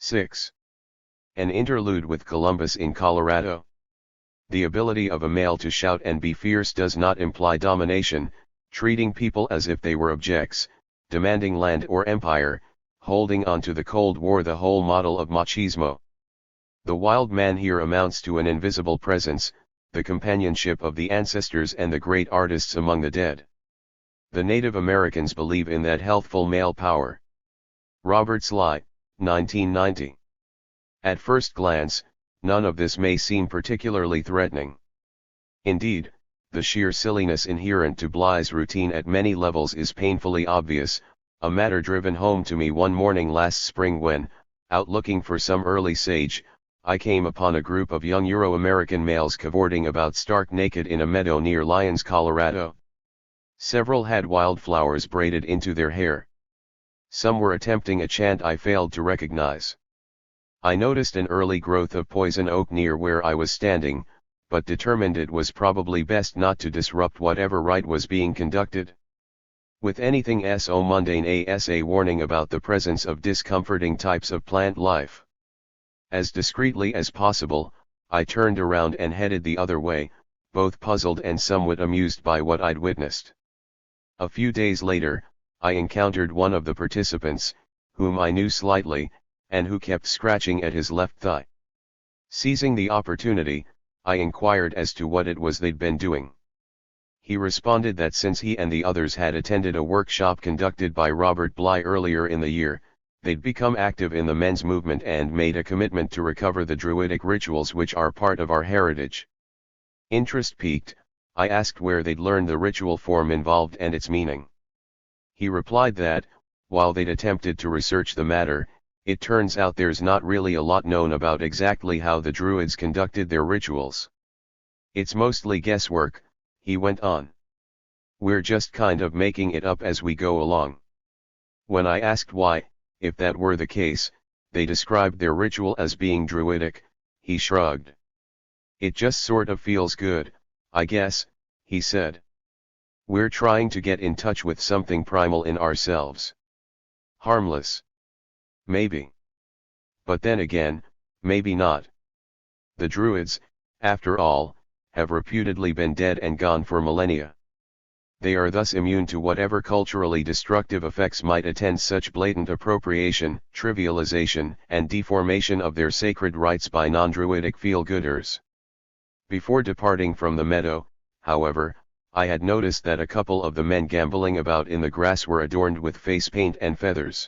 6. An interlude with Columbus in Colorado. The ability of a male to shout and be fierce does not imply domination, treating people as if they were objects, demanding land or empire, holding on to the Cold War, the whole model of machismo. The wild man here amounts to an invisible presence, the companionship of the ancestors and the great artists among the dead. The Native Americans believe in that healthful male power. Robert Sly, 1990. At first glance, none of this may seem particularly threatening. Indeed, the sheer silliness inherent to Bly's routine at many levels is painfully obvious, a matter driven home to me one morning last spring when, out looking for some early sage, I came upon a group of young Euro-American males cavorting about stark naked in a meadow near Lyons, Colorado. Several had wildflowers braided into their hair. Some were attempting a chant I failed to recognize. I noticed an early growth of poison oak near where I was standing, but determined it was probably best not to disrupt whatever rite was being conducted. With anything so mundane as a warning about the presence of discomforting types of plant life. As discreetly as possible, I turned around and headed the other way, both puzzled and somewhat amused by what I'd witnessed. A few days later, I encountered one of the participants, whom I knew slightly, and who kept scratching at his left thigh. Seizing the opportunity, I inquired as to what it was they'd been doing. He responded that since he and the others had attended a workshop conducted by Robert Bly earlier in the year, they'd become active in the men's movement and made a commitment to recover the Druidic rituals which are part of our heritage. Interest piqued, I asked where they'd learned the ritual form involved and its meaning. He replied that, while they'd attempted to research the matter, it turns out there's not really a lot known about exactly how the Druids conducted their rituals. It's mostly guesswork, he went on. We're just kind of making it up as we go along. When I asked why, if that were the case, they described their ritual as being Druidic, he shrugged. It just sort of feels good, I guess, he said. We're trying to get in touch with something primal in ourselves. Harmless. Maybe. But then again, maybe not. The Druids, after all, have reputedly been dead and gone for millennia. They are thus immune to whatever culturally destructive effects might attend such blatant appropriation, trivialization, and deformation of their sacred rites by non-Druidic feel-gooders. Before departing from the meadow, however, I had noticed that a couple of the men gamboling about in the grass were adorned with face paint and feathers.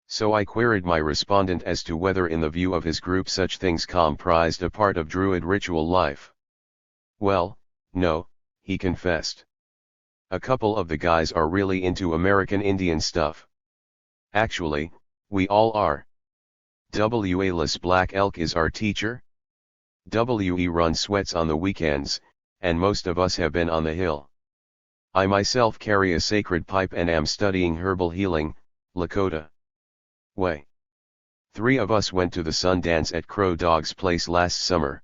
So I queried my respondent as to whether in the view of his group such things comprised a part of Druid ritual life. Well, no, he confessed. A couple of the guys are really into American Indian stuff. Actually, we all are. W.A.less Black Elk is our teacher. W.E. runs sweats on the weekends, and most of us have been on the hill. I myself carry a sacred pipe and am studying herbal healing, Lakota way. 3 of us went to the sun dance at Crow Dog's place last summer.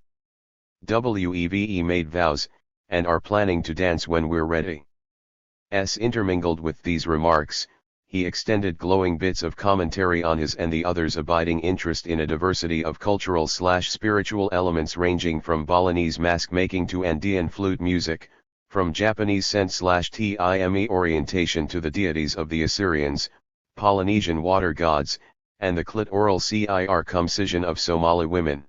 WEVE made vows, and are planning to dance when we're ready. Intermingled with these remarks, he extended glowing bits of commentary on his and the others' abiding interest in a diversity of cultural/spiritual elements ranging from Balinese mask making to Andean flute music, from Japanese scent/time orientation to the deities of the Assyrians, Polynesian water gods, and the clitoral circumcision of Somali women.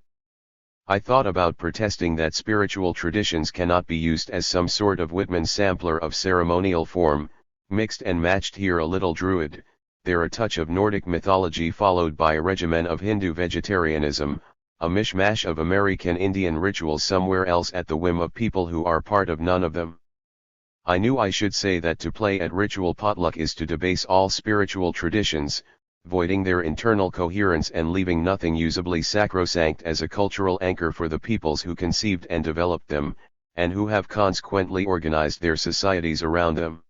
I thought about protesting that spiritual traditions cannot be used as some sort of Whitman sampler of ceremonial form, mixed and matched here a little Druid, there a touch of Nordic mythology followed by a regimen of Hindu vegetarianism, a mishmash of American Indian rituals somewhere else at the whim of people who are part of none of them. I knew I should say that to play at ritual potluck is to debase all spiritual traditions, voiding their internal coherence and leaving nothing usably sacrosanct as a cultural anchor for the peoples who conceived and developed them, and who have consequently organized their societies around them.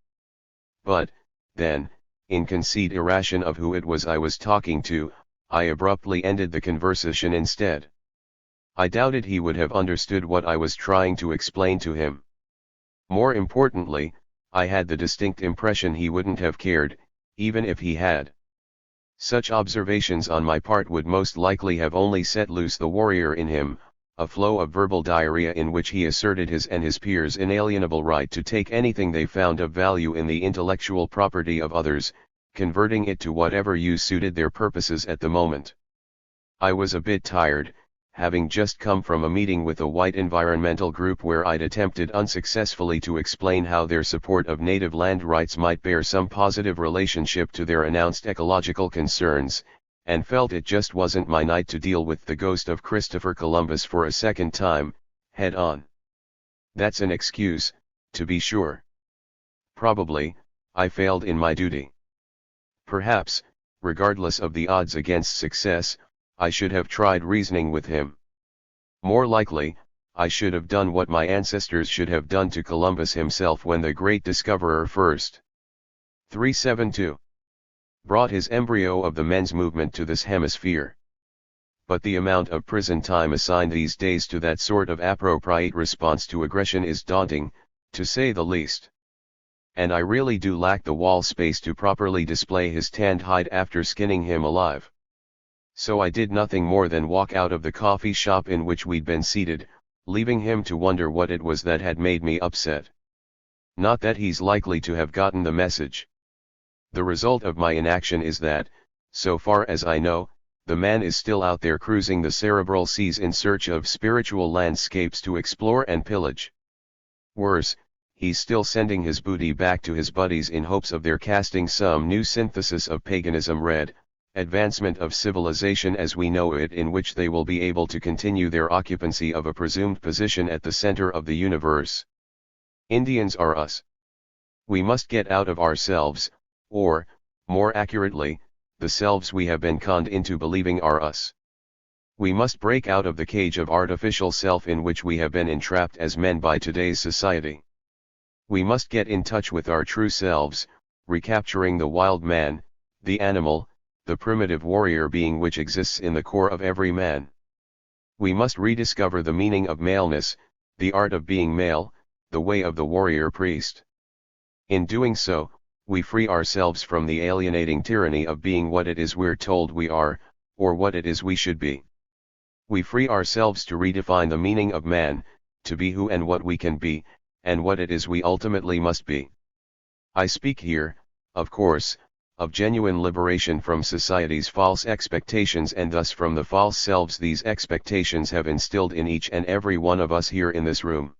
But, then, in consideration of who it was I was talking to, I abruptly ended the conversation instead. I doubted he would have understood what I was trying to explain to him. More importantly, I had the distinct impression he wouldn't have cared, even if he had. Such observations on my part would most likely have only set loose the warrior in him, a flow of verbal diarrhea in which he asserted his and his peers' inalienable right to take anything they found of value in the intellectual property of others, converting it to whatever use suited their purposes at the moment. I was a bit tired, having just come from a meeting with a white environmental group where I'd attempted unsuccessfully to explain how their support of native land rights might bear some positive relationship to their announced ecological concerns, and felt it just wasn't my night to deal with the ghost of Christopher Columbus for a second time, head on. That's an excuse, to be sure. Probably, I failed in my duty. Perhaps, regardless of the odds against success, I should have tried reasoning with him. More likely, I should have done what my ancestors should have done to Columbus himself when the great discoverer first 372 brought his embryo of the men's movement to this hemisphere. But the amount of prison time assigned these days to that sort of appropriate response to aggression is daunting, to say the least. And I really do lack the wall space to properly display his tanned hide after skinning him alive. So I did nothing more than walk out of the coffee shop in which we'd been seated, leaving him to wonder what it was that had made me upset. Not that he's likely to have gotten the message. The result of my inaction is that, so far as I know, the man is still out there cruising the cerebral seas in search of spiritual landscapes to explore and pillage. Worse, he's still sending his booty back to his buddies in hopes of their casting some new synthesis of paganism advancement of civilization as we know it, in which they will be able to continue their occupancy of a presumed position at the center of the universe. Indians are us. We must get out of ourselves, or, more accurately, the selves we have been conned into believing are us. We must break out of the cage of artificial self in which we have been entrapped as men by today's society. We must get in touch with our true selves, recapturing the wild man, the animal, the primitive warrior being which exists in the core of every man. We must rediscover the meaning of maleness, the art of being male, the way of the warrior priest. In doing so, we free ourselves from the alienating tyranny of being what it is we're told we are, or what it is we should be. We free ourselves to redefine the meaning of man, to be who and what we can be, and what it is we ultimately must be. I speak here, of course, of genuine liberation from society's false expectations and thus from the false selves these expectations have instilled in each and every one of us here in this room.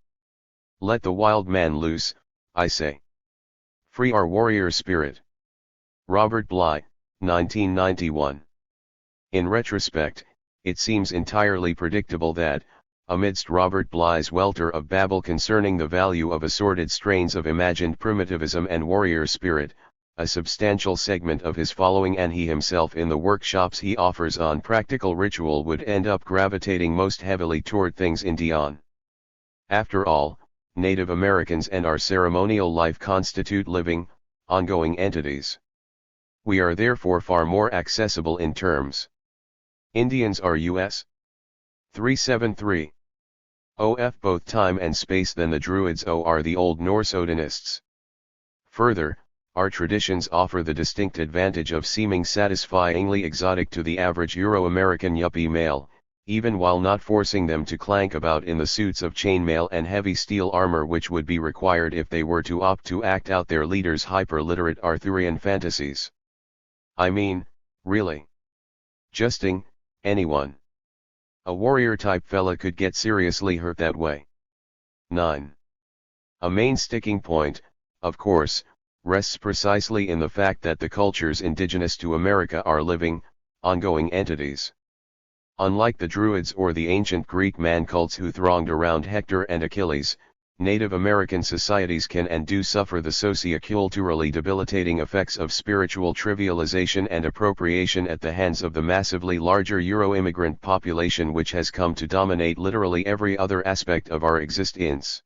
Let the wild man loose, I say. Free our warrior spirit. Robert Bly, 1991. In retrospect, it seems entirely predictable that, amidst Robert Bly's welter of babble concerning the value of assorted strains of imagined primitivism and warrior spirit, a substantial segment of his following and he himself in the workshops he offers on practical ritual would end up gravitating most heavily toward things Indian. After all, Native Americans and our ceremonial life constitute living, ongoing entities. We are therefore far more accessible in terms. Indians are U.S. 373. OF both time and space than the Druids are the Old Norse Odinists. Further, our traditions offer the distinct advantage of seeming satisfyingly exotic to the average Euro-American yuppie male, even while not forcing them to clank about in the suits of chainmail and heavy steel armor which would be required if they were to opt to act out their leaders' hyper-literate Arthurian fantasies. I mean, really. Justing, anyone. A warrior-type fella could get seriously hurt that way. 9. A main sticking point, of course, rests precisely in the fact that the cultures indigenous to America are living, ongoing entities. Unlike the Druids or the ancient Greek man cults who thronged around Hector and Achilles, Native American societies can and do suffer the socioculturally debilitating effects of spiritual trivialization and appropriation at the hands of the massively larger Euro-immigrant population which has come to dominate literally every other aspect of our existence.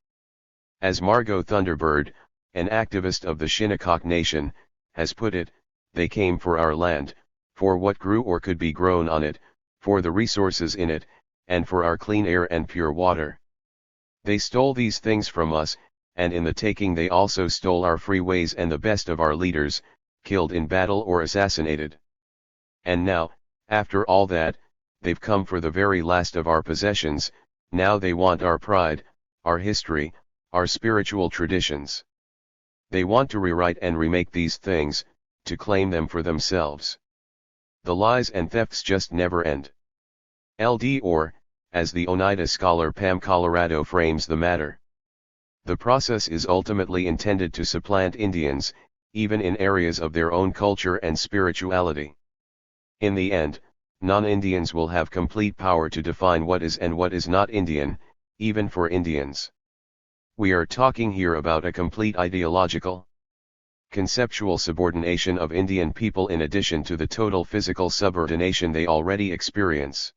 As Margot Thunderbird, an activist of the Shinnecock Nation, has put it, they came for our land, for what grew or could be grown on it, for the resources in it, and for our clean air and pure water. They stole these things from us, and in the taking they also stole our free ways and the best of our leaders, killed in battle or assassinated. And now, after all that, they've come for the very last of our possessions. Now they want our pride, our history, our spiritual traditions. They want to rewrite and remake these things, to claim them for themselves. The lies and thefts just never end. LD or, as the Oneida scholar Pam Colorado frames the matter, the process is ultimately intended to supplant Indians, even in areas of their own culture and spirituality. In the end, non-Indians will have complete power to define what is and what is not Indian, even for Indians. We are talking here about a complete ideological, conceptual subordination of Indian people in addition to the total physical subordination they already experience.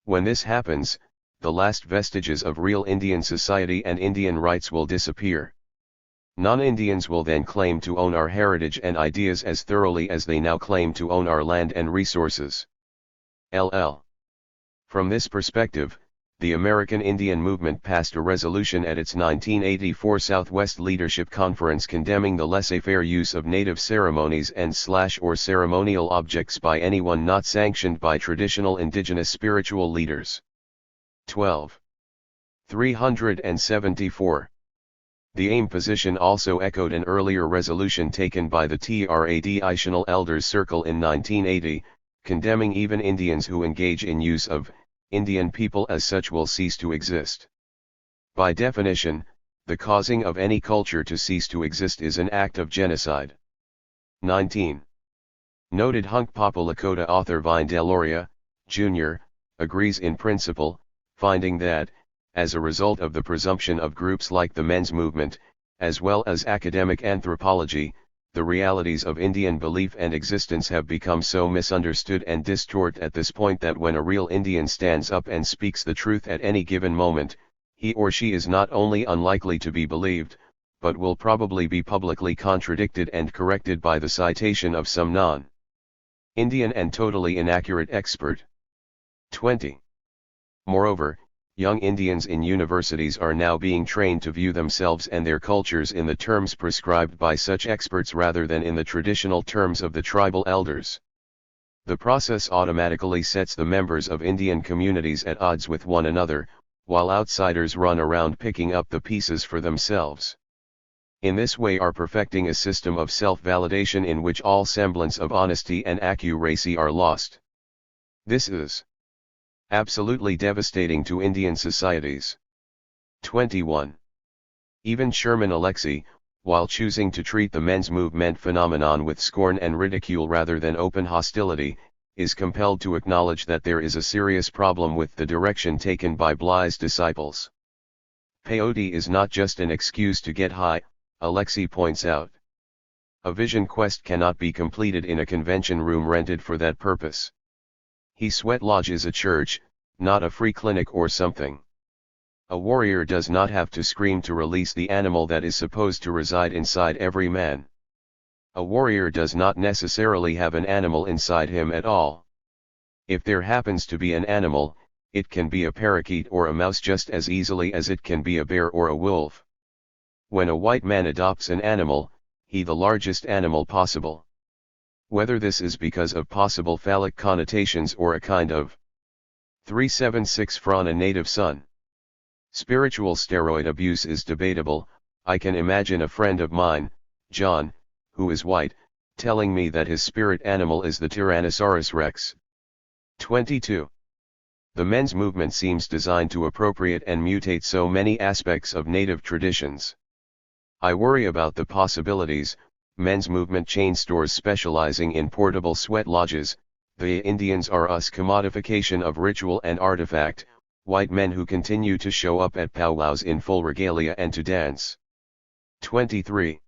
When this happens, the last vestiges of real Indian society and Indian rights will disappear. Non-Indians will then claim to own our heritage and ideas as thoroughly as they now claim to own our land and resources. LL. From this perspective, the American Indian Movement passed a resolution at its 1984 Southwest Leadership Conference condemning the laissez-faire use of native ceremonies and/or ceremonial objects by anyone not sanctioned by traditional indigenous spiritual leaders. 12. 374. The AIM position also echoed an earlier resolution taken by the Traditional Elders Circle in 1980, condemning even Indians who engage in use of Indian people as such will cease to exist. By definition, the causing of any culture to cease to exist is an act of genocide. 19. Noted Hunkpapa Lakota author Vine Deloria, Jr., agrees in principle, finding that, as a result of the presumption of groups like the men's movement, as well as academic anthropology, the realities of Indian belief and existence have become so misunderstood and distorted at this point that when a real Indian stands up and speaks the truth at any given moment, he or she is not only unlikely to be believed, but will probably be publicly contradicted and corrected by the citation of some non-Indian and totally inaccurate expert. 20. Moreover, young Indians in universities are now being trained to view themselves and their cultures in the terms prescribed by such experts rather than in the traditional terms of the tribal elders. The process automatically sets the members of Indian communities at odds with one another, while outsiders run around picking up the pieces for themselves. In this way are perfecting a system of self-validation in which all semblance of honesty and accuracy are lost. This is absolutely devastating to Indian societies. 21. Even Sherman Alexie, while choosing to treat the men's movement phenomenon with scorn and ridicule rather than open hostility, is compelled to acknowledge that there is a serious problem with the direction taken by Bligh's disciples. Peyote is not just an excuse to get high, Alexie points out. A vision quest cannot be completed in a convention room rented for that purpose. He sweat lodge is a church, not a free clinic or something. A warrior does not have to scream to release the animal that is supposed to reside inside every man. A warrior does not necessarily have an animal inside him at all. If there happens to be an animal, it can be a parakeet or a mouse just as easily as it can be a bear or a wolf. When a white man adopts an animal, he the largest animal possible. Whether this is because of possible phallic connotations or a kind of 376 from a native son. Spiritual steroid abuse is debatable. I can imagine a friend of mine, John, who is white, telling me that his spirit animal is the Tyrannosaurus Rex. 22. The men's movement seems designed to appropriate and mutate so many aspects of native traditions. I worry about the possibilities. Men's movement chain stores specializing in portable sweat lodges, the Indians are us commodification of ritual and artifact, white men who continue to show up at powwows in full regalia and to dance. 23.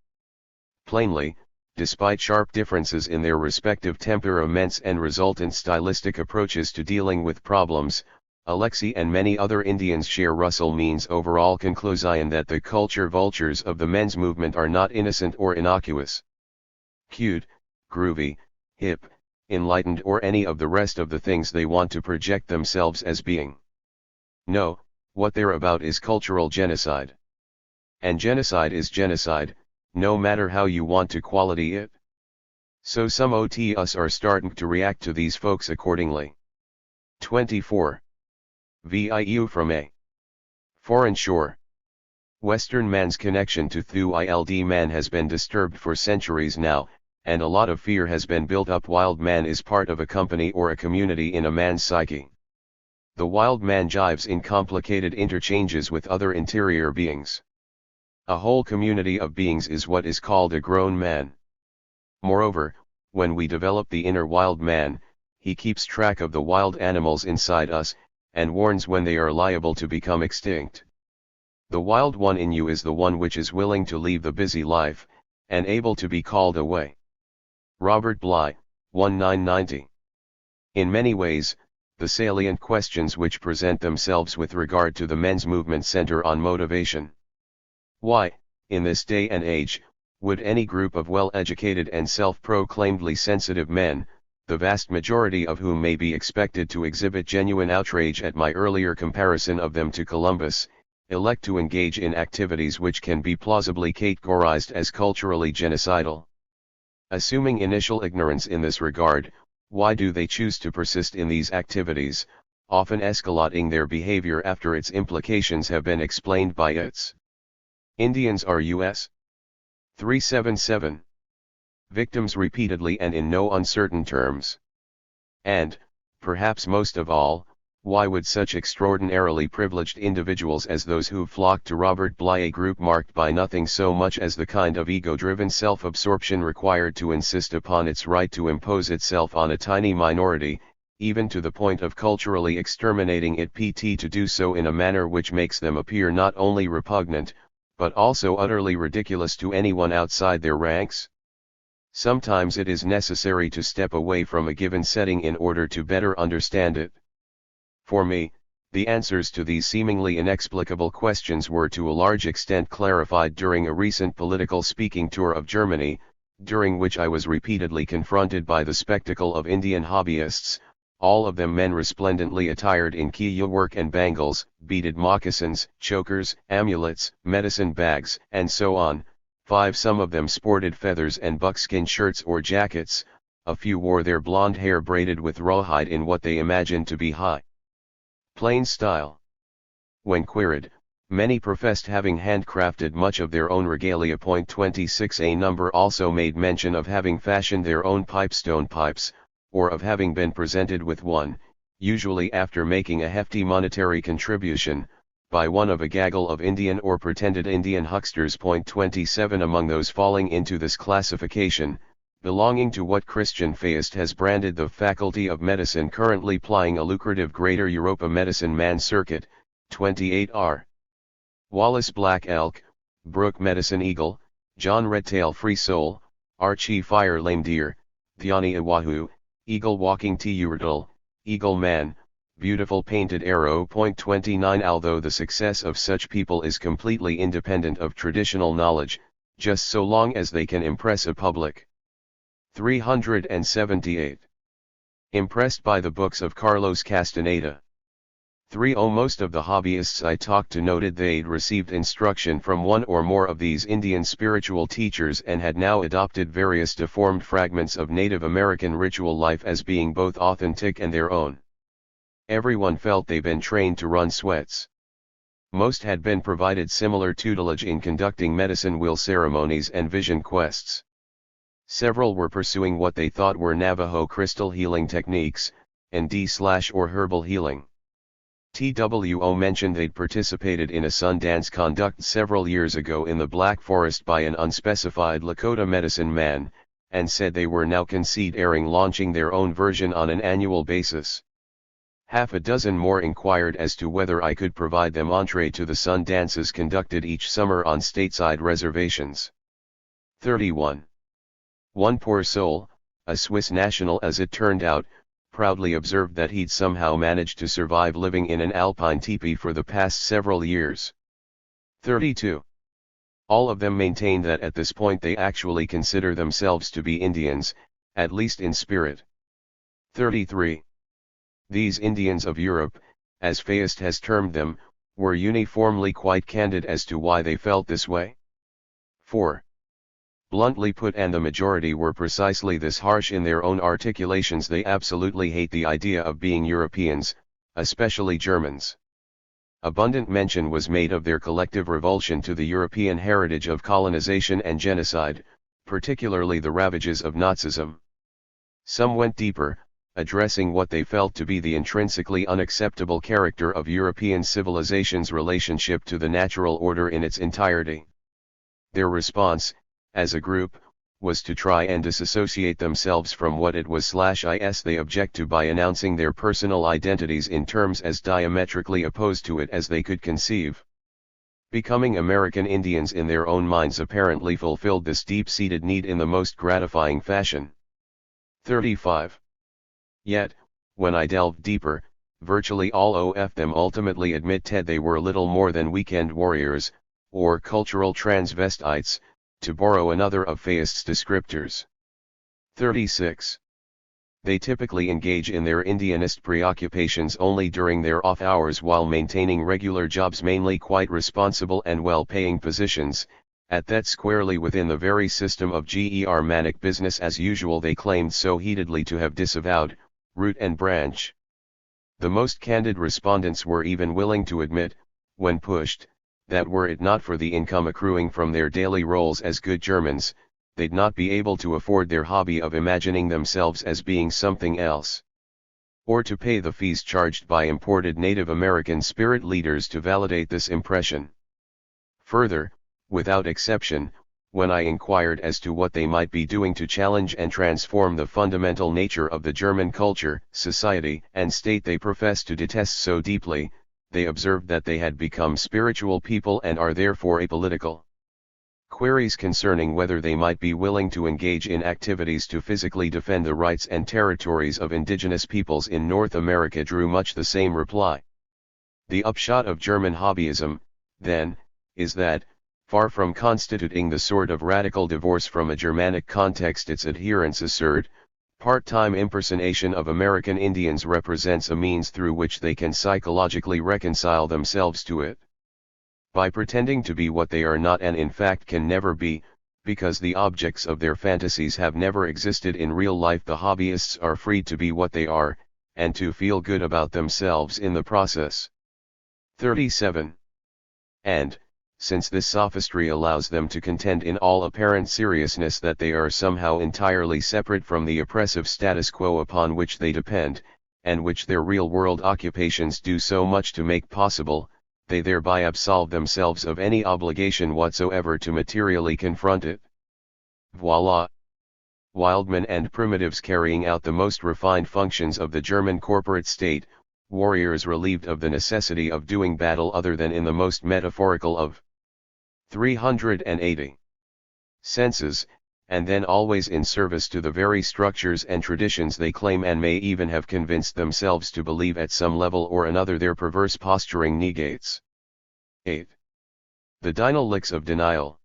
Plainly, despite sharp differences in their respective temperaments and resultant stylistic approaches to dealing with problems, Alexie and many other Indians share Russell Means' overall conclusion that the culture vultures of the men's movement are not innocent or innocuous, cute, groovy, hip, enlightened or any of the rest of the things they want to project themselves as being. No, what they're about is cultural genocide. And genocide is genocide, no matter how you want to quality it. So some us are starting to react to these folks accordingly. 24. VIU from a foreign shore. Western man's connection to THIRD man has been disturbed for centuries now, and a lot of fear has been built up. Wild man is part of a company or a community in a man's psyche. The wild man jives in complicated interchanges with other interior beings. A whole community of beings is what is called a grown man. Moreover, when we develop the inner wild man, he keeps track of the wild animals inside us, and warns when they are liable to become extinct. The wild one in you is the one which is willing to leave the busy life, and able to be called away. Robert Bly, 1990. In many ways, the salient questions which present themselves with regard to the men's movement center on motivation. Why, in this day and age, would any group of well-educated and self-proclaimedly sensitive men, the vast majority of whom may be expected to exhibit genuine outrage at my earlier comparison of them to Columbus, elect to engage in activities which can be plausibly categorized as culturally genocidal? Assuming initial ignorance in this regard, why do they choose to persist in these activities, often escalating their behavior after its implications have been explained by its Indians are U.S. 377 victims repeatedly and in no uncertain terms? And, perhaps most of all, why would such extraordinarily privileged individuals as those who flocked to Robert Bly, a group marked by nothing so much as the kind of ego-driven self-absorption required to insist upon its right to impose itself on a tiny minority, even to the point of culturally exterminating it, to do so in a manner which makes them appear not only repugnant, but also utterly ridiculous to anyone outside their ranks? Sometimes it is necessary to step away from a given setting in order to better understand it. For me, the answers to these seemingly inexplicable questions were to a large extent clarified during a recent political speaking tour of Germany, during which I was repeatedly confronted by the spectacle of Indian hobbyists, all of them men resplendently attired in kiya work and bangles, beaded moccasins, chokers, amulets, medicine bags, and so on. Some of them sported feathers and buckskin shirts or jackets, a few wore their blonde hair braided with rawhide in what they imagined to be high plain style. When queried, many professed having handcrafted much of their own regalia. 26. A number also made mention of having fashioned their own pipestone pipes, or of having been presented with one, usually after making a hefty monetary contribution, by one of a gaggle of Indian or pretended Indian hucksters. 27. Among those falling into this classification, belonging to what Christian theist has branded the Faculty of Medicine currently plying a lucrative Greater Europa medicine man circuit, 28 R. Wallace Black Elk, Brooke Medicine Eagle, John Redtail Free Soul, Archie Fire Lame Deer, Thiani Iwahu, Eagle Walking Tiyurtle, Eagle Man, Beautiful Painted Arrow. 29. Although the success of such people is completely independent of traditional knowledge, just so long as they can impress a public. 378. Impressed by the books of Carlos Castaneda. 3. Most of the hobbyists I talked to noted they'd received instruction from one or more of these Indian spiritual teachers and had now adopted various deformed fragments of Native American ritual life as being both authentic and their own. Everyone felt they'd been trained to run sweats. Most had been provided similar tutelage in conducting medicine wheel ceremonies and vision quests. Several were pursuing what they thought were Navajo crystal healing techniques, or herbal healing. TWO mentioned they'd participated in a sun dance conduct several years ago in the Black Forest by an unspecified Lakota medicine man, and said they were now considering launching their own version on an annual basis. Half a dozen more inquired as to whether I could provide them entree to the sun dances conducted each summer on stateside reservations. 31. One poor soul, a Swiss national as it turned out, proudly observed that he'd somehow managed to survive living in an alpine teepee for the past several years. 32. All of them maintained that at this point they actually consider themselves to be Indians, at least in spirit. 33. These Indians of Europe, as Feist has termed them, were uniformly quite candid as to why they felt this way. 4. Bluntly put, and the majority were precisely this harsh in their own articulations. They absolutely hate the idea of being Europeans, especially Germans. Abundant mention was made of their collective revulsion to the European heritage of colonization and genocide, particularly the ravages of Nazism. Some went deeper, addressing what they felt to be the intrinsically unacceptable character of European civilization's relationship to the natural order in its entirety. Their response, as a group, was to try and disassociate themselves from what it was/is they object to by announcing their personal identities in terms as diametrically opposed to it as they could conceive. Becoming American Indians in their own minds apparently fulfilled this deep-seated need in the most gratifying fashion. 35. Yet, when I delved deeper, virtually all of them ultimately admitted they were little more than weekend warriors, or cultural transvestites, to borrow another of Faist's descriptors. 36. They typically engage in their Indianist preoccupations only during their off hours while maintaining regular jobs, mainly quite responsible and well-paying positions, at that squarely within the very system of manic business as usual they claimed so heatedly to have disavowed, root and branch. The most candid respondents were even willing to admit, when pushed, that were it not for the income accruing from their daily roles as good Germans, they'd not be able to afford their hobby of imagining themselves as being something else, or to pay the fees charged by imported Native American spirit leaders to validate this impression. Further, without exception, when I inquired as to what they might be doing to challenge and transform the fundamental nature of the German culture, society, and state they profess to detest so deeply, they observed that they had become spiritual people and are therefore apolitical. Queries concerning whether they might be willing to engage in activities to physically defend the rights and territories of indigenous peoples in North America drew much the same reply. The upshot of German hobbyism, then, is that, far from constituting the sort of radical divorce from a Germanic context its adherents assert, part-time impersonation of American Indians represents a means through which they can psychologically reconcile themselves to it. By pretending to be what they are not and in fact can never be, because the objects of their fantasies have never existed in real life, the hobbyists are freed to be what they are, and to feel good about themselves in the process. 37. And, since this sophistry allows them to contend in all apparent seriousness that they are somehow entirely separate from the oppressive status quo upon which they depend, and which their real-world occupations do so much to make possible, they thereby absolve themselves of any obligation whatsoever to materially confront it. Voila! Wildmen and primitives carrying out the most refined functions of the German corporate state, warriors relieved of the necessity of doing battle other than in the most metaphorical of 380 senses, and then always in service to the very structures and traditions they claim and may even have convinced themselves to believe at some level or another their perverse posturing negates. 8. The dynamics of denial.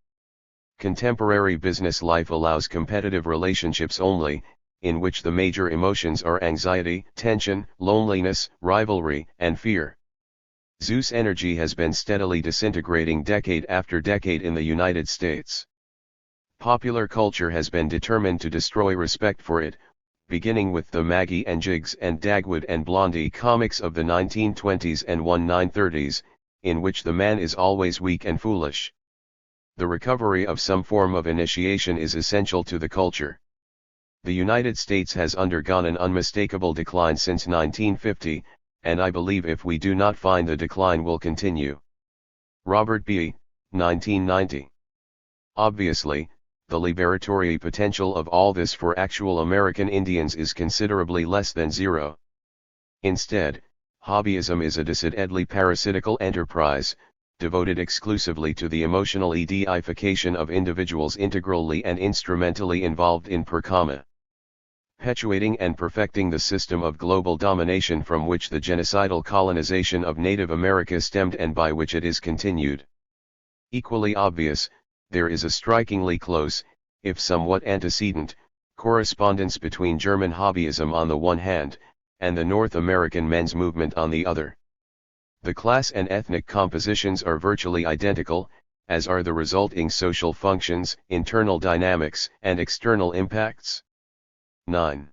Contemporary business life allows competitive relationships only, in which the major emotions are anxiety, tension, loneliness, rivalry, and fear. Zeus energy has been steadily disintegrating decade after decade in the United States. Popular culture has been determined to destroy respect for it, beginning with the Maggie and Jiggs and Dagwood and Blondie comics of the 1920s and 1930s, in which the man is always weak and foolish. The recovery of some form of initiation is essential to the culture. The United States has undergone an unmistakable decline since 1950, and I believe if we do not find the decline will continue. Robert B., 1990. Obviously, the liberatory potential of all this for actual American Indians is considerably less than zero. Instead, hobbyism is a decidedly parasitical enterprise, devoted exclusively to the emotional edification of individuals integrally and instrumentally involved in perpetuating and perfecting the system of global domination from which the genocidal colonization of Native America stemmed and by which it is continued. Equally obvious, there is a strikingly close, if somewhat antecedent, correspondence between German hobbyism on the one hand, and the North American men's movement on the other. The class and ethnic compositions are virtually identical, as are the resulting social functions, internal dynamics, and external impacts. 9.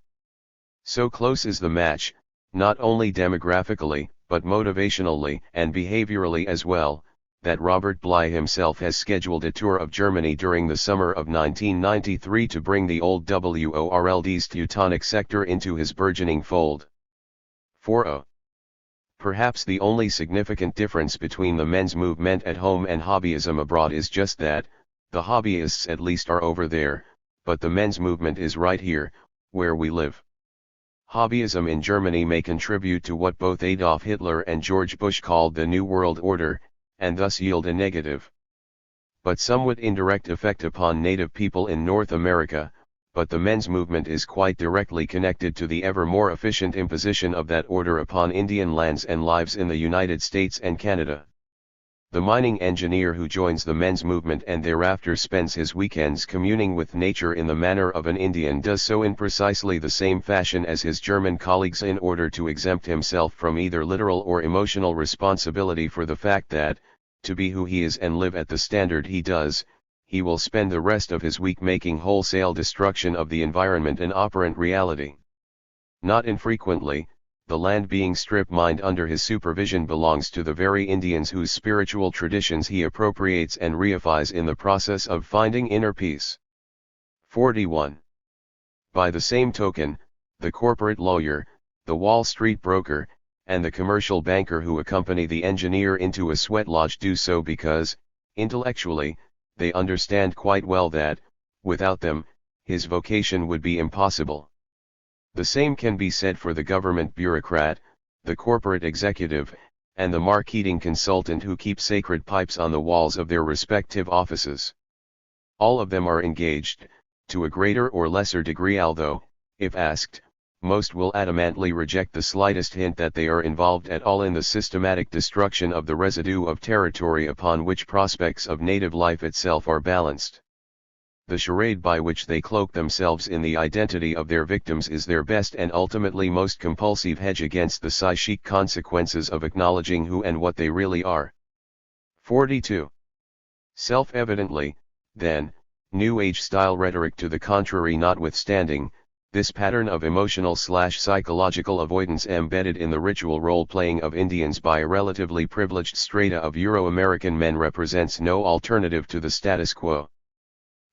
So close is the match, not only demographically, but motivationally and behaviorally as well, that Robert Bly himself has scheduled a tour of Germany during the summer of 1993 to bring the old WORLD's Teutonic sector into his burgeoning fold. 4. Perhaps the only significant difference between the men's movement at home and hobbyism abroad is just that, the hobbyists at least are over there, but the men's movement is right here, where we live. Hobbyism in Germany may contribute to what both Adolf Hitler and George Bush called the New World Order, and thus yield a negative, but somewhat indirect effect upon native people in North America, but the men's movement is quite directly connected to the ever more efficient imposition of that order upon Indian lands and lives in the United States and Canada. The mining engineer who joins the men's movement and thereafter spends his weekends communing with nature in the manner of an Indian does so in precisely the same fashion as his German colleagues in order to exempt himself from either literal or emotional responsibility for the fact that, to be who he is and live at the standard he does, he will spend the rest of his week making wholesale destruction of the environment an operant reality. Not infrequently, the land being strip-mined under his supervision belongs to the very Indians whose spiritual traditions he appropriates and reifies in the process of finding inner peace. 41. By the same token, the corporate lawyer, the Wall Street broker, and the commercial banker who accompany the engineer into a sweat lodge do so because, intellectually, they understand quite well that, without them, his vocation would be impossible. The same can be said for the government bureaucrat, the corporate executive, and the marketing consultant who keep sacred pipes on the walls of their respective offices. All of them are engaged, to a greater or lesser degree, although, if asked, most will adamantly reject the slightest hint that they are involved at all in the systematic destruction of the residue of territory upon which prospects of native life itself are balanced. The charade by which they cloak themselves in the identity of their victims is their best and ultimately most compulsive hedge against the psychic consequences of acknowledging who and what they really are. 42. Self-evidently, then, New Age-style rhetoric to the contrary notwithstanding, this pattern of emotional/psychological avoidance embedded in the ritual role-playing of Indians by a relatively privileged strata of Euro-American men represents no alternative to the status quo.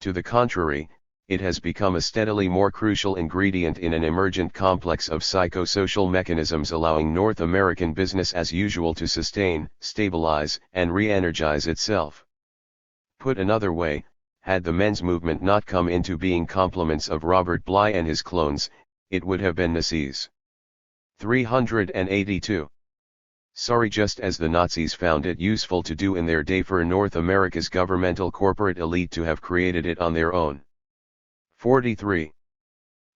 To the contrary, it has become a steadily more crucial ingredient in an emergent complex of psychosocial mechanisms allowing North American business as usual to sustain, stabilize, and re-energize itself. Put another way, had the men's movement not come into being complements of Robert Bly and his clones, it would have been Nazis. 382. Sorry, just as the Nazis found it useful to do in their day for North America's governmental corporate elite to have created it on their own. 43.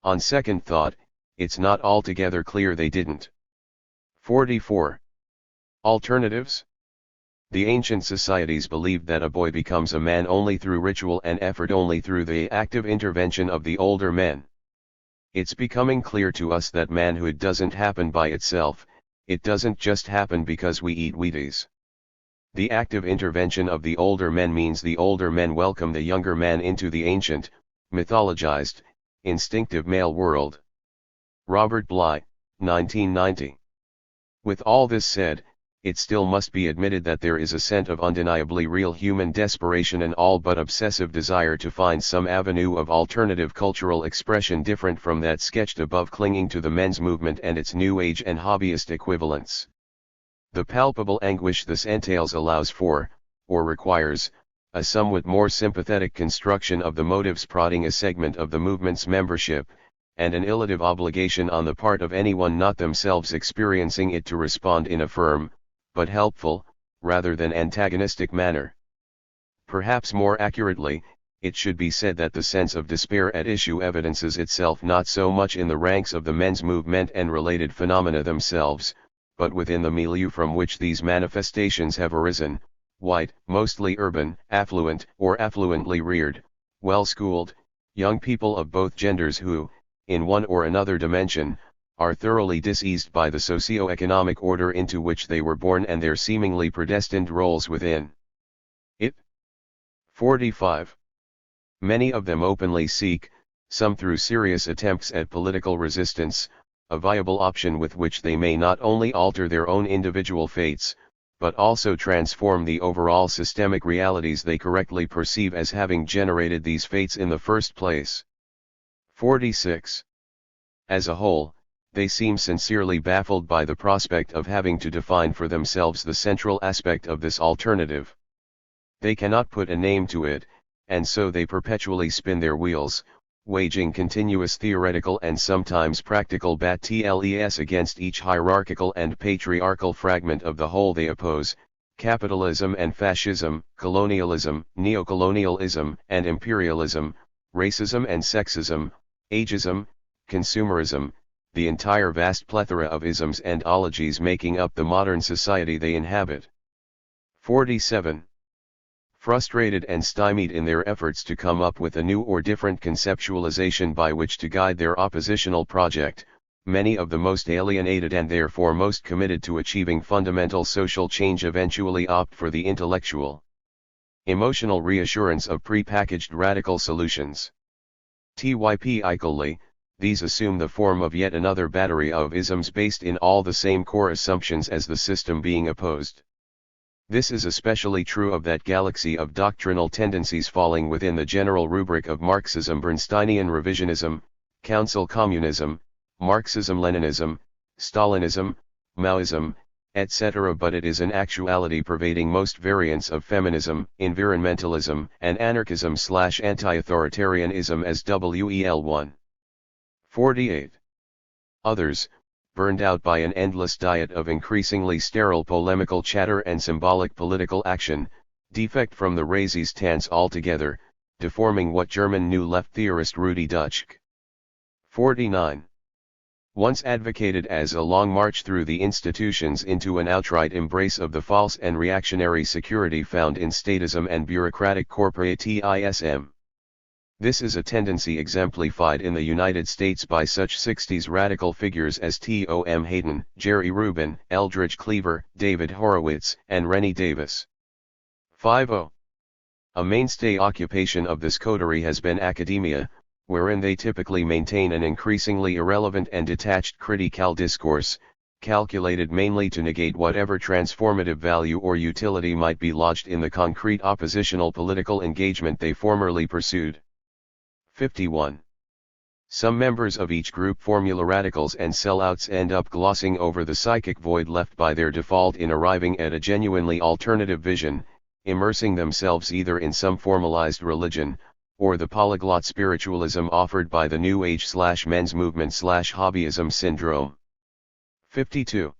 On second thought, it's not altogether clear they didn't. 44. Alternatives? The ancient societies believed that a boy becomes a man only through ritual and effort only through the active intervention of the older men. It's becoming clear to us that manhood doesn't happen by itself, it doesn't just happen because we eat Wheaties. The active intervention of the older men means the older men welcome the younger man into the ancient, mythologized, instinctive male world. Robert Bly, 1990. With all this said, it still must be admitted that there is a scent of undeniably real human desperation and all but obsessive desire to find some avenue of alternative cultural expression different from that sketched above, clinging to the men's movement and its new age and hobbyist equivalents. The palpable anguish this entails allows for, or requires, a somewhat more sympathetic construction of the motives prodding a segment of the movement's membership, and an illative obligation on the part of anyone not themselves experiencing it to respond in a firm, but helpful, rather than antagonistic manner. Perhaps more accurately, it should be said that the sense of despair at issue evidences itself not so much in the ranks of the men's movement and related phenomena themselves, but within the milieu from which these manifestations have arisen, white, mostly urban, affluent, or affluently reared, well-schooled, young people of both genders who, in one or another dimension, are thoroughly diseased by the socio-economic order into which they were born and their seemingly predestined roles within it. 45. Many of them openly seek, some through serious attempts at political resistance, a viable option with which they may not only alter their own individual fates, but also transform the overall systemic realities they correctly perceive as having generated these fates in the first place. 46. As a whole, they seem sincerely baffled by the prospect of having to define for themselves the central aspect of this alternative. They cannot put a name to it, and so they perpetually spin their wheels, waging continuous theoretical and sometimes practical battles against each hierarchical and patriarchal fragment of the whole they oppose: capitalism and fascism, colonialism, neocolonialism and imperialism, racism and sexism, ageism, consumerism, the entire vast plethora of isms and ologies making up the modern society they inhabit. 47. Frustrated and stymied in their efforts to come up with a new or different conceptualization by which to guide their oppositional project, many of the most alienated and therefore most committed to achieving fundamental social change eventually opt for the intellectual, emotional reassurance of prepackaged radical solutions. Typically, these assume the form of yet another battery of isms based in all the same core assumptions as the system being opposed. This is especially true of that galaxy of doctrinal tendencies falling within the general rubric of Marxism-Bernsteinian revisionism, council communism, Marxism-Leninism, Stalinism, Maoism, etc., but it is in actuality pervading most variants of feminism, environmentalism, and anarchism/anti-authoritarianism as WEL1. 48. Others, burned out by an endless diet of increasingly sterile polemical chatter and symbolic political action, defect from the Resistance altogether, deforming what German New Left theorist Rudi Dutschke 49. Once advocated as a long march through the institutions into an outright embrace of the false and reactionary security found in statism and bureaucratic corporatism. This is a tendency exemplified in the United States by such 60s radical figures as Tom Hayden, Jerry Rubin, Eldridge Cleaver, David Horowitz, and Rennie Davis. 50. A mainstay occupation of this coterie has been academia, wherein they typically maintain an increasingly irrelevant and detached critical discourse, calculated mainly to negate whatever transformative value or utility might be lodged in the concrete oppositional political engagement they formerly pursued. 51. Some members of each group, formula radicals and sellouts, end up glossing over the psychic void left by their default in arriving at a genuinely alternative vision, immersing themselves either in some formalized religion, or the polyglot spiritualism offered by the New Age/men's movement/hobbyism syndrome. 52.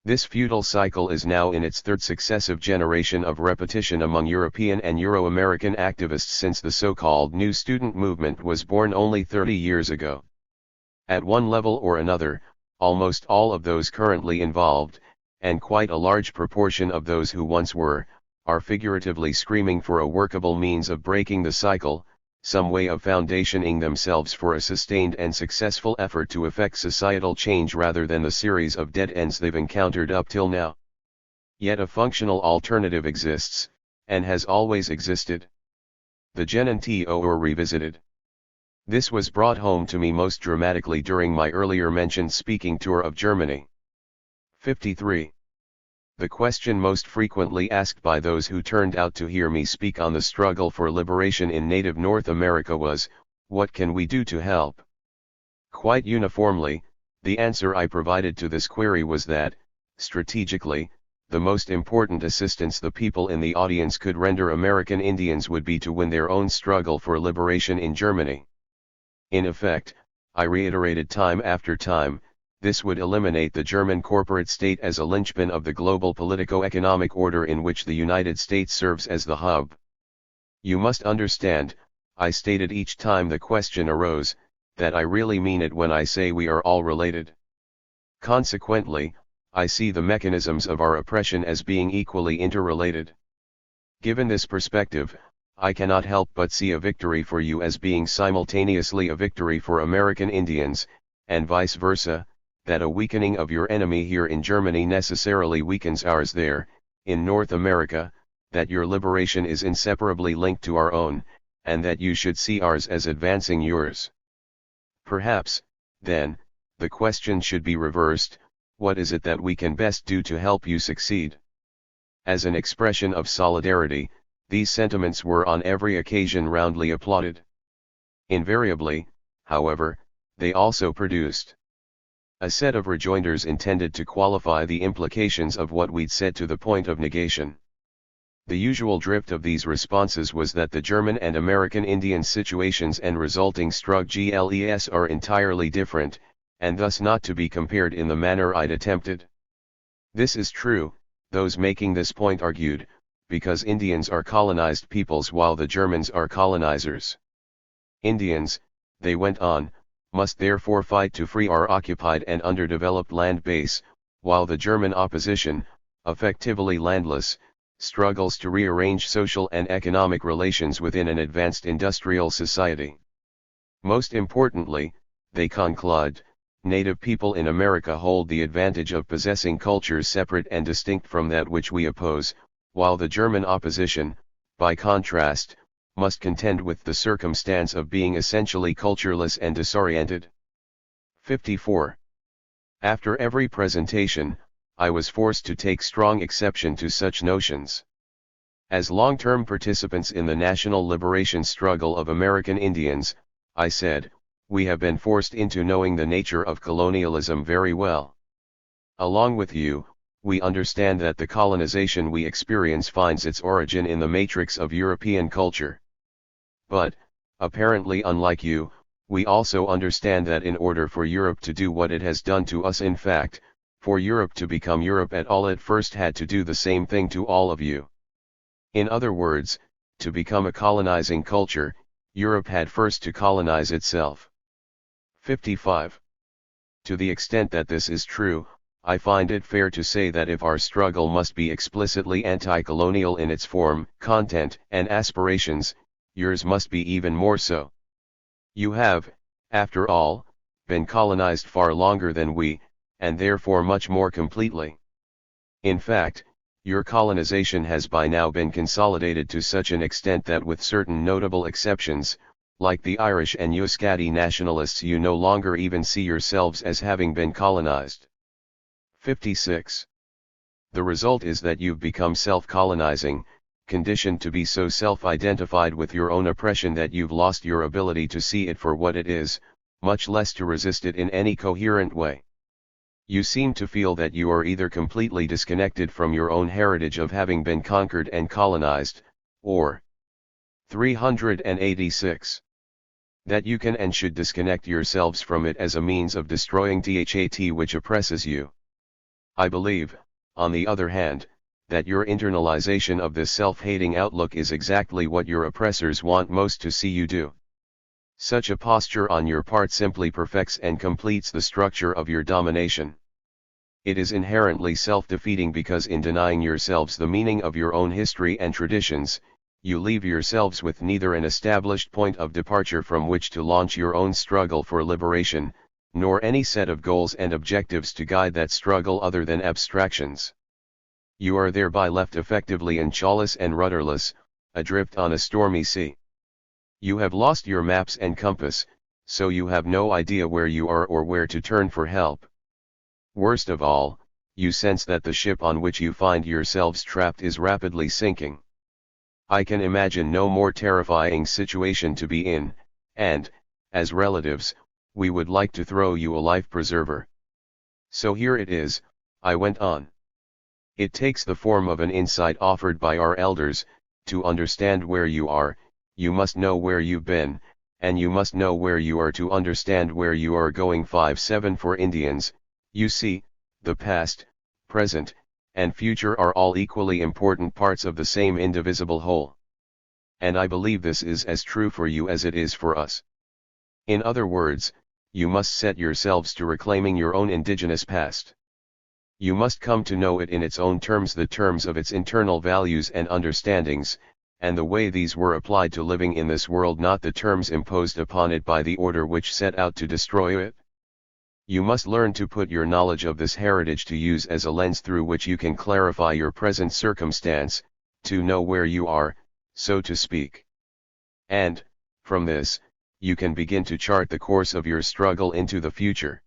This futile cycle is now in its third successive generation of repetition among European and Euro-American activists since the so-called New Student Movement was born only 30 years ago. At one level or another, almost all of those currently involved, and quite a large proportion of those who once were, are figuratively screaming for a workable means of breaking the cycle, some way of foundationing themselves for a sustained and successful effort to effect societal change rather than the series of dead ends they've encountered up till now. Yet a functional alternative exists, and has always existed. The Genentio or Revisited. This was brought home to me most dramatically during my earlier mentioned speaking tour of Germany. 53. The question most frequently asked by those who turned out to hear me speak on the struggle for liberation in native North America was, what can we do to help? Quite uniformly, the answer I provided to this query was that, strategically, the most important assistance the people in the audience could render American Indians would be to win their own struggle for liberation in Germany. In effect, I reiterated time after time, this would eliminate the German corporate state as a linchpin of the global politico-economic order in which the United States serves as the hub. You must understand, I stated each time the question arose, that I really mean it when I say we are all related. Consequently, I see the mechanisms of our oppression as being equally interrelated. Given this perspective, I cannot help but see a victory for you as being simultaneously a victory for American Indians, and vice versa, that a weakening of your enemy here in Germany necessarily weakens ours there, in North America, that your liberation is inseparably linked to our own, and that you should see ours as advancing yours. Perhaps, then, the question should be reversed: what is it that we can best do to help you succeed? As an expression of solidarity, these sentiments were on every occasion roundly applauded. Invariably, however, they also produced a set of rejoinders intended to qualify the implications of what we'd said to the point of negation. The usual drift of these responses was that the German and American Indian situations and resulting struggles are entirely different, and thus not to be compared in the manner I'd attempted. This is true, those making this point argued, because Indians are colonized peoples while the Germans are colonizers. Indians, they went on, must therefore fight to free our occupied and underdeveloped land base, while the German opposition, effectively landless, struggles to rearrange social and economic relations within an advanced industrial society. Most importantly, they conclude, native people in America hold the advantage of possessing cultures separate and distinct from that which we oppose, while the German opposition, by contrast, must contend with the circumstance of being essentially cultureless and disoriented. 54. After every presentation, I was forced to take strong exception to such notions. As long-term participants in the national liberation struggle of American Indians, I said, we have been forced into knowing the nature of colonialism very well. Along with you, we understand that the colonization we experience finds its origin in the matrix of European culture. But, apparently unlike you, we also understand that in order for Europe to do what it has done to us, in fact, for Europe to become Europe at all, it first had to do the same thing to all of you. In other words, to become a colonizing culture, Europe had first to colonize itself. 55. To the extent that this is true, I find it fair to say that if our struggle must be explicitly anti-colonial in its form, content, and aspirations, yours must be even more so. You have, after all, been colonized far longer than we, and therefore much more completely. In fact, your colonization has by now been consolidated to such an extent that with certain notable exceptions, like the Irish and Euskadi nationalists, you no longer even see yourselves as having been colonized. 56. The result is that you've become self-colonizing, conditioned to be so self-identified with your own oppression that you've lost your ability to see it for what it is, much less to resist it in any coherent way. You seem to feel that you are either completely disconnected from your own heritage of having been conquered and colonized, or 386. That you can and should disconnect yourselves from it as a means of destroying that which oppresses you. I believe, on the other hand, that your internalization of this self-hating outlook is exactly what your oppressors want most to see you do. Such a posture on your part simply perfects and completes the structure of your domination. It is inherently self-defeating because in denying yourselves the meaning of your own history and traditions, you leave yourselves with neither an established point of departure from which to launch your own struggle for liberation, nor any set of goals and objectives to guide that struggle other than abstractions. You are thereby left effectively enchawless and rudderless, adrift on a stormy sea. You have lost your maps and compass, so you have no idea where you are or where to turn for help. Worst of all, you sense that the ship on which you find yourselves trapped is rapidly sinking. I can imagine no more terrifying situation to be in, and, as relatives, we would like to throw you a life preserver. So here it is, I went on. It takes the form of an insight offered by our elders. To understand where you are, you must know where you've been, and you must know where you are to understand where you are going. 57 For Indians, you see, the past, present, and future are all equally important parts of the same indivisible whole. And I believe this is as true for you as it is for us. In other words, you must set yourselves to reclaiming your own indigenous past. You must come to know it in its own terms, the terms of its internal values and understandings, and the way these were applied to living in this world, not the terms imposed upon it by the order which set out to destroy it. You must learn to put your knowledge of this heritage to use as a lens through which you can clarify your present circumstance, to know where you are, so to speak. And, from this, you can begin to chart the course of your struggle into the future.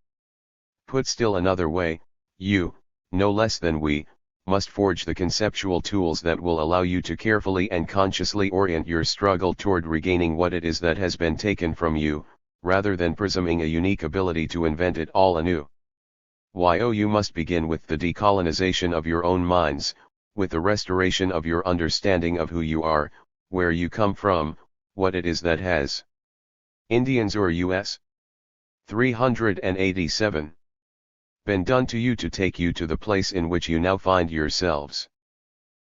Put still another way, you, no less than we, must forge the conceptual tools that will allow you to carefully and consciously orient your struggle toward regaining what it is that has been taken from you, rather than presuming a unique ability to invent it all anew. You must begin with the decolonization of your own minds, with the restoration of your understanding of who you are, where you come from, what it is that has Indians or U.S. 387 been done to you to take you to the place in which you now find yourselves.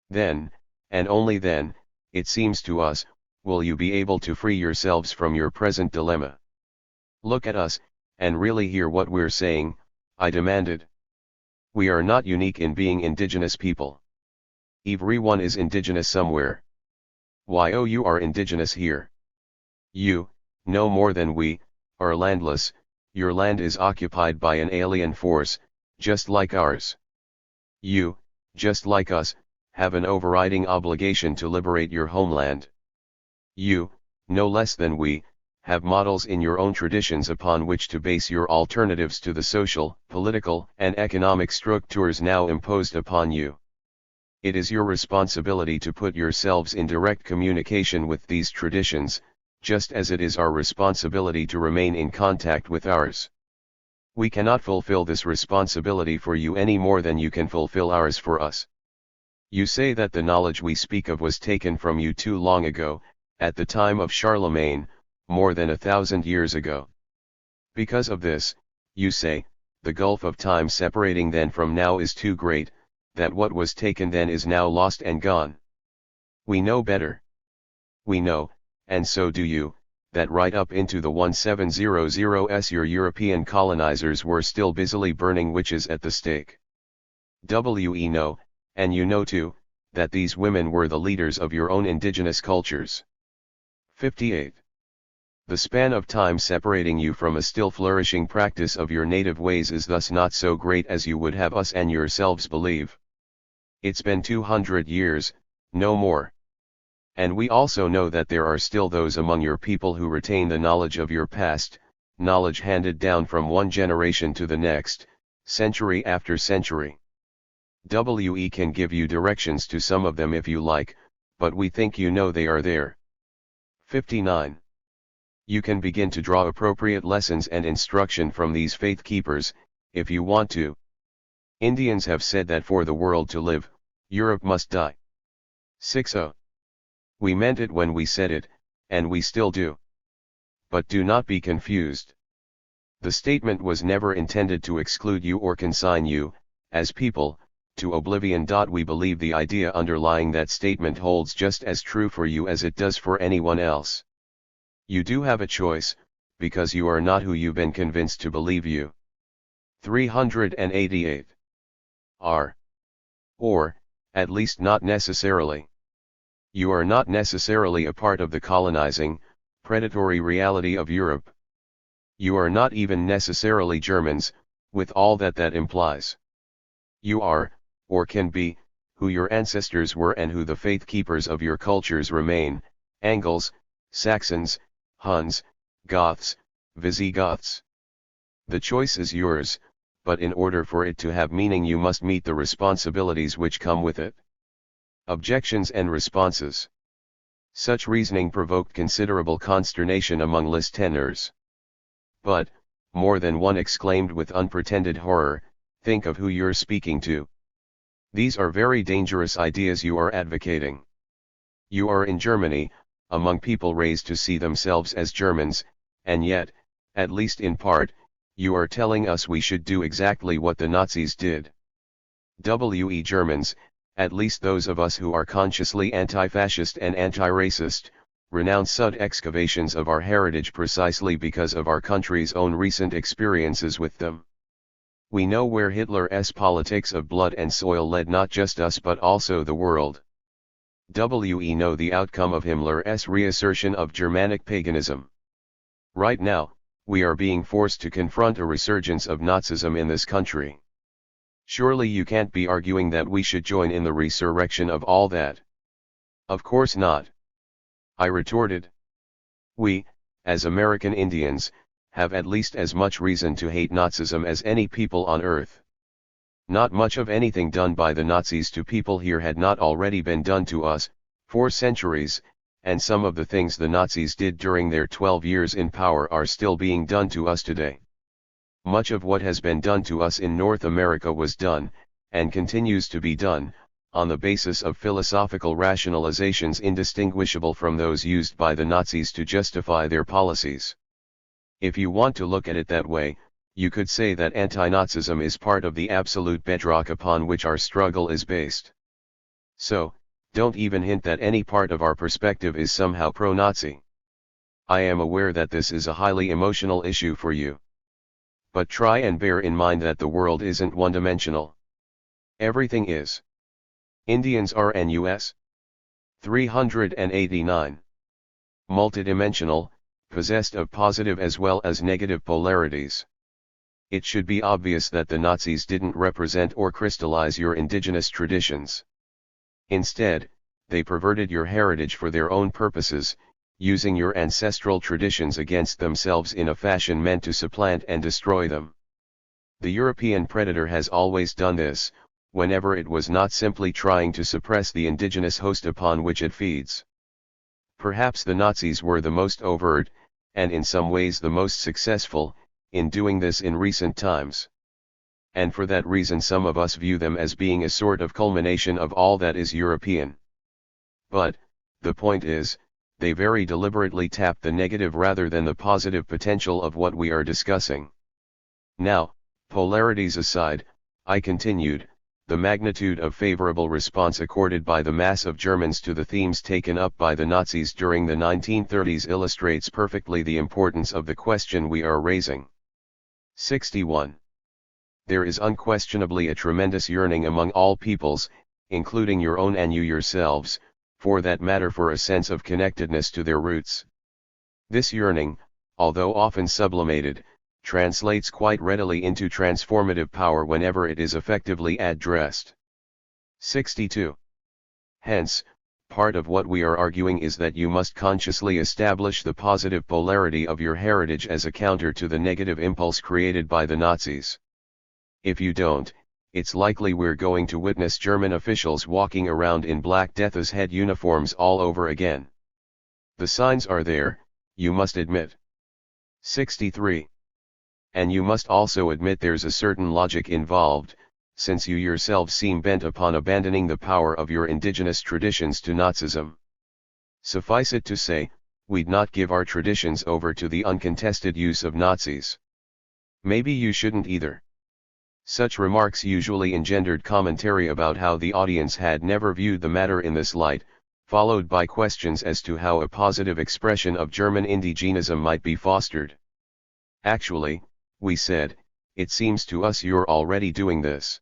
Then, and only then, it seems to us, will you be able to free yourselves from your present dilemma. Look at us, and really hear what we're saying, I demanded. We are not unique in being indigenous people. Everyone is indigenous somewhere. You are indigenous here. You, no more than we, are landless. Your land is occupied by an alien force, just like ours. You, just like us, have an overriding obligation to liberate your homeland. You, no less than we, have models in your own traditions upon which to base your alternatives to the social, political, and economic structures now imposed upon you. It is your responsibility to put yourselves in direct communication with these traditions, just as it is our responsibility to remain in contact with ours. We cannot fulfill this responsibility for you any more than you can fulfill ours for us. You say that the knowledge we speak of was taken from you too long ago, at the time of Charlemagne, more than 1,000 years ago. Because of this, you say, the gulf of time separating then from now is too great, that what was taken then is now lost and gone. We know better. We know, and so do you, that right up into the 1700s your European colonizers were still busily burning witches at the stake. We know, and you know too, that these women were the leaders of your own indigenous cultures. 58. The span of time separating you from a still flourishing practice of your native ways is thus not so great as you would have us and yourselves believe. It's been 200 years, no more. And we also know that there are still those among your people who retain the knowledge of your past, knowledge handed down from one generation to the next, century after century. We can give you directions to some of them if you like, but we think you know they are there. 59. You can begin to draw appropriate lessons and instruction from these faith keepers, if you want to. Indians have said that for the world to live, Europe must die. 60. We meant it when we said it, and we still do. But do not be confused. The statement was never intended to exclude you or consign you, as people, to oblivion. We believe the idea underlying that statement holds just as true for you as it does for anyone else. You do have a choice, because you are not who you've been convinced to believe you. 388. Are. Or, at least not necessarily. You are not necessarily a part of the colonizing, predatory reality of Europe. You are not even necessarily Germans, with all that implies. You are, or can be, who your ancestors were and who the faith keepers of your cultures remain, Angles, Saxons, Huns, Goths, Visigoths. The choice is yours, but in order for it to have meaning you must meet the responsibilities which come with it. Objections and responses. Such reasoning provoked considerable consternation among listeners. But, more than one exclaimed with unpretended horror, think of who you're speaking to. These are very dangerous ideas you are advocating. You are in Germany, among people raised to see themselves as Germans, and yet, at least in part, you are telling us we should do exactly what the Nazis did. Germans, at least those of us who are consciously anti-fascist and anti-racist, renounce such excavations of our heritage precisely because of our country's own recent experiences with them. We know where Hitler's politics of blood and soil led not just us but also the world. We know the outcome of Himmler's reassertion of Germanic paganism. Right now, we are being forced to confront a resurgence of Nazism in this country. Surely you can't be arguing that we should join in the resurrection of all that. Of course not. I retorted. We, as American Indians, have at least as much reason to hate Nazism as any people on earth. Not much of anything done by the Nazis to people here had not already been done to us, for centuries, and some of the things the Nazis did during their 12 years in power are still being done to us today. Much of what has been done to us in North America was done, and continues to be done, on the basis of philosophical rationalizations indistinguishable from those used by the Nazis to justify their policies. If you want to look at it that way, you could say that anti-Nazism is part of the absolute bedrock upon which our struggle is based. So, don't even hint that any part of our perspective is somehow pro-Nazi. I am aware that this is a highly emotional issue for you. But try and bear in mind that the world isn't one-dimensional. Everything is. Indians are NUS. 389. Multidimensional, possessed of positive as well as negative polarities. It should be obvious that the Nazis didn't represent or crystallize your indigenous traditions. Instead, they perverted your heritage for their own purposes, using your ancestral traditions against themselves in a fashion meant to supplant and destroy them. The European predator has always done this, whenever it was not simply trying to suppress the indigenous host upon which it feeds. Perhaps the Nazis were the most overt, and in some ways the most successful, in doing this in recent times. And for that reason some of us view them as being a sort of culmination of all that is European. But, the point is, they very deliberately tap the negative rather than the positive potential of what we are discussing. Now, polarities aside, I continued, the magnitude of favorable response accorded by the mass of Germans to the themes taken up by the Nazis during the 1930s illustrates perfectly the importance of the question we are raising. 61. There is unquestionably a tremendous yearning among all peoples, including your own and you yourselves, for that matter for a sense of connectedness to their roots. This yearning, although often sublimated, translates quite readily into transformative power whenever it is effectively addressed. 62. Hence, part of what we are arguing is that you must consciously establish the positive polarity of your heritage as a counter to the negative impulse created by the Nazis. If you don't, it's likely we're going to witness German officials walking around in Black Death's head uniforms all over again. The signs are there, you must admit. 63. And you must also admit there's a certain logic involved, since you yourselves seem bent upon abandoning the power of your indigenous traditions to Nazism. Suffice it to say, we'd not give our traditions over to the uncontested use of Nazis. Maybe you shouldn't either. Such remarks usually engendered commentary about how the audience had never viewed the matter in this light, followed by questions as to how a positive expression of German indigenism might be fostered. Actually, we said, it seems to us you're already doing this.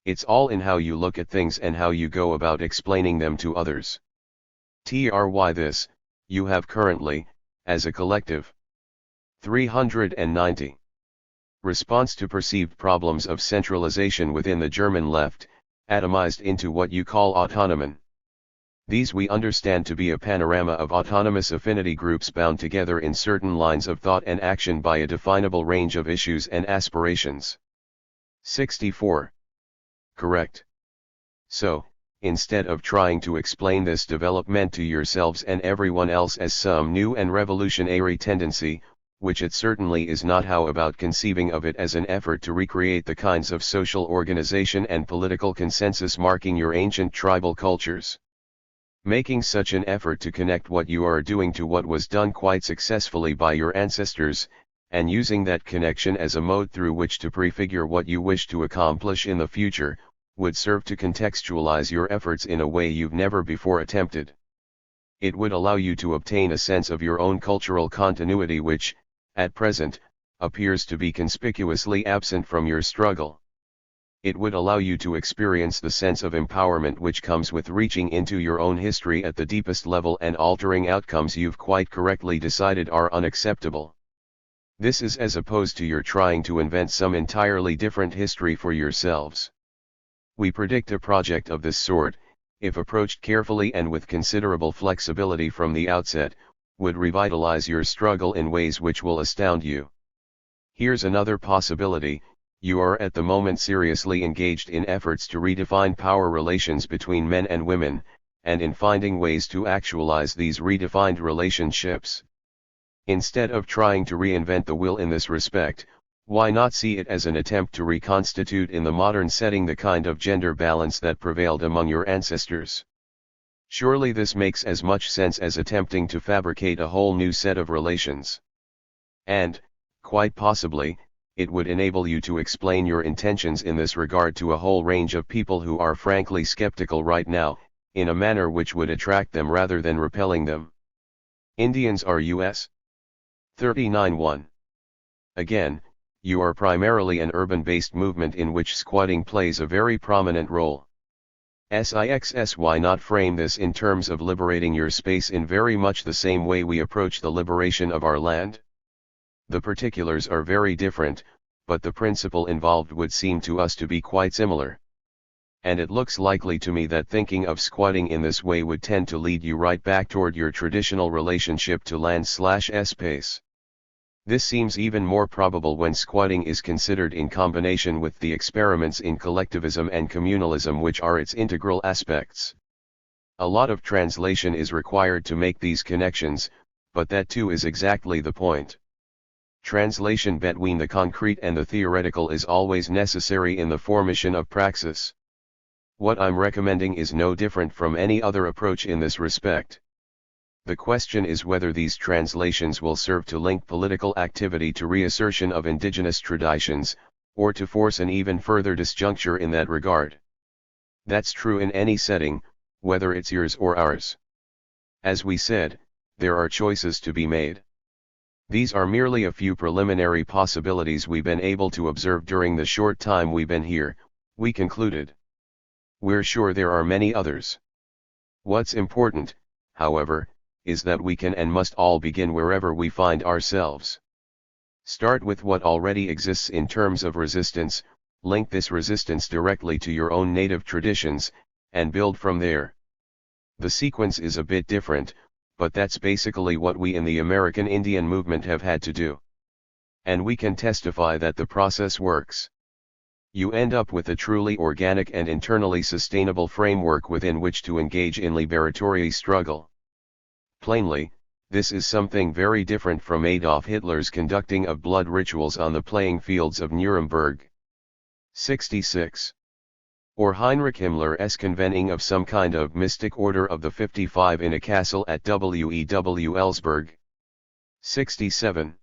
It's all in how you look at things and how you go about explaining them to others. This, you have currently, as a collective. 390. Response to perceived problems of centralization within the German left, atomized into what you call autonomen. These we understand to be a panorama of autonomous affinity groups bound together in certain lines of thought and action by a definable range of issues and aspirations. 64. Correct. So, instead of trying to explain this development to yourselves and everyone else as some new and revolutionary tendency, which it certainly is not, how about conceiving of it as an effort to recreate the kinds of social organization and political consensus marking your ancient tribal cultures? Making such an effort to connect what you are doing to what was done quite successfully by your ancestors, and using that connection as a mode through which to prefigure what you wish to accomplish in the future, would serve to contextualize your efforts in a way you've never before attempted. It would allow you to obtain a sense of your own cultural continuity which, at present, appears to be conspicuously absent from your struggle. It would allow you to experience the sense of empowerment which comes with reaching into your own history at the deepest level and altering outcomes you've quite correctly decided are unacceptable. This is as opposed to your trying to invent some entirely different history for yourselves. We predict a project of this sort, if approached carefully and with considerable flexibility from the outset, would revitalize your struggle in ways which will astound you. Here's another possibility: you are at the moment seriously engaged in efforts to redefine power relations between men and women, and in finding ways to actualize these redefined relationships. Instead of trying to reinvent the wheel in this respect, why not see it as an attempt to reconstitute in the modern setting the kind of gender balance that prevailed among your ancestors? Surely this makes as much sense as attempting to fabricate a whole new set of relations. And, quite possibly, it would enable you to explain your intentions in this regard to a whole range of people who are frankly skeptical right now, in a manner which would attract them rather than repelling them. Indians are U.S. 39-1. Again, you are primarily an urban-based movement in which squatting plays a very prominent role. Why not frame this in terms of liberating your space in very much the same way we approach the liberation of our land? The particulars are very different, but the principle involved would seem to us to be quite similar. And it looks likely to me that thinking of squatting in this way would tend to lead you right back toward your traditional relationship to land/space. This seems even more probable when squatting is considered in combination with the experiments in collectivism and communalism which are its integral aspects. A lot of translation is required to make these connections, but that too is exactly the point. Translation between the concrete and the theoretical is always necessary in the formation of praxis. What I'm recommending is no different from any other approach in this respect. The question is whether these translations will serve to link political activity to reassertion of indigenous traditions, or to force an even further disjuncture in that regard. That's true in any setting, whether it's yours or ours. As we said, there are choices to be made. These are merely a few preliminary possibilities we've been able to observe during the short time we've been here, we concluded. We're sure there are many others. What's important, however, is that we can and must all begin wherever we find ourselves. Start with what already exists in terms of resistance, link this resistance directly to your own native traditions, and build from there. The sequence is a bit different, but that's basically what we in the American Indian movement have had to do. And we can testify that the process works. You end up with a truly organic and internally sustainable framework within which to engage in liberatory struggle. Plainly, this is something very different from Adolf Hitler's conducting of blood rituals on the playing fields of Nuremberg. 66. Or Heinrich Himmler's convening of some kind of mystic order of the 55 in a castle at Wewelsburg. 67.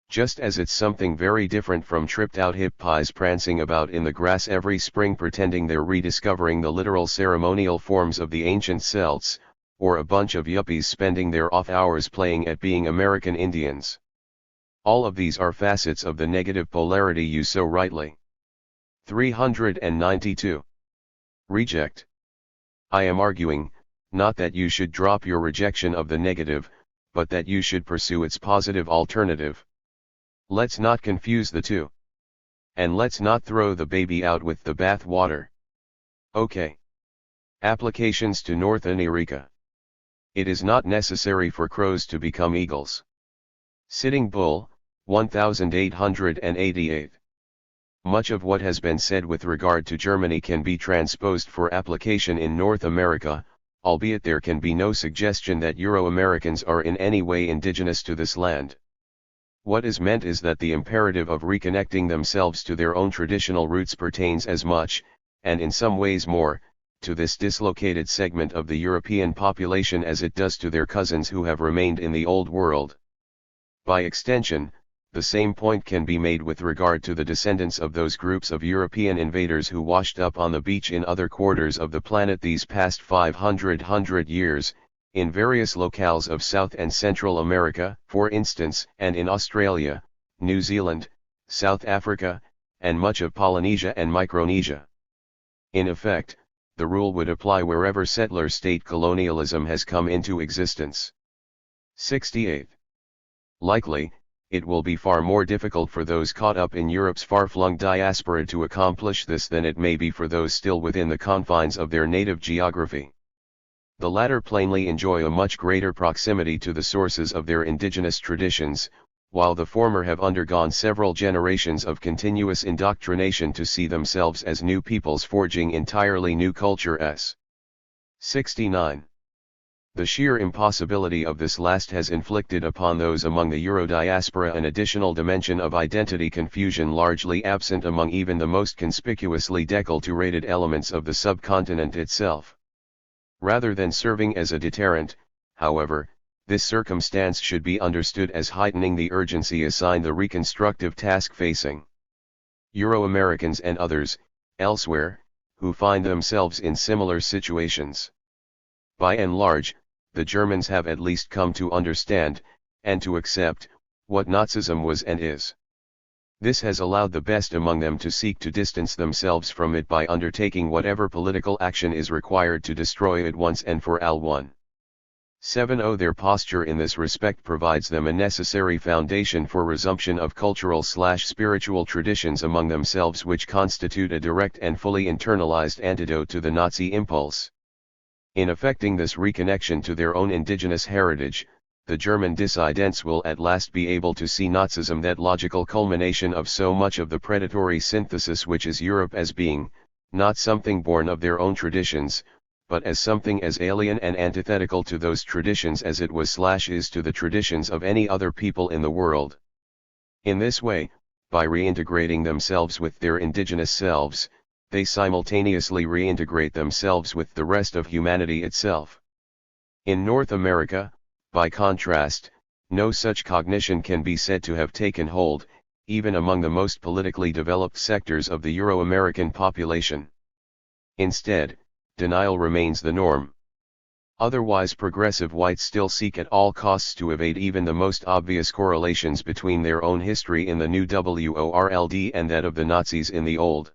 Just as it's something very different from tripped-out hippies prancing about in the grass every spring pretending they're rediscovering the literal ceremonial forms of the ancient Celts, or a bunch of yuppies spending their off hours playing at being American Indians. All of these are facets of the negative polarity you so rightly. 392. Reject. I am arguing, not that you should drop your rejection of the negative, but that you should pursue its positive alternative. Let's not confuse the two. And let's not throw the baby out with the bath water. Okay. Applications to North America. It is not necessary for crows to become eagles. Sitting Bull, 1888. Much of what has been said with regard to Germany can be transposed for application in North America, albeit there can be no suggestion that Euro-Americans are in any way indigenous to this land. What is meant is that the imperative of reconnecting themselves to their own traditional roots pertains as much, and in some ways more, to this dislocated segment of the European population as it does to their cousins who have remained in the Old World. By extension, the same point can be made with regard to the descendants of those groups of European invaders who washed up on the beach in other quarters of the planet these past 500 years, in various locales of South and Central America, for instance, and in Australia, New Zealand, South Africa, and much of Polynesia and Micronesia. In effect, the rule would apply wherever settler state colonialism has come into existence. 68. Likely, it will be far more difficult for those caught up in Europe's far-flung diaspora to accomplish this than it may be for those still within the confines of their native geography. The latter plainly enjoy a much greater proximity to the sources of their indigenous traditions, while the former have undergone several generations of continuous indoctrination to see themselves as new peoples forging entirely new culture. 69. The sheer impossibility of this last has inflicted upon those among the Euro-diaspora an additional dimension of identity confusion largely absent among even the most conspicuously deculturated elements of the subcontinent itself. Rather than serving as a deterrent, however, this circumstance should be understood as heightening the urgency assigned the reconstructive task facing Euro-Americans and others, elsewhere, who find themselves in similar situations. By and large, the Germans have at least come to understand, and to accept, what Nazism was and is. This has allowed the best among them to seek to distance themselves from it by undertaking whatever political action is required to destroy it once and for all. 70. Their posture in this respect provides them a necessary foundation for resumption of cultural/spiritual traditions among themselves which constitute a direct and fully internalized antidote to the Nazi impulse. In effecting this reconnection to their own indigenous heritage, the German dissidents will at last be able to see Nazism, that logical culmination of so much of the predatory synthesis which is Europe, as being, not something born of their own traditions, but as something as alien and antithetical to those traditions as it was/is to the traditions of any other people in the world. In this way, by reintegrating themselves with their indigenous selves, they simultaneously reintegrate themselves with the rest of humanity itself. In North America, by contrast, no such cognition can be said to have taken hold, even among the most politically developed sectors of the Euro-American population. Instead, denial remains the norm. Otherwise, progressive whites still seek at all costs to evade even the most obvious correlations between their own history in the new world and that of the Nazis in the old.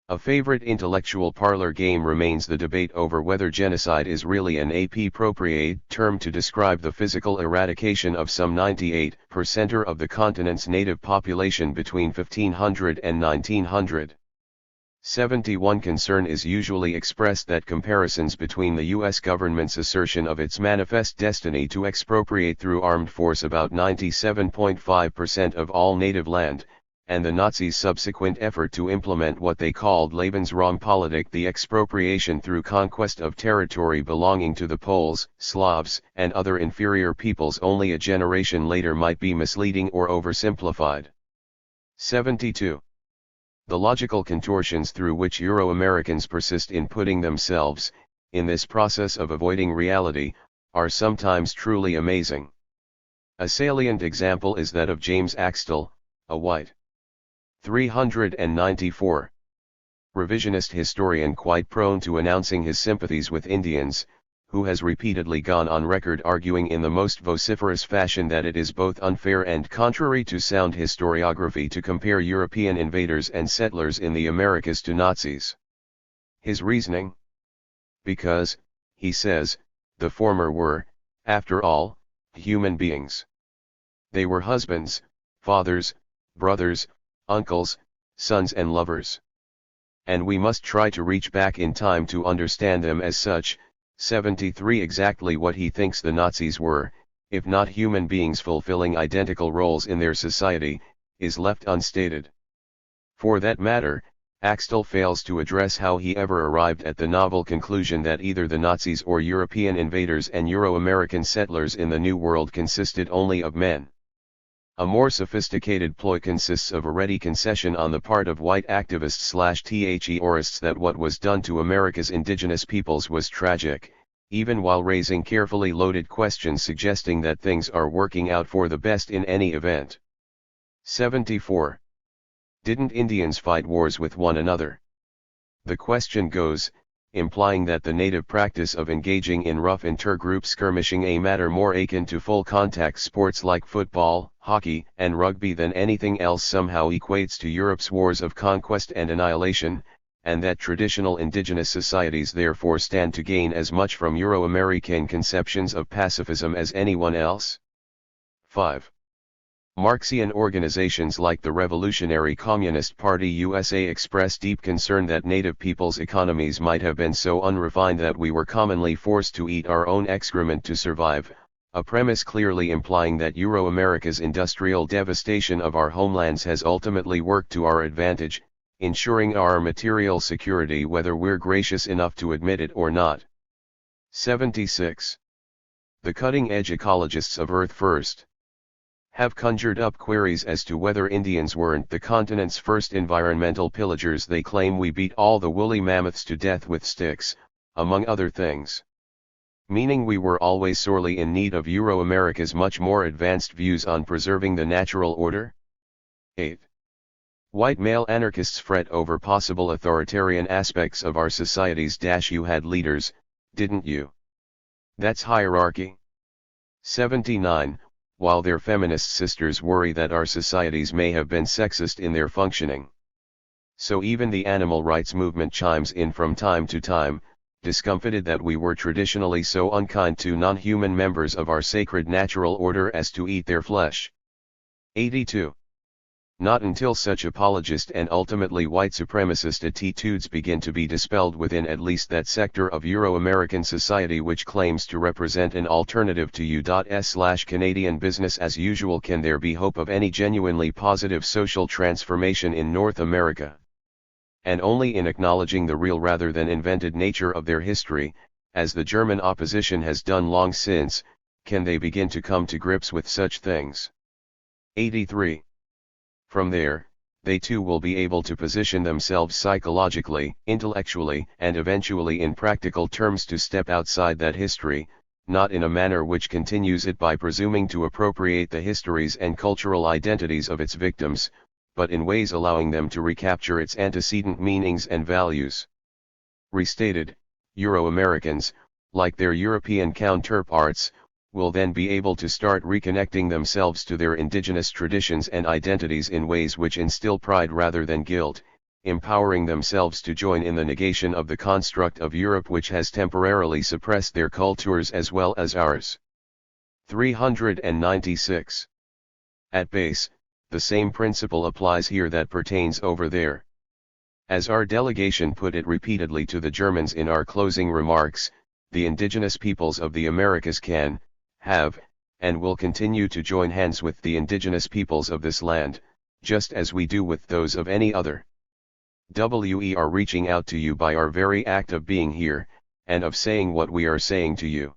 A favorite intellectual parlor game remains the debate over whether genocide is really an appropriate term to describe the physical eradication of some 98% of the continent's native population between 1500 and 1900. 71. Concern is usually expressed that comparisons between the U.S. government's assertion of its manifest destiny to expropriate through armed force about 97.5% of all native land, and the Nazis' subsequent effort to implement what they called Lebensraumpolitik, the expropriation through conquest of territory belonging to the Poles, Slavs, and other inferior peoples only a generation later, might be misleading or oversimplified. 72. The logical contortions through which Euro-Americans persist in putting themselves, in this process of avoiding reality, are sometimes truly amazing. A salient example is that of James Axtell, a white 394 revisionist historian quite prone to announcing his sympathies with Indians, who has repeatedly gone on record arguing in the most vociferous fashion that it is both unfair and contrary to sound historiography to compare European invaders and settlers in the Americas to Nazis. His reasoning? Because, he says, the former were, after all, human beings. They were husbands, fathers, brothers, uncles, sons and lovers. And we must try to reach back in time to understand them as such. 73. Exactly what he thinks the Nazis were, if not human beings fulfilling identical roles in their society, is left unstated. For that matter, Axtell fails to address how he ever arrived at the novel conclusion that either the Nazis or European invaders and Euro-American settlers in the New World consisted only of men. A more sophisticated ploy consists of a ready concession on the part of white activists/theorists that what was done to America's indigenous peoples was tragic, even while raising carefully loaded questions suggesting that things are working out for the best in any event. 74. Didn't Indians fight wars with one another? The question goes, implying that the native practice of engaging in rough intergroup skirmishing, a matter more akin to full contact sports like football, hockey, and rugby than anything else, somehow equates to Europe's wars of conquest and annihilation, and that traditional indigenous societies therefore stand to gain as much from Euro-American conceptions of pacifism as anyone else. 5. Marxian organizations like the Revolutionary Communist Party USA express deep concern that native peoples' economies might have been so unrefined that we were commonly forced to eat our own excrement to survive, a premise clearly implying that Euro-America's industrial devastation of our homelands has ultimately worked to our advantage, ensuring our material security whether we're gracious enough to admit it or not. 76. The cutting-edge ecologists of Earth First have conjured up queries as to whether Indians weren't the continent's first environmental pillagers. They claim we beat all the woolly mammoths to death with sticks, among other things. Meaning we were always sorely in need of Euro-America's much more advanced views on preserving the natural order? 8. White male anarchists fret over possible authoritarian aspects of our societies. You had leaders, didn't you? That's hierarchy. 79. While their feminist sisters worry that our societies may have been sexist in their functioning. So even the animal rights movement chimes in from time to time, discomfited that we were traditionally so unkind to non-human members of our sacred natural order as to eat their flesh. 82. Not until such apologist and ultimately white supremacist attitudes begin to be dispelled within at least that sector of Euro-American society which claims to represent an alternative to U.S/Canadian business as usual can there be hope of any genuinely positive social transformation in North America. And only in acknowledging the real rather than invented nature of their history, as the German opposition has done long since, can they begin to come to grips with such things. 83. From there, they too will be able to position themselves psychologically, intellectually, and eventually in practical terms to step outside that history, not in a manner which continues it by presuming to appropriate the histories and cultural identities of its victims, but in ways allowing them to recapture its antecedent meanings and values. Restated, Euro-Americans, like their European counterparts, will then be able to start reconnecting themselves to their indigenous traditions and identities in ways which instill pride rather than guilt, empowering themselves to join in the negation of the construct of Europe which has temporarily suppressed their cultures as well as ours. 396. At base, the same principle applies here that pertains over there. As our delegation put it repeatedly to the Germans in our closing remarks, the indigenous peoples of the Americas can, have, and will continue to join hands with the indigenous peoples of this land, just as we do with those of any other. We are reaching out to you by our very act of being here, and of saying what we are saying to you.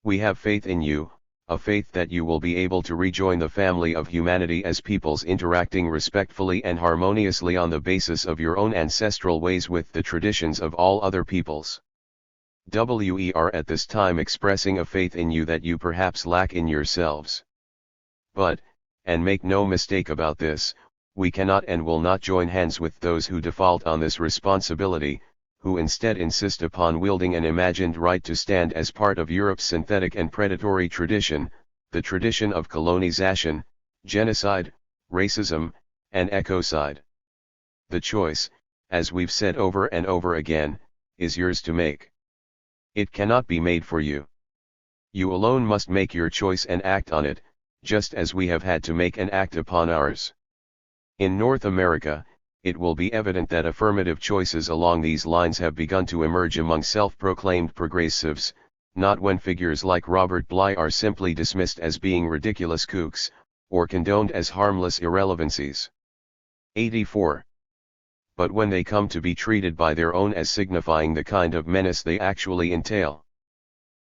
We have faith in you, a faith that you will be able to rejoin the family of humanity as peoples interacting respectfully and harmoniously on the basis of your own ancestral ways with the traditions of all other peoples. We are at this time expressing a faith in you that you perhaps lack in yourselves. But, and make no mistake about this, we cannot and will not join hands with those who default on this responsibility, who instead insist upon wielding an imagined right to stand as part of Europe's synthetic and predatory tradition, the tradition of colonization, genocide, racism, and ecocide. The choice, as we've said over and over again, is yours to make. It cannot be made for you. You alone must make your choice and act on it, just as we have had to make and act upon ours. In North America, it will be evident that affirmative choices along these lines have begun to emerge among self-proclaimed progressives, not when figures like Robert Bly are simply dismissed as being ridiculous kooks, or condoned as harmless irrelevancies. 84. But when they come to be treated by their own as signifying the kind of menace they actually entail.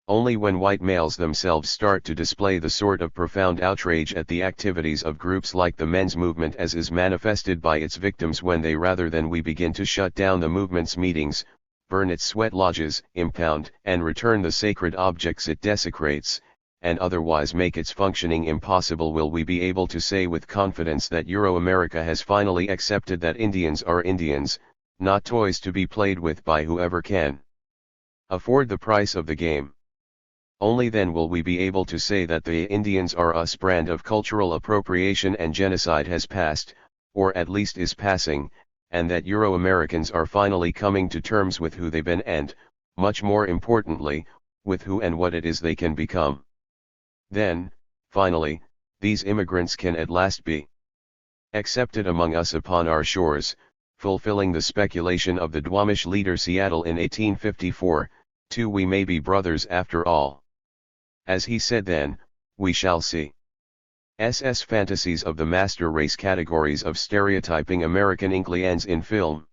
Only when white males themselves start to display the sort of profound outrage at the activities of groups like the men's movement as is manifested by its victims when they rather than we begin to shut down the movement's meetings, burn its sweat lodges, impound and return the sacred objects it desecrates, and otherwise make its functioning impossible will we be able to say with confidence that Euro-America has finally accepted that Indians are Indians, not toys to be played with by whoever can afford the price of the game. Only then will we be able to say that the Indians are us brand of cultural appropriation and genocide has passed, or at least is passing, and that Euro-Americans are finally coming to terms with who they've been and, much more importantly, with who and what it is they can become. Then, finally, these immigrants can at last be accepted among us upon our shores, fulfilling the speculation of the Duwamish leader Seattle in 1854, too we may be brothers after all. As he said then, we shall see. SS fantasies of the master race categories of stereotyping American Inklians in film.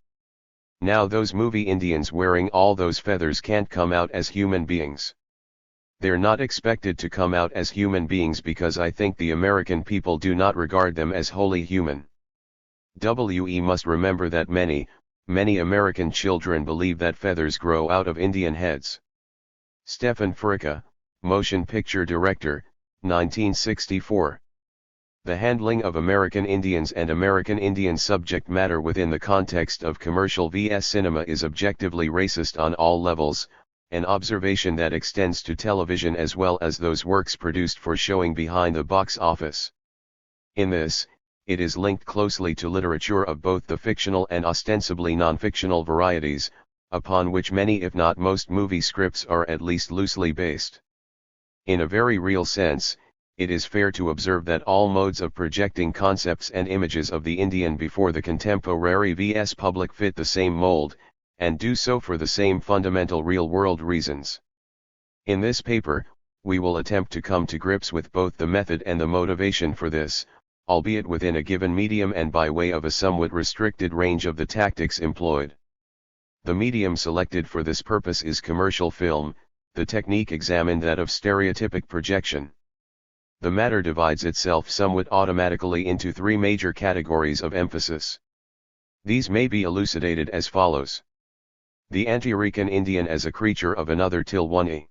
Now those movie Indians wearing all those feathers can't come out as human beings. They're not expected to come out as human beings because I think the American people do not regard them as wholly human. We must remember that many American children believe that feathers grow out of Indian heads. Stefan Furka, motion picture director, 1964. The handling of American Indians and American Indian subject matter within the context of commercial vs. cinema is objectively racist on all levels, an observation that extends to television as well as those works produced for showing behind the box office. In this, it is linked closely to literature of both the fictional and ostensibly non-fictional varieties, upon which many if not most movie scripts are at least loosely based. In a very real sense, it is fair to observe that all modes of projecting concepts and images of the Indian before the contemporary vs. public fit the same mold, and do so for the same fundamental real-world reasons. In this paper, we will attempt to come to grips with both the method and the motivation for this, albeit within a given medium and by way of a somewhat restricted range of the tactics employed. The medium selected for this purpose is commercial film, the technique examined that of stereotypic projection. The matter divides itself somewhat automatically into three major categories of emphasis. These may be elucidated as follows. The Anti-Rican Indian as a creature of another till one.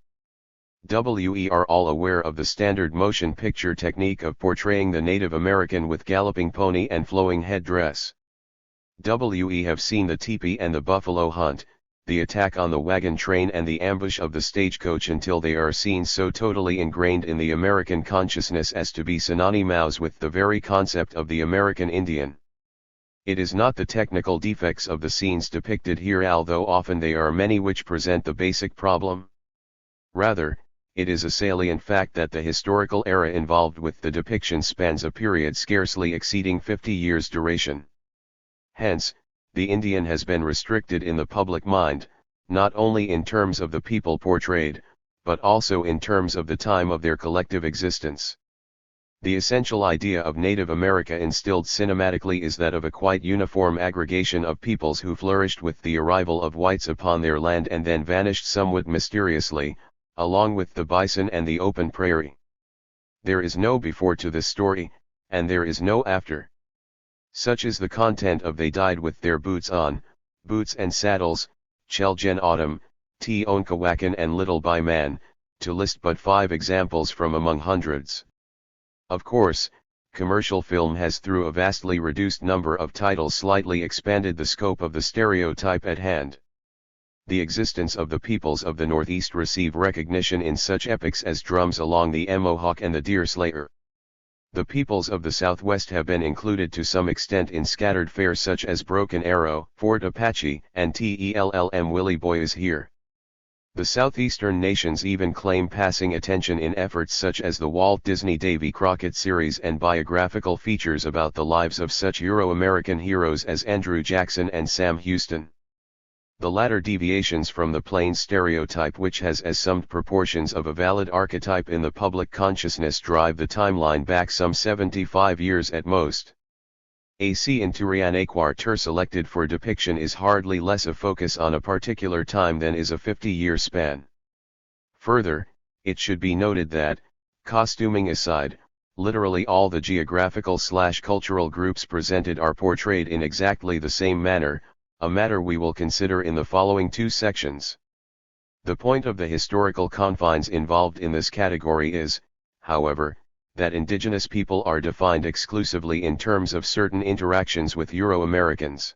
We are all aware of the standard motion picture technique of portraying the Native American with galloping pony and flowing headdress. We have seen the teepee and the buffalo hunt, the attack on the wagon train and the ambush of the stagecoach until they are seen so totally ingrained in the American consciousness as to be synonymous with the very concept of the American Indian. It is not the technical defects of the scenes depicted here, although often they are many, which present the basic problem. Rather, it is a salient fact that the historical era involved with the depiction spans a period scarcely exceeding 50 years' duration. Hence, the Indian has been restricted in the public mind, not only in terms of the people portrayed, but also in terms of the time of their collective existence. The essential idea of Native America instilled cinematically is that of a quite uniform aggregation of peoples who flourished with the arrival of whites upon their land and then vanished somewhat mysteriously, along with the bison and the open prairie. There is no before to this story, and there is no after. Such is the content of They Died with Their Boots On, Boots and Saddles, Chelgen Autumn, T. Onkawakan and Little by Man, to list but 5 examples from among hundreds. Of course, commercial film has through a vastly reduced number of titles slightly expanded the scope of the stereotype at hand. The existence of the peoples of the Northeast receive recognition in such epics as Drums Along the Mohawk and the Deer Slayer. The peoples of the Southwest have been included to some extent in scattered fare such as Broken Arrow, Fort Apache, and Tellm Willie Boy Is Here. The southeastern nations even claim passing attention in efforts such as the Walt Disney Davy Crockett series and biographical features about the lives of such Euro-American heroes as Andrew Jackson and Sam Houston. The latter deviations from the plain stereotype, which has assumed proportions of a valid archetype in the public consciousness, drive the timeline back some 75 years at most. AC Inturian Quarter selected for depiction is hardly less a focus on a particular time than is a 50-year span. Further, it should be noted that, costuming aside, literally all the geographical/cultural groups presented are portrayed in exactly the same manner, a matter we will consider in the following 2 sections. The point of the historical confines involved in this category is, however, that indigenous people are defined exclusively in terms of certain interactions with Euro-Americans.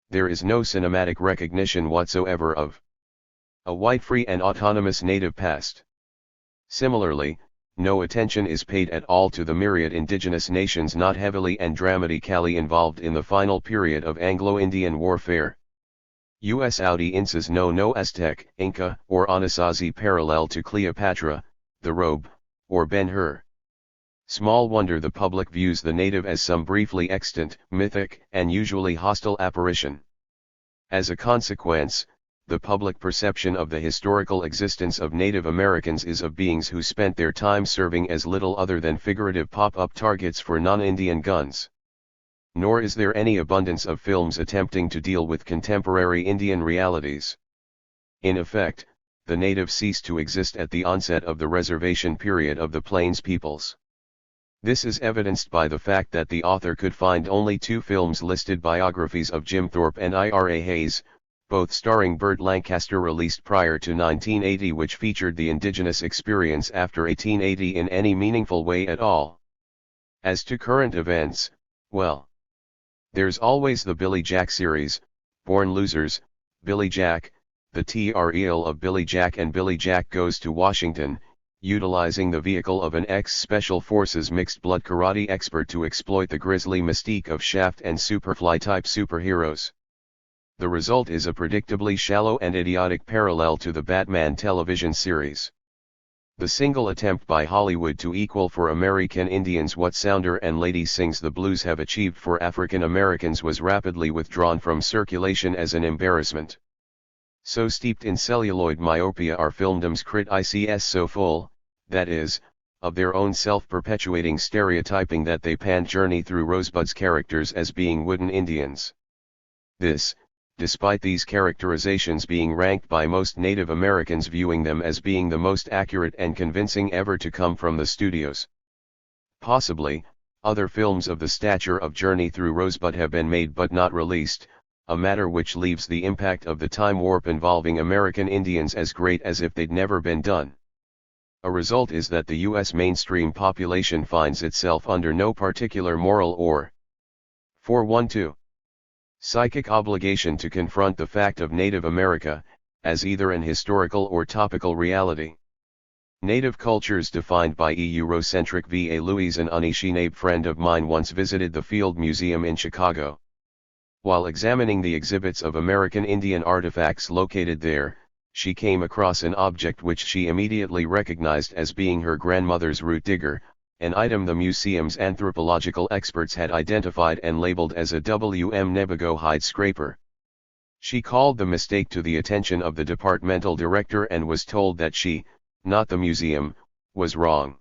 There is no cinematic recognition whatsoever of a white free and autonomous native past. Similarly, no attention is paid at all to the myriad indigenous nations not heavily and dramatically involved in the final period of Anglo-Indian warfare. US audiencias no Aztec, Inca, or Anasazi parallel to Cleopatra, the Robe, or Ben-Hur. Small wonder the public views the native as some briefly extant, mythic, and usually hostile apparition. As a consequence, the public perception of the historical existence of Native Americans is of beings who spent their time serving as little other than figurative pop-up targets for non-Indian guns. Nor is there any abundance of films attempting to deal with contemporary Indian realities. In effect, the native ceased to exist at the onset of the reservation period of the Plains peoples. This is evidenced by the fact that the author could find only 2 films listed biographies of Jim Thorpe and Ira Hayes, both starring Burt Lancaster, released prior to 1980, which featured the indigenous experience after 1880 in any meaningful way at all. As to current events, well, there's always the Billy Jack series, Born Losers, Billy Jack, the TREL of Billy Jack and Billy Jack Goes to Washington, utilizing the vehicle of an ex-Special Forces mixed-blood karate expert to exploit the grisly mystique of Shaft and Superfly-type superheroes. The result is a predictably shallow and idiotic parallel to the Batman television series. The single attempt by Hollywood to equal for American Indians what Sounder and Lady Sings the Blues have achieved for African Americans was rapidly withdrawn from circulation as an embarrassment. So steeped in celluloid myopia are filmdoms crit ICS so full, that is, of their own self-perpetuating stereotyping that they pan Journey Through Rosebud's characters as being wooden Indians. This, despite these characterizations being ranked by most Native Americans viewing them as being the most accurate and convincing ever to come from the studios. Possibly, other films of the stature of Journey Through Rosebud have been made but not released, a matter which leaves the impact of the time warp involving American Indians as great as if they'd never been done. A result is that the U.S. mainstream population finds itself under no particular moral or 412 psychic obligation to confront the fact of Native America, as either an historical or topical reality. Native cultures defined by Eurocentric V.A. Louise, an Anishinaabe friend of mine, once visited the Field Museum in Chicago. While examining the exhibits of American Indian artifacts located there, she came across an object which she immediately recognized as being her grandmother's root digger, an item the museum's anthropological experts had identified and labeled as a W.M. Nebago hide scraper. She called the mistake to the attention of the departmental director and was told that she, not the museum, was wrong.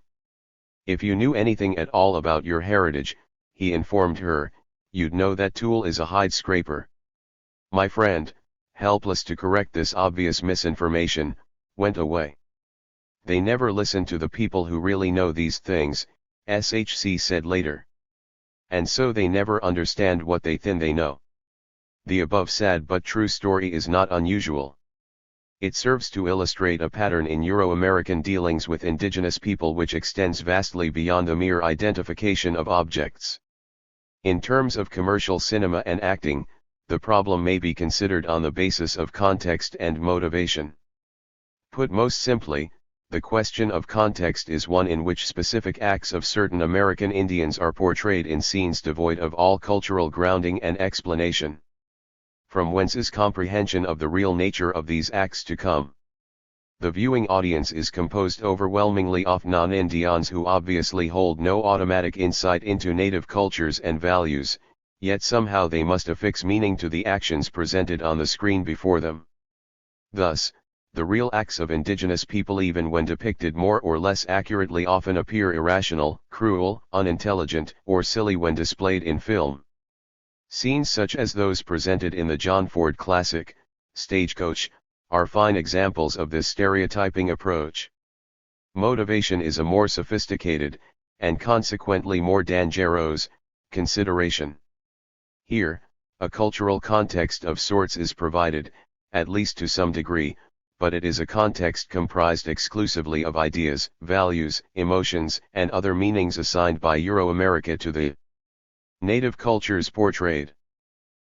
If you knew anything at all about your heritage, he informed her, you'd know that tool is a hide scraper. My friend, helpless to correct this obvious misinformation, went away. They never listen to the people who really know these things, SHC said later. And so they never understand what they think they know. The above sad but true story is not unusual. It serves to illustrate a pattern in Euro-American dealings with indigenous people which extends vastly beyond the mere identification of objects. In terms of commercial cinema and acting, the problem may be considered on the basis of context and motivation. Put most simply, the question of context is one in which specific acts of certain American Indians are portrayed in scenes devoid of all cultural grounding and explanation. From whence is comprehension of the real nature of these acts to come? The viewing audience is composed overwhelmingly of non-Indians who obviously hold no automatic insight into native cultures and values, yet somehow they must affix meaning to the actions presented on the screen before them. Thus, the real acts of indigenous people, even when depicted more or less accurately, often appear irrational, cruel, unintelligent, or silly when displayed in film. Scenes such as those presented in the John Ford classic, Stagecoach, are fine examples of this stereotyping approach. Motivation is a more sophisticated, and consequently more dangerous, consideration. Here, a cultural context of sorts is provided, at least to some degree, but it is a context comprised exclusively of ideas, values, emotions, and other meanings assigned by Euro-America to the native cultures portrayed.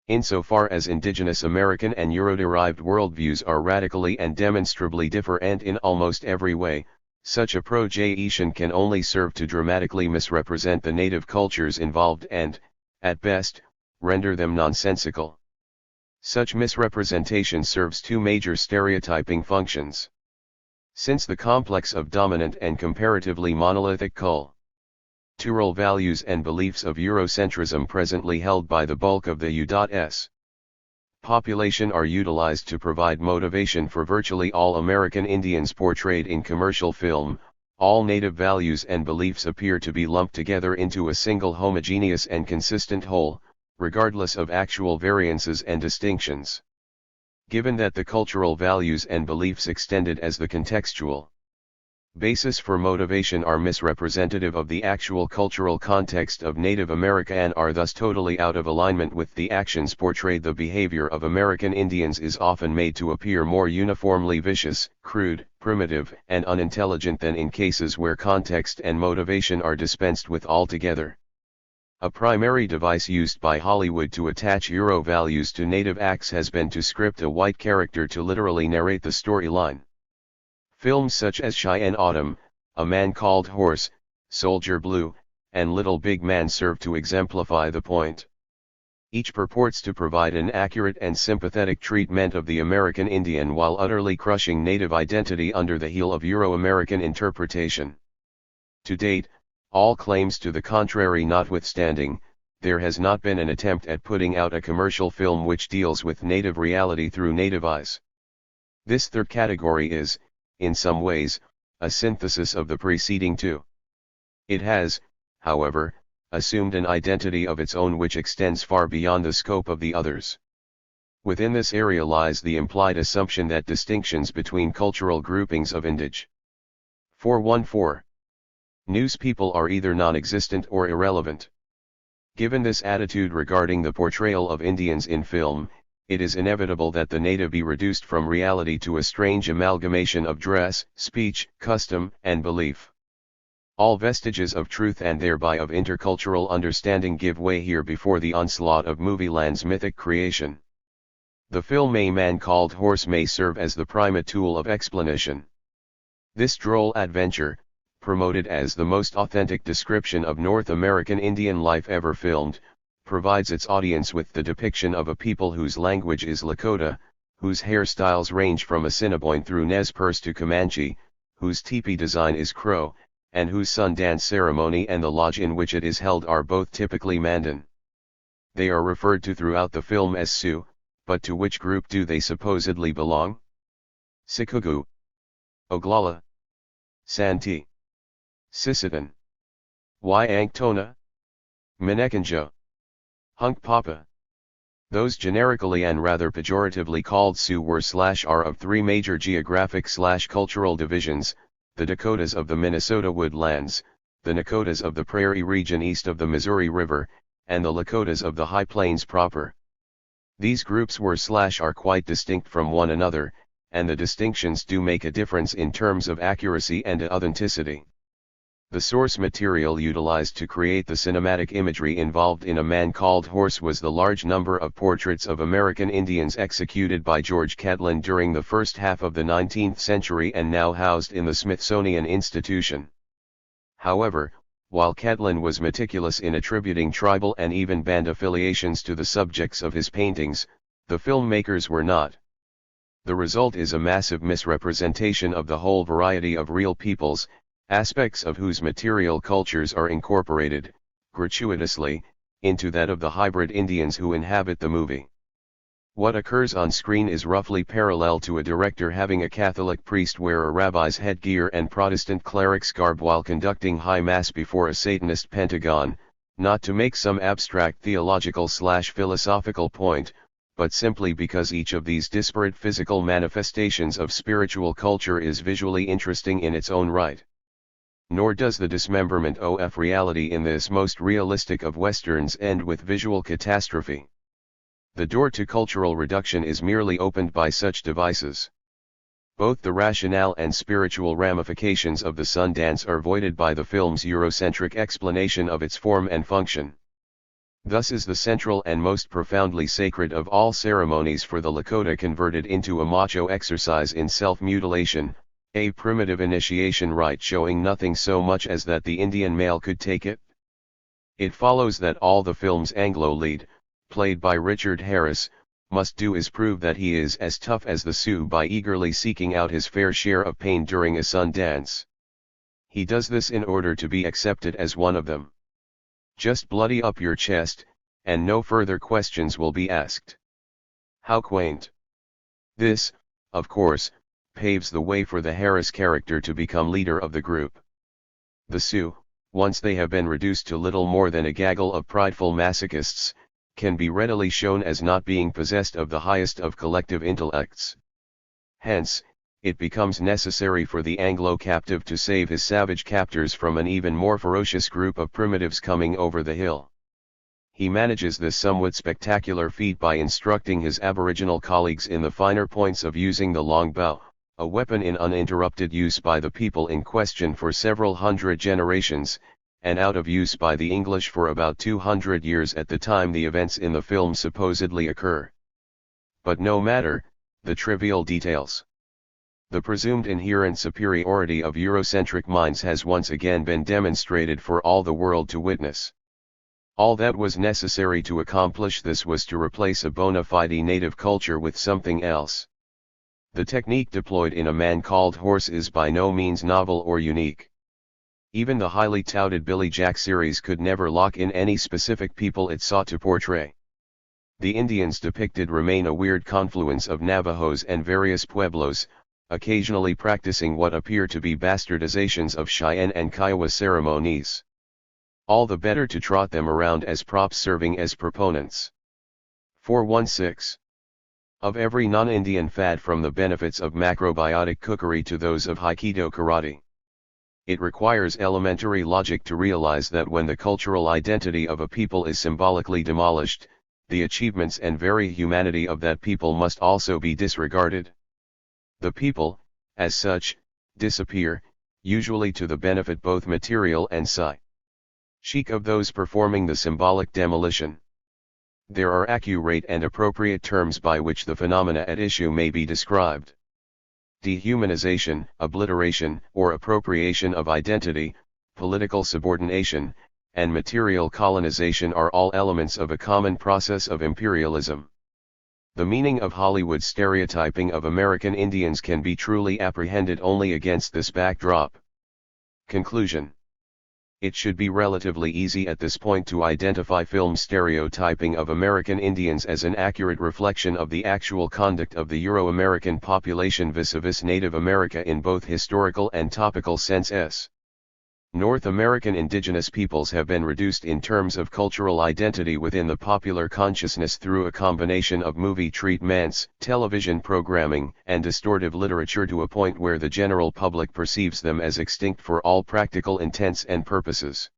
Insofar as indigenous American and Euro-derived worldviews are radically and demonstrably different in almost every way, such a projection can only serve to dramatically misrepresent the native cultures involved and, at best, render them nonsensical. Such misrepresentation serves two major stereotyping functions. Since the complex of dominant and comparatively monolithic cultural values and beliefs of Eurocentrism presently held by the bulk of the U.S. population are utilized to provide motivation for virtually all American Indians portrayed in commercial film. All native values and beliefs appear to be lumped together into a single homogeneous and consistent whole, regardless of actual variances and distinctions. Given that the cultural values and beliefs extended as the contextual basis for motivation are misrepresentative of the actual cultural context of Native America and are thus totally out of alignment with the actions portrayed, the behavior of American Indians is often made to appear more uniformly vicious, crude, primitive, and unintelligent than in cases where context and motivation are dispensed with altogether. A primary device used by Hollywood to attach Euro values to Native acts has been to script a white character to literally narrate the storyline. Films such as Cheyenne Autumn, A Man Called Horse, Soldier Blue, and Little Big Man serve to exemplify the point. Each purports to provide an accurate and sympathetic treatment of the American Indian while utterly crushing Native identity under the heel of Euro-American interpretation. To date, all claims to the contrary notwithstanding, there has not been an attempt at putting out a commercial film which deals with Native reality through Native eyes. This third category is, in some ways, a synthesis of the preceding two. It has, however, assumed an identity of its own which extends far beyond the scope of the others. Within this area lies the implied assumption that distinctions between cultural groupings of indige 414 news people are either non-existent or irrelevant. Given this attitude regarding the portrayal of Indians in film, it is inevitable that the native be reduced from reality to a strange amalgamation of dress, speech, custom, and belief. All vestiges of truth and thereby of intercultural understanding give way here before the onslaught of Movieland's mythic creation. The film A Man Called Horse may serve as the primate tool of explanation. This droll adventure, promoted as the most authentic description of North American Indian life ever filmed, provides its audience with the depiction of a people whose language is Lakota, whose hairstyles range from Assiniboine through Nez Perce to Comanche, whose teepee design is Crow, and whose sun dance ceremony and the lodge in which it is held are both typically Mandan. They are referred to throughout the film as Sioux, but to which group do they supposedly belong? Sikugu, Oglala, Santee, Sisseton, Wyankton, Minneconjo, Hunk Papa. Those generically and rather pejoratively called Sioux were/are of three major geographic/cultural divisions: the Dakotas of the Minnesota woodlands, the Nakotas of the prairie region east of the Missouri River, and the Lakotas of the High Plains proper. These groups were/are quite distinct from one another, and the distinctions do make a difference in terms of accuracy and authenticity. The source material utilized to create the cinematic imagery involved in A Man Called Horse was the large number of portraits of American Indians executed by George Catlin during the first half of the 19th century and now housed in the Smithsonian Institution. However, while Catlin was meticulous in attributing tribal and even band affiliations to the subjects of his paintings, the filmmakers were not. The result is a massive misrepresentation of the whole variety of real peoples, aspects of whose material cultures are incorporated, gratuitously, into that of the hybrid Indians who inhabit the movie. What occurs on screen is roughly parallel to a director having a Catholic priest wear a rabbi's headgear and Protestant cleric's garb while conducting high mass before a Satanist pentagon, not to make some abstract theological/philosophical point, but simply because each of these disparate physical manifestations of spiritual culture is visually interesting in its own right. Nor does the dismemberment of reality in this most realistic of westerns end with visual catastrophe. The door to cultural reduction is merely opened by such devices. Both the rationale and spiritual ramifications of the Sundance are voided by the film's Eurocentric explanation of its form and function. Thus is the central and most profoundly sacred of all ceremonies for the Lakota converted into a macho exercise in self-mutilation, a primitive initiation rite showing nothing so much as that the Indian male could take it. It follows that all the film's Anglo lead, played by Richard Harris, must do is prove that he is as tough as the Sioux by eagerly seeking out his fair share of pain during a Sundance. He does this in order to be accepted as one of them. Just bloody up your chest, and no further questions will be asked. How quaint. This, of course, paves the way for the Harris character to become leader of the group. The Sioux, once they have been reduced to little more than a gaggle of prideful masochists, can be readily shown as not being possessed of the highest of collective intellects. Hence, it becomes necessary for the Anglo captive to save his savage captors from an even more ferocious group of primitives coming over the hill. He manages this somewhat spectacular feat by instructing his aboriginal colleagues in the finer points of using the longbow, a weapon in uninterrupted use by the people in question for several hundred generations, and out of use by the English for about 200 years at the time the events in the film supposedly occur. But no matter, the trivial details. The presumed inherent superiority of Eurocentric minds has once again been demonstrated for all the world to witness. All that was necessary to accomplish this was to replace a bona fide native culture with something else. The technique deployed in A Man Called Horse is by no means novel or unique. Even the highly touted Billy Jack series could never lock in any specific people it sought to portray. The Indians depicted remain a weird confluence of Navajos and various Pueblos, occasionally practicing what appear to be bastardizations of Cheyenne and Kiowa ceremonies. All the better to trot them around as props serving as proponents. 416. Of every non-Indian fad from the benefits of macrobiotic cookery to those of Aikido karate. It requires elementary logic to realize that when the cultural identity of a people is symbolically demolished, the achievements and very humanity of that people must also be disregarded. The people, as such, disappear, usually to the benefit both material and psychic of those performing the symbolic demolition. There are accurate and appropriate terms by which the phenomena at issue may be described. Dehumanization, obliteration, or appropriation of identity, political subordination, and material colonization are all elements of a common process of imperialism. The meaning of Hollywood's stereotyping of American Indians can be truly apprehended only against this backdrop. Conclusion. It should be relatively easy at this point to identify film stereotyping of American Indians as an accurate reflection of the actual conduct of the Euro-American population vis-a-vis Native America in both historical and topical senses. North American indigenous peoples have been reduced in terms of cultural identity within the popular consciousness through a combination of movie treatments, television programming, and distortive literature to a point where the general public perceives them as extinct for all practical intents and purposes.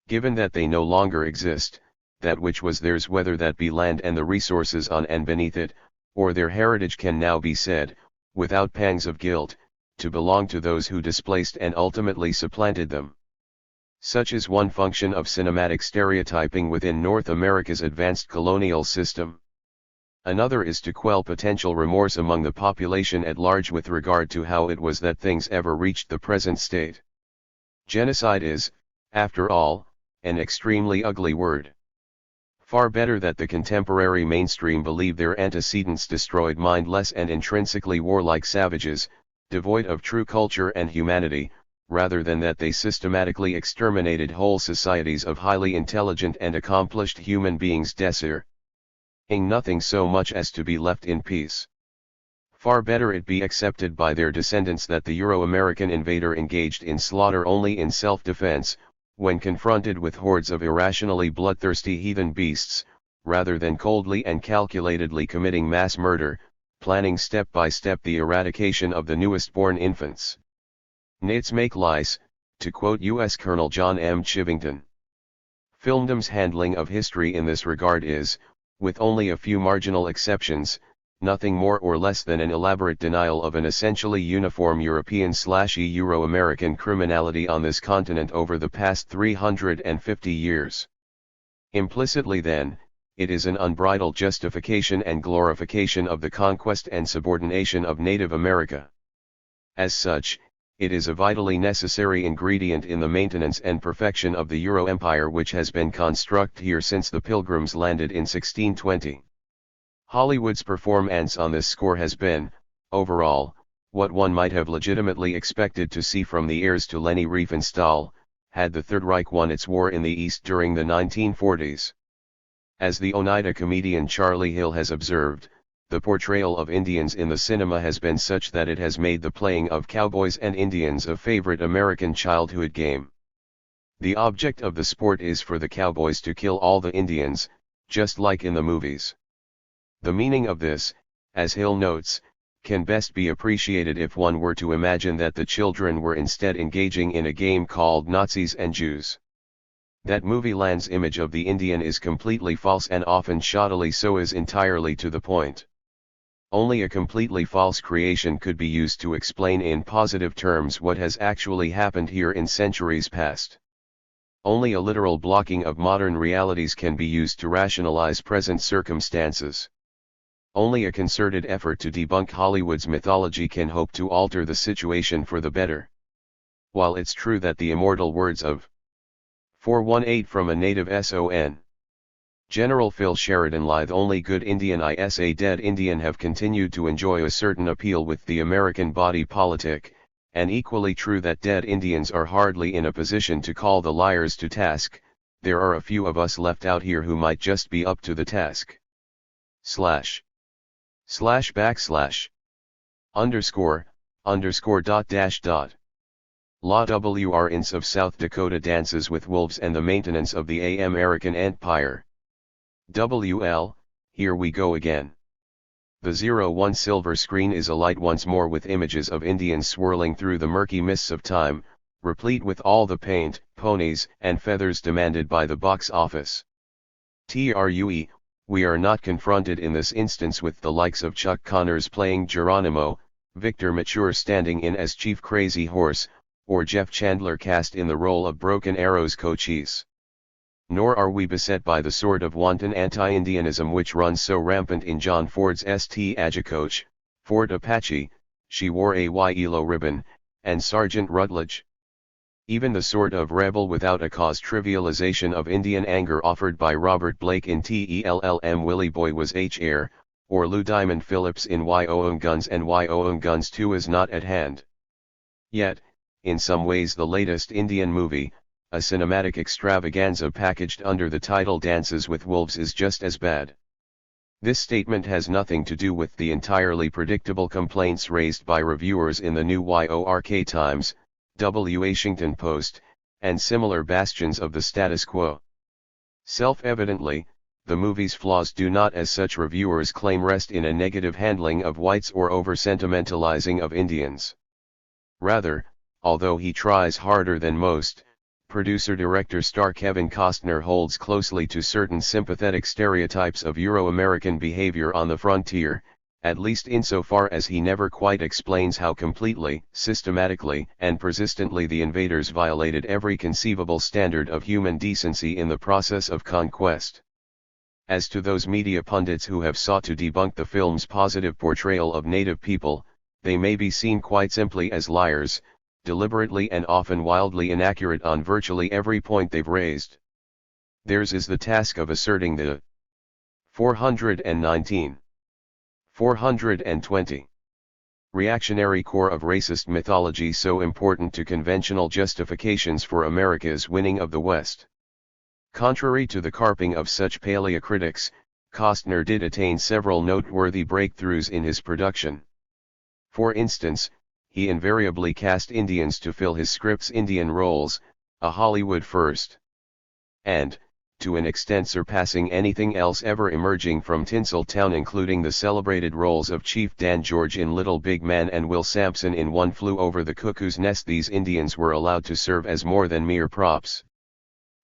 Given that they no longer exist, that which was theirs, whether that be land and the resources on and beneath it, or their heritage, can now be said, without pangs of guilt, to belong to those who displaced and ultimately supplanted them. Such is one function of cinematic stereotyping within North America's advanced colonial system. Another is to quell potential remorse among the population at large with regard to how it was that things ever reached the present state. Genocide is, after all, an extremely ugly word. Far better that the contemporary mainstream believe their antecedents destroyed mindless and intrinsically warlike savages, devoid of true culture and humanity, rather than that they systematically exterminated whole societies of highly intelligent and accomplished human beings, desiring nothing so much as to be left in peace. Far better it be accepted by their descendants that the Euro-American invader engaged in slaughter only in self-defense, when confronted with hordes of irrationally bloodthirsty heathen beasts, rather than coldly and calculatedly committing mass murder, planning step by step the eradication of the newest born infants. Nates make lice, to quote U.S. Colonel John M. Chivington. Filmdom's handling of history in this regard is, with only a few marginal exceptions, nothing more or less than an elaborate denial of an essentially uniform European/Euro-American criminality on this continent over the past 350 years. Implicitly then, it is an unbridled justification and glorification of the conquest and subordination of Native America. As such, it is a vitally necessary ingredient in the maintenance and perfection of the Euro Empire which has been constructed here since the Pilgrims landed in 1620. Hollywood's performance on this score has been, overall, what one might have legitimately expected to see from the heirs to Leni Riefenstahl, had the Third Reich won its war in the East during the 1940s. As the Oneida comedian Charlie Hill has observed, the portrayal of Indians in the cinema has been such that it has made the playing of cowboys and Indians a favorite American childhood game. The object of the sport is for the cowboys to kill all the Indians, just like in the movies. The meaning of this, as Hill notes, can best be appreciated if one were to imagine that the children were instead engaging in a game called Nazis and Jews. That movie land's image of the Indian is completely false, and often shoddily so is entirely to the point. Only a completely false creation could be used to explain in positive terms what has actually happened here in centuries past. Only a literal blocking of modern realities can be used to rationalize present circumstances. Only a concerted effort to debunk Hollywood's mythology can hope to alter the situation for the better. While it's true that the immortal words of 418 from a native son. General Phil Sheridan "Lithe only good Indian is a dead Indian" have continued to enjoy a certain appeal with the American body politic, and equally true that dead Indians are hardly in a position to call the liars to task, there are a few of us left out here who might just be up to the task. // La WR Ince of South Dakota dances with wolves and the maintenance of the American empire. WL, here we go again. The 01 silver screen is alight once more with images of Indians swirling through the murky mists of time, replete with all the paint, ponies, and feathers demanded by the box office. True, we are not confronted in this instance with the likes of Chuck Connors playing Geronimo, Victor Mature standing in as Chief Crazy Horse, or Jeff Chandler cast in the role of Broken Arrow's Cochise. Nor are we beset by the sort of wanton anti-Indianism which runs so rampant in John Ford's St. Ajacoach, Ford Apache, She Wore a Yellow Ribbon, and Sergeant Rutledge. Even the sort of rebel without a cause trivialization of Indian anger offered by Robert Blake in TELLM Willie Boy Was H-Air, or Lou Diamond Phillips in Why Own Guns and Why Own Guns 2 is not at hand. Yet, in some ways the latest Indian movie, a cinematic extravaganza packaged under the title Dances with Wolves, is just as bad. This statement has nothing to do with the entirely predictable complaints raised by reviewers in the New York Times, Washington Post, and similar bastions of the status quo. Self-evidently, the movie's flaws do not, as such reviewers claim, rest in a negative handling of whites or over-sentimentalizing of Indians. Rather, although he tries harder than most, producer-director star Kevin Costner holds closely to certain sympathetic stereotypes of Euro-American behavior on the frontier, at least insofar as he never quite explains how completely, systematically, and persistently the invaders violated every conceivable standard of human decency in the process of conquest. As to those media pundits who have sought to debunk the film's positive portrayal of native people, they may be seen quite simply as liars, deliberately and often wildly inaccurate on virtually every point they've raised. Theirs is the task of asserting the 419, 420 reactionary core of racist mythology so important to conventional justifications for America's winning of the West. Contrary to the carping of such paleocritics, Costner did attain several noteworthy breakthroughs in his production. For instance, he invariably cast Indians to fill his script's Indian roles, a Hollywood first. And, to an extent surpassing anything else ever emerging from Tinseltown, including the celebrated roles of Chief Dan George in Little Big Man and Will Sampson in One Flew Over the Cuckoo's Nest, these Indians were allowed to serve as more than mere props.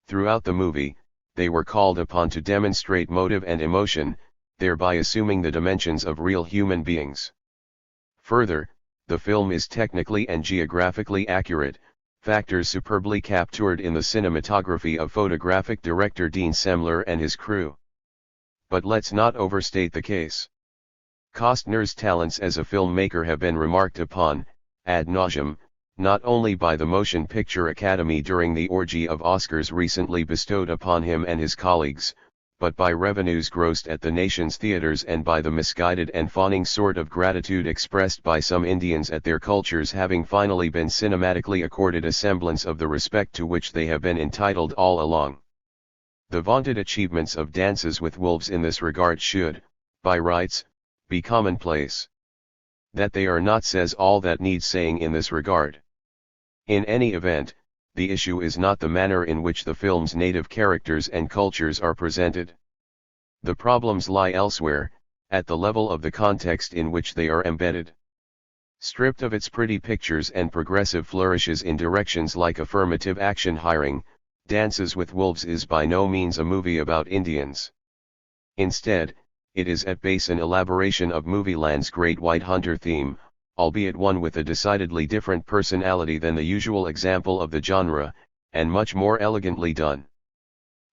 Throughout the movie, they were called upon to demonstrate motive and emotion, thereby assuming the dimensions of real human beings. Further, the film is technically and geographically accurate, factors superbly captured in the cinematography of photographic director Dean Semler and his crew. But let's not overstate the case. Costner's talents as a filmmaker have been remarked upon, ad nauseum, not only by the Motion Picture Academy during the orgy of Oscars recently bestowed upon him and his colleagues, but by revenues grossed at the nation's theaters and by the misguided and fawning sort of gratitude expressed by some Indians at their cultures having finally been cinematically accorded a semblance of the respect to which they have been entitled all along. The vaunted achievements of Dances with Wolves in this regard should, by rights, be commonplace. That they are not says all that needs saying in this regard. In any event, the issue is not the manner in which the film's native characters and cultures are presented. The problems lie elsewhere, at the level of the context in which they are embedded. Stripped of its pretty pictures and progressive flourishes in directions like affirmative action hiring, Dances with Wolves is by no means a movie about Indians. Instead, it is at base an elaboration of Movieland's Great White Hunter theme, albeit one with a decidedly different personality than the usual example of the genre, and much more elegantly done.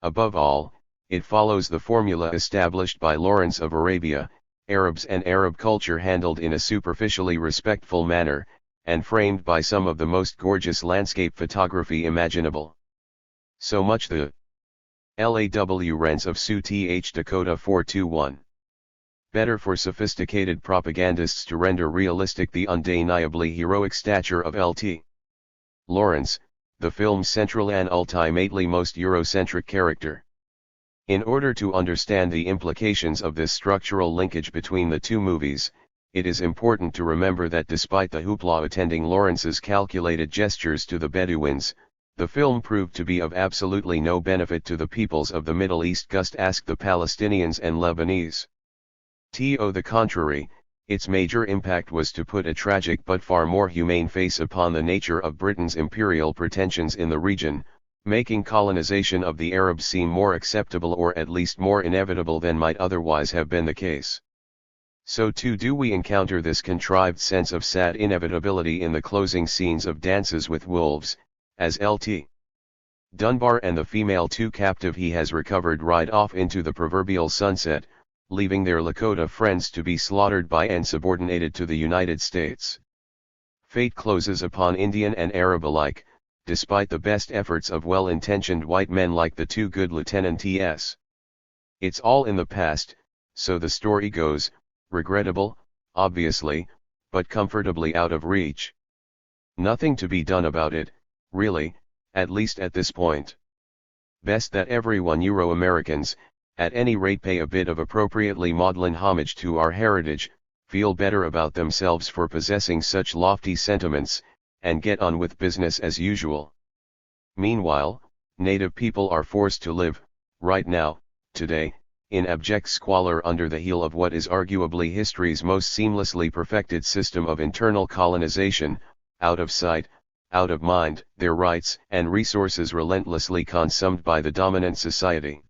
Above all, it follows the formula established by Lawrence of Arabia, Arabs and Arab culture handled in a superficially respectful manner, and framed by some of the most gorgeous landscape photography imaginable. So much the LAW rents of Sioux Th Dakota 421. Better for sophisticated propagandists to render realistic the undeniably heroic stature of L.T. Lawrence, the film's central and ultimately most Eurocentric character. In order to understand the implications of this structural linkage between the two movies, it is important to remember that despite the hoopla attending Lawrence's calculated gestures to the Bedouins, the film proved to be of absolutely no benefit to the peoples of the Middle East. Ask the Palestinians and Lebanese. To the contrary, its major impact was to put a tragic but far more humane face upon the nature of Britain's imperial pretensions in the region, making colonization of the Arabs seem more acceptable or at least more inevitable than might otherwise have been the case. So too do we encounter this contrived sense of sad inevitability in the closing scenes of Dances with Wolves, as L.T. Dunbar and the female too captive he has recovered ride off into the proverbial sunset, leaving their Lakota friends to be slaughtered by and subordinated to the United States. Fate closes upon Indian and Arab alike, despite the best efforts of well-intentioned white men like the two good Lieutenants. It's all in the past, so the story goes, regrettable, obviously, but comfortably out of reach. Nothing to be done about it, really, at least at this point. Best that everyone Euro-Americans, at any rate pay a bit of appropriately maudlin homage to our heritage, feel better about themselves for possessing such lofty sentiments, and get on with business as usual. Meanwhile, native people are forced to live, right now, today, in abject squalor under the heel of what is arguably history's most seamlessly perfected system of internal colonization, out of sight, out of mind, their rights and resources relentlessly consumed by the dominant society.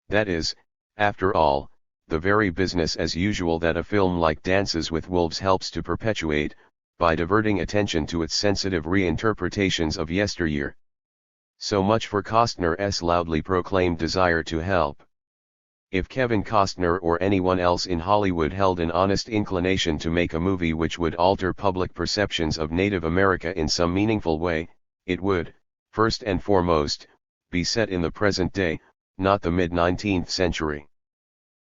That is, after all, the very business as usual that a film like Dances with Wolves helps to perpetuate, by diverting attention to its sensitive reinterpretations of yesteryear. So much for Costner's loudly proclaimed desire to help. If Kevin Costner or anyone else in Hollywood held an honest inclination to make a movie which would alter public perceptions of Native America in some meaningful way, it would, first and foremost, be set in the present day, not the mid-19th century.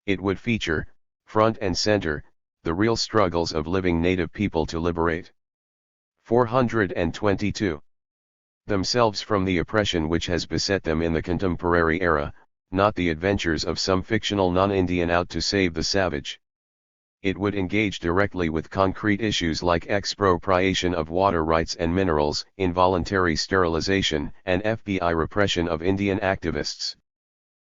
It would feature, front and center, the real struggles of living Native people to liberate 422 themselves from the oppression which has beset them in the contemporary era, not the adventures of some fictional non-Indian out to save the savage. It would engage directly with concrete issues like expropriation of water rights and minerals, involuntary sterilization, and FBI repression of Indian activists.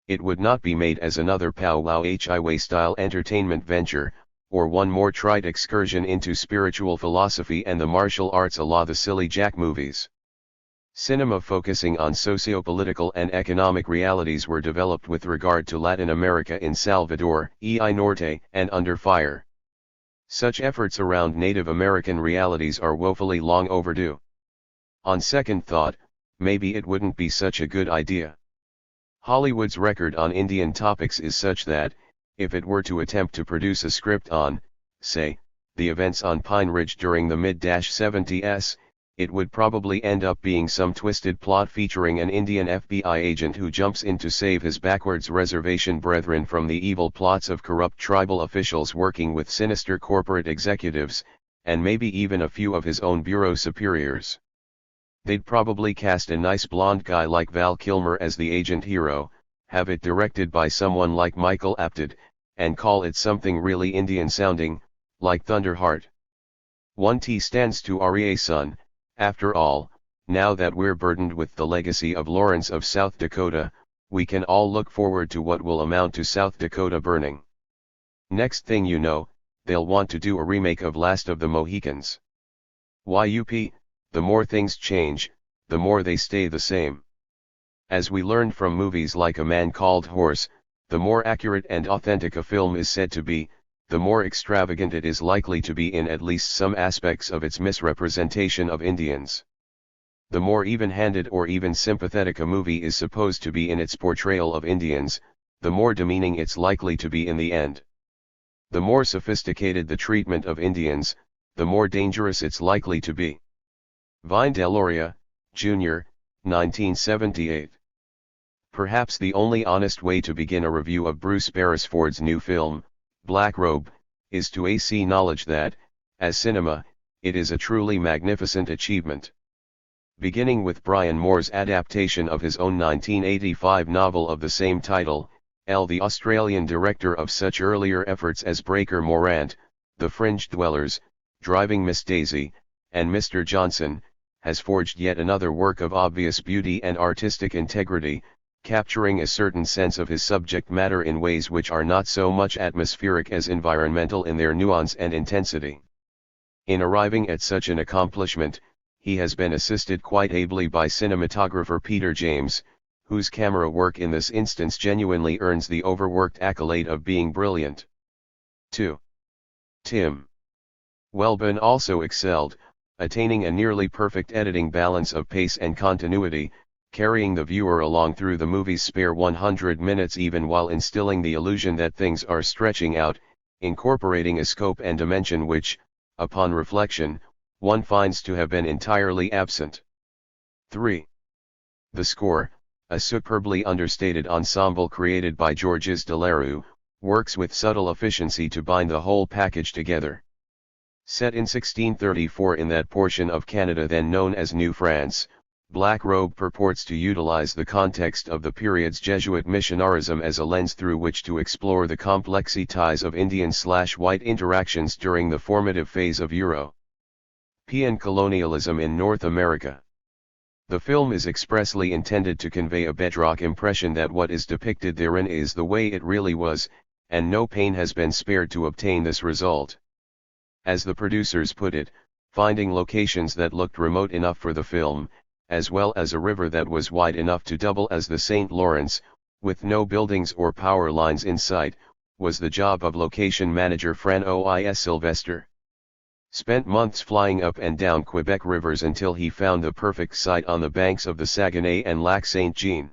It would not be made as another powwow highway-style entertainment venture, or one more trite excursion into spiritual philosophy and the martial arts a la the Silly Jack movies. Cinema focusing on socio-political and economic realities were developed with regard to Latin America in Salvador, El Norte, and Under Fire. Such efforts around Native American realities are woefully long overdue. On second thought, maybe it wouldn't be such a good idea. Hollywood's record on Indian topics is such that, if it were to attempt to produce a script on, say, the events on Pine Ridge during the mid-70s, it would probably end up being some twisted plot featuring an Indian FBI agent who jumps in to save his backwards reservation brethren from the evil plots of corrupt tribal officials working with sinister corporate executives, and maybe even a few of his own bureau superiors. They'd probably cast a nice blonde guy like Val Kilmer as the agent hero, have it directed by someone like Michael Apted, and call it something really Indian sounding, like Thunderheart. 1T stands to REA son. After all, now that we're burdened with the legacy of Lawrence of South Dakota, we can all look forward to what will amount to South Dakota burning. Next thing you know, they'll want to do a remake of Last of the Mohicans. YUP, the more things change, the more they stay the same. As we learned from movies like A Man Called Horse, the more accurate and authentic a film is said to be, the more extravagant it is likely to be in at least some aspects of its misrepresentation of Indians. The more even-handed or even sympathetic a movie is supposed to be in its portrayal of Indians, the more demeaning it's likely to be in the end. The more sophisticated the treatment of Indians, the more dangerous it's likely to be. Vine Deloria, Jr., 1978. Perhaps the only honest way to begin a review of Bruce Beresford's new film, Black Robe, is to acknowledge that, as cinema, it is a truly magnificent achievement. Beginning with Brian Moore's adaptation of his own 1985 novel of the same title, the Australian director of such earlier efforts as Breaker Morant, The Fringe Dwellers, Driving Miss Daisy, and Mr. Johnson, has forged yet another work of obvious beauty and artistic integrity, capturing a certain sense of his subject matter in ways which are not so much atmospheric as environmental in their nuance and intensity. In arriving at such an accomplishment, he has been assisted quite ably by cinematographer Peter James, whose camera work in this instance genuinely earns the overworked accolade of being brilliant. 2. Tim Welburn also excelled, attaining a nearly perfect editing balance of pace and continuity, carrying the viewer along through the movie's spare 100 minutes even while instilling the illusion that things are stretching out, incorporating a scope and dimension which, upon reflection, one finds to have been entirely absent. 3. The score, a superbly understated ensemble created by Georges Delerue, works with subtle efficiency to bind the whole package together. Set in 1634 in that portion of Canada then known as New France, Black Robe purports to utilize the context of the period's Jesuit missionarism as a lens through which to explore the complexities of Indian/white interactions during the formative phase of European colonialism in North America. The film is expressly intended to convey a bedrock impression that what is depicted therein is the way it really was, and no pain has been spared to obtain this result. As the producers put it, finding locations that looked remote enough for the film, as well as a river that was wide enough to double as the St. Lawrence, with no buildings or power lines in sight, was the job of location manager Francois Sylvester. Spent months flying up and down Quebec rivers until he found the perfect site on the banks of the Saguenay and Lac Saint-Jean.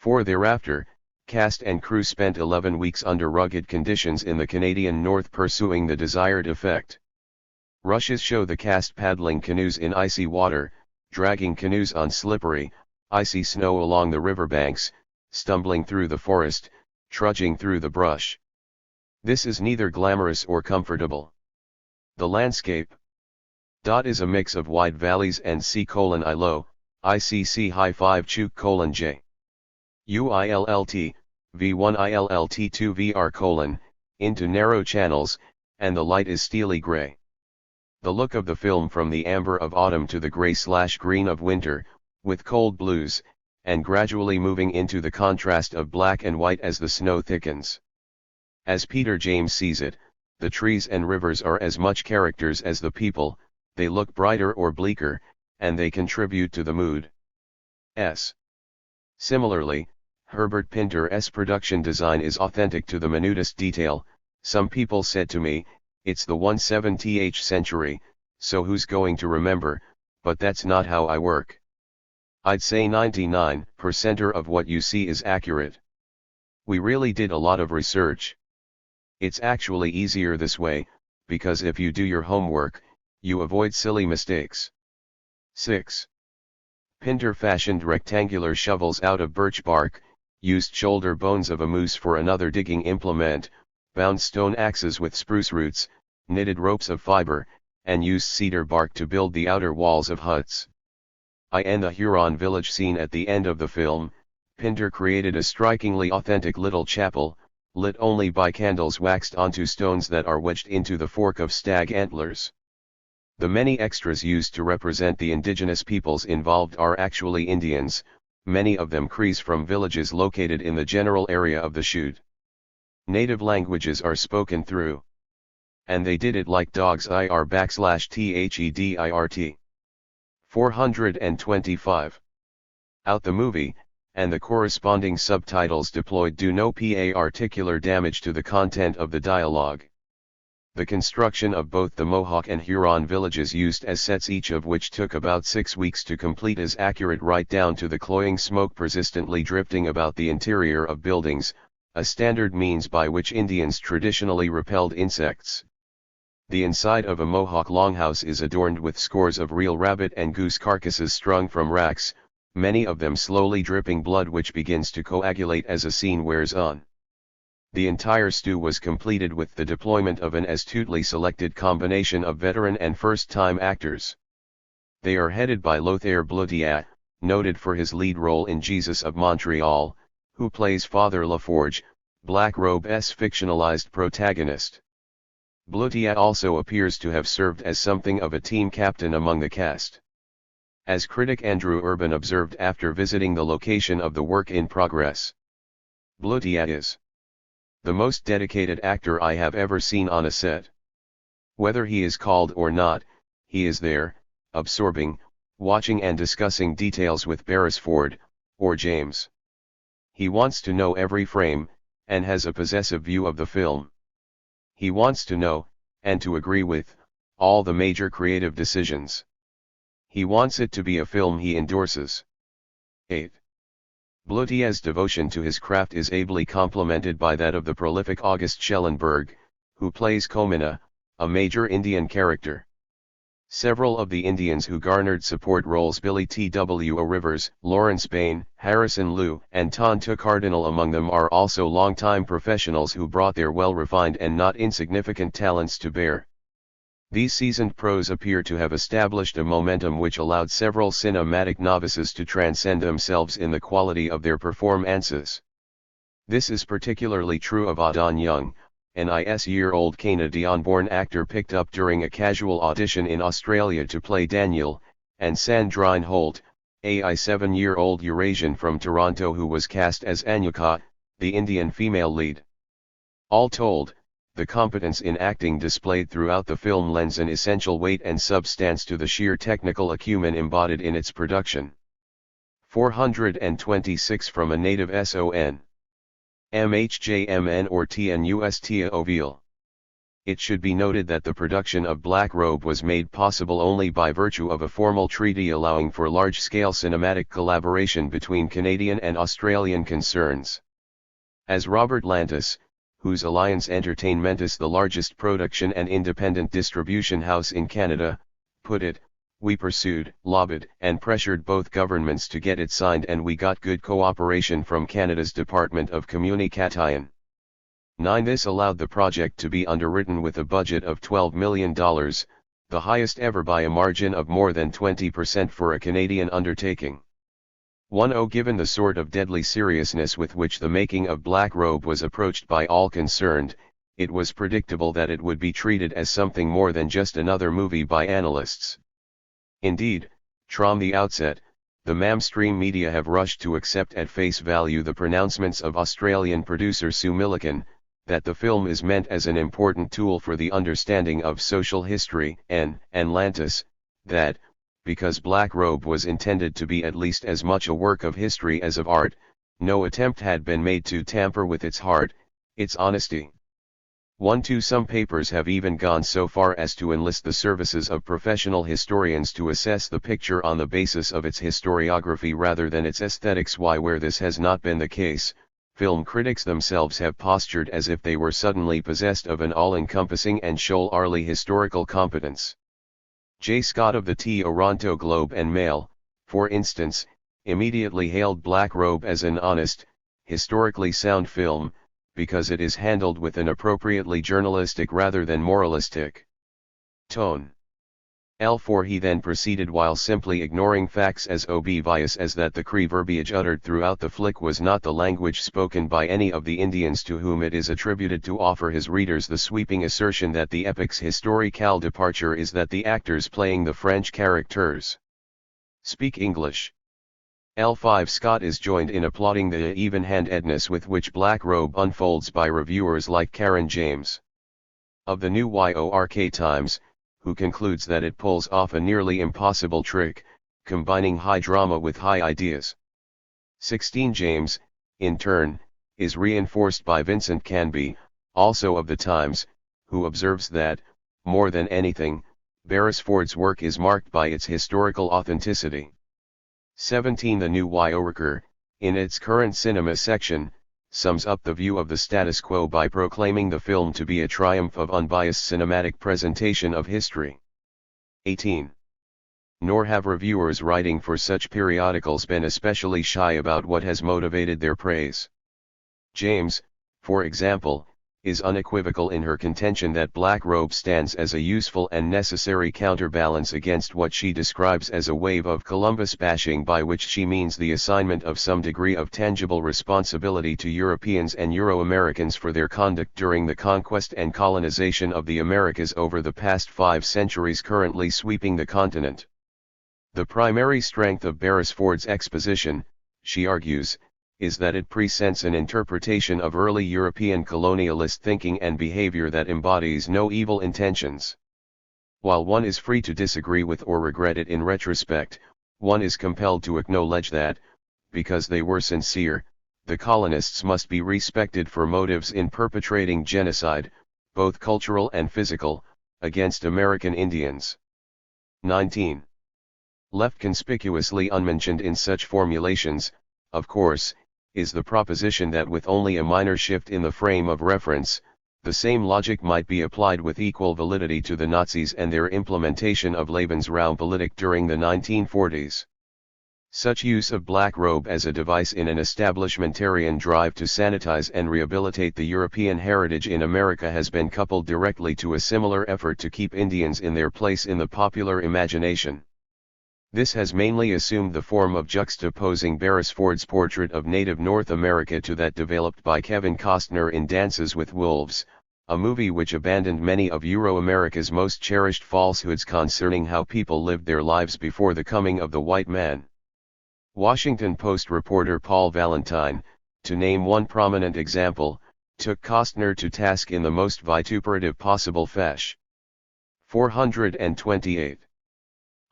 Thereafter, cast and crew spent 11 weeks under rugged conditions in the Canadian North pursuing the desired effect. Rushes show the cast paddling canoes in icy water, dragging canoes on slippery, icy snow along the riverbanks, stumbling through the forest, trudging through the brush. This is neither glamorous or comfortable. The landscape is a mix of wide valleys and C:(ILO, ICC high 5 Chuk:(J. UILLT, V1ILLT2 VR:, into narrow channels, and the light is steely gray. The look of the film from the amber of autumn to the gray/green of winter, with cold blues, and gradually moving into the contrast of black and white as the snow thickens. As Peter James sees it, the trees and rivers are as much characters as the people, they look brighter or bleaker, and they contribute to the mood. Similarly, Herbert Pinter's production design is authentic to the minutest detail. Some people said to me, it's the 17th century, so who's going to remember, but that's not how I work. I'd say 99% of what you see is accurate. We really did a lot of research. It's actually easier this way, because if you do your homework, you avoid silly mistakes. 6. Pinter fashioned rectangular shovels out of birch bark, used shoulder bones of a moose for another digging implement, bound stone axes with spruce roots, knitted ropes of fiber, and used cedar bark to build the outer walls of huts. In the Huron village scene at the end of the film, Pinter created a strikingly authentic little chapel, lit only by candles waxed onto stones that are wedged into the fork of stag antlers. The many extras used to represent the indigenous peoples involved are actually Indians, many of them Crees from villages located in the general area of the shoot. Native languages are spoken through. And they did it like dogs /THEDIRT. 425. Out the movie, and the corresponding subtitles deployed do no particular damage to the content of the dialogue. The construction of both the Mohawk and Huron villages used as sets, each of which took about 6 weeks to complete, is accurate right down to the cloying smoke persistently drifting about the interior of buildings, a standard means by which Indians traditionally repelled insects. The inside of a Mohawk longhouse is adorned with scores of real rabbit and goose carcasses strung from racks, many of them slowly dripping blood which begins to coagulate as a scene wears on. The entire stew was completed with the deployment of an astutely selected combination of veteran and first-time actors. They are headed by Lothaire Bloutiat, noted for his lead role in Jesus of Montreal, who plays Father Laforge, Black Robe's fictionalized protagonist. Bloutiat also appears to have served as something of a team captain among the cast. As critic Andrew Urban observed after visiting the location of the work in progress, Bloutiat is the most dedicated actor I have ever seen on a set. Whether he is called or not, he is there, absorbing, watching and discussing details with Beresford, or James. He wants to know every frame, and has a possessive view of the film. He wants to know, and to agree with, all the major creative decisions. He wants it to be a film he endorses. 8. Bloutiat's devotion to his craft is ably complemented by that of the prolific August Schellenberg, who plays Comina, a major Indian character. Several of the Indians who garnered support roles, Billy T.W. Rivers, Lawrence Bain, Harrison Liu, and Tonto Cardinal among them, are also longtime professionals who brought their well-refined and not insignificant talents to bear. These seasoned pros appear to have established a momentum which allowed several cinematic novices to transcend themselves in the quality of their performances. This is particularly true of Adon Young, an IS-year-old Canadian-born actor picked up during a casual audition in Australia to play Daniel, and Sandrine Holt, a 7-year-old Eurasian from Toronto who was cast as Anyuka, the Indian female lead. All told, the competence in acting displayed throughout the film lends an essential weight and substance to the sheer technical acumen embodied in its production. 426 From a native son. MHJMN or TNUSTA Ovile. It should be noted that the production of Black Robe was made possible only by virtue of a formal treaty allowing for large-scale cinematic collaboration between Canadian and Australian concerns. As Robert Lantis, whose Alliance Entertainmentis, the largest production and independent distribution house in Canada, put it, we pursued, lobbied, and pressured both governments to get it signed, and we got good cooperation from Canada's Department of Communication. 9. This allowed the project to be underwritten with a budget of $12 million, the highest ever by a margin of more than 20% for a Canadian undertaking. 10. Given the sort of deadly seriousness with which the making of Black Robe was approached by all concerned, it was predictable that it would be treated as something more than just another movie by analysts. Indeed, from the outset, the mainstream media have rushed to accept at face value the pronouncements of Australian producer Sue Millican, that the film is meant as an important tool for the understanding of social history, and Lantis, that, because Black Robe was intended to be at least as much a work of history as of art, no attempt had been made to tamper with its heart, its honesty. 1. Some papers have even gone so far as to enlist the services of professional historians to assess the picture on the basis of its historiography rather than its aesthetics. Where this has not been the case, film critics themselves have postured as if they were suddenly possessed of an all-encompassing and shoal-arly historical competence. J. Scott of the Toronto Globe and Mail, for instance, immediately hailed Black Robe as an honest, historically sound film, because it is handled with an appropriately journalistic rather than moralistic tone. L4 He then proceeded, while simply ignoring facts as obvious as that the Cree verbiage uttered throughout the flick was not the language spoken by any of the Indians to whom it is attributed, to offer his readers the sweeping assertion that the epic's historical departure is that the actors playing the French characters speak English. L5 Scott is joined in applauding the even-handedness with which Black Robe unfolds by reviewers like Karen James of the New York Times, who concludes that it pulls off a nearly impossible trick, combining high drama with high ideas. 16 James, in turn, is reinforced by Vincent Canby, also of the Times, who observes that, more than anything, Beresford's work is marked by its historical authenticity. 17 The New Yorker, in its current cinema section, sums up the view of the status quo by proclaiming the film to be a triumph of unbiased cinematic presentation of history. 18. Nor have reviewers writing for such periodicals been especially shy about what has motivated their praise. James, for example, is unequivocal in her contention that Black Robe stands as a useful and necessary counterbalance against what she describes as a wave of Columbus bashing, by which she means the assignment of some degree of tangible responsibility to Europeans and Euro-Americans for their conduct during the conquest and colonization of the Americas over the past 5 centuries currently sweeping the continent. The primary strength of Beresford's exposition, she argues, is that it presents an interpretation of early European colonialist thinking and behavior that embodies no evil intentions. While one is free to disagree with or regret it in retrospect, one is compelled to acknowledge that, because they were sincere, the colonists must be respected for motives in perpetrating genocide, both cultural and physical, against American Indians. 19. Left conspicuously unmentioned in such formulations, of course, is the proposition that with only a minor shift in the frame of reference, the same logic might be applied with equal validity to the Nazis and their implementation of Lebensraumpolitik during the 1940s. Such use of Black Robe as a device in an establishmentarian drive to sanitize and rehabilitate the European heritage in America has been coupled directly to a similar effort to keep Indians in their place in the popular imagination. This has mainly assumed the form of juxtaposing Beresford's portrait of native North America to that developed by Kevin Costner in Dances with Wolves, a movie which abandoned many of Euro-America's most cherished falsehoods concerning how people lived their lives before the coming of the white man. Washington Post reporter Paul Valentine, to name one prominent example, took Costner to task in the most vituperative possible fashion. 428.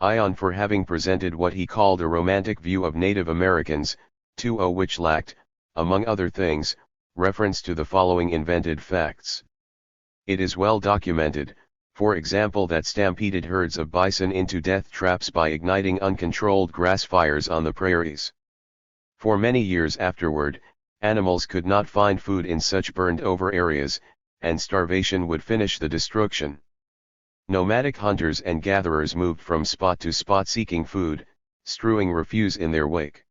Ion for having presented what he called a romantic view of Native Americans, 20 which lacked, among other things, reference to the following invented facts. It is well documented, for example, that stampeded herds of bison into death traps by igniting uncontrolled grass fires on the prairies. For many years afterward, animals could not find food in such burned-over areas, and starvation would finish the destruction. Nomadic hunters and gatherers moved from spot to spot seeking food, strewing refuse in their wake.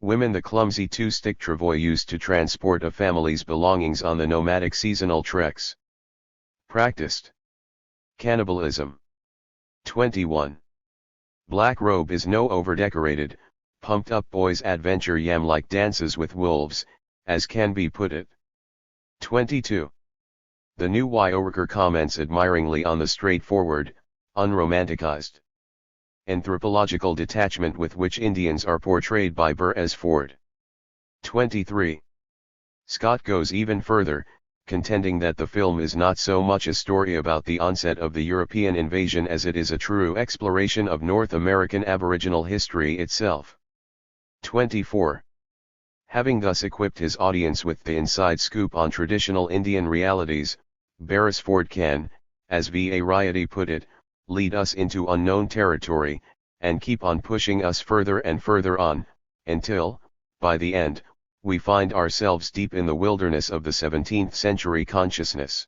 Women the clumsy two-stick travois used to transport a family's belongings on the nomadic seasonal treks. Practiced cannibalism. 21. Black Robe is no overdecorated, pumped-up boys' adventure yam-like Dances with Wolves, as can be put it. 22. The New Yorker comments admiringly on the straightforward, unromanticized anthropological detachment with which Indians are portrayed by Beresford. 23. Scott goes even further, contending that the film is not so much a story about the onset of the European invasion as it is a true exploration of North American Aboriginal history itself. 24. Having thus equipped his audience with the inside scoop on traditional Indian realities, Beresford can, as Variety put it, lead us into unknown territory, and keep on pushing us further and further on, until, by the end, we find ourselves deep in the wilderness of the 17th century consciousness.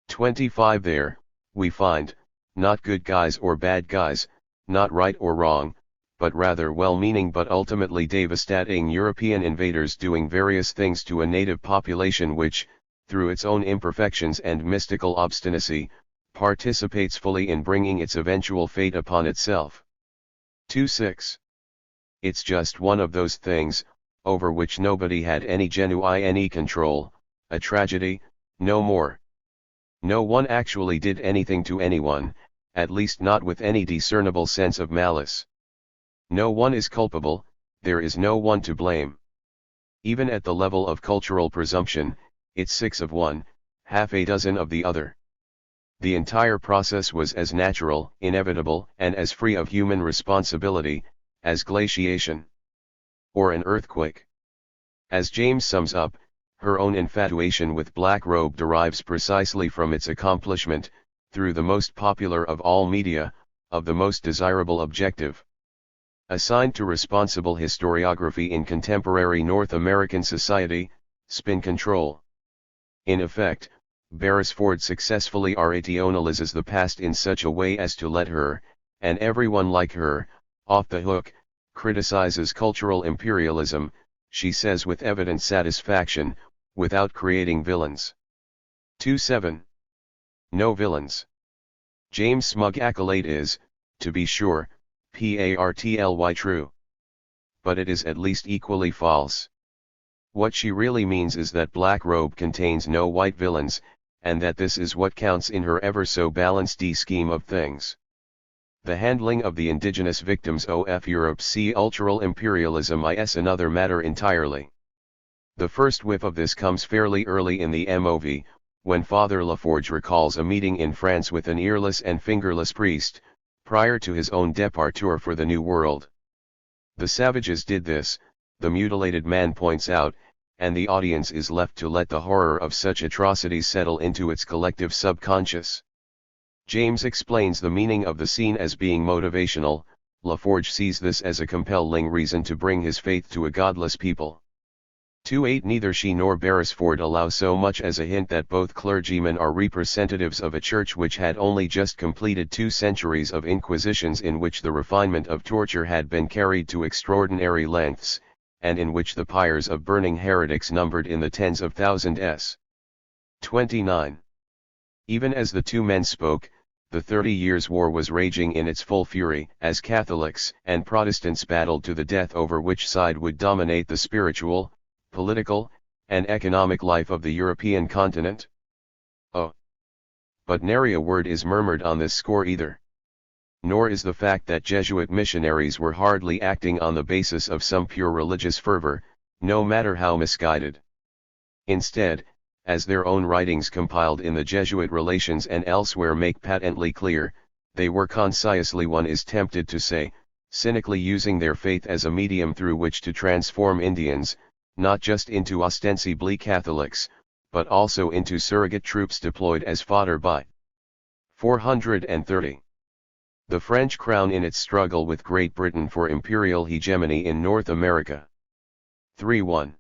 25 There, we find, not good guys or bad guys, not right or wrong, but rather well-meaning but ultimately devastating European invaders doing various things to a native population which, through its own imperfections and mystical obstinacy, participates fully in bringing its eventual fate upon itself. 2.6. It's just one of those things, over which nobody had any genuine control, a tragedy, no more. No one actually did anything to anyone, at least not with any discernible sense of malice. No one is culpable, there is no one to blame. Even at the level of cultural presumption, it's 6 of one, half a dozen of the other. The entire process was as natural, inevitable, and as free of human responsibility, as glaciation. Or an earthquake. As James sums up, her own infatuation with Black Robe derives precisely from its accomplishment, through the most popular of all media, of the most desirable objective. Assigned to responsible historiography in contemporary North American society, spin control. In effect, Beresford successfully rationalizes the past in such a way as to let her, and everyone like her, off the hook, criticizes cultural imperialism, she says with evident satisfaction, without creating villains. 2.7. No villains. James' smug accolade is, to be sure, partly true. But it is at least equally false. What she really means is that Black Robe contains no white villains, and that this is what counts in her ever so balanced scheme of things. The handling of the indigenous victims of Europe's cultural imperialism is another matter entirely. The first whiff of this comes fairly early in the MOV, when Father Laforge recalls a meeting in France with an earless and fingerless priest, prior to his own departure for the New World. The savages did this, the mutilated man points out, and the audience is left to let the horror of such atrocities settle into its collective subconscious. James explains the meaning of the scene as being motivational. Laforge sees this as a compelling reason to bring his faith to a godless people. 2.8 Neither she nor Beresford allow so much as a hint that both clergymen are representatives of a church which had only just completed 2 centuries of inquisitions in which the refinement of torture had been carried to extraordinary lengths, and in which the pyres of burning heretics numbered in the tens of thousands. 29. Even as the two men spoke, the 30 Years' War was raging in its full fury, as Catholics and Protestants battled to the death over which side would dominate the spiritual, political, and economic life of the European continent. Oh! But nary a word is murmured on this score either. Nor is the fact that Jesuit missionaries were hardly acting on the basis of some pure religious fervor, no matter how misguided. Instead, as their own writings compiled in the Jesuit Relations and elsewhere make patently clear, they were consciously, one is tempted to say, cynically using their faith as a medium through which to transform Indians, not just into ostensibly Catholics, but also into surrogate troops deployed as fodder by 430. The French crown in its struggle with Great Britain for imperial hegemony in North America. 3.1.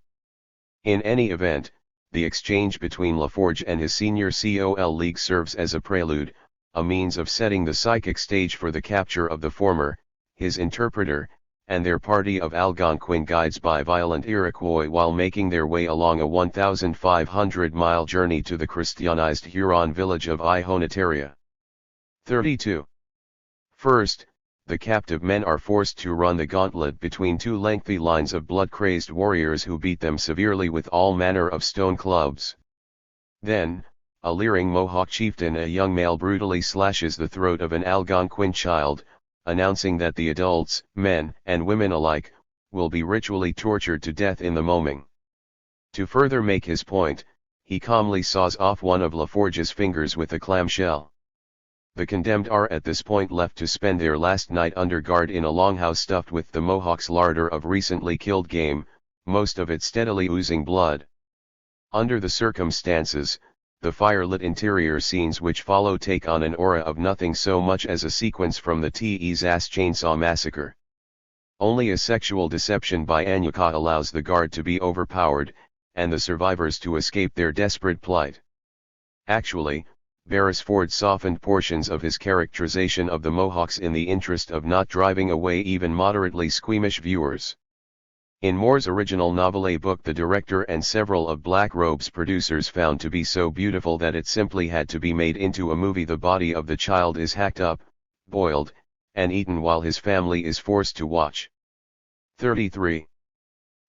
In any event, the exchange between Laforge and his senior colleague serves as a prelude, a means of setting the psychic stage for the capture of the former, his interpreter, and their party of Algonquin guides by violent Iroquois while making their way along a 1,500-mile journey to the Christianized Huron village of Ihonatiria. 32. First, the captive men are forced to run the gauntlet between 2 lengthy lines of blood-crazed warriors who beat them severely with all manner of stone clubs. Then, a leering Mohawk chieftain, a young male, brutally slashes the throat of an Algonquin child, announcing that the adults, men and women alike, will be ritually tortured to death in the moming. To further make his point, he calmly saws off one of Laforge's fingers with a clamshell. The condemned are at this point left to spend their last night under guard in a longhouse stuffed with the Mohawks' larder of recently killed game, most of it steadily oozing blood. Under the circumstances, the fire-lit interior scenes which follow take on an aura of nothing so much as a sequence from the Texas Chainsaw Massacre. Only a sexual deception by Anyuka allows the guard to be overpowered, and the survivors to escape their desperate plight. Actually, Beresford softened portions of his characterization of the Mohawks in the interest of not driving away even moderately squeamish viewers. In Moore's original novelette book, the director and several of Black Robe's producers found to be so beautiful that it simply had to be made into a movie. The body of the child is hacked up, boiled, and eaten while his family is forced to watch. 33.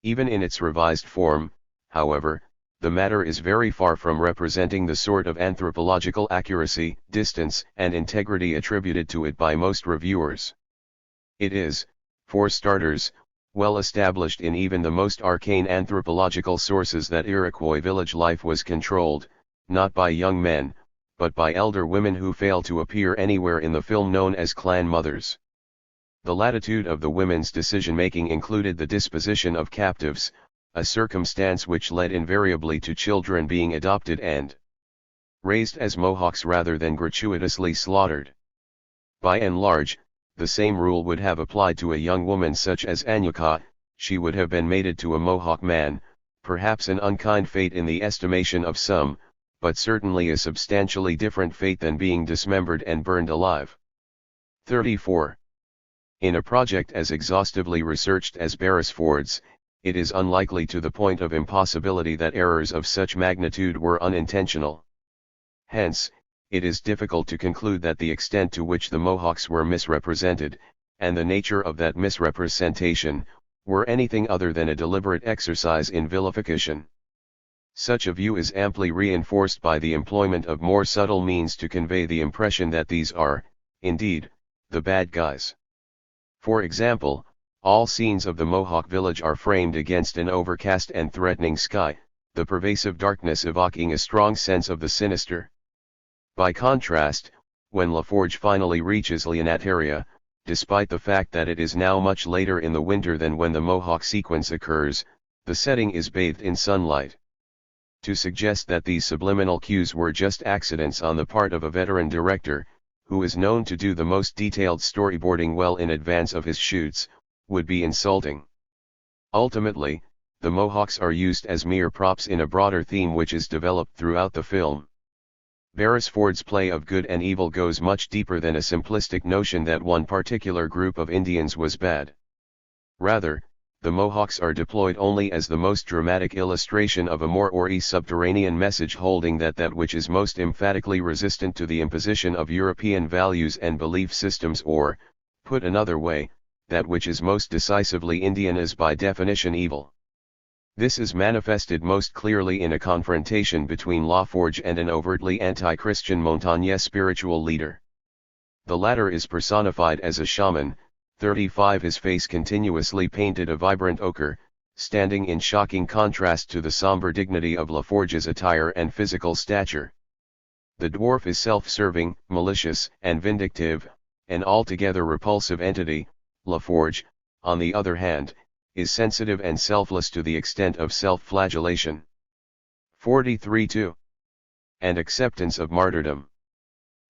Even in its revised form, however, the matter is very far from representing the sort of anthropological accuracy, distance, and integrity attributed to it by most reviewers. It is, for starters, well established in even the most arcane anthropological sources that Iroquois village life was controlled, not by young men, but by elder women who fail to appear anywhere in the film, known as clan mothers. The latitude of the women's decision-making included the disposition of captives, a circumstance which led invariably to children being adopted and raised as Mohawks rather than gratuitously slaughtered. By and large, the same rule would have applied to a young woman such as Anyuka. She would have been mated to a Mohawk man, perhaps an unkind fate in the estimation of some, but certainly a substantially different fate than being dismembered and burned alive. 34. In a project as exhaustively researched as Beresford's, it is unlikely to the point of impossibility that errors of such magnitude were unintentional. Hence, it is difficult to conclude that the extent to which the Mohawks were misrepresented, and the nature of that misrepresentation, were anything other than a deliberate exercise in vilification. Such a view is amply reinforced by the employment of more subtle means to convey the impression that these are, indeed, the bad guys. For example, all scenes of the Mohawk village are framed against an overcast and threatening sky, the pervasive darkness evoking a strong sense of the sinister. By contrast, when LaForge finally reaches Leonataria, despite the fact that it is now much later in the winter than when the Mohawk sequence occurs, the setting is bathed in sunlight. To suggest that these subliminal cues were just accidents on the part of a veteran director, who is known to do the most detailed storyboarding well in advance of his shoots, would be insulting. Ultimately, the Mohawks are used as mere props in a broader theme which is developed throughout the film. Beresford's play of good and evil goes much deeper than a simplistic notion that one particular group of Indians was bad. Rather, the Mohawks are deployed only as the most dramatic illustration of a more or less subterranean message holding that which is most emphatically resistant to the imposition of European values and belief systems, or, put another way, that which is most decisively Indian is by definition evil. This is manifested most clearly in a confrontation between LaForge and an overtly anti-Christian Montagnais spiritual leader. The latter is personified as a shaman, 35, his face continuously painted a vibrant ochre, standing in shocking contrast to the somber dignity of LaForge's attire and physical stature. The dwarf is self-serving, malicious, and vindictive, an altogether repulsive entity. LaForge, on the other hand, is sensitive and selfless to the extent of self-flagellation. 43-2. And acceptance of martyrdom.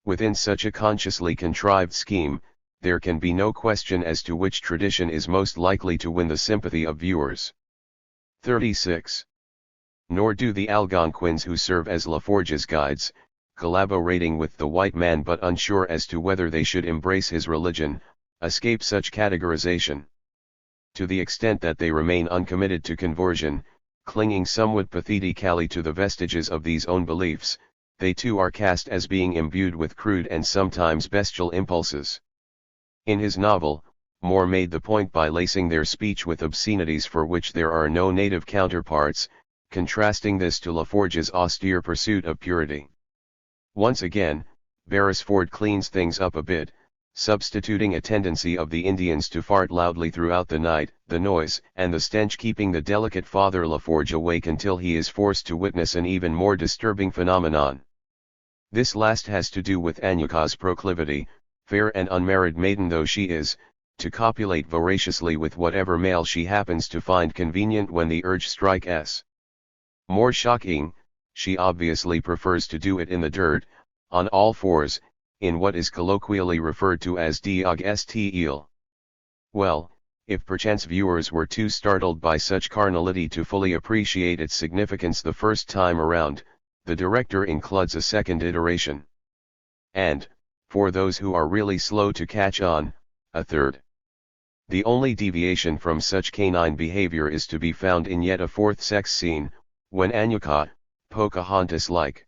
Within such a consciously contrived scheme, there can be no question as to which tradition is most likely to win the sympathy of viewers. 36. Nor do the Algonquins who serve as LaForge's guides, collaborating with the white man but unsure as to whether they should embrace his religion, escape such categorization. To the extent that they remain uncommitted to conversion, clinging somewhat pathetically to the vestiges of these own beliefs, they too are cast as being imbued with crude and sometimes bestial impulses. In his novel, Moore made the point by lacing their speech with obscenities for which there are no native counterparts, contrasting this to LaForge's austere pursuit of purity. Once again, Beresford cleans things up a bit, substituting a tendency of the Indians to fart loudly throughout the night, the noise and the stench keeping the delicate Father LaForge awake until he is forced to witness an even more disturbing phenomenon. This last has to do with Anyuka's proclivity, fair and unmarried maiden though she is, to copulate voraciously with whatever male she happens to find convenient when the urge strikes. More shocking, she obviously prefers to do it in the dirt, on all fours, in what is colloquially referred to as diog stil. Well, if perchance viewers were too startled by such carnality to fully appreciate its significance the first time around, the director includes a second iteration. and, for those who are really slow to catch on, a third. The only deviation from such canine behavior is to be found in yet a fourth sex scene, when Anyuka, Pocahontas-like.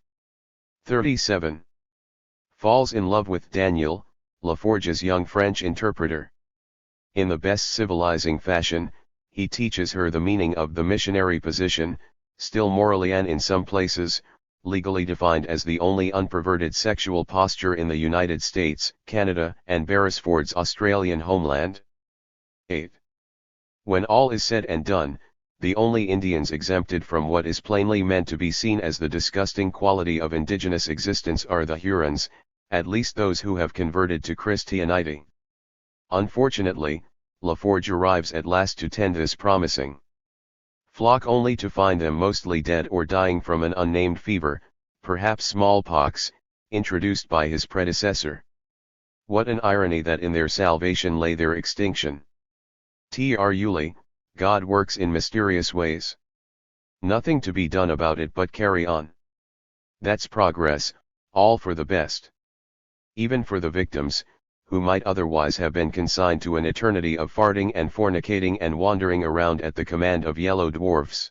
37. Falls in love with Daniel, Laforge's young French interpreter. In the best civilizing fashion, he teaches her the meaning of the missionary position, still morally and in some places, legally defined as the only unperverted sexual posture in the United States, Canada, and Beresford's Australian homeland. 8. When all is said and done, the only Indians exempted from what is plainly meant to be seen as the disgusting quality of indigenous existence are the Hurons, at least those who have converted to Christianity. Unfortunately, Laforge arrives at last to tend this promising flock only to find them mostly dead or dying from an unnamed fever, perhaps smallpox, introduced by his predecessor. What an irony that in their salvation lay their extinction. Truly, God works in mysterious ways. Nothing to be done about it but carry on. That's progress, all for the best. Even for the victims, who might otherwise have been consigned to an eternity of farting and fornicating and wandering around at the command of yellow dwarfs.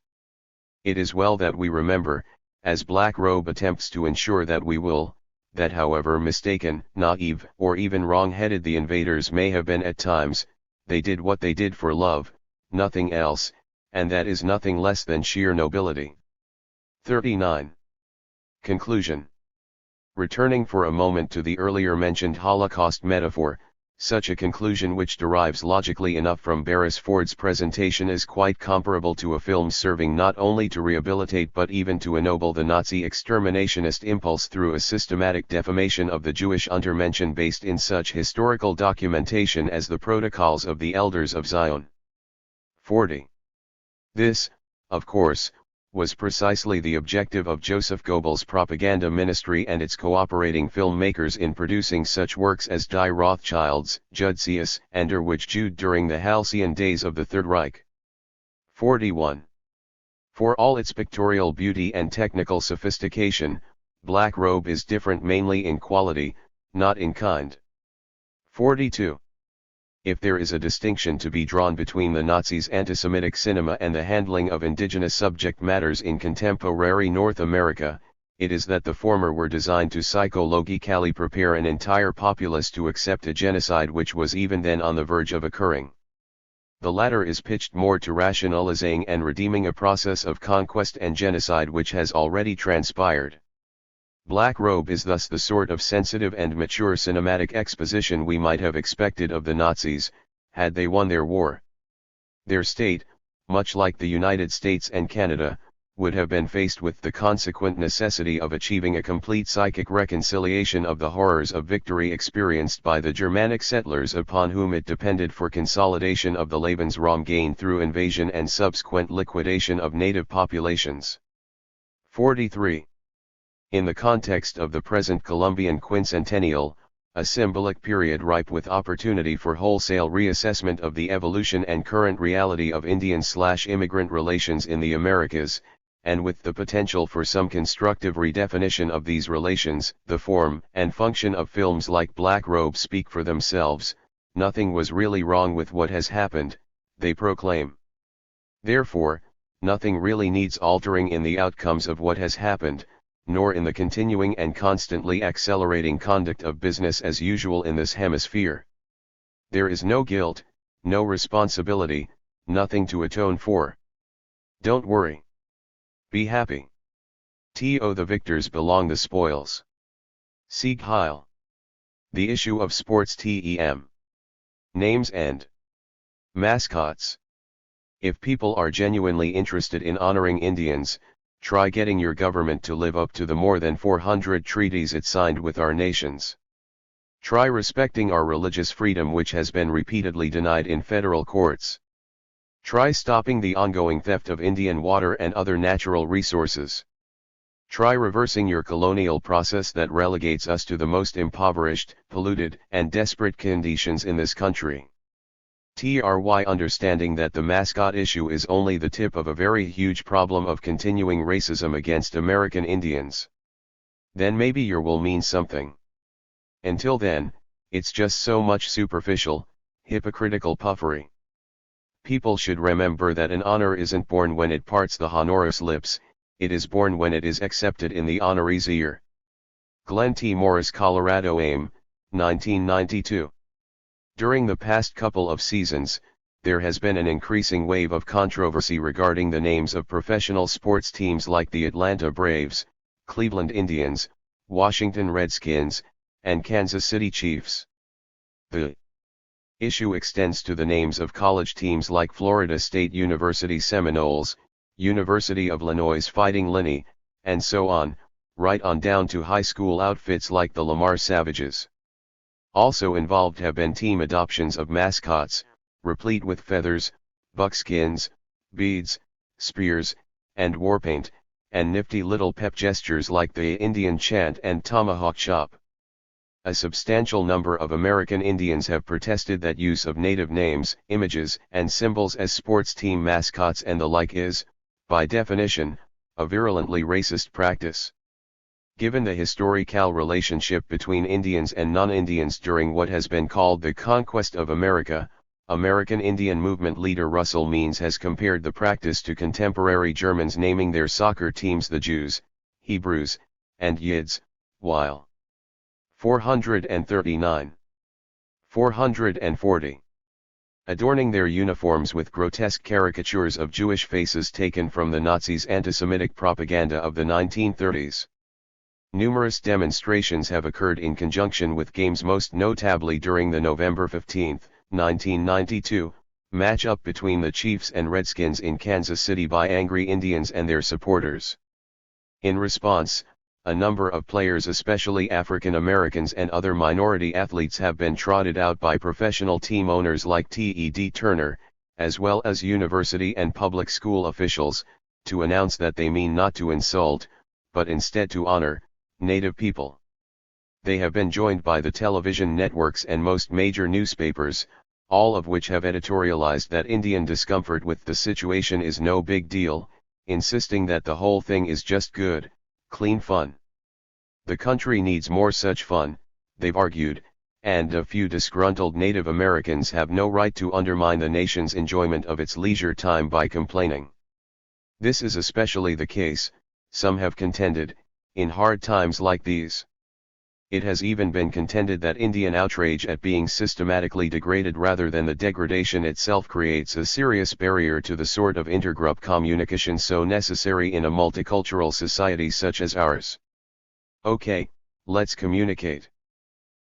It is well that we remember, as Black Robe attempts to ensure that we will, that however mistaken, naive, or even wrong-headed the invaders may have been at times, they did what they did for love, nothing else, and that is nothing less than sheer nobility. 39. Conclusion. Returning for a moment to the earlier mentioned Holocaust metaphor, such a conclusion which derives logically enough from Beresford's presentation is quite comparable to a film serving not only to rehabilitate but even to ennoble the Nazi exterminationist impulse through a systematic defamation of the Jewish untermenschen based in such historical documentation as the Protocols of the Elders of Zion. 40. This, of course, was precisely the objective of Joseph Goebbels' propaganda ministry and its cooperating filmmakers in producing such works as Die Rothschilds, Judsius, and Der Witch Jude during the halcyon days of the Third Reich. 41. For all its pictorial beauty and technical sophistication, Black Robe is different mainly in quality, not in kind. 42. If there is a distinction to be drawn between the Nazis' anti-Semitic cinema and the handling of indigenous subject matters in contemporary North America, it is that the former were designed to psychologically prepare an entire populace to accept a genocide which was even then on the verge of occurring. The latter is pitched more to rationalizing and redeeming a process of conquest and genocide which has already transpired. Black Robe is thus the sort of sensitive and mature cinematic exposition we might have expected of the Nazis, had they won their war. Their state, much like the United States and Canada, would have been faced with the consequent necessity of achieving a complete psychic reconciliation of the horrors of victory experienced by the Germanic settlers upon whom it depended for consolidation of the Lebensraum gained through invasion and subsequent liquidation of native populations. 43. In the context of the present Columbian quincentennial, a symbolic period ripe with opportunity for wholesale reassessment of the evolution and current reality of Indian/immigrant relations in the Americas, and with the potential for some constructive redefinition of these relations, the form and function of films like Black Robe speak for themselves. Nothing was really wrong with what has happened, they proclaim. Therefore, nothing really needs altering in the outcomes of what has happened, nor in the continuing and constantly accelerating conduct of business as usual in this hemisphere. There is no guilt, no responsibility, nothing to atone for. Don't worry. Be happy. To the victors belong the spoils. Sieg Heil. The issue of sports TEM. Names and mascots. If people are genuinely interested in honoring Indians, try getting your government to live up to the more than 400 treaties it signed with our nations. Try respecting our religious freedom which has been repeatedly denied in federal courts. Try stopping the ongoing theft of Indian water and other natural resources. Try reversing your colonial process that relegates us to the most impoverished, polluted, and desperate conditions in this country. Try understanding that the mascot issue is only the tip of a very huge problem of continuing racism against American Indians. Then maybe your will mean something. Until then, it's just so much superficial, hypocritical puffery. People should remember that an honor isn't born when it parts the honorous lips, it is born when it is accepted in the honoree's ear. Glenn T. Morris, Colorado AIM, 1992. During the past couple of seasons, there has been an increasing wave of controversy regarding the names of professional sports teams like the Atlanta Braves, Cleveland Indians, Washington Redskins, and Kansas City Chiefs. The issue extends to the names of college teams like Florida State University Seminoles, University of Illinois Fighting Illini, and so on, right on down to high school outfits like the Lamar Savages. Also involved have been team adoptions of mascots, replete with feathers, buckskins, beads, spears, and warpaint, and nifty little pep gestures like the Indian chant and tomahawk chop. A substantial number of American Indians have protested that use of native names, images, and symbols as sports team mascots and the like is, by definition, a virulently racist practice. Given the historical relationship between Indians and non-Indians during what has been called the conquest of America, American Indian movement leader Russell Means has compared the practice to contemporary Germans naming their soccer teams the Jews, Hebrews, and Yids, while 439. 440. Adorning their uniforms with grotesque caricatures of Jewish faces taken from the Nazis' anti-Semitic propaganda of the 1930s. Numerous demonstrations have occurred in conjunction with games, most notably during the November 15, 1992, matchup between the Chiefs and Redskins in Kansas City by angry Indians and their supporters. In response, a number of players, especially African Americans and other minority athletes, have been trotted out by professional team owners like Ted Turner, as well as university and public school officials, to announce that they mean not to insult, but instead to honor, Native people. They have been joined by the television networks and most major newspapers, all of which have editorialized that Indian discomfort with the situation is no big deal, insisting that the whole thing is just good, clean fun. The country needs more such fun, they've argued, and a few disgruntled Native Americans have no right to undermine the nation's enjoyment of its leisure time by complaining. This is especially the case, some have contended, in hard times like these. It has even been contended that Indian outrage at being systematically degraded rather than the degradation itself creates a serious barrier to the sort of intergroup communication so necessary in a multicultural society such as ours. Okay, let's communicate.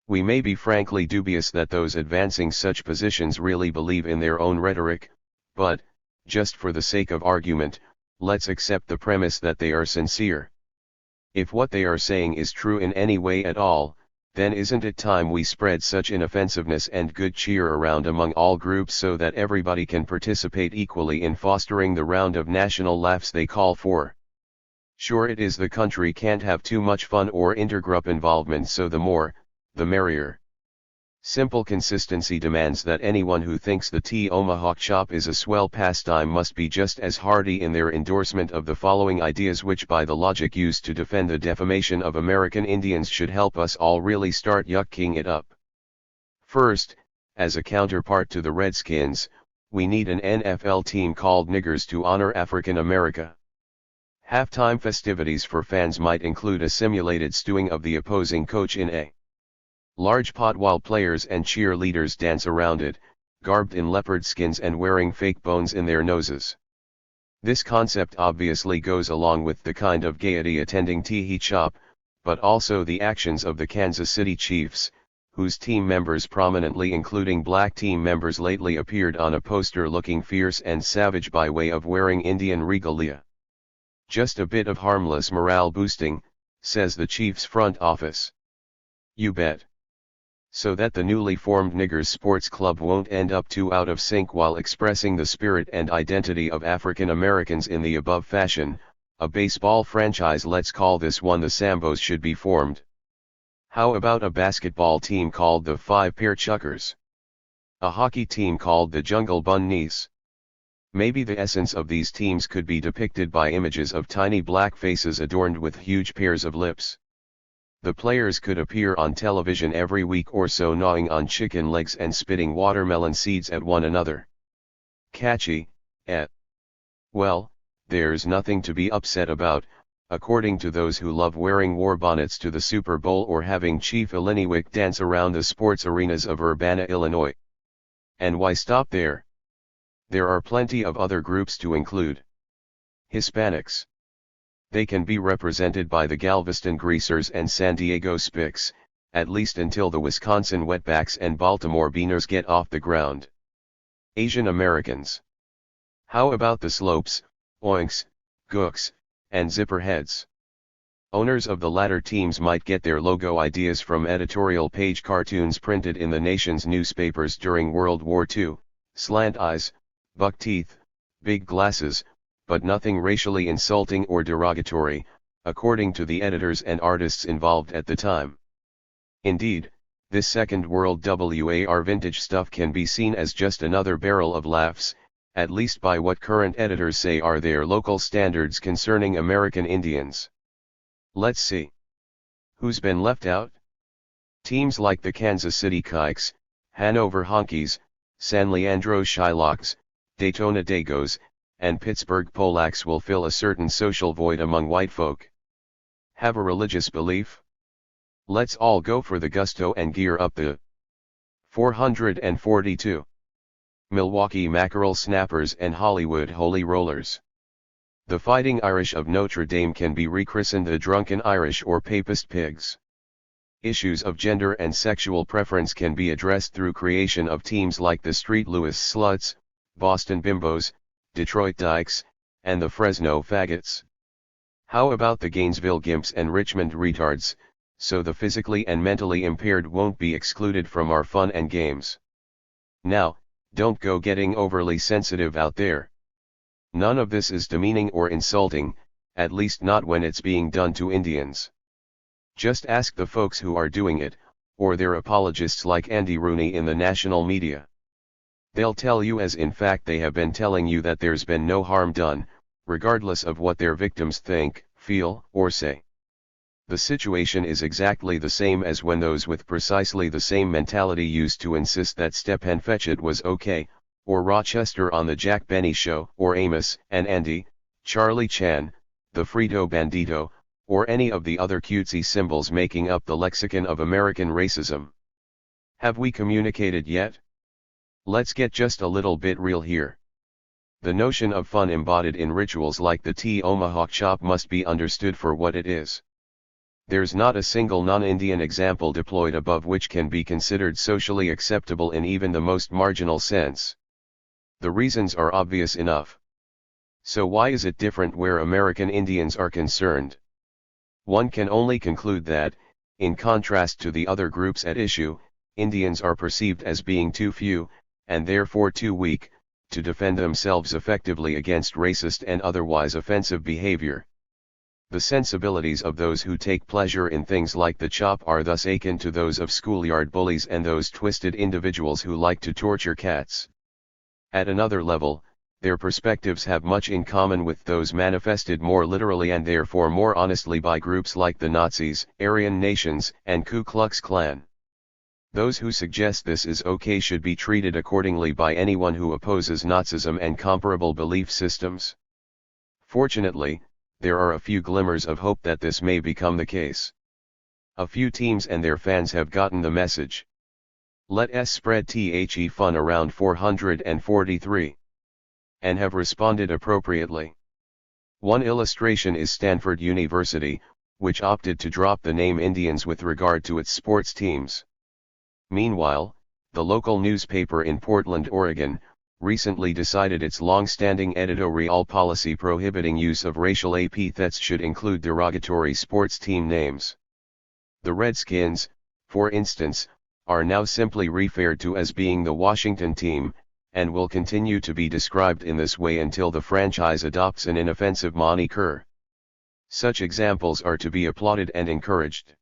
We may be frankly dubious that those advancing such positions really believe in their own rhetoric, but, just for the sake of argument, let's accept the premise that they are sincere. If what they are saying is true in any way at all, then isn't it time we spread such inoffensiveness and good cheer around among all groups so that everybody can participate equally in fostering the round of national laughs they call for? Sure, it is the country can't have too much fun or intergroup involvement, so the more, the merrier. Simple consistency demands that anyone who thinks the tomahawk chop is a swell pastime must be just as hearty in their endorsement of the following ideas, which by the logic used to defend the defamation of American Indians should help us all really start yucking it up. First, as a counterpart to the Redskins, we need an NFL team called Niggers to honor African America. Halftime festivities for fans might include a simulated stewing of the opposing coach in a large pot while players and cheerleaders dance around it, garbed in leopard skins and wearing fake bones in their noses. This concept obviously goes along with the kind of gaiety attending Tee Chop, but also the actions of the Kansas City Chiefs, whose team members, prominently including black team members, lately appeared on a poster looking fierce and savage by way of wearing Indian regalia. Just a bit of harmless morale boosting, says the Chiefs front office. You bet. So that the newly formed Niggers Sports Club won't end up too out of sync while expressing the spirit and identity of African Americans in the above fashion, a baseball franchise, let's call this one the Sambos, should be formed. How about a basketball team called the Five-Pair Chuckers? A hockey team called the Jungle Bunnies? Maybe the essence of these teams could be depicted by images of tiny black faces adorned with huge pairs of lips. The players could appear on television every week or so gnawing on chicken legs and spitting watermelon seeds at one another. Catchy, eh? Well, there's nothing to be upset about, according to those who love wearing war bonnets to the Super Bowl or having Chief Illiniwek dance around the sports arenas of Urbana, Illinois. And why stop there? There are plenty of other groups to include. Hispanics. They can be represented by the Galveston Greasers and San Diego Spics, at least until the Wisconsin Wetbacks and Baltimore Beaners get off the ground. Asian Americans. How about the Slopes, Oinks, Gooks, and Zipperheads? Owners of the latter teams might get their logo ideas from editorial page cartoons printed in the nation's newspapers during World War II, slant eyes, buck teeth, big glasses, but nothing racially insulting or derogatory, according to the editors and artists involved at the time. Indeed, this Second World War vintage stuff can be seen as just another barrel of laughs, at least by what current editors say are their local standards concerning American Indians. Let's see. Who's been left out? Teams like the Kansas City Kikes, Hanover Honkies, San Leandro Shylocks, Daytona Dagos, and Pittsburgh Polacks will fill a certain social void among white folk. Have a religious belief? Let's all go for the gusto and gear up the 442. Milwaukee Mackerel Snappers and Hollywood Holy Rollers. The Fighting Irish of Notre Dame can be rechristened the Drunken Irish or Papist Pigs. Issues of gender and sexual preference can be addressed through creation of teams like the Street Louis Sluts, Boston Bimbos, Detroit Dykes, and the Fresno Faggots. How about the Gainesville Gimps and Richmond Retards, so the physically and mentally impaired won't be excluded from our fun and games? Now, don't go getting overly sensitive out there. None of this is demeaning or insulting, at least not when it's being done to Indians. Just ask the folks who are doing it, or their apologists like Andy Rooney in the national media. They'll tell you, as in fact they have been telling you, that there's been no harm done, regardless of what their victims think, feel, or say. The situation is exactly the same as when those with precisely the same mentality used to insist that Step and Fetch It was okay, or Rochester on the Jack Benny Show, or Amos and Andy, Charlie Chan, the Frito Bandito, or any of the other cutesy symbols making up the lexicon of American racism. Have we communicated yet? Let's get just a little bit real here. The notion of fun embodied in rituals like the Tomahawk chop must be understood for what it is. There's not a single non-Indian example deployed above which can be considered socially acceptable in even the most marginal sense. The reasons are obvious enough. So why is it different where American Indians are concerned? One can only conclude that, in contrast to the other groups at issue, Indians are perceived as being too few, and therefore too weak, to defend themselves effectively against racist and otherwise offensive behavior. The sensibilities of those who take pleasure in things like the chop are thus akin to those of schoolyard bullies and those twisted individuals who like to torture cats. At another level, their perspectives have much in common with those manifested more literally and therefore more honestly by groups like the Nazis, Aryan Nations, and Ku Klux Klan. Those who suggest this is okay should be treated accordingly by anyone who opposes Nazism and comparable belief systems. Fortunately, there are a few glimmers of hope that this may become the case. A few teams and their fans have gotten the message. Let us spread the fun around 443. And have responded appropriately. One illustration is Stanford University, which opted to drop the name Indians with regard to its sports teams. Meanwhile, the local newspaper in Portland, Oregon, recently decided its long-standing editorial policy prohibiting use of racial epithets should include derogatory sports team names. The Redskins, for instance, are now simply referred to as being the Washington team, and will continue to be described in this way until the franchise adopts an inoffensive moniker. Such examples are to be applauded and encouraged.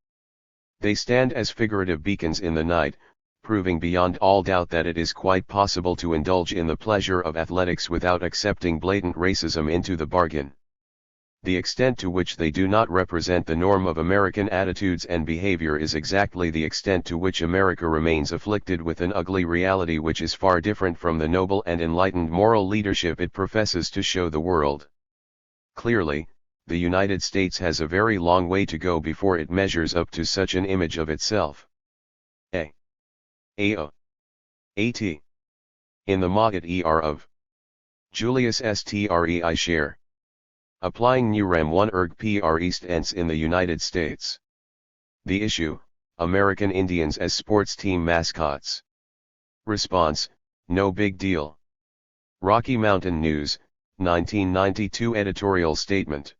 They stand as figurative beacons in the night, proving beyond all doubt that it is quite possible to indulge in the pleasure of athletics without accepting blatant racism into the bargain. The extent to which they do not represent the norm of American attitudes and behavior is exactly the extent to which America remains afflicted with an ugly reality which is far different from the noble and enlightened moral leadership it professes to show the world. Clearly, the United States has a very long way to go before it measures up to such an image of itself. A.O. A.T. In the Magat er of Julius Strei share. Applying New Ram 1 erg PR East Ents in the United States. The issue, American Indians as sports team mascots. Response, no big deal. Rocky Mountain News, 1992 editorial statement.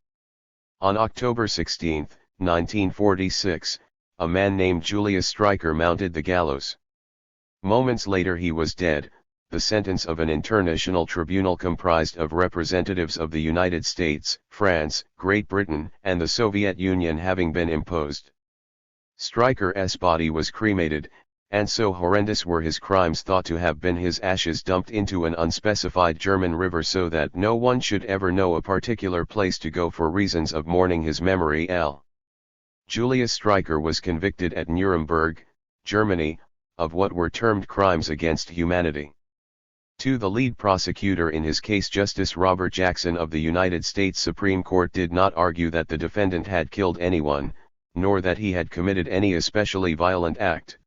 On October 16, 1946, a man named Julius Streicher mounted the gallows. Moments later he was dead, the sentence of an international tribunal comprised of representatives of the United States, France, Great Britain, and the Soviet Union having been imposed. Streicher's body was cremated, and so horrendous were his crimes thought to have been his ashes dumped into an unspecified German river so that no one should ever know a particular place to go for reasons of mourning his memory. Julius Streicher was convicted at Nuremberg, Germany, of what were termed crimes against humanity. To the lead prosecutor in his case, Justice Robert Jackson of the United States Supreme Court did not argue that the defendant had killed anyone, nor that he had committed any especially violent act.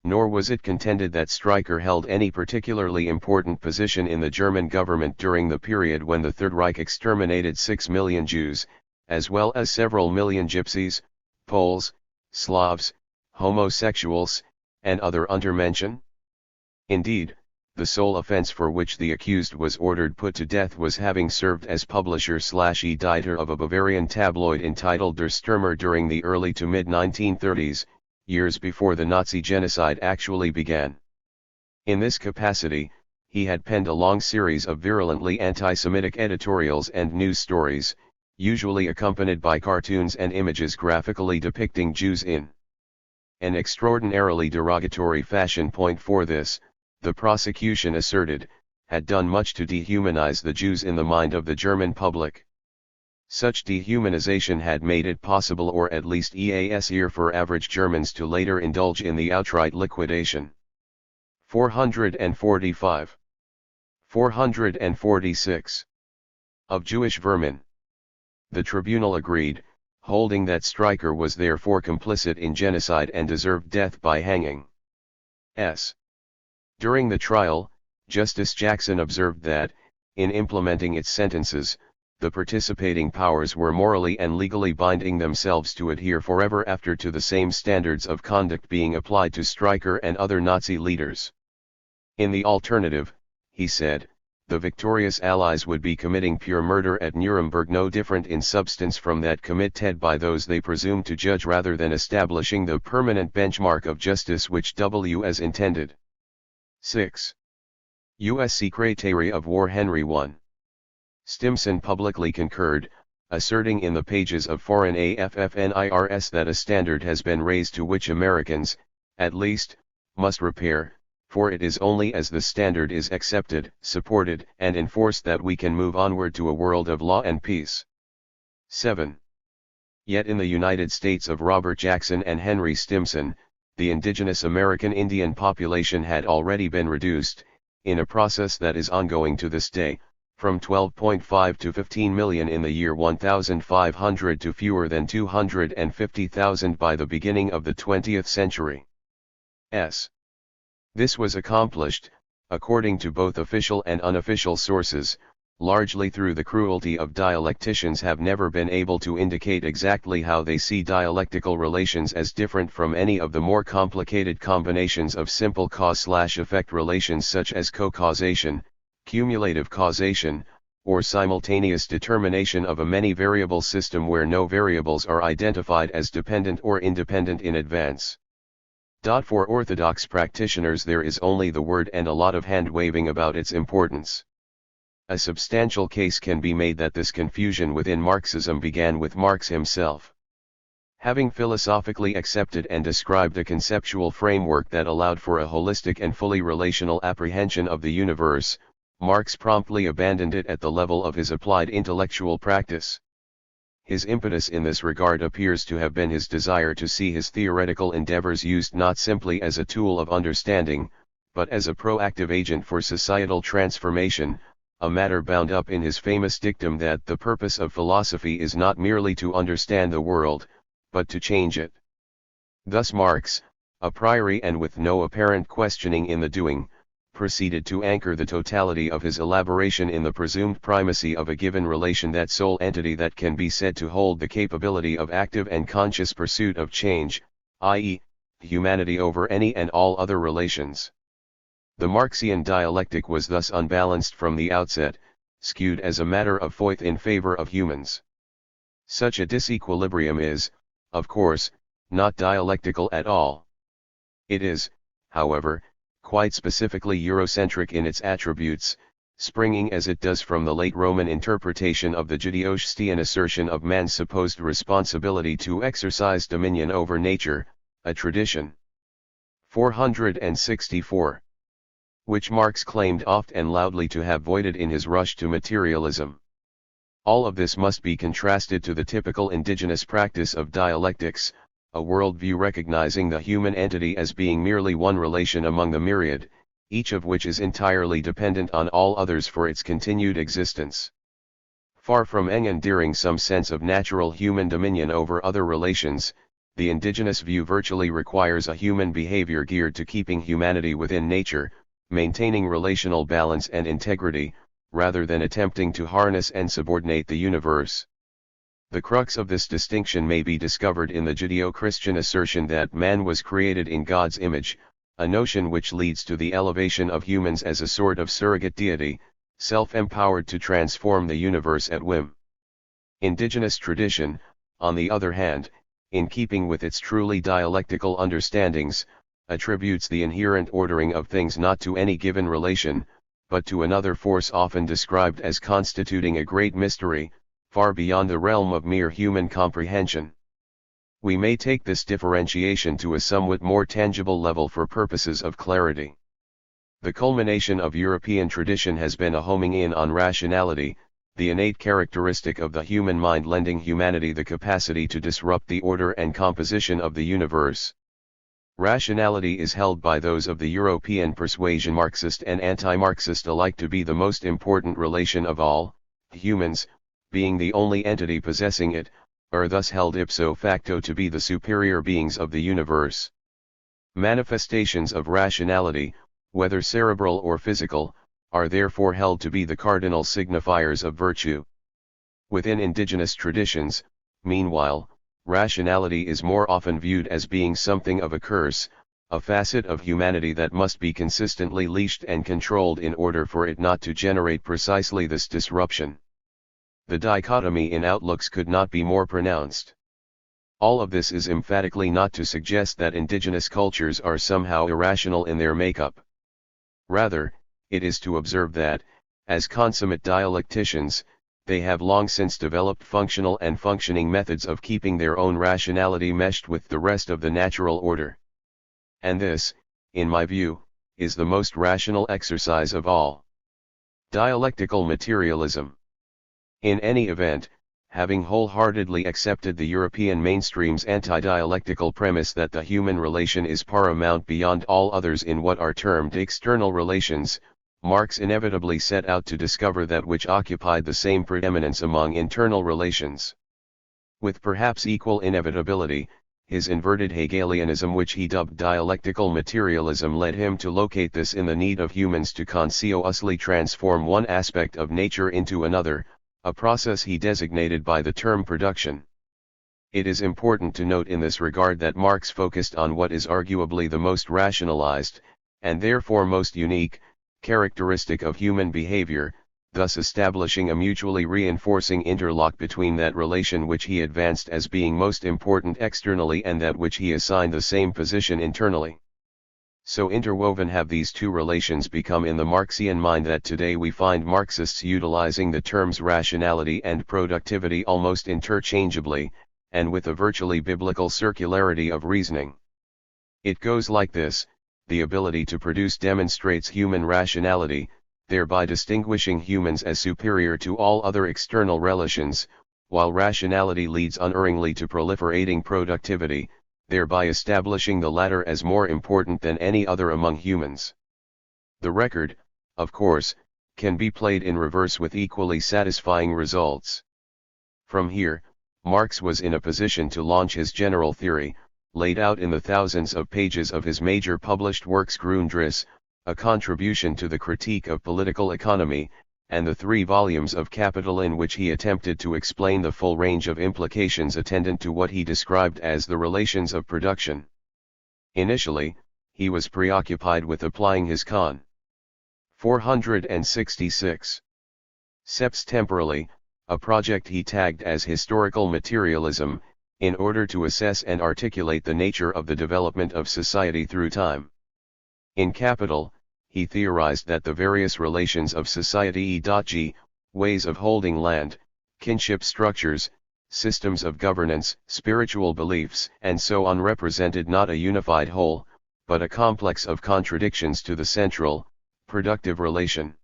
Nor was it contended that Streicher held any particularly important position in the German government during the period when the Third Reich exterminated 6 million Jews, as well as several million Gypsies, Poles, Slavs, homosexuals, and other undermention. Indeed, the sole offense for which the accused was ordered put to death was having served as publisher/editor of a Bavarian tabloid entitled Der Stürmer during the early to mid-1930s, years before the Nazi genocide actually began. In this capacity, he had penned a long series of virulently anti-Semitic editorials and news stories, usually accompanied by cartoons and images graphically depicting Jews in an extraordinarily derogatory fashion. For this, the prosecution asserted, had done much to dehumanize the Jews in the mind of the German public. Such dehumanization had made it possible, or at least easier, for average Germans to later indulge in the outright liquidation. 445. 446. Of Jewish vermin. The tribunal agreed, holding that Streicher was therefore complicit in genocide and deserved death by hanging. During the trial, Justice Jackson observed that, in implementing its sentences, the participating powers were morally and legally binding themselves to adhere forever after to the same standards of conduct being applied to Streicher and other Nazi leaders. In the alternative, he said, the victorious Allies would be committing pure murder at Nuremberg, no different in substance from that committed by those they presume to judge, rather than establishing the permanent benchmark of justice which was intended. 6. U.S. Secretary of War Henry I. Stimson publicly concurred, asserting in the pages of Foreign Affairs that a standard has been raised to which Americans, at least, must repair, for it is only as the standard is accepted, supported, and enforced that we can move onward to a world of law and peace. 7. Yet in the United States of Robert Jackson and Henry Stimson, the indigenous American Indian population had already been reduced, in a process that is ongoing to this day, from 12.5 to 15 million in the year 1500 to fewer than 250,000 by the beginning of the 20th century. This was accomplished, according to both official and unofficial sources, largely through the cruelty of dialecticians have never been able to indicate exactly how they see dialectical relations as different from any of the more complicated combinations of simple cause/effect relations such as co-causation, cumulative causation, or simultaneous determination of a many-variable system where no variables are identified as dependent or independent in advance. For orthodox practitioners there is only the word and a lot of hand-waving about its importance. A substantial case can be made that this confusion within Marxism began with Marx himself. Having philosophically accepted and described a conceptual framework that allowed for a holistic and fully relational apprehension of the universe, Marx promptly abandoned it at the level of his applied intellectual practice. His impetus in this regard appears to have been his desire to see his theoretical endeavors used not simply as a tool of understanding, but as a proactive agent for societal transformation, a matter bound up in his famous dictum that the purpose of philosophy is not merely to understand the world, but to change it. Thus Marx, a priori and with no apparent questioning in the doing, proceeded to anchor the totality of his elaboration in the presumed primacy of a given relation, that sole entity that can be said to hold the capability of active and conscious pursuit of change, i.e., humanity over any and all other relations. The Marxian dialectic was thus unbalanced from the outset, skewed as a matter of faith in favor of humans. Such a disequilibrium is, of course, not dialectical at all. It is, however, quite specifically Eurocentric in its attributes, springing as it does from the late Roman interpretation of the Judeo-Christian assertion of man's supposed responsibility to exercise dominion over nature, a tradition. 464. Which Marx claimed oft and loudly to have voided in his rush to materialism. All of this must be contrasted to the typical indigenous practice of dialectics, a worldview recognizing the human entity as being merely one relation among the myriad, each of which is entirely dependent on all others for its continued existence. Far from engendering some sense of natural human dominion over other relations, the indigenous view virtually requires a human behavior geared to keeping humanity within nature, maintaining relational balance and integrity, rather than attempting to harness and subordinate the universe. The crux of this distinction may be discovered in the Judeo-Christian assertion that man was created in God's image, a notion which leads to the elevation of humans as a sort of surrogate deity, self-empowered to transform the universe at whim. Indigenous tradition, on the other hand, in keeping with its truly dialectical understandings, attributes the inherent ordering of things not to any given relation, but to another force often described as constituting a great mystery, far beyond the realm of mere human comprehension. We may take this differentiation to a somewhat more tangible level for purposes of clarity. The culmination of European tradition has been a homing in on rationality, the innate characteristic of the human mind lending humanity the capacity to disrupt the order and composition of the universe. Rationality is held by those of the European persuasion, Marxist and anti-Marxist alike, to be the most important relation of all. Humans, being the only entity possessing it, are thus held ipso facto to be the superior beings of the universe. Manifestations of rationality, whether cerebral or physical, are therefore held to be the cardinal signifiers of virtue. Within indigenous traditions, meanwhile, rationality is more often viewed as being something of a curse, a facet of humanity that must be consistently leashed and controlled in order for it not to generate precisely this disruption. The dichotomy in outlooks could not be more pronounced. All of this is emphatically not to suggest that indigenous cultures are somehow irrational in their makeup. Rather, it is to observe that, as consummate dialecticians, they have long since developed functional and functioning methods of keeping their own rationality meshed with the rest of the natural order. And this, in my view, is the most rational exercise of all. Dialectical materialism. In any event, having wholeheartedly accepted the European mainstream's anti-dialectical premise that the human relation is paramount beyond all others in what are termed external relations, Marx inevitably set out to discover that which occupied the same preeminence among internal relations. With perhaps equal inevitability, his inverted Hegelianism, which he dubbed dialectical materialism, led him to locate this in the need of humans to consciously transform one aspect of nature into another, a process he designated by the term production. It is important to note in this regard that Marx focused on what is arguably the most rationalized, and therefore most unique, characteristic of human behavior, thus establishing a mutually reinforcing interlock between that relation which he advanced as being most important externally and that which he assigned the same position internally. So interwoven have these two relations become in the Marxian mind that today we find Marxists utilizing the terms rationality and productivity almost interchangeably, and with a virtually biblical circularity of reasoning. It goes like this: the ability to produce demonstrates human rationality, thereby distinguishing humans as superior to all other external relations, while rationality leads unerringly to proliferating productivity, thereby establishing the latter as more important than any other among humans. The record, of course, can be played in reverse with equally satisfying results. From here, Marx was in a position to launch his general theory, laid out in the thousands of pages of his major published works Grundriss, a contribution to the critique of political economy, and the 3 volumes of Capital, in which he attempted to explain the full range of implications attendant to what he described as the relations of production. Initially, he was preoccupied with applying his Con. 466 Seps temporally, a project he tagged as historical materialism, in order to assess and articulate the nature of the development of society through time. In Capital, he theorized that the various relations of society e.g., ways of holding land, kinship structures, systems of governance, spiritual beliefs, and so on represented not a unified whole, but a complex of contradictions to the central, productive relation.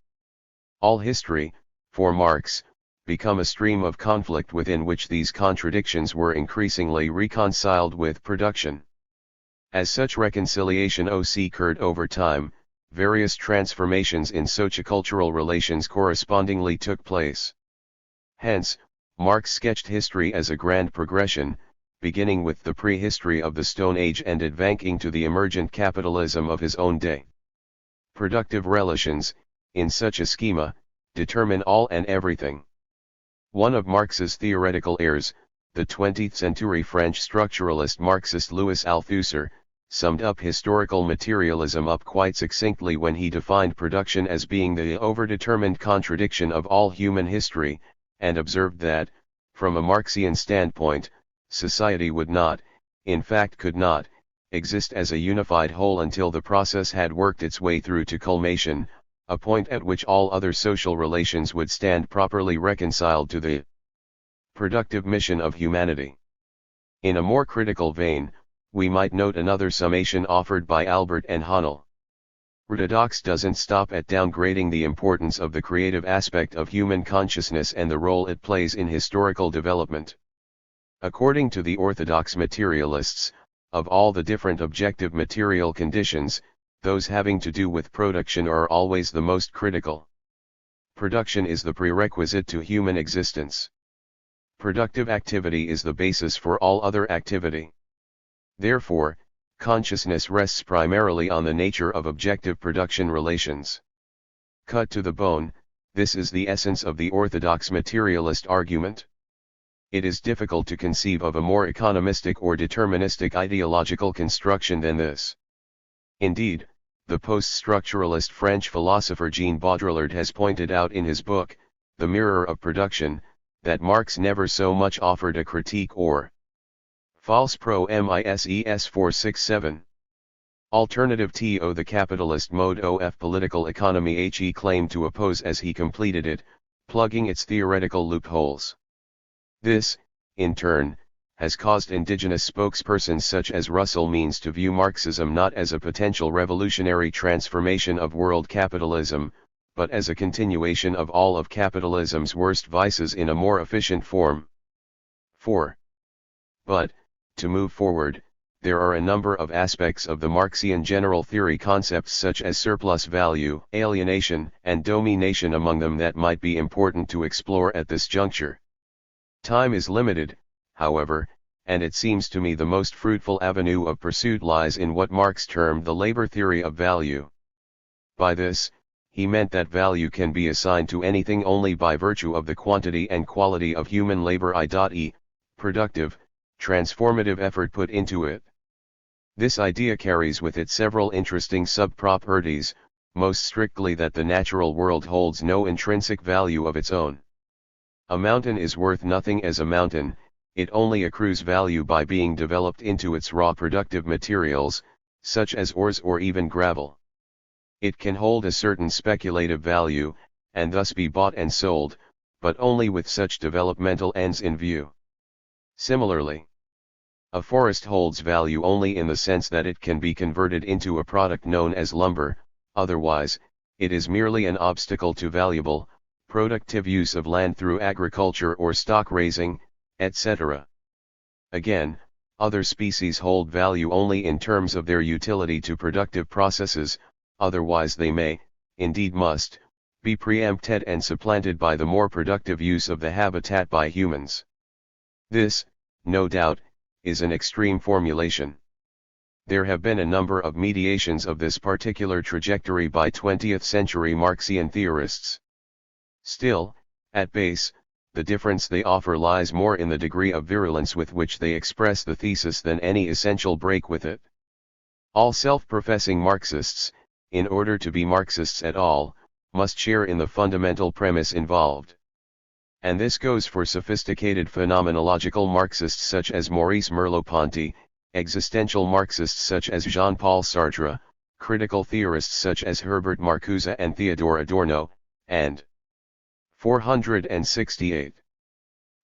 All history, for Marx, become a stream of conflict within which these contradictions were increasingly reconciled with production. As such reconciliation occurred over time, various transformations in sociocultural relations correspondingly took place. Hence, Marx sketched history as a grand progression, beginning with the prehistory of the Stone Age and advancing to the emergent capitalism of his own day. Productive relations, in such a schema, determine all and everything. One of Marx's theoretical heirs, the 20th-century French structuralist Marxist Louis Althusser, summed up historical materialism up quite succinctly when he defined production as being the overdetermined contradiction of all human history, and observed that, from a Marxian standpoint, society would not, in fact could not, exist as a unified whole until the process had worked its way through to culmination, a point at which all other social relations would stand properly reconciled to the productive mission of humanity. In a more critical vein, we might note another summation offered by Albert and Hahnel. Orthodox doesn't stop at downgrading the importance of the creative aspect of human consciousness and the role it plays in historical development. According to the orthodox materialists, of all the different objective material conditions, those having to do with production are always the most critical. Production is the prerequisite to human existence. Productive activity is the basis for all other activity. Therefore, consciousness rests primarily on the nature of objective production relations. Cut to the bone, this is the essence of the orthodox materialist argument. It is difficult to conceive of a more economistic or deterministic ideological construction than this. Indeed, the post-structuralist French philosopher Jean Baudrillard has pointed out in his book, The Mirror of Production, that Marx never so much offered a critique or false pro mises 467. Alternative to the capitalist mode of political economy he claimed to oppose as he completed it, plugging its theoretical loopholes. This, in turn, has caused indigenous spokespersons such as Russell Means to view Marxism not as a potential revolutionary transformation of world capitalism, but as a continuation of all of capitalism's worst vices in a more efficient form. 4. But, to move forward, there are a number of aspects of the Marxian general theory concepts such as surplus value, alienation, and domination among them that might be important to explore at this juncture. Time is limited, however, and it seems to me the most fruitful avenue of pursuit lies in what Marx termed the labor theory of value. By this, he meant that value can be assigned to anything only by virtue of the quantity and quality of human labor i.e., productive, transformative effort put into it. This idea carries with it several interesting sub-properties, most strictly that the natural world holds no intrinsic value of its own. A mountain is worth nothing as a mountain, it only accrues value by being developed into its raw productive materials, such as ores or even gravel. It can hold a certain speculative value, and thus be bought and sold, but only with such developmental ends in view. Similarly, a forest holds value only in the sense that it can be converted into a product known as lumber, otherwise, it is merely an obstacle to valuable, productive use of land through agriculture or stock raising, etc. Again, other species hold value only in terms of their utility to productive processes, otherwise they may, indeed must, be preempted and supplanted by the more productive use of the habitat by humans. This, no doubt, is an extreme formulation. There have been a number of mediations of this particular trajectory by 20th-century Marxian theorists. Still, at base, the difference they offer lies more in the degree of virulence with which they express the thesis than any essential break with it. All self-professing Marxists, in order to be Marxists at all, must share in the fundamental premise involved. And this goes for sophisticated phenomenological Marxists such as Maurice Merleau-Ponty, existential Marxists such as Jean-Paul Sartre, critical theorists such as Herbert Marcuse and Theodore Adorno, and 468.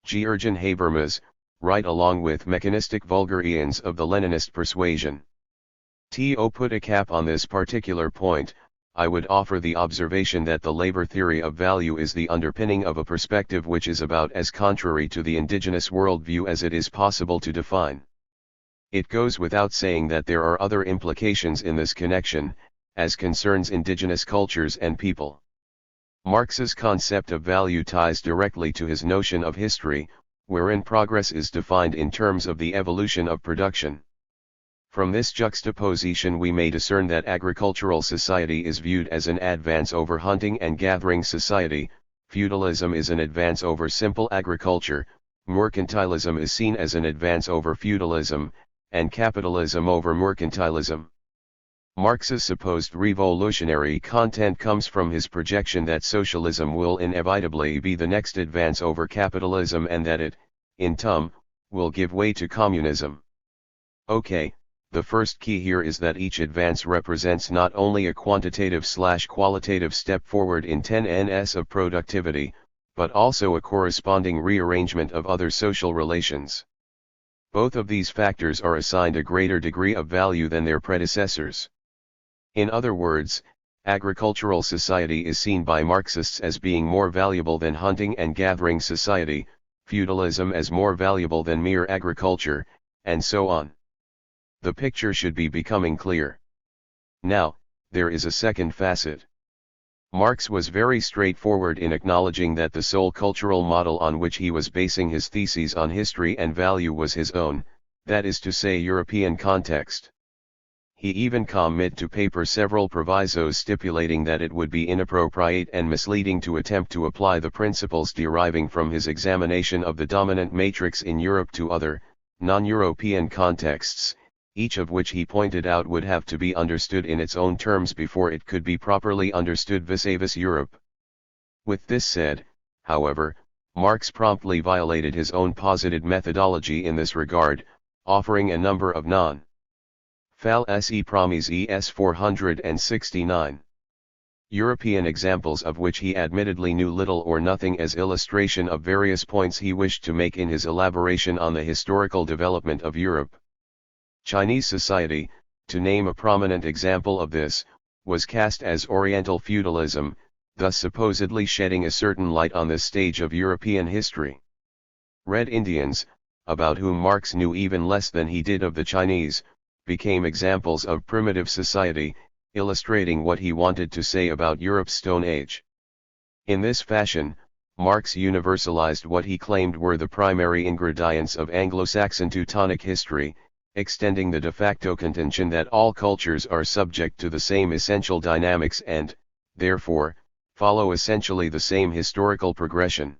Georgian Habermas, right along with mechanistic vulgarians of the Leninist persuasion. To put a cap on this particular point, I would offer the observation that the labor theory of value is the underpinning of a perspective which is about as contrary to the indigenous worldview as it is possible to define. It goes without saying that there are other implications in this connection, as concerns indigenous cultures and people. Marx's concept of value ties directly to his notion of history, wherein progress is defined in terms of the evolution of production. From this juxtaposition we may discern that agricultural society is viewed as an advance over hunting and gathering society, feudalism is an advance over simple agriculture, mercantilism is seen as an advance over feudalism, and capitalism over mercantilism. Marx's supposed revolutionary content comes from his projection that socialism will inevitably be the next advance over capitalism and that it, in turn, will give way to communism. Okay, the first key here is that each advance represents not only a quantitative/qualitative step forward in 10 of productivity, but also a corresponding rearrangement of other social relations. Both of these factors are assigned a greater degree of value than their predecessors. In other words, agricultural society is seen by Marxists as being more valuable than hunting and gathering society, feudalism as more valuable than mere agriculture, and so on. The picture should be becoming clear. Now, there is a second facet. Marx was very straightforward in acknowledging that the sole cultural model on which he was basing his theses on history and value was his own, that is to say European context. He even committed to paper several provisos stipulating that it would be inappropriate and misleading to attempt to apply the principles deriving from his examination of the dominant matrix in Europe to other, non-European contexts, each of which he pointed out would have to be understood in its own terms before it could be properly understood vis-a-vis Europe. With this said, however, Marx promptly violated his own posited methodology in this regard, offering a number of non-fallacy promises es 469. European examples of which he admittedly knew little or nothing as illustration of various points he wished to make in his elaboration on the historical development of Europe. Chinese society, to name a prominent example of this, was cast as Oriental feudalism, thus supposedly shedding a certain light on this stage of European history. Red Indians, about whom Marx knew even less than he did of the Chinese, became examples of primitive society, illustrating what he wanted to say about Europe's Stone Age. In this fashion, Marx universalized what he claimed were the primary ingredients of Anglo-Saxon Teutonic history, extending the de facto contention that all cultures are subject to the same essential dynamics and, therefore, follow essentially the same historical progression.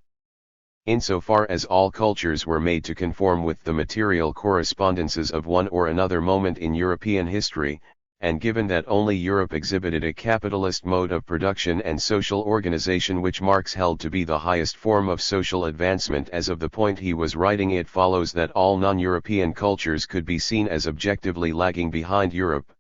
Insofar as all cultures were made to conform with the material correspondences of one or another moment in European history, and given that only Europe exhibited a capitalist mode of production and social organization which Marx held to be the highest form of social advancement as of the point he was writing, it follows that all non-European cultures could be seen as objectively lagging behind Europe.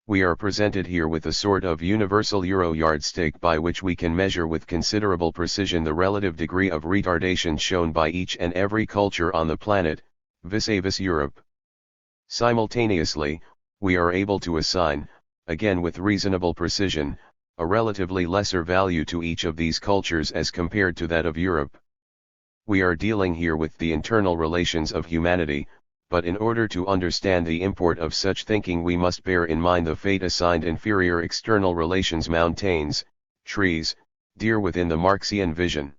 We are presented here with a sort of universal Euro yardstick by which we can measure with considerable precision the relative degree of retardation shown by each and every culture on the planet, vis-a-vis Europe. Simultaneously, we are able to assign, again with reasonable precision, a relatively lesser value to each of these cultures as compared to that of Europe. We are dealing here with the internal relations of humanity, but in order to understand the import of such thinking we must bear in mind the fate assigned inferior external relations, mountains, trees, deer within the Marxian vision.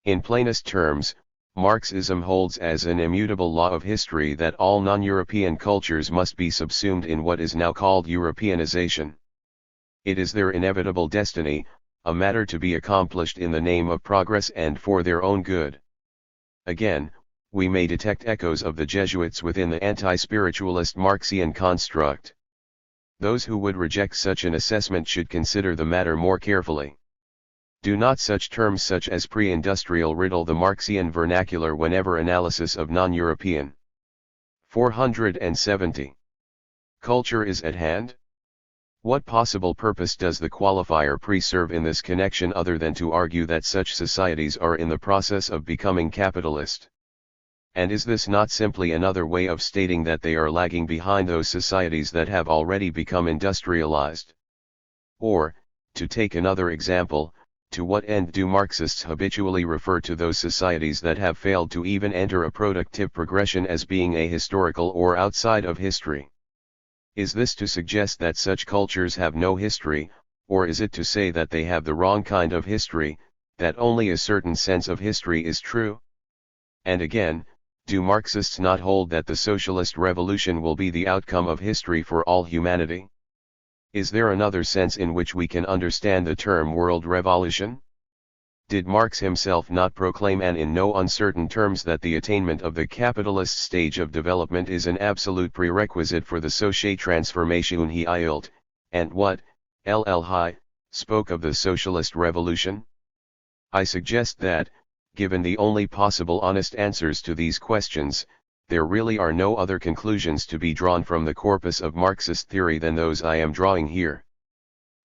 In plainest terms, Marxism holds as an immutable law of history that all non-European cultures must be subsumed in what is now called Europeanization. It is their inevitable destiny, a matter to be accomplished in the name of progress and for their own good. Again, we may detect echoes of the Jesuits within the anti-spiritualist Marxian construct. Those who would reject such an assessment should consider the matter more carefully. Do not such terms such as pre-industrial riddle the Marxian vernacular whenever analysis of non-European. 470. Culture is at hand? What possible purpose does the qualifier pre-serve in this connection other than to argue that such societies are in the process of becoming capitalist? And is this not simply another way of stating that they are lagging behind those societies that have already become industrialized? Or, to take another example, to what end do Marxists habitually refer to those societies that have failed to even enter a productive progression as being ahistorical or outside of history? Is this to suggest that such cultures have no history, or is it to say that they have the wrong kind of history, that only a certain sense of history is true? And again, do Marxists not hold that the socialist revolution will be the outcome of history for all humanity? Is there another sense in which we can understand the term world revolution? Did Marx himself not proclaim and in no uncertain terms that the attainment of the capitalist stage of development is an absolute prerequisite for the sociale transformation he yield, and what, LL spoke of the socialist revolution? I suggest that, given the only possible honest answers to these questions, there really are no other conclusions to be drawn from the corpus of Marxist theory than those I am drawing here.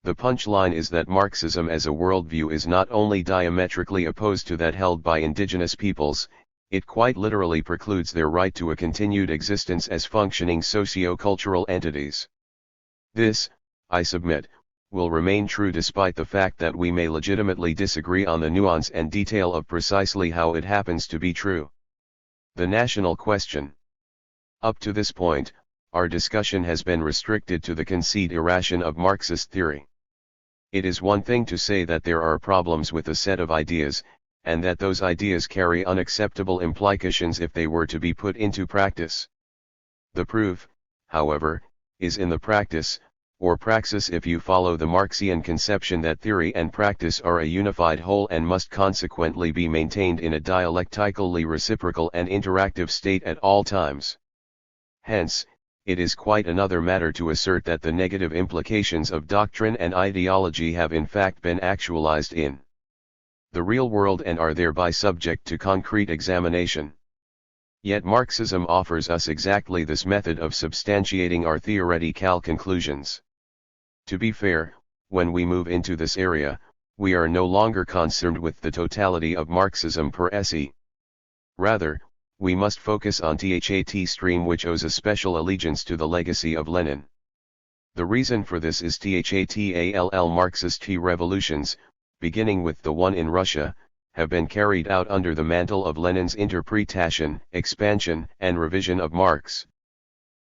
The punchline is that Marxism as a worldview is not only diametrically opposed to that held by indigenous peoples, it quite literally precludes their right to a continued existence as functioning socio-cultural entities. This, I submit, will remain true despite the fact that we may legitimately disagree on the nuance and detail of precisely how it happens to be true. The national question. Up to this point, our discussion has been restricted to the consideration of Marxist theory. It is one thing to say that there are problems with a set of ideas, and that those ideas carry unacceptable implications if they were to be put into practice. The proof, however, is in the practice, or praxis if you follow the Marxian conception that theory and practice are a unified whole and must consequently be maintained in a dialectically reciprocal and interactive state at all times. Hence, it is quite another matter to assert that the negative implications of doctrine and ideology have in fact been actualized in the real world and are thereby subject to concrete examination. Yet Marxism offers us exactly this method of substantiating our theoretical conclusions. To be fair, when we move into this area, we are no longer concerned with the totality of Marxism per se. Rather, we must focus on that stream which owes a special allegiance to the legacy of Lenin. The reason for this is that Marxist revolutions, beginning with the one in Russia, have been carried out under the mantle of Lenin's interpretation, expansion, and revision of Marx.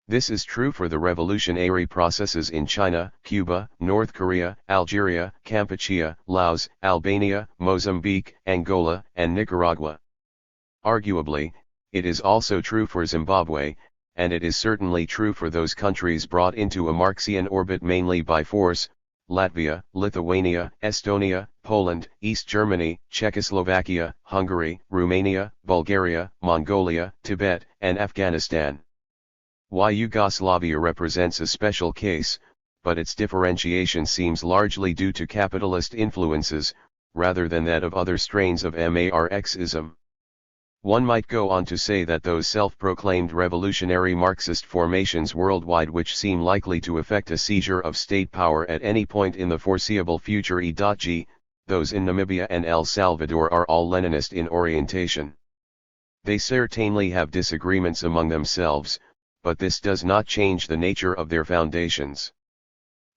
This is true for the revolutionary processes in China, Cuba, North Korea, Algeria, Kampuchea, Laos, Albania, Mozambique, Angola, and Nicaragua. Arguably, it is also true for Zimbabwe, and it is certainly true for those countries brought into a Marxian orbit mainly by force: Latvia, Lithuania, Estonia, Poland, East Germany, Czechoslovakia, Hungary, Romania, Bulgaria, Mongolia, Tibet, and Afghanistan. Yugoslavia represents a special case, but its differentiation seems largely due to capitalist influences, rather than that of other strains of Marxism. One might go on to say that those self-proclaimed revolutionary Marxist formations worldwide which seem likely to effect a seizure of state power at any point in the foreseeable future, e.g., those in Namibia and El Salvador, are all Leninist in orientation. They certainly have disagreements among themselves, but this does not change the nature of their foundations.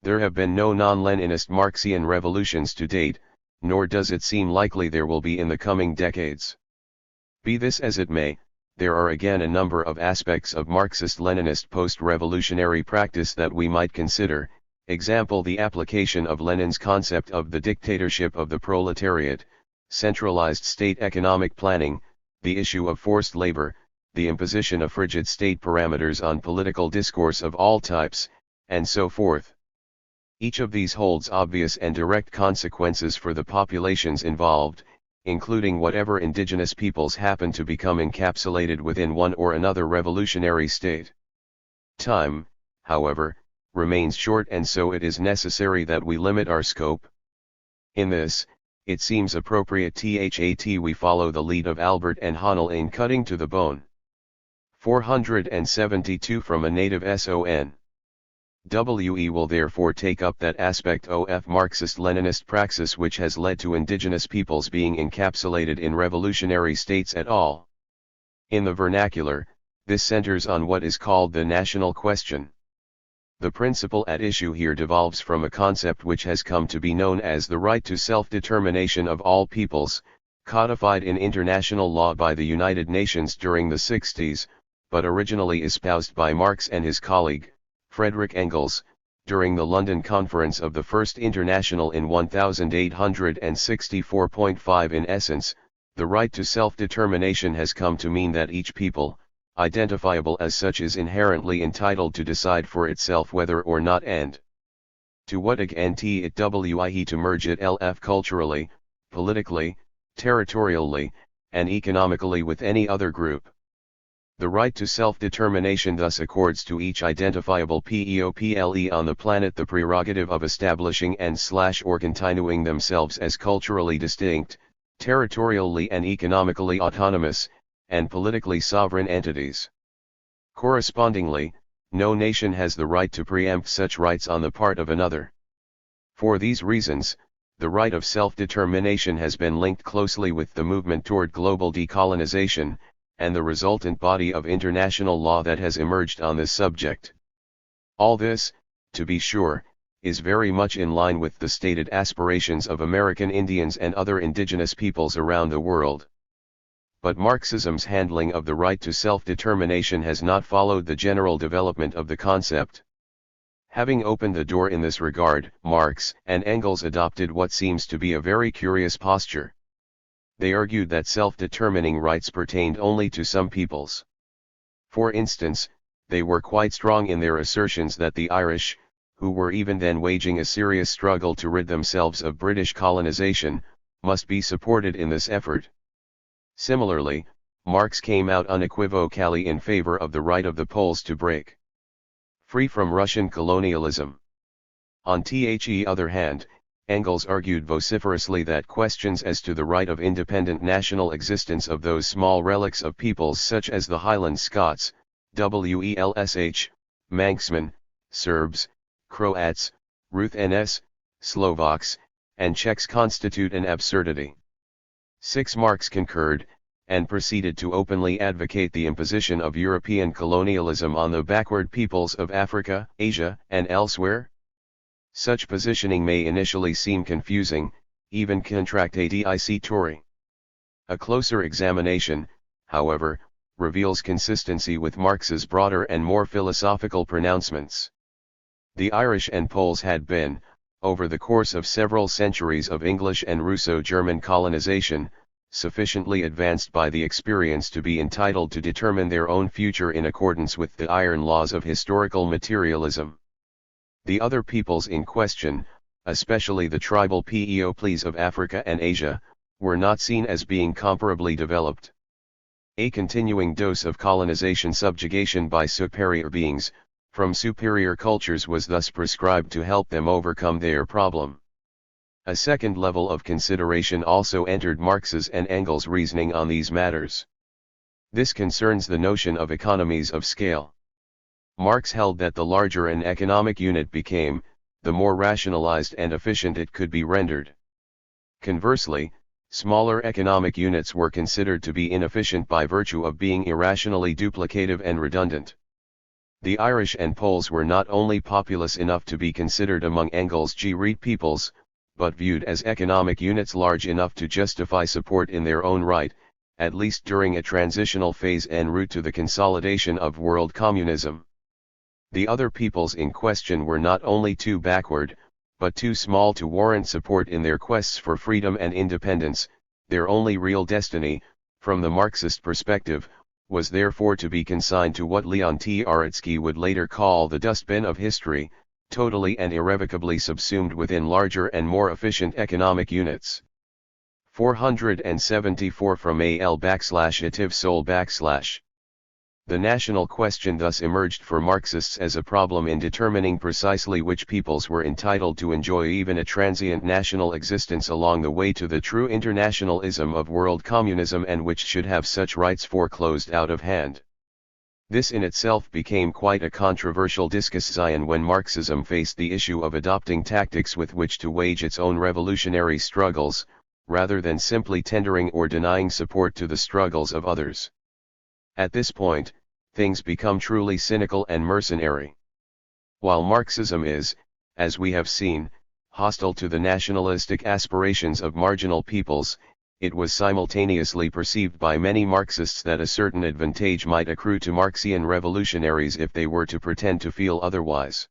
There have been no non-Leninist Marxian revolutions to date, nor does it seem likely there will be in the coming decades. Be this as it may, there are again a number of aspects of Marxist-Leninist post-revolutionary practice that we might consider, example the application of Lenin's concept of the dictatorship of the proletariat, centralized state economic planning, the issue of forced labor, the imposition of frigid state parameters on political discourse of all types, and so forth. Each of these holds obvious and direct consequences for the populations involved, including whatever indigenous peoples happen to become encapsulated within one or another revolutionary state. Time, however, remains short, and so it is necessary that we limit our scope. In this, it seems appropriate that we follow the lead of Albert and Hahnel in cutting to the bone. 472 from a native son. We will therefore take up that aspect of Marxist-Leninist praxis which has led to indigenous peoples being encapsulated in revolutionary states at all. In the vernacular, this centers on what is called the national question. The principle at issue here devolves from a concept which has come to be known as the right to self-determination of all peoples, codified in international law by the United Nations during the 60s, but originally espoused by Marx and his colleague, Friedrich Engels, during the London Conference of the First International in 1864.5. In essence, the right to self-determination has come to mean that each people, identifiable as such, is inherently entitled to decide for itself whether or not and to what extent it wi to merge itself culturally, politically, territorially, and economically with any other group. The right to self-determination thus accords to each identifiable people on the planet the prerogative of establishing and/or continuing themselves as culturally distinct, territorially and economically autonomous, and politically sovereign entities. Correspondingly, no nation has the right to preempt such rights on the part of another. For these reasons, the right of self-determination has been linked closely with the movement toward global decolonization, and the resultant body of international law that has emerged on this subject. All this, to be sure, is very much in line with the stated aspirations of American Indians and other indigenous peoples around the world. But Marxism's handling of the right to self-determination has not followed the general development of the concept. Having opened the door in this regard, Marx and Engels adopted what seems to be a very curious posture. They argued that self-determining rights pertained only to some peoples. For instance, they were quite strong in their assertions that the Irish, who were even then waging a serious struggle to rid themselves of British colonization, must be supported in this effort. Similarly, Marx came out unequivocally in favor of the right of the Poles to break free from Russian colonialism. On the other hand, Engels argued vociferously that questions as to the right of independent national existence of those small relics of peoples such as the Highland Scots, Welsh, Manxmen, Serbs, Croats, Ruthenes, Slovaks, and Czechs constitute an absurdity. 6. Marx concurred, and proceeded to openly advocate the imposition of European colonialism on the backward peoples of Africa, Asia, and elsewhere. Such positioning may initially seem confusing, even contradictory. A closer examination, however, reveals consistency with Marx's broader and more philosophical pronouncements. The Irish and Poles had been, over the course of several centuries of English and Russo-German colonization, sufficiently advanced by the experience to be entitled to determine their own future in accordance with the iron laws of historical materialism. The other peoples in question, especially the tribal peoples of Africa and Asia, were not seen as being comparably developed. A continuing dose of colonization subjugation by superior beings, from superior cultures, was thus prescribed to help them overcome their problem. A second level of consideration also entered Marx's and Engels' reasoning on these matters. This concerns the notion of economies of scale. Marx held that the larger an economic unit became, the more rationalized and efficient it could be rendered. Conversely, smaller economic units were considered to be inefficient by virtue of being irrationally duplicative and redundant. The Irish and Poles were not only populous enough to be considered among Engels' G-Reat peoples, but viewed as economic units large enough to justify support in their own right, at least during a transitional phase en route to the consolidation of world communism. The other peoples in question were not only too backward, but too small to warrant support in their quests for freedom and independence. Their only real destiny, from the Marxist perspective, was therefore to be consigned to what Leon Trotsky would later call the dustbin of history, totally and irrevocably subsumed within larger and more efficient economic units. 474 from AL/Ativ/Sol/. The national question thus emerged for Marxists as a problem in determining precisely which peoples were entitled to enjoy even a transient national existence along the way to the true internationalism of world communism, and which should have such rights foreclosed out of hand. This in itself became quite a controversial discussion when Marxism faced the issue of adopting tactics with which to wage its own revolutionary struggles, rather than simply tendering or denying support to the struggles of others. At this point, things become truly cynical and mercenary. While Marxism is, as we have seen, hostile to the nationalistic aspirations of marginal peoples, it was simultaneously perceived by many Marxists that a certain advantage might accrue to Marxian revolutionaries if they were to pretend to feel otherwise.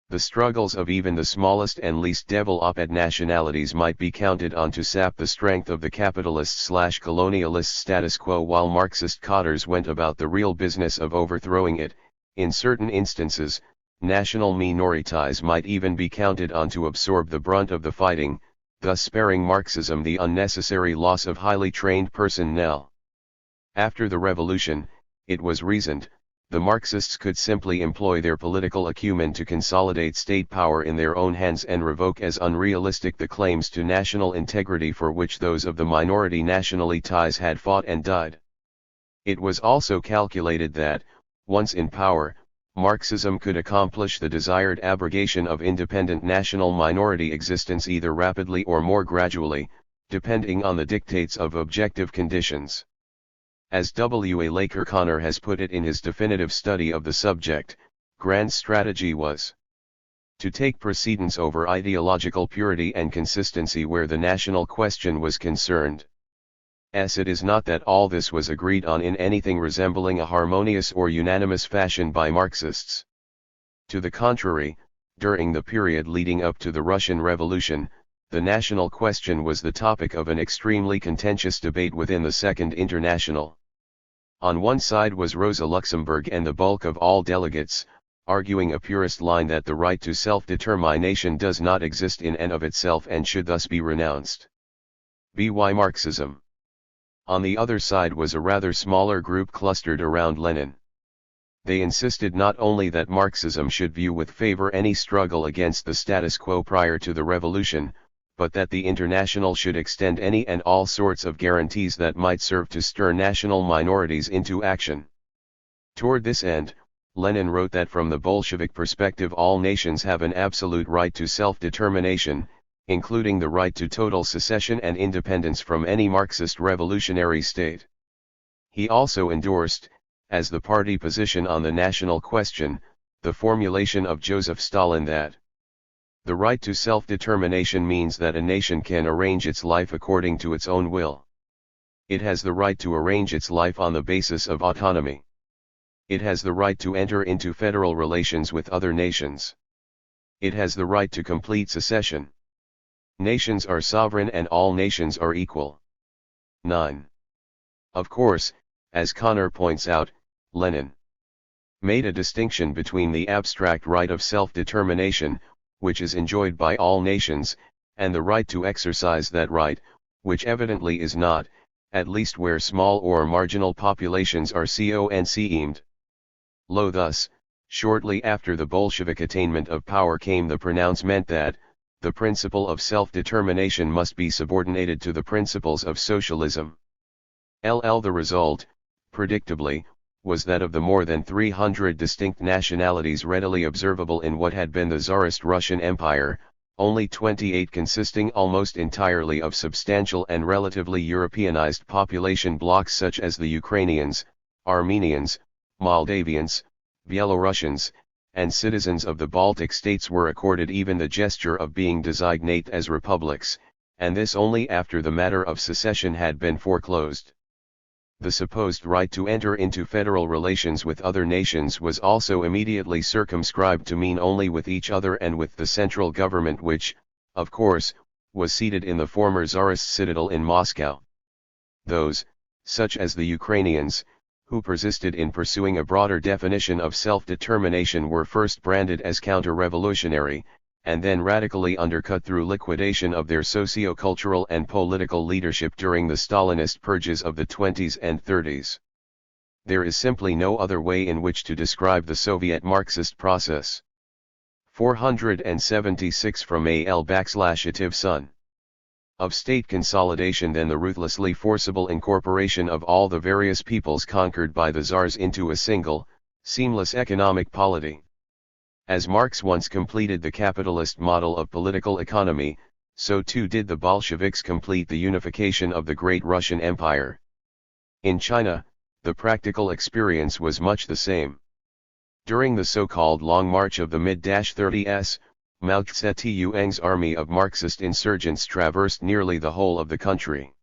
The struggles of even the smallest and least developed nationalities might be counted on to sap the strength of the capitalist/colonialist status quo, while Marxist cadres went about the real business of overthrowing it. In certain instances, national minorities might even be counted on to absorb the brunt of the fighting, thus sparing Marxism the unnecessary loss of highly trained personnel. After the revolution, it was reasoned, the Marxists could simply employ their political acumen to consolidate state power in their own hands and revoke as unrealistic the claims to national integrity for which those of the minority nationalities had fought and died. It was also calculated that, once in power, Marxism could accomplish the desired abrogation of independent national minority existence either rapidly or more gradually, depending on the dictates of objective conditions. As W. A. Laker Connor has put it in his definitive study of the subject, Grant's strategy was to take precedence over ideological purity and consistency where the national question was concerned. It is not that all this was agreed on in anything resembling a harmonious or unanimous fashion by Marxists. To the contrary, during the period leading up to the Russian Revolution, the national question was the topic of an extremely contentious debate within the Second International. On one side was Rosa Luxemburg and the bulk of all delegates, arguing a purist line that the right to self-determination does not exist in and of itself and should thus be renounced. By Marxism. On the other side was a rather smaller group clustered around Lenin. They insisted not only that Marxism should view with favor any struggle against the status quo prior to the revolution, but that the International should extend any and all sorts of guarantees that might serve to stir national minorities into action. Toward this end, Lenin wrote that from the Bolshevik perspective all nations have an absolute right to self-determination, including the right to total secession and independence from any Marxist revolutionary state. He also endorsed, as the party position on the national question, the formulation of Joseph Stalin that the right to self-determination means that a nation can arrange its life according to its own will. It has the right to arrange its life on the basis of autonomy. It has the right to enter into federal relations with other nations. It has the right to complete secession. Nations are sovereign and all nations are equal. 9. Of course, as Connor points out, Lenin made a distinction between the abstract right of self-determination, which is enjoyed by all nations, and the right to exercise that right, which evidently is not, at least where small or marginal populations are conceived. Lo thus, shortly after the Bolshevik attainment of power came the pronouncement that, the principle of self-determination must be subordinated to the principles of socialism. The result, predictably, was that of the more than 300 distinct nationalities readily observable in what had been the Tsarist Russian Empire, only 28 consisting almost entirely of substantial and relatively Europeanized population blocks such as the Ukrainians, Armenians, Moldavians, Belarusians, and citizens of the Baltic states were accorded even the gesture of being designated as republics, and this only after the matter of secession had been foreclosed. The supposed right to enter into federal relations with other nations was also immediately circumscribed to mean only with each other and with the central government which, of course, was seated in the former Tsarist citadel in Moscow. Those, such as the Ukrainians, who persisted in pursuing a broader definition of self-determination were first branded as counter-revolutionary, and then radically undercut through liquidation of their socio-cultural and political leadership during the Stalinist purges of the 20s and 30s. There is simply no other way in which to describe the Soviet Marxist process. 476 from AL/Ativ Sun. Of state consolidation than the ruthlessly forcible incorporation of all the various peoples conquered by the Tsars into a single, seamless economic polity. As Marx once completed the capitalist model of political economy, so too did the Bolsheviks complete the unification of the great Russian Empire. In China, the practical experience was much the same. During the so-called Long March of the mid-30s, Mao Tse-Tuang's army of Marxist insurgents traversed nearly the whole of the country.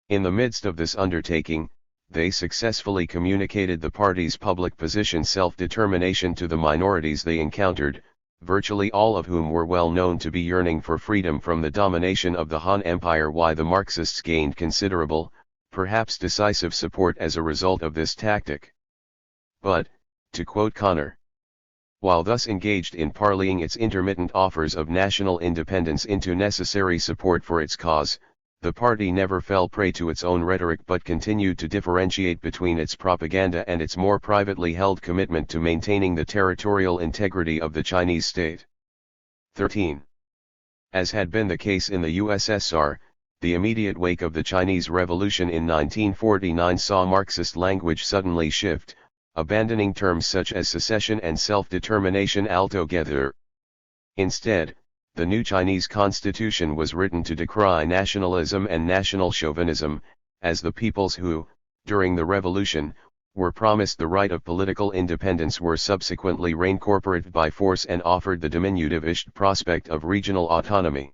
In the midst of this undertaking, they successfully communicated the party's public position self-determination to the minorities they encountered, virtually all of whom were well known to be yearning for freedom from the domination of the Han Empire. Why the Marxists gained considerable, perhaps decisive support as a result of this tactic. But, to quote Connor, while thus engaged in parlaying its intermittent offers of national independence into necessary support for its cause, the party never fell prey to its own rhetoric but continued to differentiate between its propaganda and its more privately held commitment to maintaining the territorial integrity of the Chinese state. 13. As had been the case in the USSR, the immediate wake of the Chinese Revolution in 1949 saw Marxist language suddenly shift, abandoning terms such as secession and self-determination altogether. Instead, the new Chinese constitution was written to decry nationalism and national chauvinism, as the peoples who, during the revolution, were promised the right of political independence were subsequently reincorporated by force and offered the diminutive-ish prospect of regional autonomy.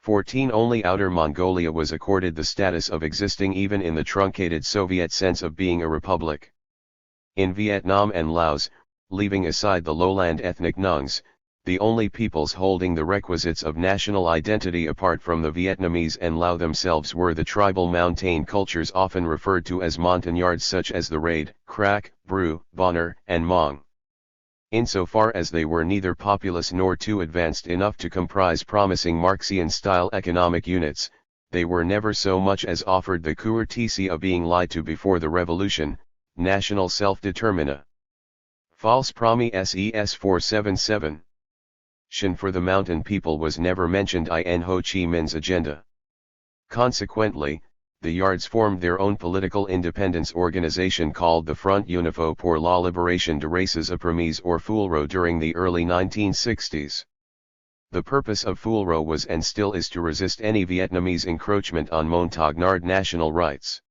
14. Only Outer Mongolia was accorded the status of existing even in the truncated Soviet sense of being a republic. In Vietnam and Laos, leaving aside the lowland ethnic Nungs, the only peoples holding the requisites of national identity apart from the Vietnamese and Lao themselves were the tribal mountain cultures often referred to as montagnards such as the Raid, Krak, Bru, Bonner, and Hmong. Insofar as they were neither populous nor too advanced enough to comprise promising Marxian-style economic units, they were never so much as offered the courtesy of being lied to before the revolution, national self-determina. False Promise SES 477. Shin for the mountain people was never mentioned in Ho Chi Minh's agenda. Consequently, the Yards formed their own political independence organization called the Front Unifié pour la Libération des Races Opprises or FULRO during the early 1960s. The purpose of FULRO was and still is to resist any Vietnamese encroachment on Montagnard national rights.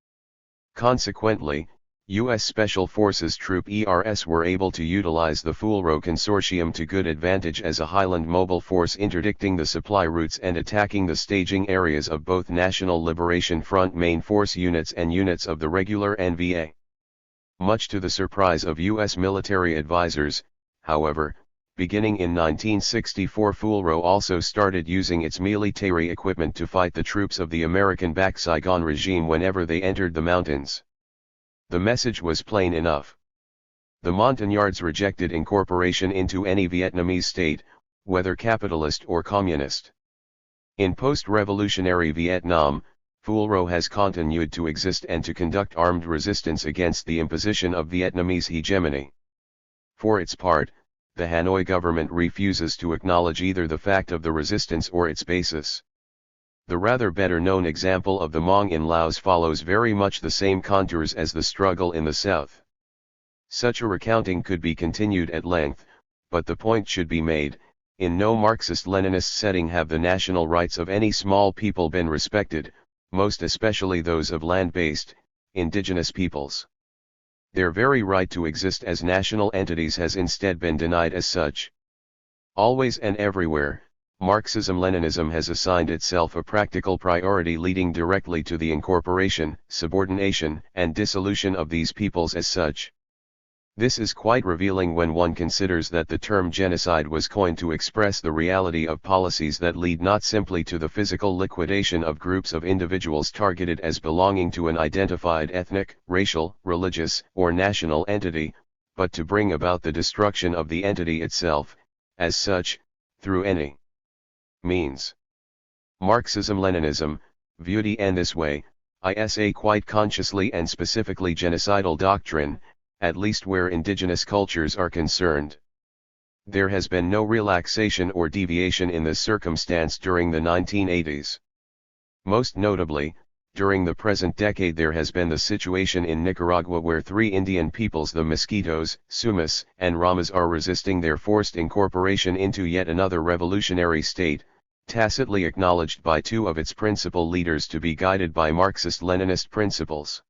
Consequently, U.S. Special Forces Troop ERS were able to utilize the FULRO consortium to good advantage as a Highland mobile force interdicting the supply routes and attacking the staging areas of both National Liberation Front main force units and units of the regular NVA. Much to the surprise of U.S. military advisors, however, beginning in 1964 FULRO also started using its military equipment to fight the troops of the American-backed Saigon regime whenever they entered the mountains. The message was plain enough. The Montagnards rejected incorporation into any Vietnamese state, whether capitalist or communist. In post-revolutionary Vietnam, FULRO has continued to exist and to conduct armed resistance against the imposition of Vietnamese hegemony. For its part, the Hanoi government refuses to acknowledge either the fact of the resistance or its basis. The rather better-known example of the Hmong in Laos follows very much the same contours as the struggle in the south. Such a recounting could be continued at length, but the point should be made, in no Marxist-Leninist setting have the national rights of any small people been respected, most especially those of land-based, indigenous peoples. Their very right to exist as national entities has instead been denied as such. Always and everywhere, Marxism-Leninism has assigned itself a practical priority leading directly to the incorporation, subordination, and dissolution of these peoples as such. This is quite revealing when one considers that the term genocide was coined to express the reality of policies that lead not simply to the physical liquidation of groups of individuals targeted as belonging to an identified ethnic, racial, religious, or national entity, but to bring about the destruction of the entity itself, as such, through any means. Marxism-Leninism, viewed in this way, is a quite consciously and specifically genocidal doctrine, at least where indigenous cultures are concerned. There has been no relaxation or deviation in this circumstance during the 1980s. Most notably, during the present decade there has been the situation in Nicaragua where three Indian peoples, the Mosquitos, Sumas, and Ramas, are resisting their forced incorporation into yet another revolutionary state, tacitly acknowledged by two of its principal leaders to be guided by Marxist-Leninist principles.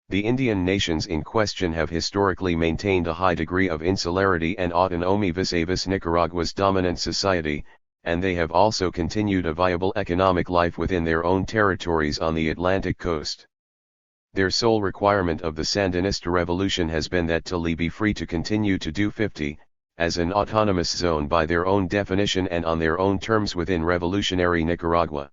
The Indian nations in question have historically maintained a high degree of insularity and autonomy vis-a-vis Nicaragua's dominant society, and they have also continued a viable economic life within their own territories on the Atlantic coast. Their sole requirement of the Sandinista revolution has been that Chile be free to continue to do 50, as an autonomous zone by their own definition and on their own terms within revolutionary Nicaragua.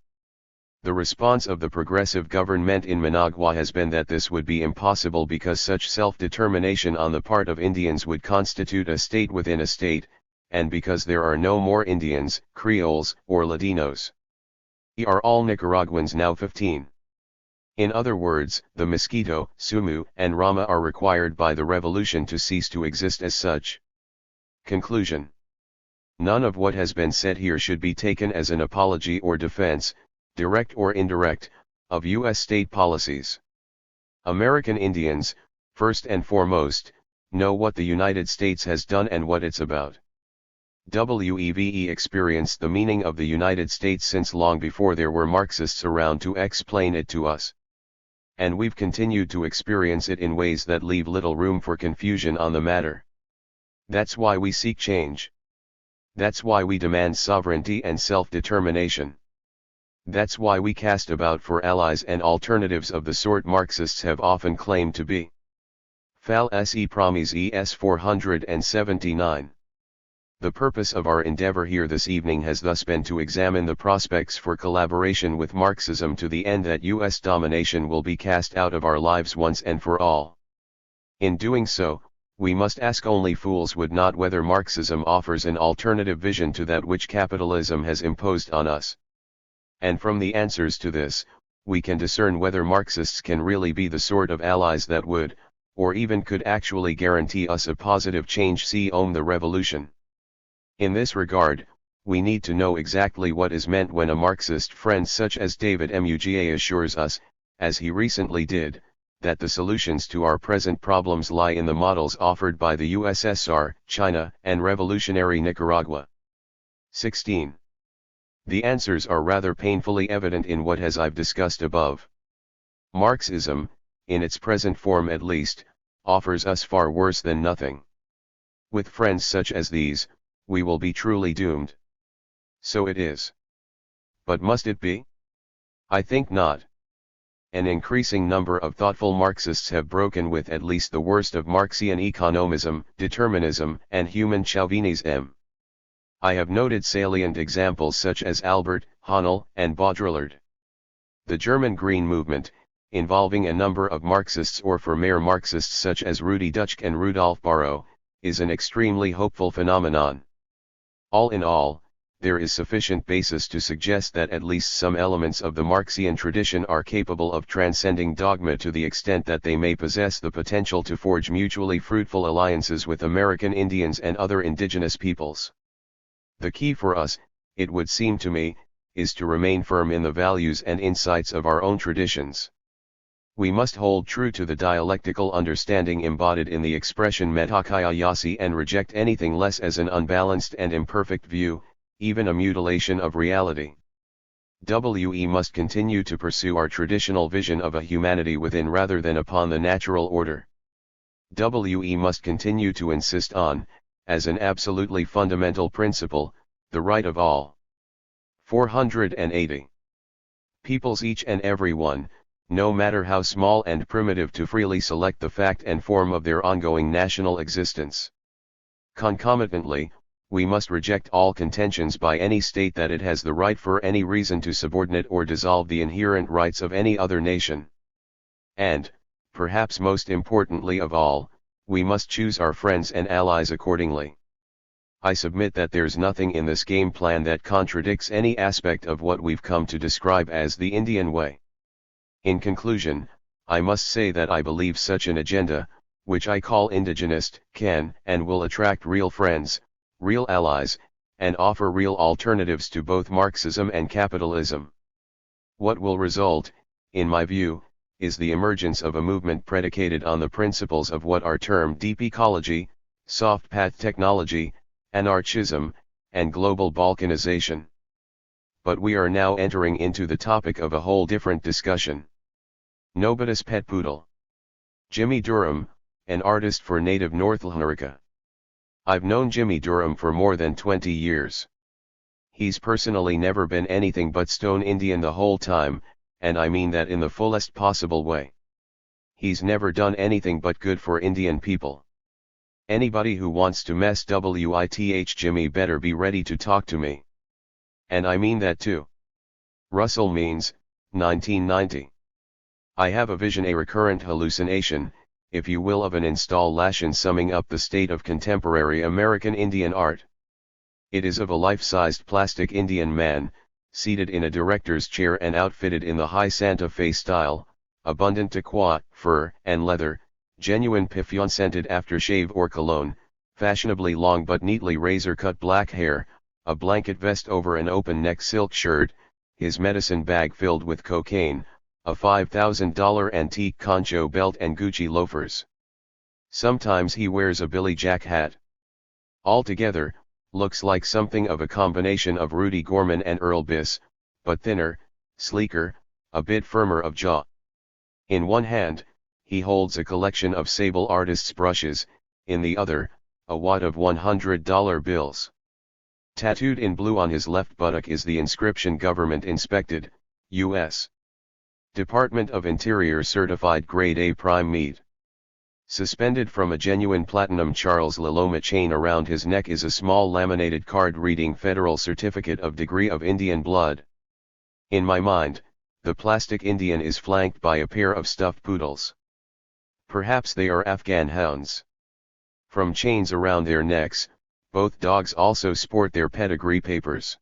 The response of the progressive government in Managua has been that this would be impossible because such self-determination on the part of Indians would constitute a state within a state, and because there are no more Indians, Creoles, or Ladinos. Are all Nicaraguans now 15. In other words, the Mosquito, Sumu, and Rama are required by the revolution to cease to exist as such. Conclusion. None of what has been said here should be taken as an apology or defense, direct or indirect, of U.S. state policies. American Indians, first and foremost, know what the United States has done and what it's about. WEVE experienced the meaning of the United States since long before there were Marxists around to explain it to us. And we've continued to experience it in ways that leave little room for confusion on the matter. That's why we seek change. That's why we demand sovereignty and self-determination. That's why we cast about for allies and alternatives of the sort Marxists have often claimed to be. Fal se promis es 479. The purpose of our endeavor here this evening has thus been to examine the prospects for collaboration with Marxism to the end that U.S. domination will be cast out of our lives once and for all. In doing so, we must ask only fools would not whether Marxism offers an alternative vision to that which capitalism has imposed on us. And from the answers to this, we can discern whether Marxists can really be the sort of allies that would, or even could actually guarantee us a positive change. See the revolution. In this regard, we need to know exactly what is meant when a Marxist friend such as David Muga assures us, as he recently did, that the solutions to our present problems lie in the models offered by the USSR, China, and revolutionary Nicaragua. 16. The answers are rather painfully evident in what I've discussed above. Marxism, in its present form at least, offers us far worse than nothing. With friends such as these, we will be truly doomed. So it is. But must it be? I think not. An increasing number of thoughtful Marxists have broken with at least the worst of Marxian economism, determinism, and human chauvinism. I have noted salient examples such as Albert, Hahnel, and Baudrillard. The German Green Movement, involving a number of Marxists or former Marxists such as Rudi Dutschke and Rudolf Barrow, is an extremely hopeful phenomenon. All in all, there is sufficient basis to suggest that at least some elements of the Marxian tradition are capable of transcending dogma to the extent that they may possess the potential to forge mutually fruitful alliances with American Indians and other indigenous peoples. The key for us, it would seem to me, is to remain firm in the values and insights of our own traditions. We must hold true to the dialectical understanding embodied in the expression metakayayasi and reject anything less as an unbalanced and imperfect view, even a mutilation of reality. We must continue to pursue our traditional vision of a humanity within rather than upon the natural order. We must continue to insist on, as an absolutely fundamental principle, the right of all. 480. Peoples, each and every one, no matter how small and primitive, to freely select the fact and form of their ongoing national existence. Concomitantly, we must reject all contentions by any state that it has the right for any reason to subordinate or dissolve the inherent rights of any other nation. And, perhaps most importantly of all, we must choose our friends and allies accordingly. I submit that there's nothing in this game plan that contradicts any aspect of what we've come to describe as the Indian way. In conclusion, I must say that I believe such an agenda, which I call indigenist, can and will attract real friends, real allies, and offer real alternatives to both Marxism and capitalism. What will result, in my view, is the emergence of a movement predicated on the principles of what are termed deep ecology, soft path technology, anarchism, and global balkanization. But we are now entering into the topic of a whole different discussion. Nobody's pet poodle. Jimmy Durham, an artist for native North America. I've known Jimmy Durham for more than 20 years. He's personally never been anything but Stone Indian the whole time, and I mean that in the fullest possible way. He's never done anything but good for Indian people. Anybody who wants to mess with Jimmy better be ready to talk to me. And I mean that too. Russell Means, 1990. I have a vision, a recurrent hallucination, if you will, of an installation summing up the state of contemporary American Indian art. It is of a life-sized plastic Indian man, seated in a director's chair and outfitted in the high Santa Fe style, abundant taqua, fur and leather, genuine perfume-scented aftershave or cologne, fashionably long but neatly razor-cut black hair, a blanket vest over an open-neck silk shirt, his medicine bag filled with cocaine, a $5,000 antique concho belt and Gucci loafers. Sometimes he wears a Billy Jack hat. Altogether, looks like something of a combination of Rudy Gorman and Earl Biss, but thinner, sleeker, a bit firmer of jaw. In one hand, he holds a collection of sable artist's brushes, in the other, a wad of $100 bills. Tattooed in blue on his left buttock is the inscription "Government Inspected, U.S. Department of Interior Certified Grade A Prime Meat." Suspended from a genuine platinum Charles Liloma chain around his neck is a small laminated card reading Federal Certificate of Degree of Indian Blood. In my mind, the plastic Indian is flanked by a pair of stuffed poodles. Perhaps they are Afghan hounds. From chains around their necks, both dogs also sport their pedigree papers.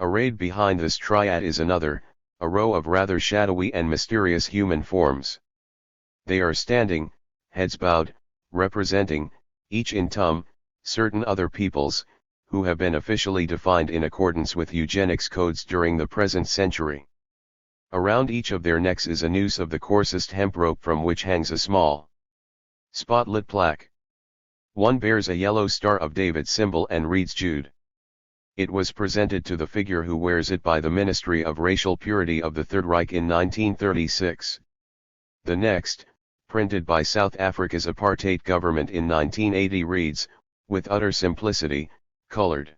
Arrayed behind this triad is another, a row of rather shadowy and mysterious human forms. They are standing, heads bowed, representing, each in turn, certain other peoples, who have been officially defined in accordance with eugenics codes during the present century. Around each of their necks is a noose of the coarsest hemp rope from which hangs a small, spotlit plaque. One bears a yellow Star of David symbol and reads Jude. It was presented to the figure who wears it by the Ministry of Racial Purity of the Third Reich in 1936. The next, printed by South Africa's apartheid government in 1980, reads, with utter simplicity, colored.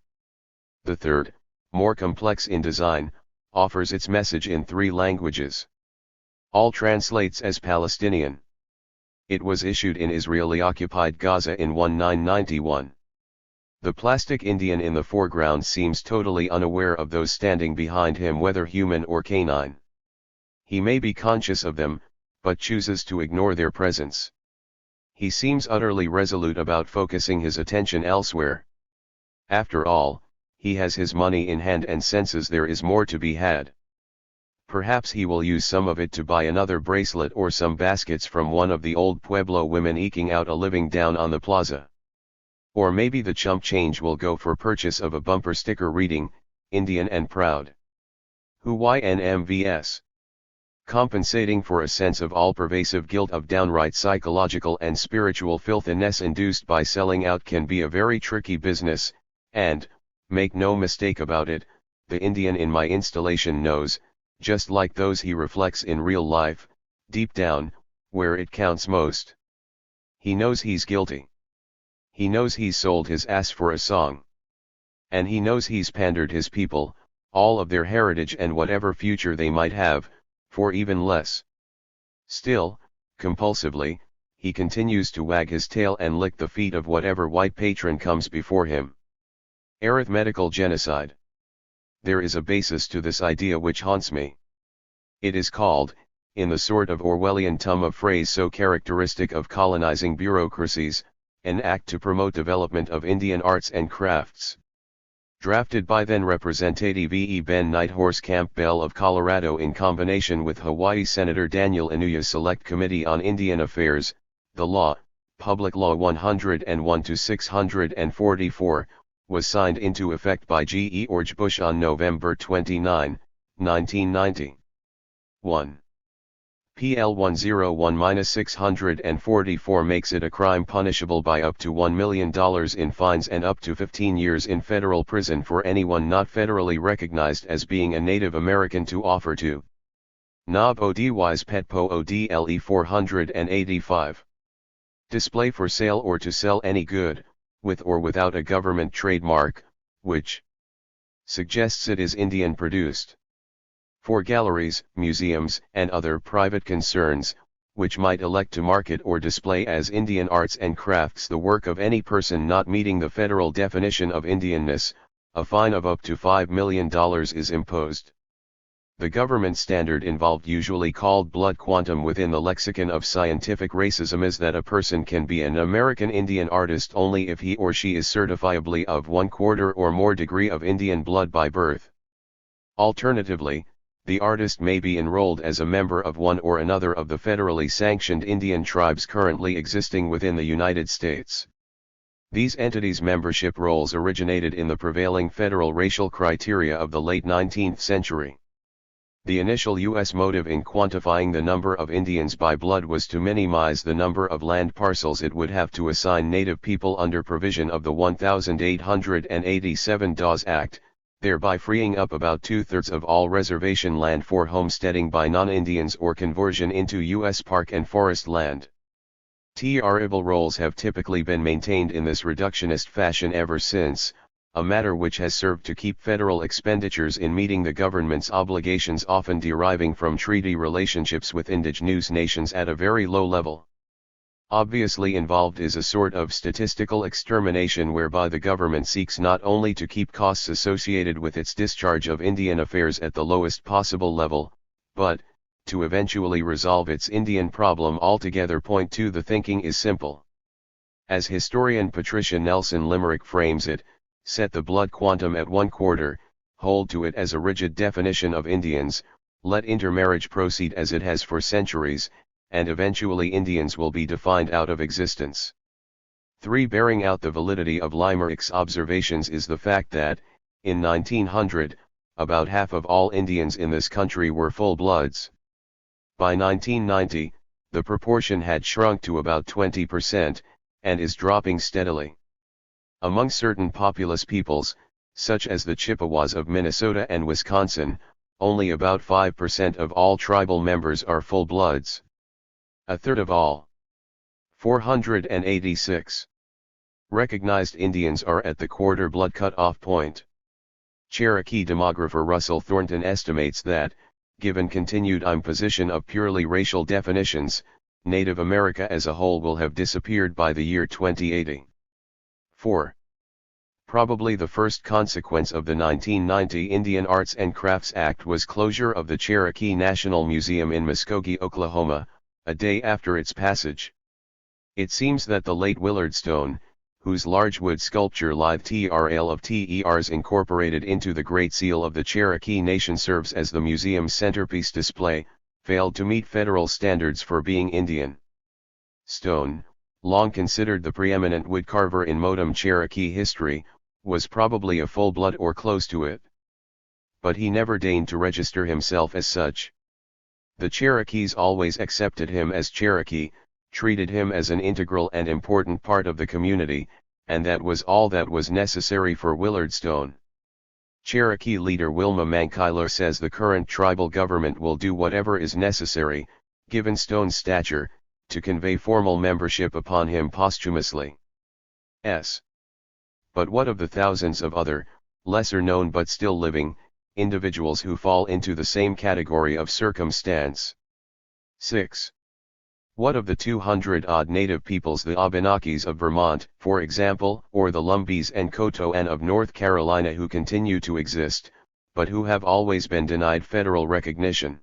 The third, more complex in design, offers its message in 3 languages. All translates as Palestinian. It was issued in Israeli-occupied Gaza in 1991. The plastic Indian in the foreground seems totally unaware of those standing behind him, whether human or canine. He may be conscious of them, but chooses to ignore their presence. He seems utterly resolute about focusing his attention elsewhere. After all, he has his money in hand and senses there is more to be had. Perhaps he will use some of it to buy another bracelet or some baskets from one of the old Pueblo women eking out a living down on the plaza. Or maybe the chump change will go for purchase of a bumper sticker reading, Indian and Proud. Who YNMVS. Compensating for a sense of all-pervasive guilt of downright psychological and spiritual filthiness induced by selling out can be a very tricky business, and, make no mistake about it, the Indian in my installation knows, just like those he reflects in real life, deep down, where it counts most. He knows he's guilty. He knows he's sold his ass for a song. And he knows he's pandered his people, all of their heritage and whatever future they might have, for even less. Still, compulsively, he continues to wag his tail and lick the feet of whatever white patron comes before him. Arithmetical genocide. There is a basis to this idea which haunts me. It is called, in the sort of Orwellian tum of phrase so characteristic of colonizing bureaucracies, an act to promote development of Indian arts and crafts. Drafted by then Representative E. Ben Nighthorse Campbell of Colorado in combination with Hawaii Senator Daniel Inouye's Select Committee on Indian Affairs, the law, Public Law 101-644, was signed into effect by G. George Bush on November 29, 1990. 1. PL 101-644 makes it a crime punishable by up to $1 million in fines and up to 15 years in federal prison for anyone not federally recognized as being a Native American to offer to Nob Odys Petpo Odle 485. Display for sale or to sell any good, with or without a government trademark, which suggests it is Indian produced. For galleries, museums, and other private concerns, which might elect to market or display as Indian arts and crafts the work of any person not meeting the federal definition of Indianness, a fine of up to $5 million is imposed. The government standard involved, usually called blood quantum within the lexicon of scientific racism, is that a person can be an American Indian artist only if he or she is certifiably of 1/4 or more degree of Indian blood by birth. Alternatively, the artist may be enrolled as a member of one or another of the federally sanctioned Indian tribes currently existing within the United States. These entities' membership rolls originated in the prevailing federal racial criteria of the late 19th century. The initial U.S. motive in quantifying the number of Indians by blood was to minimize the number of land parcels it would have to assign Native people under provision of the 1887 Dawes Act, thereby freeing up about 2/3 of all reservation land for homesteading by non-Indians or conversion into U.S. park and forest land. Tribal rolls have typically been maintained in this reductionist fashion ever since, a matter which has served to keep federal expenditures in meeting the government's obligations, often deriving from treaty relationships with indigenous nations, at a very low level. Obviously involved is a sort of statistical extermination whereby the government seeks not only to keep costs associated with its discharge of Indian affairs at the lowest possible level, but, to eventually resolve its Indian problem altogether. Point 2. The thinking is simple. As historian Patricia Nelson Limerick frames it, set the blood quantum at 1/4, hold to it as a rigid definition of Indians, let intermarriage proceed as it has for centuries, and eventually Indians will be defined out of existence. 3. Bearing out the validity of Limerick's observations is the fact that, in 1900, about half of all Indians in this country were full-bloods. By 1990, the proportion had shrunk to about 20%, and is dropping steadily. Among certain populous peoples, such as the Chippewas of Minnesota and Wisconsin, only about 5% of all tribal members are full-bloods. A third of all, 486, recognized Indians are at the quarter blood cut-off point. Cherokee demographer Russell Thornton estimates that, given continued imposition of purely racial definitions, Native America as a whole will have disappeared by the year 2080. 4. Probably the first consequence of the 1990 Indian Arts and Crafts Act was closure of the Cherokee National Museum in Muskogee, Oklahoma, a day after its passage. It seems that the late Willard Stone, whose large wood sculpture Lithe TRL of TERs incorporated into the Great Seal of the Cherokee Nation serves as the museum's centerpiece display, failed to meet federal standards for being Indian. Stone, long considered the preeminent woodcarver in modem Cherokee history, was probably a full-blood or close to it. But he never deigned to register himself as such. The Cherokees always accepted him as Cherokee, treated him as an integral and important part of the community, and that was all that was necessary for Willard Stone. Cherokee leader Wilma Mankiller says the current tribal government will do whatever is necessary, given Stone's stature, to convey formal membership upon him posthumously. S. But what of the thousands of other, lesser known but still living, individuals who fall into the same category of circumstance? 6. What of the 200-odd native peoples, the Abenakis of Vermont, for example, or the Lumbees and Cotoan of North Carolina, who continue to exist, but who have always been denied federal recognition?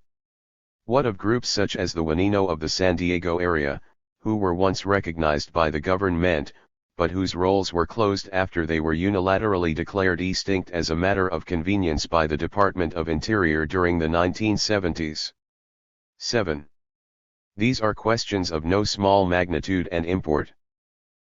What of groups such as the Wanino of the San Diego area, who were once recognized by the government, but whose rolls were closed after they were unilaterally declared extinct as a matter of convenience by the Department of Interior during the 1970s? 7. These are questions of no small magnitude and import.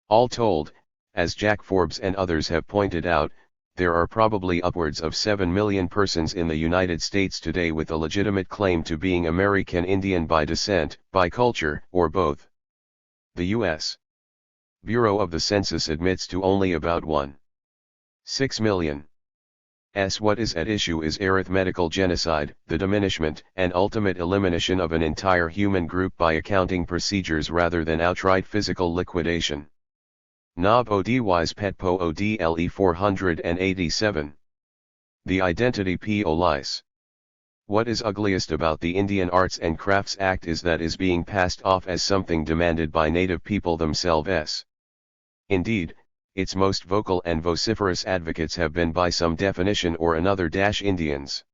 All told, as Jack Forbes and others have pointed out, there are probably upwards of 7 million persons in the United States today with a legitimate claim to being American Indian by descent, by culture, or both. The U.S. Bureau of the Census admits to only about 1.6 million. What is at issue is arithmetical genocide, the diminishment and ultimate elimination of an entire human group by accounting procedures rather than outright physical liquidation. Nob Odys Petpo Odle 487. The Identity Police. What is ugliest about the Indian Arts and Crafts Act is that is being passed off as something demanded by native people themselves. Indeed, its most vocal and vociferous advocates have been by some definition or another Indians.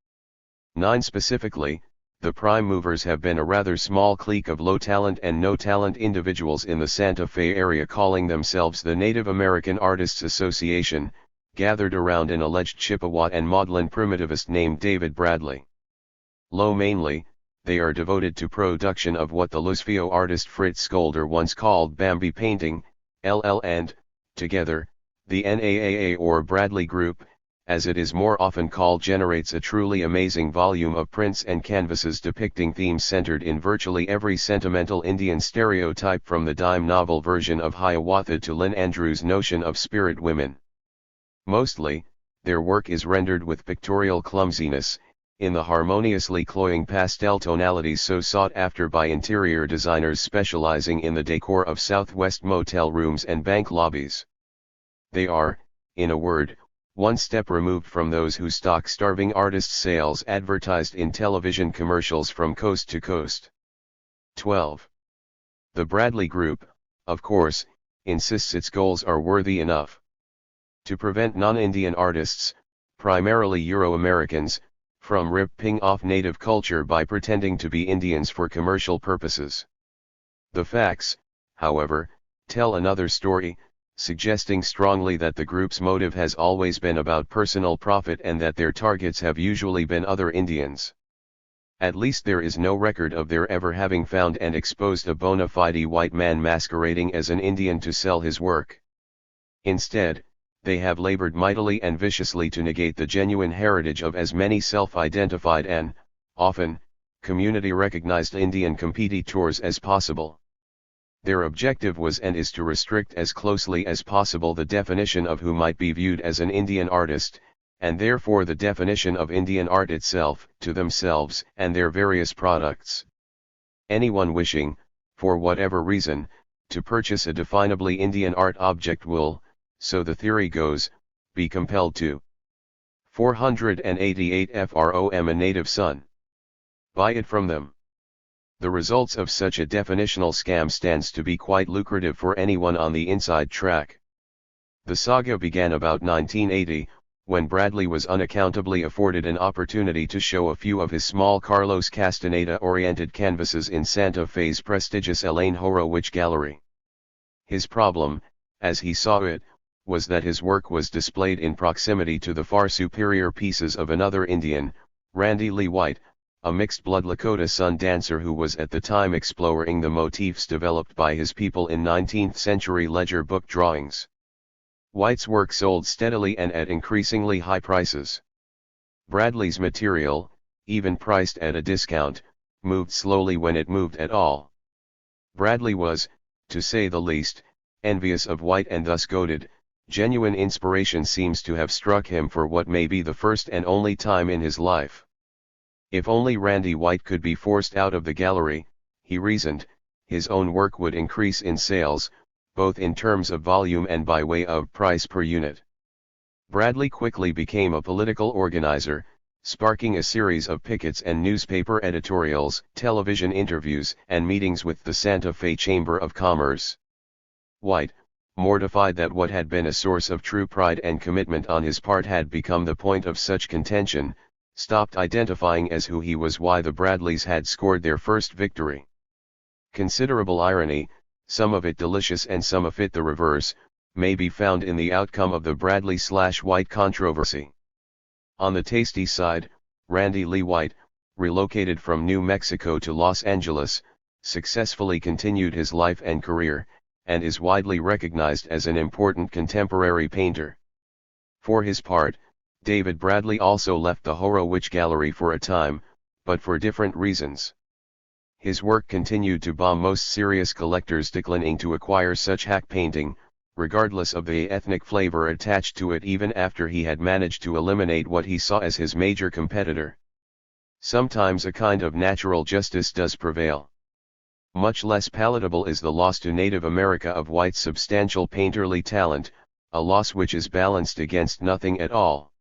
9. Specifically, the prime movers have been a rather small clique of low-talent and no-talent individuals in the Santa Fe area calling themselves the Native American Artists Association, gathered around an alleged Chippewa and maudlin primitivist named David Bradley. Low mainly, they are devoted to production of what the Lusfio artist Fritz Skolder once called Bambi painting, and, together, the NAAA or Bradley Group, as it is more often called, generates a truly amazing volume of prints and canvases depicting themes centered in virtually every sentimental Indian stereotype from the dime novel version of Hiawatha to Lynn Andrews' notion of spirit women. Mostly, their work is rendered with pictorial clumsiness, in the harmoniously cloying pastel tonalities so sought after by interior designers specializing in the decor of Southwest motel rooms and bank lobbies. They are, in a word, one step removed from those who stock starving artist sales advertised in television commercials from coast to coast. 12. The Bradley Group, of course, insists its goals are worthy enough to prevent non-Indian artists, primarily Euro-Americans, from ripping off native culture by pretending to be Indians for commercial purposes. The facts, however, tell another story, suggesting strongly that the group's motive has always been about personal profit and that their targets have usually been other Indians. At least there is no record of their ever having found and exposed a bona fide white man masquerading as an Indian to sell his work. Instead, they have labored mightily and viciously to negate the genuine heritage of as many self-identified and, often, community-recognized Indian competitors as possible. Their objective was and is to restrict as closely as possible the definition of who might be viewed as an Indian artist, and therefore the definition of Indian art itself, to themselves and their various products. Anyone wishing, for whatever reason, to purchase a definably Indian art object will, so the theory goes, be compelled to 488 from a native son. Buy it from them. The results of such a definitional scam stands to be quite lucrative for anyone on the inside track. The saga began about 1980, when Bradley was unaccountably afforded an opportunity to show a few of his small Carlos Castaneda-oriented canvases in Santa Fe's prestigious Elaine Horowitz Gallery. His problem, as he saw it, was that his work was displayed in proximity to the far superior pieces of another Indian, Randy Lee White, a mixed-blood Lakota Sun dancer who was at the time exploring the motifs developed by his people in 19th-century ledger book drawings. White's work sold steadily and at increasingly high prices. Bradley's material, even priced at a discount, moved slowly when it moved at all. Bradley was, to say the least, envious of White and thus goaded. Genuine inspiration seems to have struck him for what may be the first and only time in his life. If only Randy White could be forced out of the gallery, he reasoned, his own work would increase in sales, both in terms of volume and by way of price per unit. Bradley quickly became a political organizer, sparking a series of pickets and newspaper editorials, television interviews, and meetings with the Santa Fe Chamber of Commerce. White, mortified that what had been a source of true pride and commitment on his part had become the point of such contention, stopped identifying as who he was. Why the Bradleys had scored their first victory. Considerable irony, some of it delicious and some of it the reverse, may be found in the outcome of the Bradley/White controversy. On the tasty side, Randy Lee White, relocated from New Mexico to Los Angeles, successfully continued his life and career, and is widely recognized as an important contemporary painter. For his part, David Bradley also left the Horowitz Gallery for a time, but for different reasons. His work continued to bomb most serious collectors declining to acquire such hack painting, regardless of the ethnic flavor attached to it, even after he had managed to eliminate what he saw as his major competitor. Sometimes a kind of natural justice does prevail. Much less palatable is the loss to Native America of White's substantial painterly talent, a loss which is balanced against nothing at all.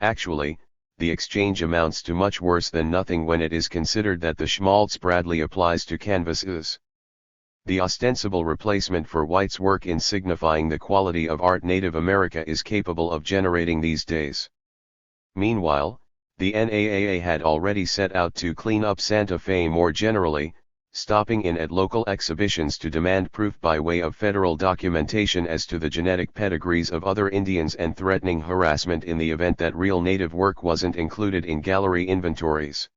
Actually, the exchange amounts to much worse than nothing when it is considered that the schmaltz Bradley applies to canvases. The ostensible replacement for White's work in signifying the quality of art Native America is capable of generating these days. Meanwhile, the NAAA had already set out to clean up Santa Fe more generally, stopping in at local exhibitions to demand proof by way of federal documentation as to the genetic pedigrees of other Indians and threatening harassment in the event that real native work wasn't included in gallery inventories.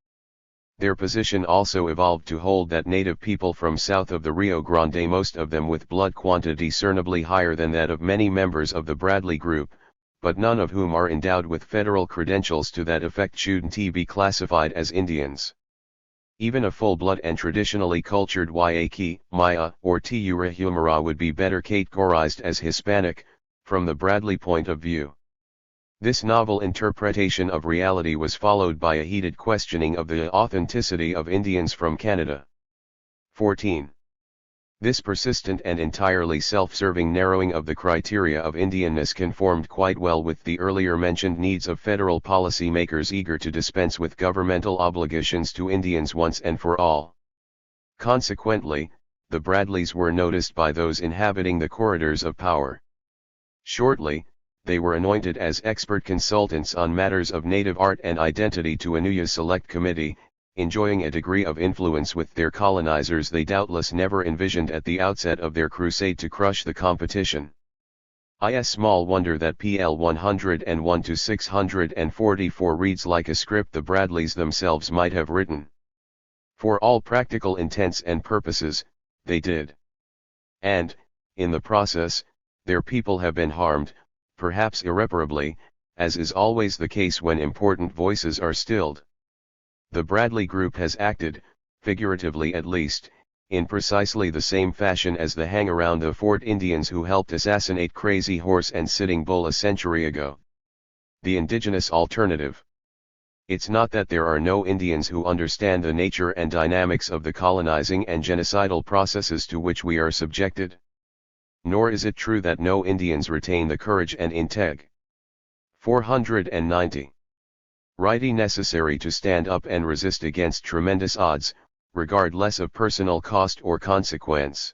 Their position also evolved to hold that native people from south of the Rio Grande, most of them with blood quantity discernibly higher than that of many members of the Bradley group, but none of whom are endowed with federal credentials to that effect, shouldn't be classified as Indians. Even a full-blood and traditionally cultured Yaqui, Maya, or Tarahumara would be better categorized as Hispanic, from the Bradley point of view. This novel interpretation of reality was followed by a heated questioning of the authenticity of Indians from Canada. 14. This persistent and entirely self-serving narrowing of the criteria of Indianness conformed quite well with the earlier mentioned needs of federal policymakers eager to dispense with governmental obligations to Indians once and for all. Consequently, the Bradleys were noticed by those inhabiting the corridors of power. Shortly, they were anointed as expert consultants on matters of native art and identity to a new select committee, enjoying a degree of influence with their colonizers they doubtless never envisioned at the outset of their crusade to crush the competition. Is small wonder that PL 101 to 644 reads like a script the Bradleys themselves might have written. For all practical intents and purposes, they did. And, in the process, their people have been harmed, perhaps irreparably, as is always the case when important voices are stilled. The Bradley group has acted, figuratively at least, in precisely the same fashion as the hang-around the Fort Indians who helped assassinate Crazy Horse and Sitting Bull a century ago. The indigenous alternative. It's not that there are no Indians who understand the nature and dynamics of the colonizing and genocidal processes to which we are subjected. Nor is it true that no Indians retain the courage and integ. 490. Righty necessary to stand up and resist against tremendous odds, regardless of personal cost or consequence.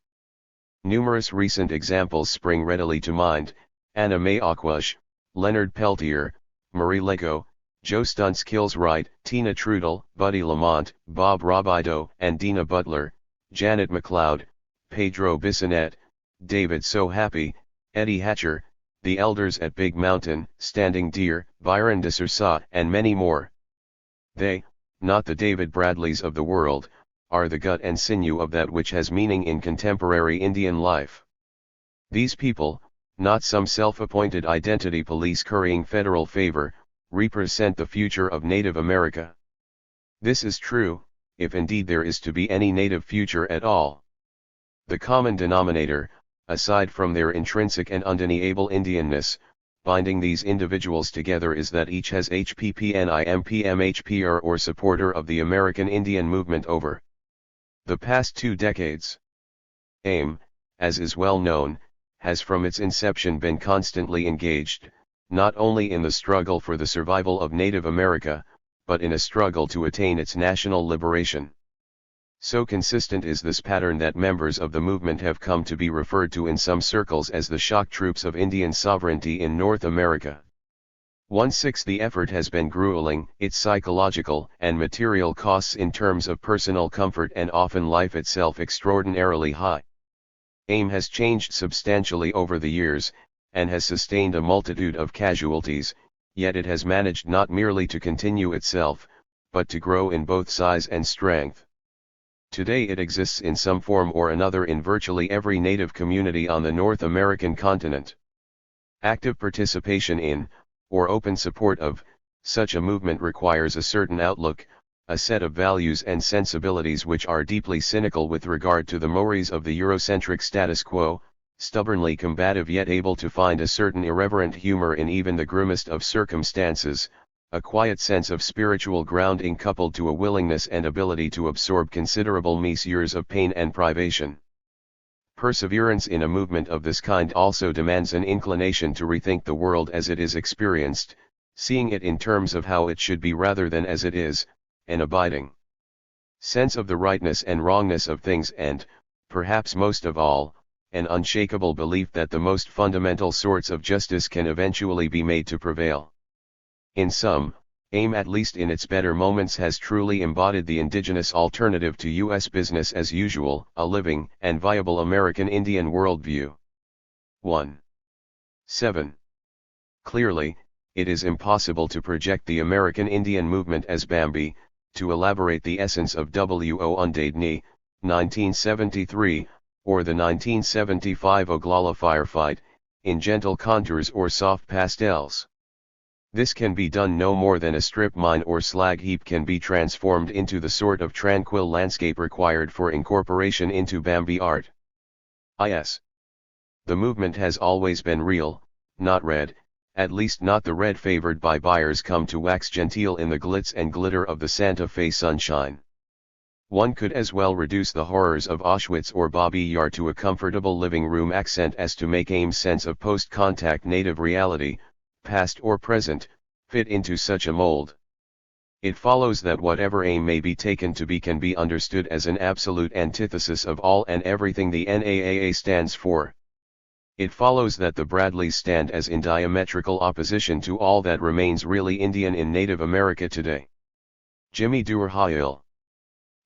Numerous recent examples spring readily to mind: Anna May Aquash, Leonard Peltier, Marie Lego, Joe Stunts Kills-Wright, Tina Trudel, Buddy Lamont, Bob Robideau and Dina Butler, Janet McLeod, Pedro Bissonette, David So Happy, Eddie Hatcher, the elders at Big Mountain, Standing Deer, Byron de Sousa, and many more. They, not the David Bradleys of the world, are the gut and sinew of that which has meaning in contemporary Indian life. These people, not some self-appointed identity police currying federal favor, represent the future of Native America. This is true, if indeed there is to be any native future at all. The common denominator, aside from their intrinsic and undeniable Indianness, binding these individuals together is that each has HPPNIMPMHPR or supporter of the American Indian movement over. The past 2 decades. AIM, as is well known, has from its inception been constantly engaged, not only in the struggle for the survival of Native America, but in a struggle to attain its national liberation. So consistent is this pattern that members of the movement have come to be referred to in some circles as the shock troops of Indian sovereignty in North America. 1/6 The effort has been grueling, its psychological and material costs in terms of personal comfort and often life itself extraordinarily high. AIM has changed substantially over the years, and has sustained a multitude of casualties, yet it has managed not merely to continue itself, but to grow in both size and strength. Today it exists in some form or another in virtually every Native community on the North American continent. Active participation in, or open support of, such a movement requires a certain outlook, a set of values and sensibilities which are deeply cynical with regard to the mores of the Eurocentric status quo, stubbornly combative yet able to find a certain irreverent humor in even the grimmest of circumstances, a quiet sense of spiritual grounding coupled to a willingness and ability to absorb considerable years of pain and privation. Perseverance in a movement of this kind also demands an inclination to rethink the world as it is experienced, seeing it in terms of how it should be rather than as it is, an abiding sense of the rightness and wrongness of things and, perhaps most of all, an unshakable belief that the most fundamental sorts of justice can eventually be made to prevail. In sum, AIM at least in its better moments has truly embodied the indigenous alternative to U.S. business as usual, a living and viable American Indian worldview. 1. 7. Clearly, it is impossible to project the American Indian movement as Bambi, to elaborate the essence of W.O. Undadni, 1973, or the 1975 Oglala firefight, in gentle contours or soft pastels. This can be done no more than a strip mine or slag heap can be transformed into the sort of tranquil landscape required for incorporation into Bambi art. Is. The movement has always been real, not red, at least not the red favored by buyers come to wax genteel in the glitz and glitter of the Santa Fe sunshine. One could as well reduce the horrors of Auschwitz or Babi Yar to a comfortable living room accent as to make AIM's sense of post-contact native reality, past or present, fit into such a mold. It follows that whatever AIM may be taken to be can be understood as an absolute antithesis of all and everything the NAAA stands for. It follows that the Bradleys stand as in diametrical opposition to all that remains really Indian in Native America today. Jimmy Dore.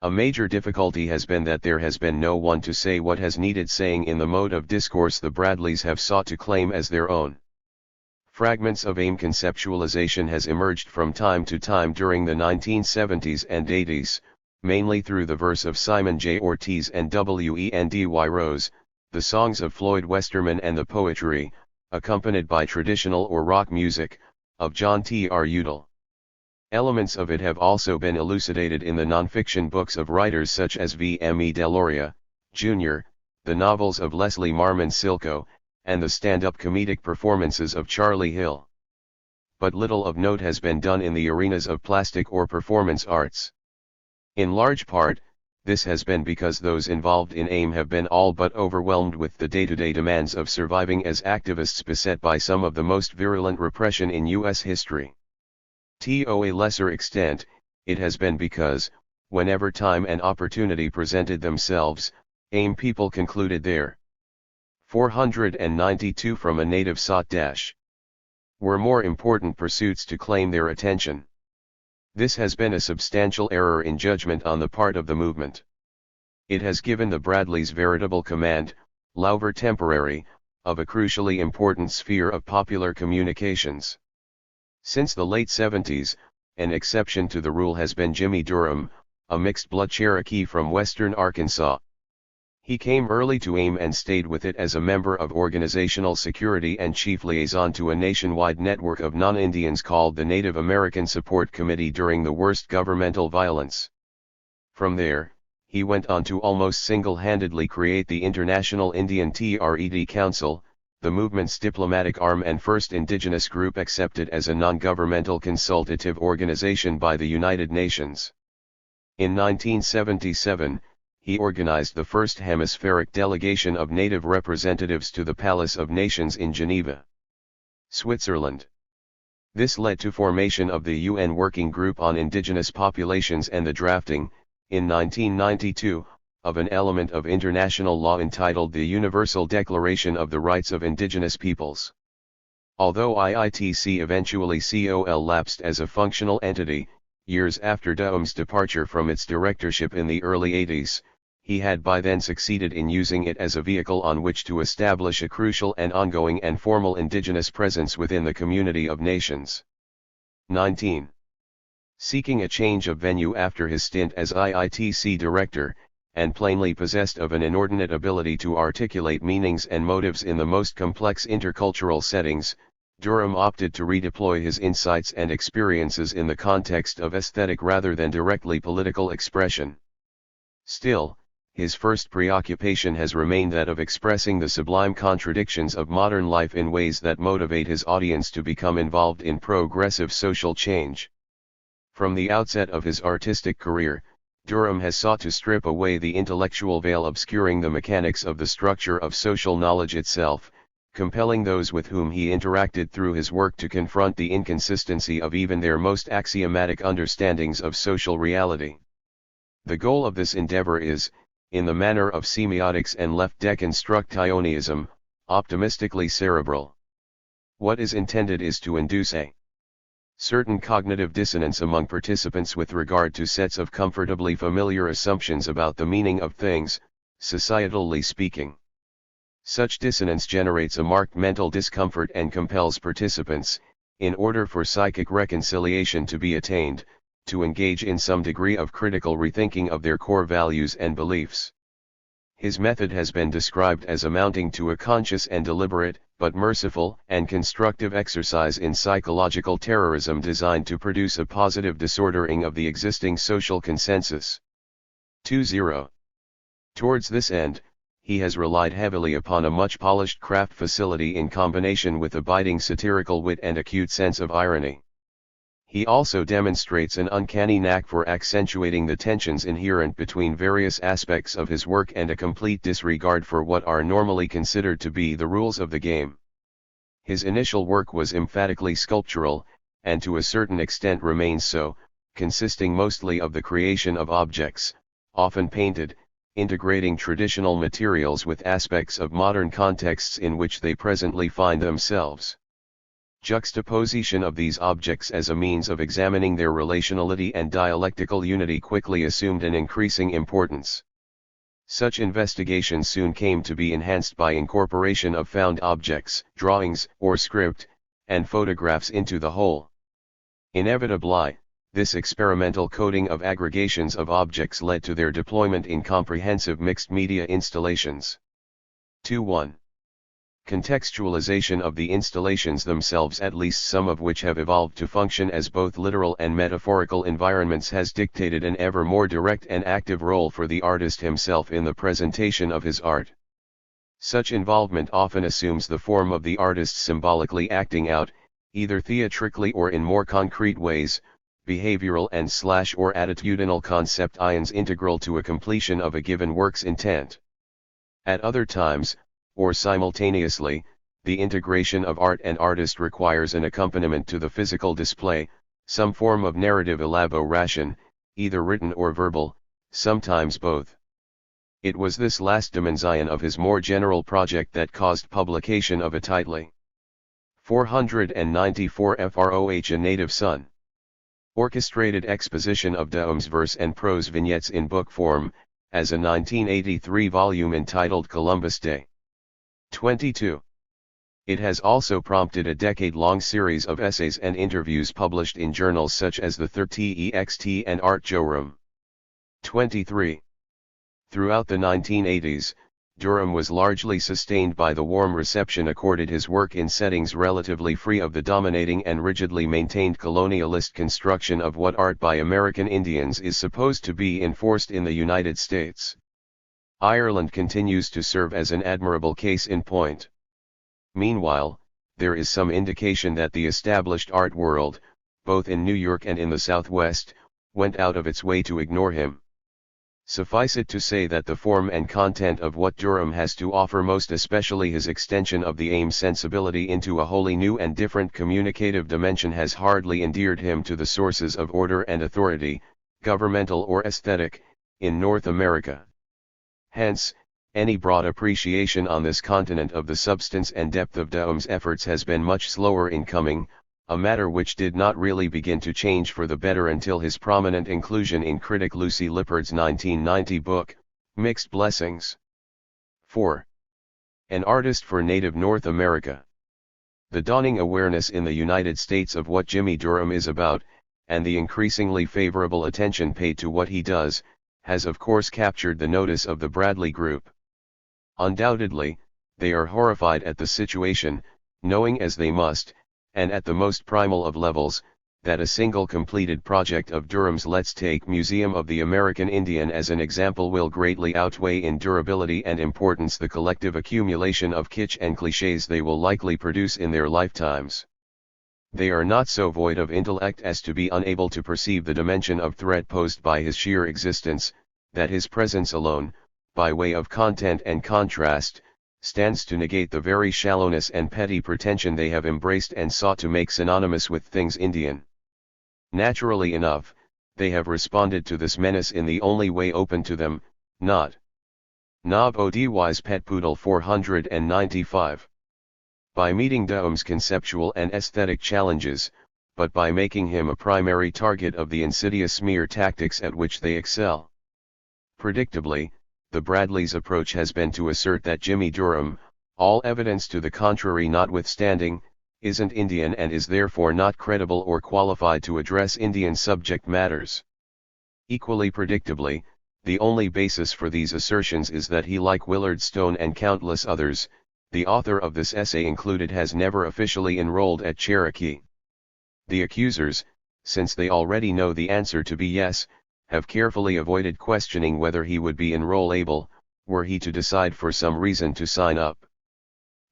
A major difficulty has been that there has been no one to say what has needed saying in the mode of discourse the Bradleys have sought to claim as their own. Fragments of AIM conceptualization has emerged from time to time during the 1970s and 80s, mainly through the verse of Simon J. Ortiz and Wendy Rose, the songs of Floyd Westerman and the poetry, accompanied by traditional or rock music, of John T. R. Udall. Elements of it have also been elucidated in the nonfiction books of writers such as V. M. E. Deloria, Jr., the novels of Leslie Marmon Silko, and the stand-up comedic performances of Charlie Hill. But little of note has been done in the arenas of plastic or performance arts. In large part, this has been because those involved in AIM have been all but overwhelmed with the day-to-day demands of surviving as activists beset by some of the most virulent repression in U.S. history. To a lesser extent, it has been because, whenever time and opportunity presented themselves, AIM people concluded their 492 from a native sought were more important pursuits to claim their attention. This has been a substantial error in judgment on the part of the movement. It has given the Bradleys veritable command, however temporary, of a crucially important sphere of popular communications. Since the late 70s, an exception to the rule has been Jimmy Durham, a mixed-blood Cherokee from western Arkansas. He came early to AIM and stayed with it as a member of organizational security and chief liaison to a nationwide network of non-Indians called the Native American Support Committee during the worst governmental violence. From there, he went on to almost single-handedly create the International Indian TRED Council, the movement's diplomatic arm and first indigenous group accepted as a non-governmental consultative organization by the United Nations. In 1977, he organized the first hemispheric delegation of native representatives to the Palace of Nations in Geneva, Switzerland. This led to formation of the UN Working Group on Indigenous Populations and the drafting, in 1992, of an element of international law entitled the Universal Declaration of the Rights of Indigenous Peoples. Although IITC eventually collapsed as a functional entity, years after DOM's departure from its directorship in the early 80s, he had by then succeeded in using it as a vehicle on which to establish a crucial and ongoing and formal indigenous presence within the community of nations. 19. Seeking a change of venue after his stint as IITC director, and plainly possessed of an inordinate ability to articulate meanings and motives in the most complex intercultural settings, Durham opted to redeploy his insights and experiences in the context of aesthetic rather than directly political expression. Still, his first preoccupation has remained that of expressing the sublime contradictions of modern life in ways that motivate his audience to become involved in progressive social change. From the outset of his artistic career, Durham has sought to strip away the intellectual veil obscuring the mechanics of the structure of social knowledge itself, compelling those with whom he interacted through his work to confront the inconsistency of even their most axiomatic understandings of social reality. The goal of this endeavor is, in the manner of semiotics and left deconstructionism, optimistically cerebral. What is intended is to induce a certain cognitive dissonance among participants with regard to sets of comfortably familiar assumptions about the meaning of things, societally speaking. Such dissonance generates a marked mental discomfort and compels participants, in order for psychic reconciliation to be attained, to engage in some degree of critical rethinking of their core values and beliefs. His method has been described as amounting to a conscious and deliberate, but merciful and constructive exercise in psychological terrorism designed to produce a positive disordering of the existing social consensus. 20. Towards this end, he has relied heavily upon a much polished craft facility in combination with abiding satirical wit and acute sense of irony. He also demonstrates an uncanny knack for accentuating the tensions inherent between various aspects of his work and a complete disregard for what are normally considered to be the rules of the game. His initial work was emphatically sculptural, and to a certain extent remains so, consisting mostly of the creation of objects, often painted, integrating traditional materials with aspects of modern contexts in which they presently find themselves. Juxtaposition of these objects as a means of examining their relationality and dialectical unity quickly assumed an increasing importance. Such investigations soon came to be enhanced by incorporation of found objects, drawings, or script, and photographs into the whole. Inevitably, this experimental coding of aggregations of objects led to their deployment in comprehensive mixed media installations. 2.1. Contextualization of the installations themselves, at least some of which have evolved to function as both literal and metaphorical environments, has dictated an ever more direct and active role for the artist himself in the presentation of his art. Such involvement often assumes the form of the artist symbolically acting out, either theatrically or in more concrete ways, behavioral and / or attitudinal concept ions integral to a completion of a given work's intent. At other times, or simultaneously, the integration of art and artist requires an accompaniment to the physical display, some form of narrative elaboration, either written or verbal, sometimes both. It was this last dimension of his more general project that caused publication of a tightly 494 FROH A Native Son. Orchestrated exposition of Daum's verse and prose vignettes in book form, as a 1983 volume entitled Columbus Day. 22. It has also prompted a decade-long series of essays and interviews published in journals such as the THIRD-WORLDISM and Art Journal. 23. Throughout the 1980s, Durham was largely sustained by the warm reception accorded his work in settings relatively free of the dominating and rigidly maintained colonialist construction of what art by American Indians is supposed to be enforced in the United States. Ireland continues to serve as an admirable case in point. Meanwhile, there is some indication that the established art world, both in New York and in the Southwest, went out of its way to ignore him. Suffice it to say that the form and content of what Durham has to offer, most especially his extension of the aim sensibility into a wholly new and different communicative dimension, has hardly endeared him to the sources of order and authority, governmental or aesthetic, in North America. Hence, any broad appreciation on this continent of the substance and depth of Durham's efforts has been much slower in coming, a matter which did not really begin to change for the better until his prominent inclusion in critic Lucy Lippard's 1990 book, Mixed Blessings. 4. An artist for native North America. The dawning awareness in the United States of what Jimmy Durham is about, and the increasingly favorable attention paid to what he does, has of course captured the notice of the Bradley Group. Undoubtedly, they are horrified at the situation, knowing as they must, and at the most primal of levels, that a single completed project of Durham's Let's Take Museum of the American Indian as an example will greatly outweigh in durability and importance the collective accumulation of kitsch and clichés they will likely produce in their lifetimes. They are not so void of intellect as to be unable to perceive the dimension of threat posed by his sheer existence, that his presence alone, by way of content and contrast, stands to negate the very shallowness and petty pretension they have embraced and sought to make synonymous with things Indian. Naturally enough, they have responded to this menace in the only way open to them, not Knob O'Dy's Pet Poodle 495. By meeting Durham's conceptual and aesthetic challenges, but by making him a primary target of the insidious smear tactics at which they excel. Predictably, the Bradleys' approach has been to assert that Jimmy Durham, all evidence to the contrary notwithstanding, isn't Indian and is therefore not credible or qualified to address Indian subject matters. Equally predictably, the only basis for these assertions is that he, like Willard Stone and countless others, the author of this essay included, has never officially enrolled at Cherokee. The accusers, since they already know the answer to be yes, have carefully avoided questioning whether he would be enrollable, were he to decide for some reason to sign up.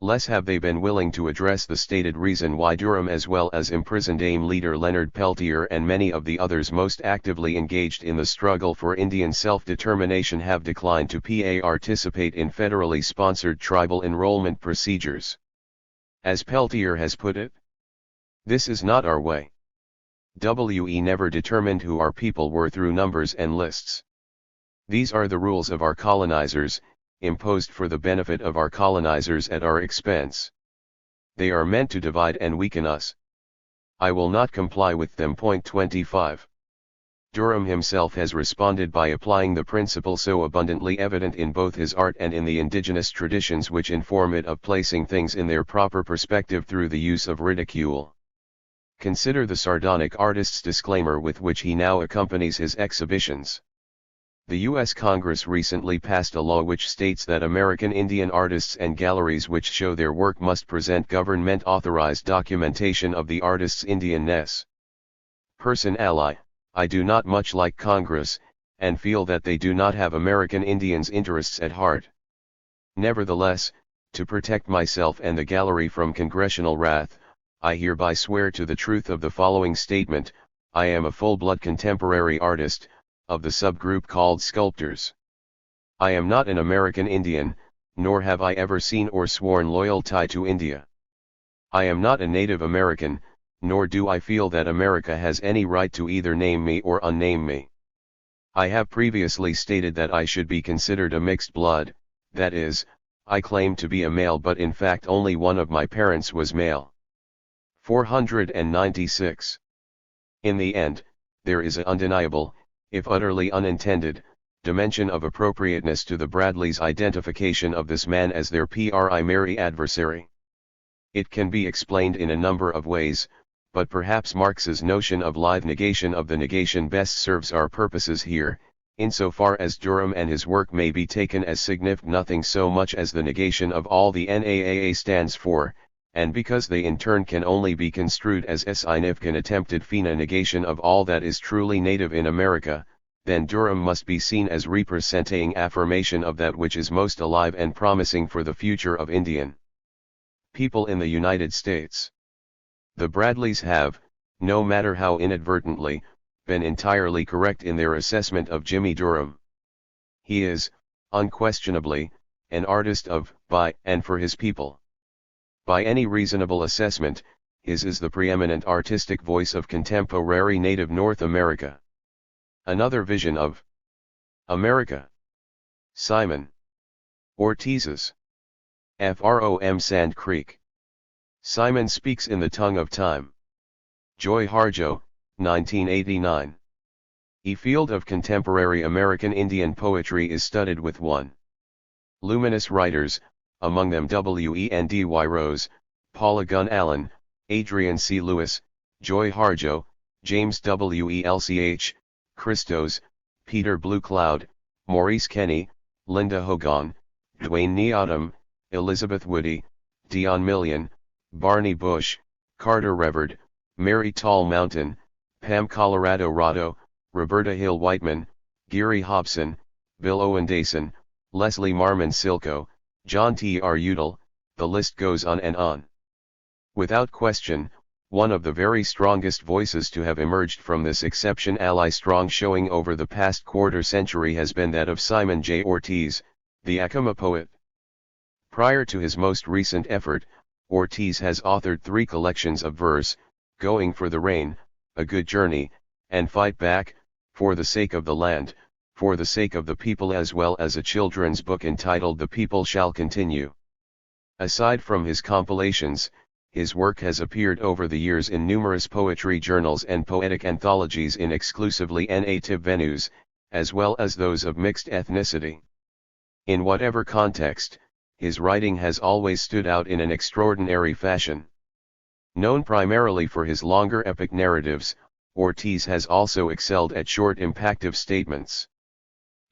Less have they been willing to address the stated reason why Durham, as well as imprisoned AIM leader Leonard Peltier and many of the others most actively engaged in the struggle for Indian self-determination, have declined to participate in federally sponsored tribal enrollment procedures. As Peltier has put it, "This is not our way. We never determined who our people were through numbers and lists. These are the rules of our colonizers, imposed for the benefit of our colonizers at our expense. They are meant to divide and weaken us. I will not comply with them." 25. Durham himself has responded by applying the principle so abundantly evident in both his art and in the indigenous traditions which inform it, of placing things in their proper perspective through the use of ridicule. Consider the sardonic artist's disclaimer with which he now accompanies his exhibitions. The U.S. Congress recently passed a law which states that American Indian artists and galleries which show their work must present government-authorized documentation of the artist's Indianness. Person ally: I do not much like Congress, and feel that they do not have American Indians' interests at heart. Nevertheless, to protect myself and the gallery from congressional wrath, I hereby swear to the truth of the following statement: I am a full-blood contemporary artist, of the subgroup called sculptors. I am not an American Indian, nor have I ever seen or sworn loyalty to India. I am not a Native American, nor do I feel that America has any right to either name me or unname me. I have previously stated that I should be considered a mixed blood, that is, I claim to be a male but in fact only one of my parents was male. 496. In the end, there is an undeniable, if utterly unintended, dimension of appropriateness to the Bradleys' identification of this man as their primary adversary. It can be explained in a number of ways, but perhaps Marx's notion of lithe negation of the negation best serves our purposes here, insofar as Durham and his work may be taken as significant nothing so much as the negation of all the NAAA stands for, and because they in turn can only be construed as a significant attempted fina negation of all that is truly native in America, then Durham must be seen as representing affirmation of that which is most alive and promising for the future of Indian people in the United States. The Bradleys have, no matter how inadvertently, been entirely correct in their assessment of Jimmy Durham. He is, unquestionably, an artist of, by, and for his people. By any reasonable assessment, his is the preeminent artistic voice of contemporary native North America. Another vision of America. Simon Ortiz's From Sand Creek. Simon speaks in the tongue of time. Joy Harjo, 1989. A field of contemporary American Indian poetry is studded with one. Luminous writers, among them Wendy Rose, Paula Gunn Allen, Adrian C. Lewis, Joy Harjo, James Welch, Christos, Peter Blue Cloud, Maurice Kenny, Linda Hogan, Dwayne Neodham, Elizabeth Woody, Dion Million, Barney Bush, Carter Reverd, Mary Tall Mountain, Pam Colorado Rado, Roberta Hill Whiteman, Geary Hobson, Bill Owendason, Leslie Marmon Silko, John T. R. Udall, the list goes on and on. Without question, one of the very strongest voices to have emerged from this exceptionally strong showing over the past quarter century has been that of Simon J. Ortiz, the Acoma poet. Prior to his most recent effort, Ortiz has authored 3 collections of verse, Going for the Rain, A Good Journey, and Fight Back, For the Sake of the Land, For the Sake of the People, as well as a children's book entitled The People Shall Continue. Aside from his compilations, his work has appeared over the years in numerous poetry journals and poetic anthologies in exclusively native venues, as well as those of mixed ethnicity. In whatever context, his writing has always stood out in an extraordinary fashion. Known primarily for his longer epic narratives, Ortiz has also excelled at short impactful statements.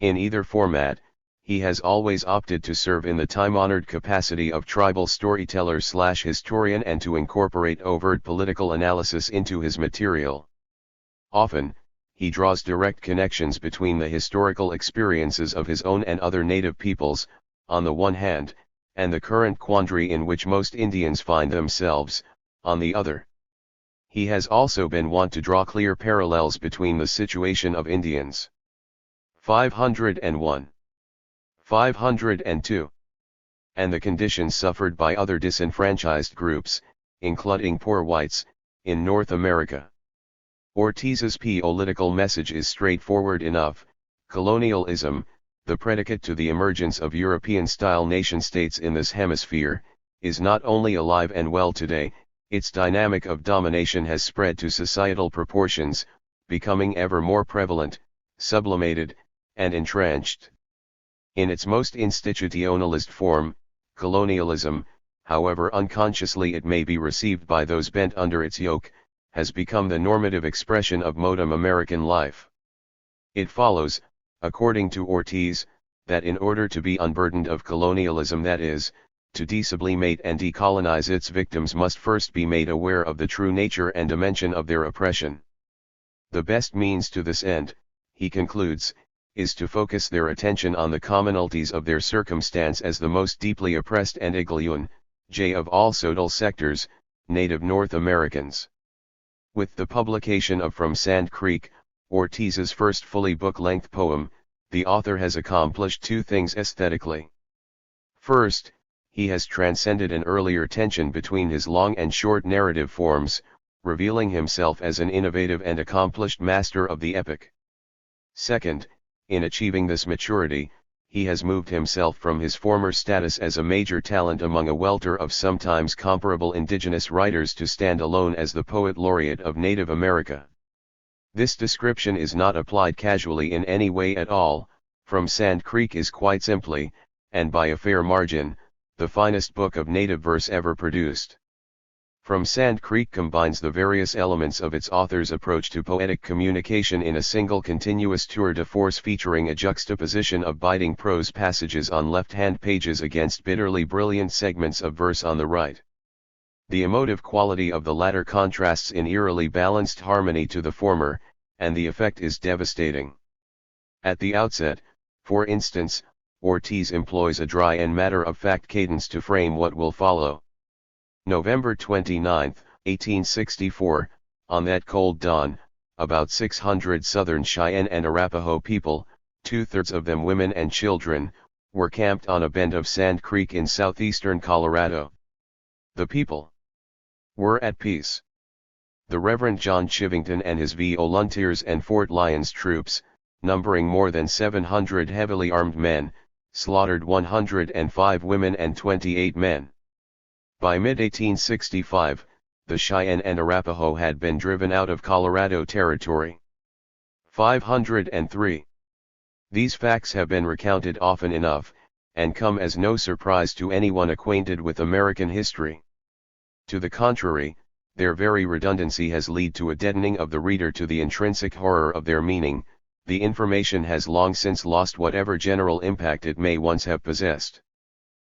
In either format, he has always opted to serve in the time-honored capacity of tribal storyteller/historian and to incorporate overt political analysis into his material. Often, he draws direct connections between the historical experiences of his own and other native peoples, on the one hand, and the current quandary in which most Indians find themselves, on the other. He has also been wont to draw clear parallels between the situation of Indians 501, 502, and the conditions suffered by other disenfranchised groups, including poor whites, in North America. Ortiz's political message is straightforward enough: colonialism, the predicate to the emergence of European-style nation-states in this hemisphere, is not only alive and well today, its dynamic of domination has spread to societal proportions, becoming ever more prevalent, sublimated, and entrenched. In its most institutionalist form, colonialism, however unconsciously it may be received by those bent under its yoke, has become the normative expression of modern American life. It follows, according to Ortiz, that in order to be unburdened of colonialism, that is, to desublimate and decolonize its victims, must first be made aware of the true nature and dimension of their oppression. The best means to this end, he concludes, is to focus their attention on the commonalities of their circumstance as the most deeply oppressed and igluon, of all social sectors, native North Americans. With the publication of From Sand Creek, Ortiz's first fully book-length poem, the author has accomplished 2 things aesthetically. First, he has transcended an earlier tension between his long and short narrative forms, revealing himself as an innovative and accomplished master of the epic. Second, in achieving this maturity, he has moved himself from his former status as a major talent among a welter of sometimes comparable indigenous writers to stand alone as the poet laureate of Native America. This description is not applied casually in any way at all. From Sand Creek is quite simply, and by a fair margin, the finest book of native verse ever produced. From Sand Creek combines the various elements of its author's approach to poetic communication in a single continuous tour de force, featuring a juxtaposition of biting prose passages on left-hand pages against bitterly brilliant segments of verse on the right. The emotive quality of the latter contrasts in eerily balanced harmony to the former, and the effect is devastating. At the outset, for instance, Ortiz employs a dry and matter-of-fact cadence to frame what will follow. November 29, 1864, on that cold dawn, about 600 Southern Cheyenne and Arapaho people, 2/3 of them women and children, were camped on a bend of Sand Creek in southeastern Colorado. The people were at peace. The Reverend John Chivington and his volunteers and Fort Lyons troops, numbering more than 700 heavily armed men, slaughtered 105 women and 28 men. By mid-1865, the Cheyenne and Arapaho had been driven out of Colorado Territory. 503. These facts have been recounted often enough, and come as no surprise to anyone acquainted with American history. To the contrary, their very redundancy has led to a deadening of the reader to the intrinsic horror of their meaning. The information has long since lost whatever general impact it may once have possessed.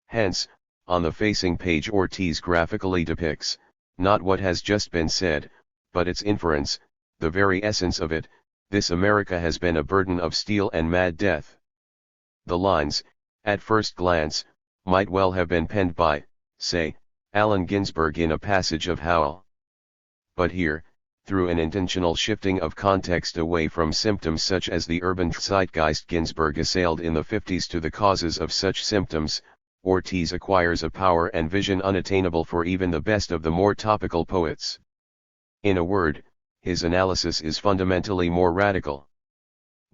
Hence, on the facing page Ortiz graphically depicts, not what has just been said, but its inference, the very essence of it. This America has been a burden of steel and mad death. The lines, at first glance, might well have been penned by, say, Allen Ginsberg in a passage of Howl. But here, through an intentional shifting of context away from symptoms such as the urban zeitgeist Ginsberg assailed in the 50s to the causes of such symptoms, Ortiz acquires a power and vision unattainable for even the best of the more topical poets. In a word, his analysis is fundamentally more radical.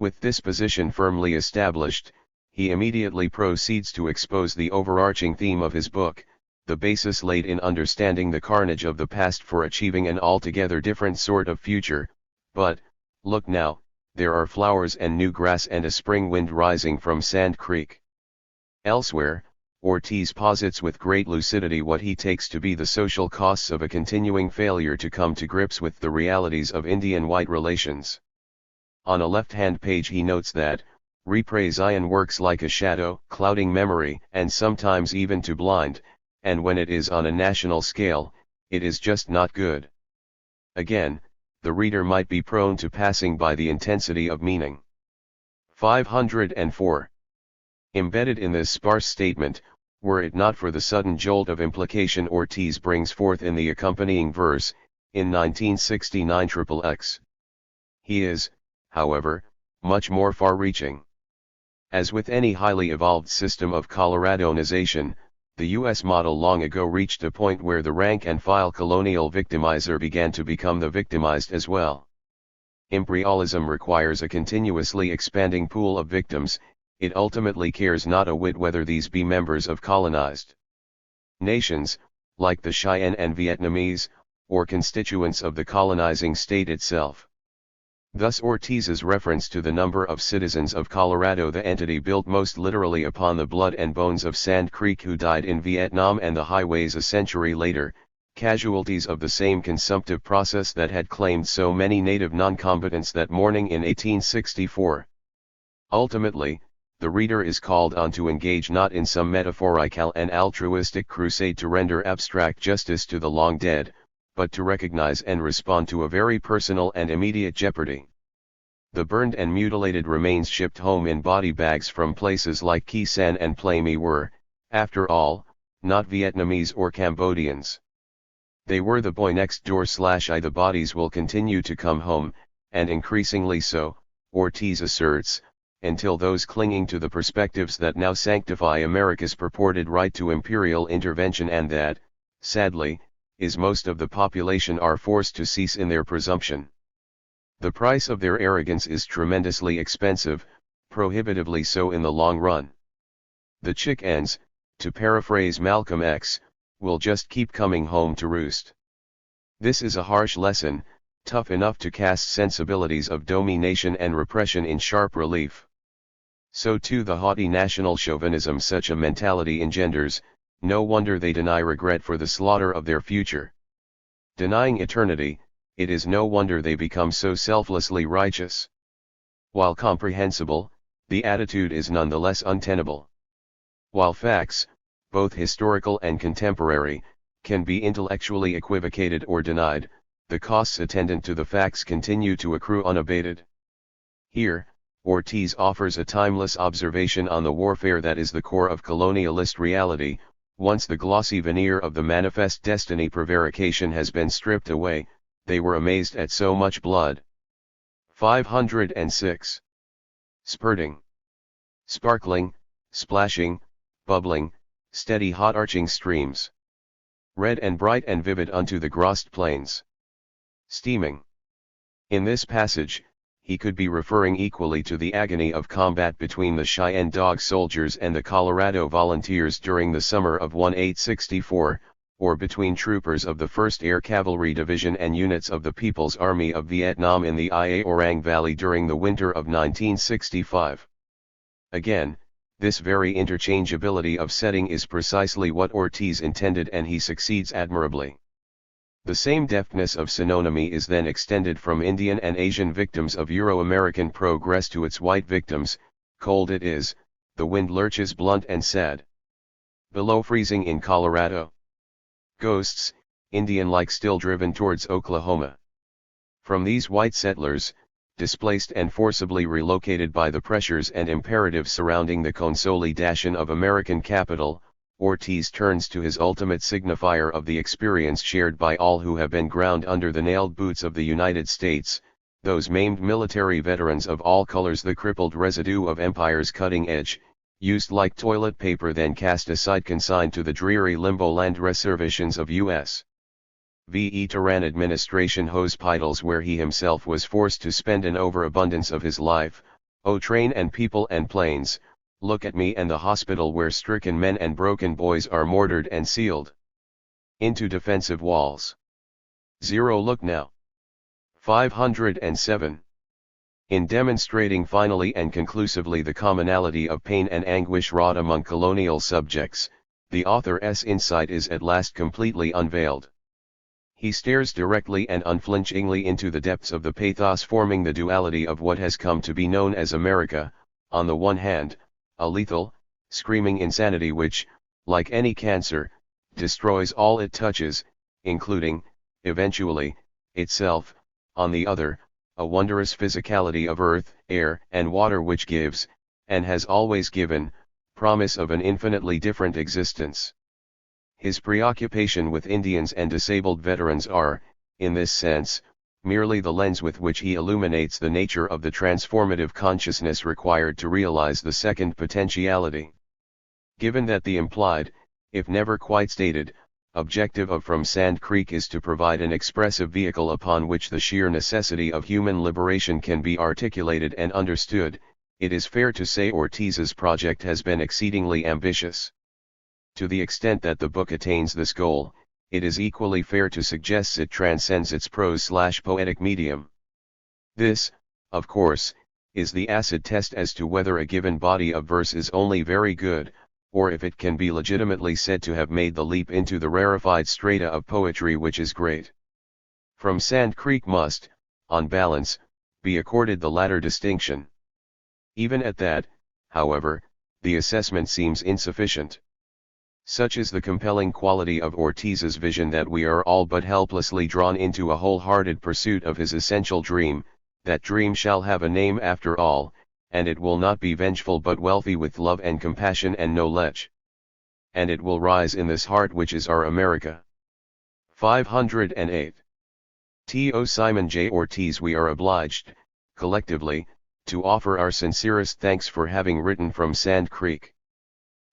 With this position firmly established, he immediately proceeds to expose the overarching theme of his book, the basis laid in understanding the carnage of the past for achieving an altogether different sort of future. But, look now, there are flowers and new grass and a spring wind rising from Sand Creek. Elsewhere, Ortiz posits with great lucidity what he takes to be the social costs of a continuing failure to come to grips with the realities of Indian-white relations. On a left-hand page he notes that, repression works like a shadow, clouding memory, and sometimes even to blind, and when it is on a national scale, it is just not good. Again, the reader might be prone to passing by the intensity of meaning. 504. Embedded in this sparse statement, were it not for the sudden jolt of implication Ortiz brings forth in the accompanying verse, in 1969 XXX. He is, however, much more far-reaching. As with any highly evolved system of Coloradonization, the U.S. model long ago reached a point where the rank-and-file colonial victimizer began to become the victimized as well. Imperialism requires a continuously expanding pool of victims. It ultimately cares not a whit whether these be members of colonized nations, like the Cheyenne and Vietnamese, or constituents of the colonizing state itself. Thus Ortiz's reference to the number of citizens of Colorado, the entity built most literally upon the blood and bones of Sand Creek who died in Vietnam and the highways a century later, casualties of the same consumptive process that had claimed so many native noncombatants that morning in 1864. Ultimately, the reader is called on to engage not in some metaphorical and altruistic crusade to render abstract justice to the long dead, but to recognize and respond to a very personal and immediate jeopardy. The burned and mutilated remains shipped home in body bags from places like Khe Sanh and Plai My were, after all, not Vietnamese or Cambodians. They were the boy next door / the bodies will continue to come home, and increasingly so, Ortiz asserts, until those clinging to the perspectives that now sanctify America's purported right to imperial intervention and that, sadly, is most of the population are forced to cease in their presumption. The price of their arrogance is tremendously expensive, prohibitively so in the long run. The chickens, to paraphrase Malcolm X, will just keep coming home to roost. This is a harsh lesson, tough enough to cast sensibilities of domination and repression in sharp relief. So too the haughty national chauvinism such a mentality engenders, no wonder they deny regret for the slaughter of their future. Denying eternity, it is no wonder they become so selflessly righteous. While comprehensible, the attitude is nonetheless untenable. While facts, both historical and contemporary, can be intellectually equivocated or denied, the costs attendant to the facts continue to accrue unabated. Here, Ortiz offers a timeless observation on the warfare that is the core of colonialist reality. Once the glossy veneer of the manifest destiny prevarication has been stripped away, they were amazed at so much blood. 506. Spurting. Sparkling, splashing, bubbling, steady hot arching streams. Red and bright and vivid unto the grossed plains. Steaming. In this passage, he could be referring equally to the agony of combat between the Cheyenne Dog soldiers and the Colorado volunteers during the summer of 1864, or between troopers of the 1st Air Cavalry Division and units of the People's Army of Vietnam in the Ia Orang Valley during the winter of 1965. Again, this very interchangeability of setting is precisely what Ortiz intended, and he succeeds admirably. The same deftness of synonymy is then extended from Indian and Asian victims of Euro-American progress to its white victims. Cold it is, the wind lurches blunt and sad. Below freezing in Colorado. Ghosts, Indian-like, still driven towards Oklahoma. From these white settlers, displaced and forcibly relocated by the pressures and imperatives surrounding the consolidation of American capital, Ortiz turns to his ultimate signifier of the experience shared by all who have been ground under the nailed boots of the United States, those maimed military veterans of all colors, the crippled residue of empire's cutting edge, used like toilet paper then cast aside, consigned to the dreary limbo land reservations of U.S. v. Tehran administration hospitals, where he himself was forced to spend an overabundance of his life. O train and people and planes, look at me and the hospital where stricken men and broken boys are mortared and sealed into defensive walls. Look now. 507. In demonstrating finally and conclusively the commonality of pain and anguish wrought among colonial subjects, the author's insight is at last completely unveiled. He stares directly and unflinchingly into the depths of the pathos forming the duality of what has come to be known as America, on the one hand, a lethal, screaming insanity which, like any cancer, destroys all it touches, including, eventually, itself; on the other, a wondrous physicality of earth, air, and water which gives, and has always given, promise of an infinitely different existence. His preoccupation with Indians and disabled veterans are, in this sense, merely the lens with which he illuminates the nature of the transformative consciousness required to realize the second potentiality. Given that the implied, if never quite stated, objective of From Sand Creek is to provide an expressive vehicle upon which the sheer necessity of human liberation can be articulated and understood, it is fair to say Ortiz's project has been exceedingly ambitious. To the extent that the book attains this goal, it is equally fair to suggest it transcends its prose/poetic medium. This, of course, is the acid test as to whether a given body of verse is only very good, or if it can be legitimately said to have made the leap into the rarefied strata of poetry which is great. From Sand Creek must, on balance, be accorded the latter distinction. Even at that, however, the assessment seems insufficient. Such is the compelling quality of Ortiz's vision that we are all but helplessly drawn into a wholehearted pursuit of his essential dream. That dream shall have a name after all, and it will not be vengeful but wealthy with love and compassion and no lech. And it will rise in this heart which is our America. 508. To Simon J. Ortiz we are obliged, collectively, to offer our sincerest thanks for having written From Sand Creek.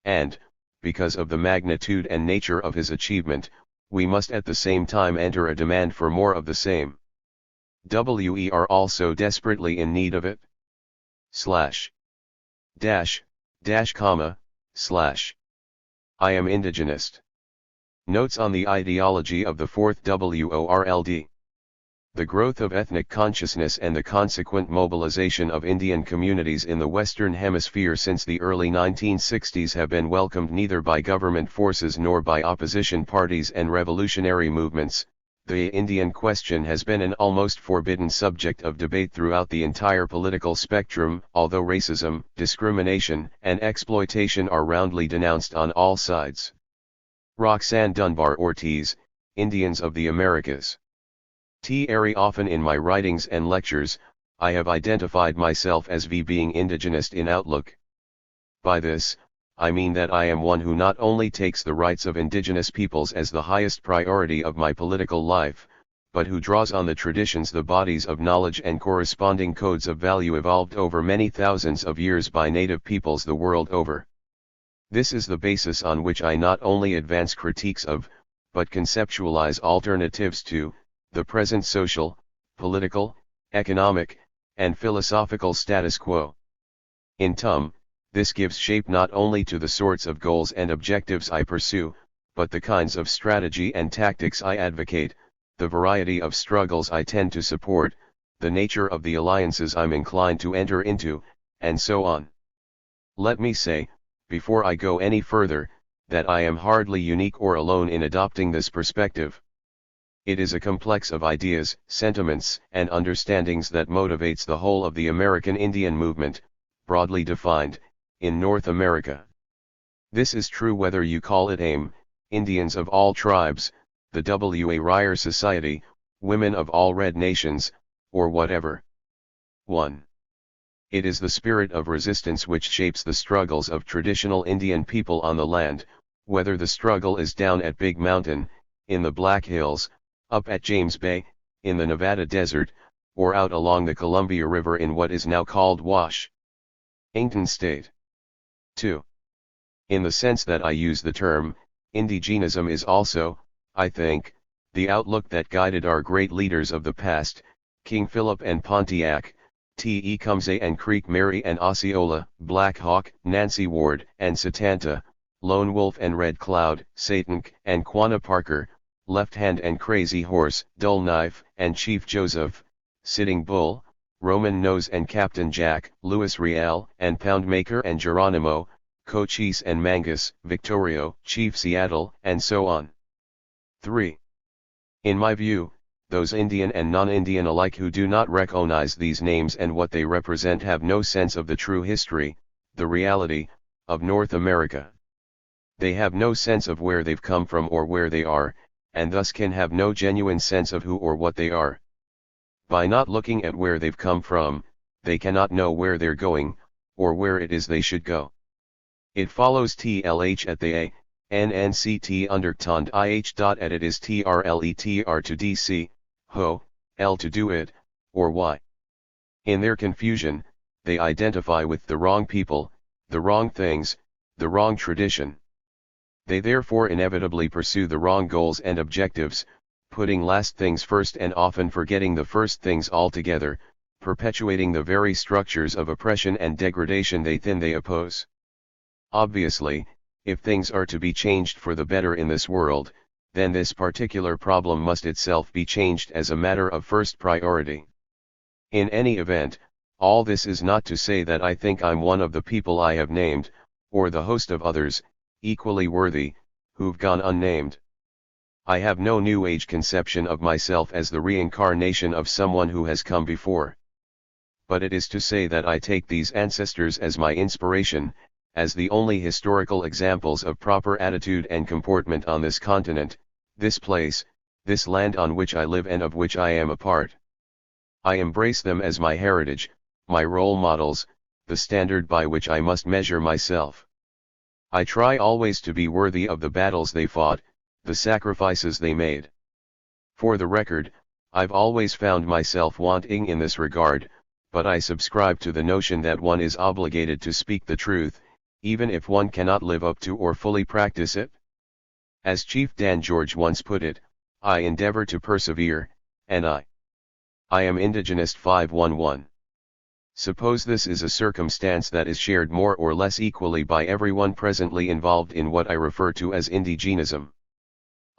And, because of the magnitude and nature of his achievement, we must at the same time enter a demand for more of the same. We are also desperately in need of it. I am indigenist. Notes on the ideology of the Fourth World. The growth of ethnic consciousness and the consequent mobilization of Indian communities in the Western Hemisphere since the early 1960s have been welcomed neither by government forces nor by opposition parties and revolutionary movements. The Indian question has been an almost forbidden subject of debate throughout the entire political spectrum, although racism, discrimination, and exploitation are roundly denounced on all sides. Roxanne Dunbar Ortiz, Indians of the Americas. Often in my writings and lectures, I have identified myself as being indigenist in outlook. By this, I mean that I am one who not only takes the rights of indigenous peoples as the highest priority of my political life, but who draws on the traditions, the bodies of knowledge and corresponding codes of value evolved over many thousands of years by native peoples the world over. This is the basis on which I not only advance critiques of, but conceptualize alternatives to, the present social, political, economic, and philosophical status quo. In this gives shape not only to the sorts of goals and objectives I pursue, but the kinds of strategy and tactics I advocate, the variety of struggles I tend to support, the nature of the alliances I'm inclined to enter into, and so on. Let me say, before I go any further, that I am hardly unique or alone in adopting this perspective. It is a complex of ideas, sentiments, and understandings that motivates the whole of the American Indian movement, broadly defined, in North America. This is true whether you call it AIM, Indians of all tribes, the W.A. Ryer Society, Women of all red nations, or whatever. 1. It is the spirit of resistance which shapes the struggles of traditional Indian people on the land, whether the struggle is down at Big Mountain, in the Black Hills, up at James Bay, in the Nevada desert, or out along the Columbia River in what is now called Washington State. 2. In the sense that I use the term, indigenism is also, I think, the outlook that guided our great leaders of the past, King Philip and Pontiac, Tecumseh and Creek Mary and Osceola, Black Hawk, Nancy Ward and Satanta, Lone Wolf and Red Cloud, Satank and Quanah Parker, Left Hand and Crazy Horse, Dull Knife and Chief Joseph, Sitting Bull, Roman Nose and Captain Jack, Louis Riel and Poundmaker and Geronimo, Cochise and Mangus, Victorio, Chief Seattle, and so on. 3. In my view, those Indian and non-Indian alike who do not recognize these names and what they represent have no sense of the true history, the reality, of North America. They have no sense of where they've come from or where they are, and thus can have no genuine sense of who or what they are. By not looking at where they've come from, they cannot know where they're going, or where it is they should go. It follows TLH at the A, NNCT undertond IH. At it is TRLETR to DC, ho, L to do it, or Y. In their confusion, they identify with the wrong people, the wrong things, the wrong tradition. They therefore inevitably pursue the wrong goals and objectives, putting last things first and often forgetting the first things altogether, perpetuating the very structures of oppression and degradation they oppose. Obviously, if things are to be changed for the better in this world, then this particular problem must itself be changed as a matter of first priority. In any event, all this is not to say that I think I'm one of the people I have named, or the host of others, equally worthy, who've gone unnamed. I have no New Age conception of myself as the reincarnation of someone who has come before. But it is to say that I take these ancestors as my inspiration, as the only historical examples of proper attitude and comportment on this continent, this place, this land on which I live and of which I am a part. I embrace them as my heritage, my role models, the standard by which I must measure myself. I try always to be worthy of the battles they fought, the sacrifices they made. For the record, I've always found myself wanting in this regard, but I subscribe to the notion that one is obligated to speak the truth, even if one cannot live up to or fully practice it. As Chief Dan George once put it, I endeavor to persevere, and I am indigenous 511. Suppose this is a circumstance that is shared more or less equally by everyone presently involved in what I refer to as indigenism.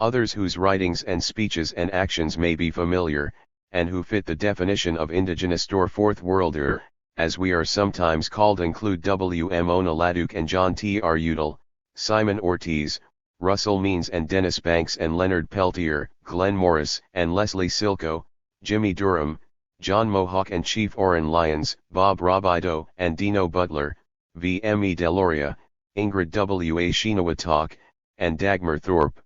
Others whose writings and speeches and actions may be familiar, and who fit the definition of indigenist or fourth worlder, as we are sometimes called, include W. M. Onaladuke and John T. R. Udall, Simon Ortiz, Russell Means and Dennis Banks and Leonard Peltier, Glenn Morris and Leslie Silko, Jimmy Durham, John Mohawk and Chief Oren Lyons, Bob Robideau and Dino Butler, V. M. E. Deloria, Ingrid W. A. Shinawatawk, and Dagmar Thorpe.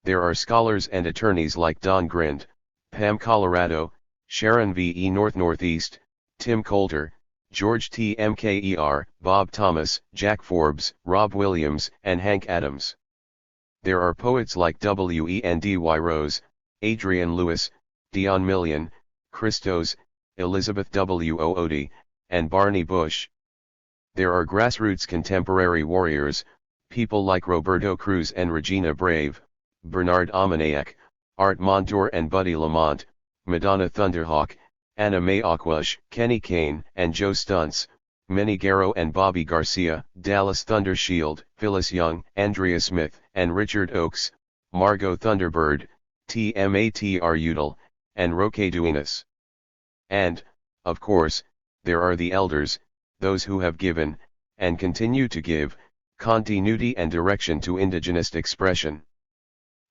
There are scholars and attorneys like Don Grind, Pam Colorado, Sharon V. E. Northeast, Tim Coulter, George T. Mker, Bob Thomas, Jack Forbes, Rob Williams, and Hank Adams. There are poets like W. E. and D. Y. Rose, Adrian Lewis, Dion Million, Christos, Elizabeth W. Oodi, and Barney Bush. There are grassroots contemporary warriors, people like Roberto Cruz and Regina Brave, Bernard Armagnac, Art Montour and Buddy Lamont, Madonna Thunderhawk, Anna Mae Aquash, Kenny Kane and Joe Stunts, Minnie Garrow and Bobby Garcia, Dallas Thunder Shield, Phyllis Young, Andrea Smith, and Richard Oakes, Margot Thunderbird, Tmatr Udall, and Roque Duenas. And, of course, there are the elders, those who have given, and continue to give, continuity and direction to indigenous expression.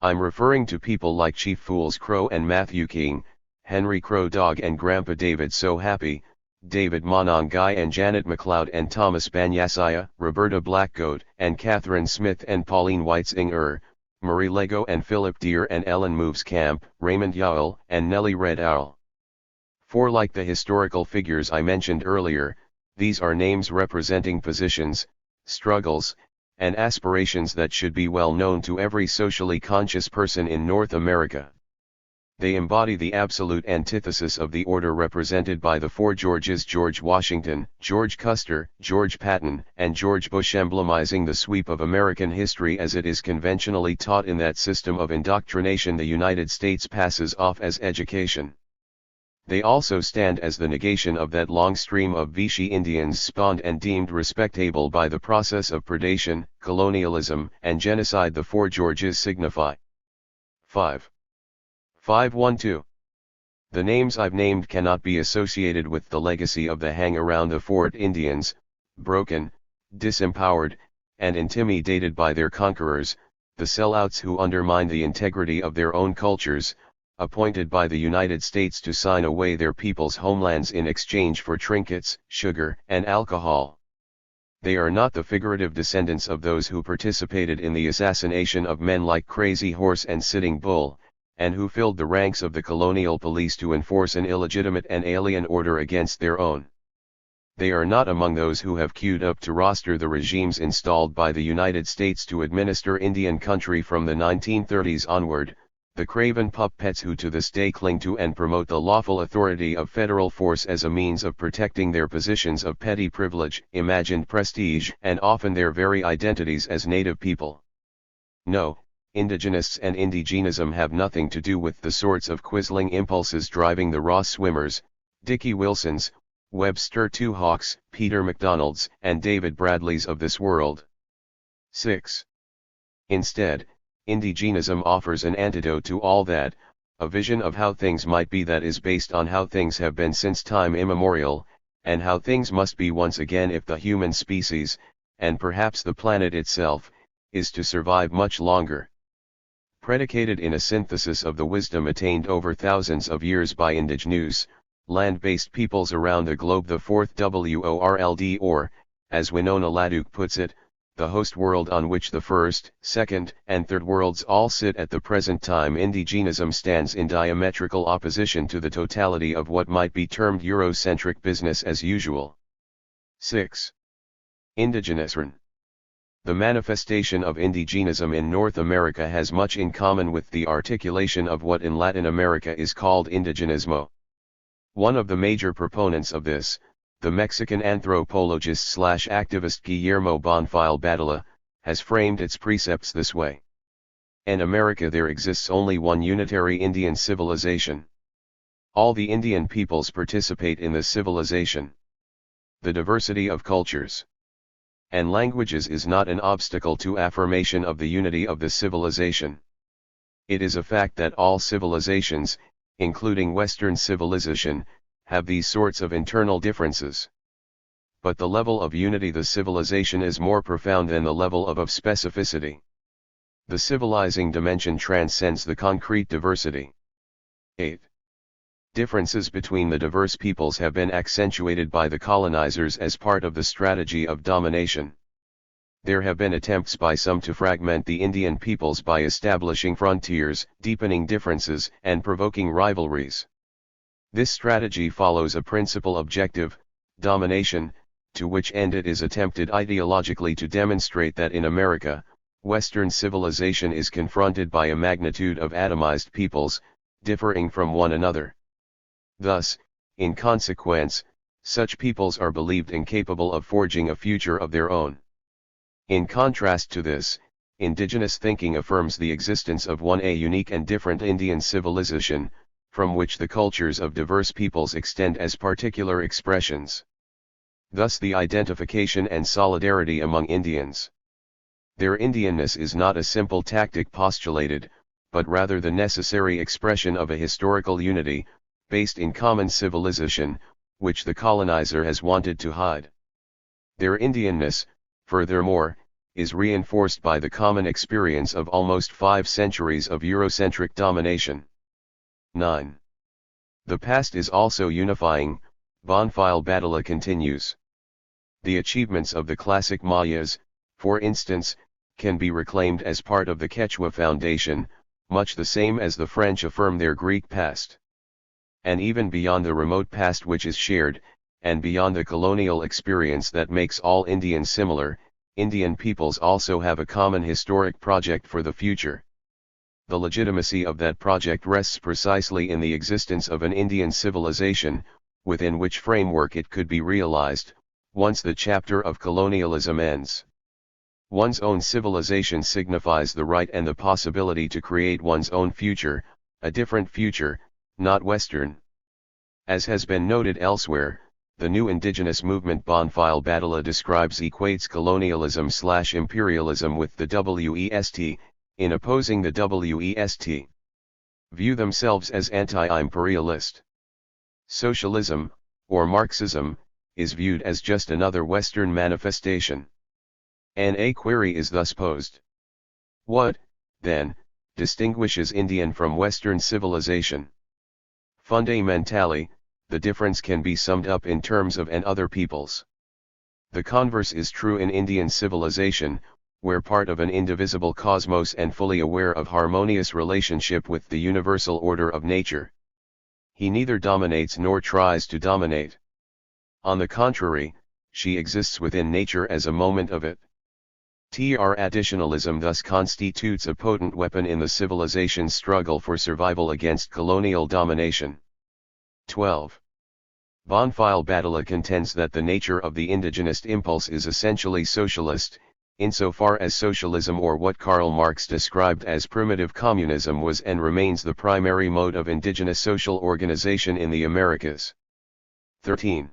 I'm referring to people like Chief Fools Crow and Matthew King, Henry Crow Dog and Grandpa David So Happy, David Monongai and Janet McLeod and Thomas Banyasaya, Roberta Blackgoat and Catherine Smith and Pauline Weitsinger, Marie Lego and Philip Deere and Ellen Moves Camp, Raymond Yowell and Nellie Red Owl. For like the historical figures I mentioned earlier, these are names representing positions, struggles, and aspirations that should be well known to every socially conscious person in North America. They embody the absolute antithesis of the order represented by the four Georges: George Washington, George Custer, George Patton, and George Bush, emblemizing the sweep of American history as it is conventionally taught in that system of indoctrination the United States passes off as education. They also stand as the negation of that long stream of Vichy Indians spawned and deemed respectable by the process of predation, colonialism, and genocide the four Georges signify. 5. 512. The names I've named cannot be associated with the legacy of the hang around the fort Indians, broken, disempowered, and intimidated by their conquerors, the sellouts who undermine the integrity of their own cultures, appointed by the United States to sign away their people's homelands in exchange for trinkets, sugar, and alcohol. They are not the figurative descendants of those who participated in the assassination of men like Crazy Horse and Sitting Bull, and who filled the ranks of the colonial police to enforce an illegitimate and alien order against their own. They are not among those who have queued up to roster the regimes installed by the United States to administer Indian country from the 1930s onward, the craven puppets who to this day cling to and promote the lawful authority of federal force as a means of protecting their positions of petty privilege, imagined prestige, and often their very identities as native people. No, indigenists and indigenism have nothing to do with the sorts of quisling impulses driving the Ross Swimmers, Dickie Wilsons, Webster Two Hawks, Peter MacDonalds, and David Bradleys of this world. 6. Instead, indigenism offers an antidote to all that, a vision of how things might be that is based on how things have been since time immemorial, and how things must be once again if the human species, and perhaps the planet itself, is to survive much longer. Predicated in a synthesis of the wisdom attained over thousands of years by indigenous, land-based peoples around the globe, the fourth world, or, as Winona LaDuke puts it, the host world on which the first, second, and third worlds all sit at the present time, indigenism stands in diametrical opposition to the totality of what might be termed Eurocentric business as usual. 6. Indigenism. The manifestation of indigenism in North America has much in common with the articulation of what in Latin America is called indigenismo. One of the major proponents of this, the Mexican anthropologist/activist Guillermo Bonfil Badilla, has framed its precepts this way. In America there exists only one unitary Indian civilization. All the Indian peoples participate in this civilization. The diversity of cultures and languages is not an obstacle to affirmation of the unity of the civilization. It is a fact that all civilizations, including Western civilization, have these sorts of internal differences. But the level of unity the civilization is more profound than the level of specificity. The civilizing dimension transcends the concrete diversity. 8. Differences between the diverse peoples have been accentuated by the colonizers as part of the strategy of domination. There have been attempts by some to fragment the Indian peoples by establishing frontiers, deepening differences, and provoking rivalries. This strategy follows a principal objective, domination, to which end it is attempted ideologically to demonstrate that in America, Western civilization is confronted by a magnitude of atomized peoples, differing from one another. Thus, in consequence, such peoples are believed incapable of forging a future of their own. In contrast to this, indigenous thinking affirms the existence of a unique and different Indian civilization, from which the cultures of diverse peoples extend as particular expressions. Thus the identification and solidarity among Indians. Their Indianness is not a simple tactic postulated, but rather the necessary expression of a historical unity, based in common civilization, which the colonizer has wanted to hide. Their Indianness, furthermore, is reinforced by the common experience of almost 5 centuries of Eurocentric domination. 9. The past is also unifying, Bonfile Badala continues. The achievements of the classic Mayas, for instance, can be reclaimed as part of the Quechua foundation, much the same as the French affirm their Greek past. And even beyond the remote past which is shared, and beyond the colonial experience that makes all Indians similar, Indian peoples also have a common historic project for the future. The legitimacy of that project rests precisely in the existence of an Indian civilization, within which framework it could be realized, once the chapter of colonialism ends. One's own civilization signifies the right and the possibility to create one's own future, a different future, not Western. As has been noted elsewhere, the new indigenous movement Bonfile Badala describes equates colonialism/imperialism with the West, in opposing the West. View themselves as anti-imperialist. Socialism, or Marxism, is viewed as just another Western manifestation. An query is thus posed. What, then, distinguishes Indian from Western civilization? Fundamentally, the difference can be summed up in terms of and other peoples. The converse is true in Indian civilization, where part of an indivisible cosmos and fully aware of harmonious relationship with the universal order of nature. He neither dominates nor tries to dominate. On the contrary, she exists within nature as a moment of it. Traditionalism thus constitutes a potent weapon in the civilization's struggle for survival against colonial domination. 12. Bonfile Badala contends that the nature of the indigenous impulse is essentially socialist, insofar as socialism, or what Karl Marx described as primitive communism, was and remains the primary mode of indigenous social organization in the Americas. 13.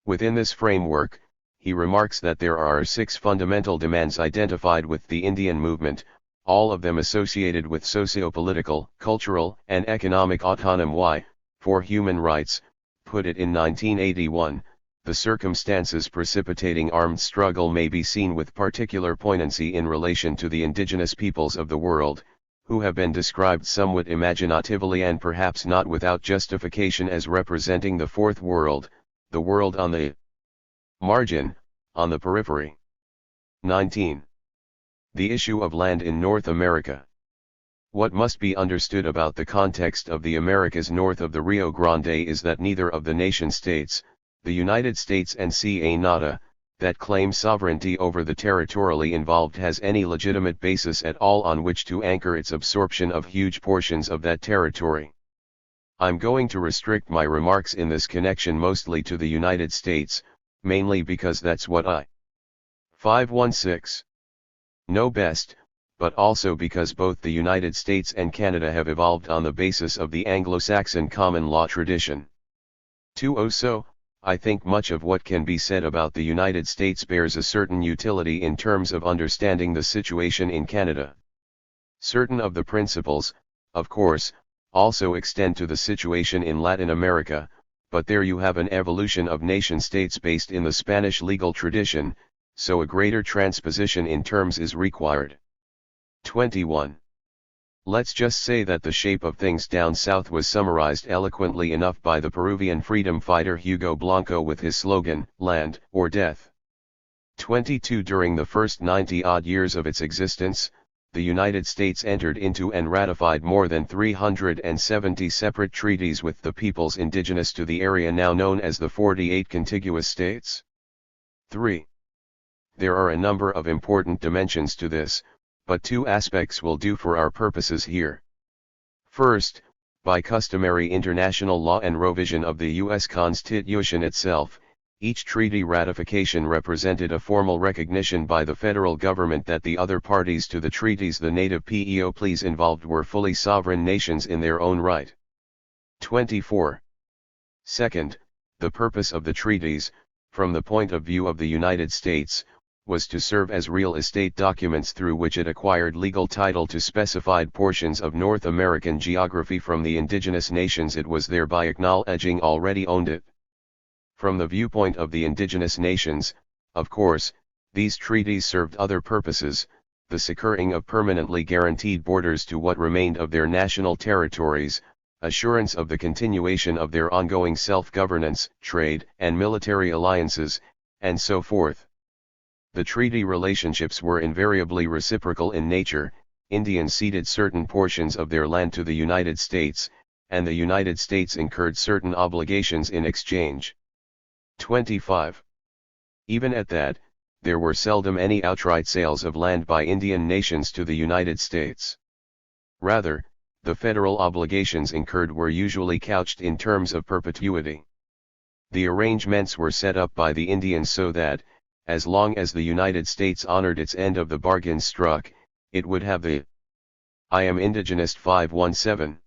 Within this framework, he remarks that there are 6 fundamental demands identified with the Indian movement, all of them associated with socio-political, cultural, and economic autonomy. For human rights, put it in 1981, the circumstances precipitating armed struggle may be seen with particular poignancy in relation to the indigenous peoples of the world, who have been described somewhat imaginatively and perhaps not without justification as representing the Fourth World, the world on the margin, on the periphery. 19. The issue of land in North America. What must be understood about the context of the Americas north of the Rio Grande is that neither of the nation-states, the United States and Canada, that claim sovereignty over the territorially involved has any legitimate basis at all on which to anchor its absorption of huge portions of that territory. I'm going to restrict my remarks in this connection mostly to the United States, mainly because that's what I 516 know best, but also because both the United States and Canada have evolved on the basis of the Anglo-Saxon common law tradition. 2. So, I think much of what can be said about the United States bears a certain utility in terms of understanding the situation in Canada. Certain of the principles, of course, also extend to the situation in Latin America, but there you have an evolution of nation-states based in the Spanish legal tradition, so a greater transposition in terms is required. 21. Let's just say that the shape of things down south was summarized eloquently enough by the Peruvian freedom fighter Hugo Blanco with his slogan, "Land or Death." 22. During the first 90-odd years of its existence, the United States entered into and ratified more than 370 separate treaties with the peoples indigenous to the area now known as the 48 contiguous states. 3. There are a number of important dimensions to this, but 2 aspects will do for our purposes here. First, By customary international law and revision of the U.S. Constitution itself, each treaty ratification represented a formal recognition by the federal government that the other parties to the treaties the native peoples involved were fully sovereign nations in their own right. 24. Second, the purpose of the treaties, from the point of view of the United States, was to serve as real estate documents through which it acquired legal title to specified portions of North American geography from the indigenous nations it was thereby acknowledging already owned it. From the viewpoint of the indigenous nations, of course, these treaties served other purposes, the securing of permanently guaranteed borders to what remained of their national territories, assurance of the continuation of their ongoing self-governance, trade and military alliances, and so forth. The treaty relationships were invariably reciprocal in nature. Indians ceded certain portions of their land to the United States, and the United States incurred certain obligations in exchange. 25. Even at that, there were seldom any outright sales of land by Indian nations to the United States. Rather, the federal obligations incurred were usually couched in terms of perpetuity. The arrangements were set up by the Indians so that, as long as the United States honored its end of the bargain struck, it would have the I am indigenous 517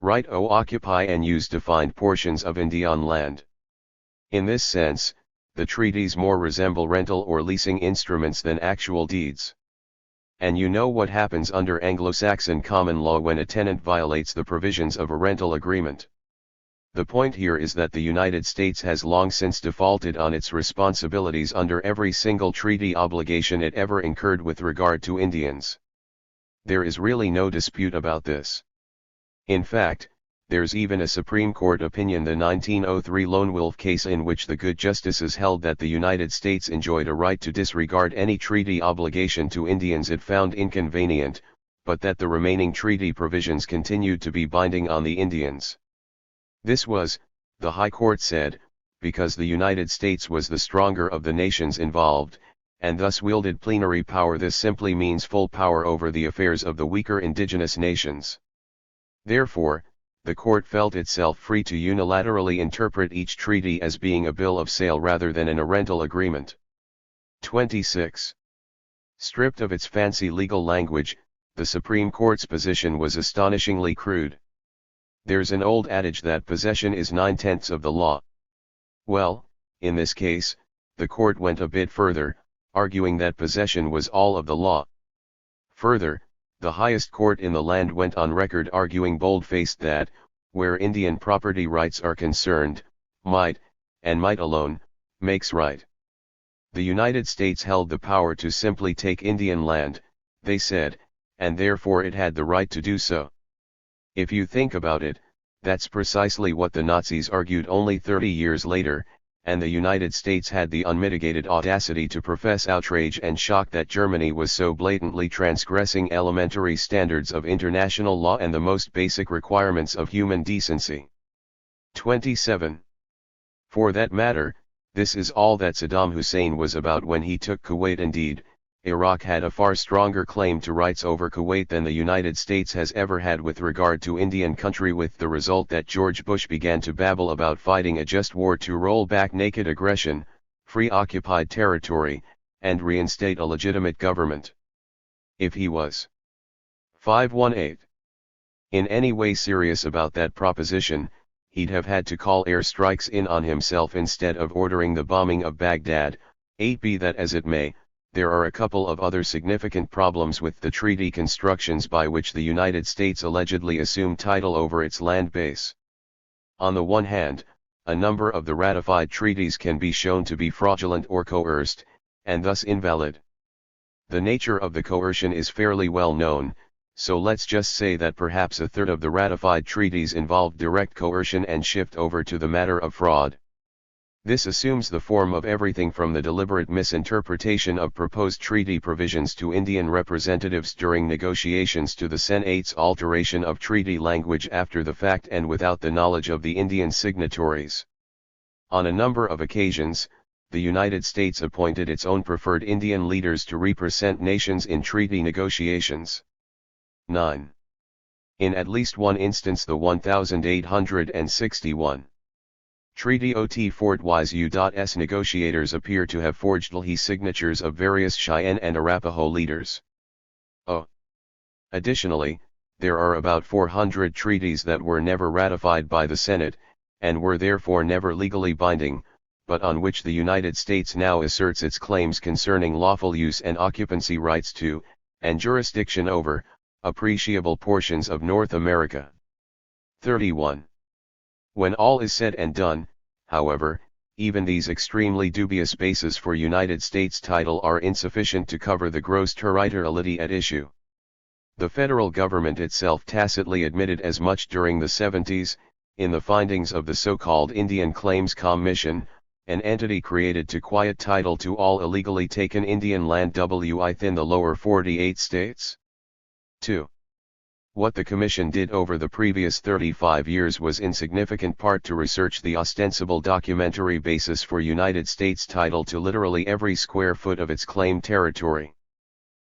right to occupy and use defined portions of Indian land. In this sense, the treaties more resemble rental or leasing instruments than actual deeds. And you know what happens under Anglo-Saxon common law when a tenant violates the provisions of a rental agreement. The point here is that the United States has long since defaulted on its responsibilities under every single treaty obligation it ever incurred with regard to Indians. There is really no dispute about this. In fact, there's even a Supreme Court opinion, the 1903 Lone Wolf case, in which the good justices held that the United States enjoyed a right to disregard any treaty obligation to Indians it found inconvenient, but that the remaining treaty provisions continued to be binding on the Indians. This was, the High Court said, because the United States was the stronger of the nations involved, and thus wielded plenary power. This simply means full power over the affairs of the weaker indigenous nations. Therefore, the court felt itself free to unilaterally interpret each treaty as being a bill of sale rather than a rental agreement. 26. Stripped of its fancy legal language, the Supreme Court's position was astonishingly crude. There's an old adage that possession is 9/10 of the law. Well, in this case, the court went a bit further, arguing that possession was all of the law. Further, the highest court in the land went on record arguing bold-faced that, where Indian property rights are concerned, might, and might alone, makes right. The United States held the power to simply take Indian land, they said, and therefore it had the right to do so. If you think about it, that's precisely what the Nazis argued only 30 years later, and the United States had the unmitigated audacity to profess outrage and shock that Germany was so blatantly transgressing elementary standards of international law and the most basic requirements of human decency. 27. For that matter, this is all that Saddam Hussein was about when he took Kuwait. Indeed, Iraq had a far stronger claim to rights over Kuwait than the United States has ever had with regard to Indian country, with the result that George Bush began to babble about fighting a just war to roll back naked aggression, free occupied territory, and reinstate a legitimate government. If he was 518 in any way serious about that proposition, he'd have had to call air strikes in on himself instead of ordering the bombing of Baghdad. 8. Be that as it may, there are a couple of other significant problems with the treaty constructions by which the United States allegedly assumed title over its land base. On the one hand, a number of the ratified treaties can be shown to be fraudulent or coerced, and thus invalid. The nature of the coercion is fairly well known, so let's just say that perhaps a third of the ratified treaties involved direct coercion and shift over to the matter of fraud. This assumes the form of everything from the deliberate misinterpretation of proposed treaty provisions to Indian representatives during negotiations to the Senate's alteration of treaty language after the fact and without the knowledge of the Indian signatories. On a number of occasions, the United States appointed its own preferred Indian leaders to represent nations in treaty negotiations. 9. In at least one instance, the 1861 Treaty ot Fort Wise U.S. negotiators appear to have forged the signatures of various Cheyenne and Arapaho leaders. Additionally, there are about 400 treaties that were never ratified by the Senate, and were therefore never legally binding, but on which the United States now asserts its claims concerning lawful use and occupancy rights to, and jurisdiction over, appreciable portions of North America. 31. When all is said and done, however, even these extremely dubious bases for United States title are insufficient to cover the gross territoriality at issue. The federal government itself tacitly admitted as much during the 70s, in the findings of the so-called Indian Claims Commission, an entity created to quiet title to all illegally taken Indian land within the lower 48 states. 2. What the Commission did over the previous 35 years was in significant part to research the ostensible documentary basis for United States title to literally every square foot of its claimed territory.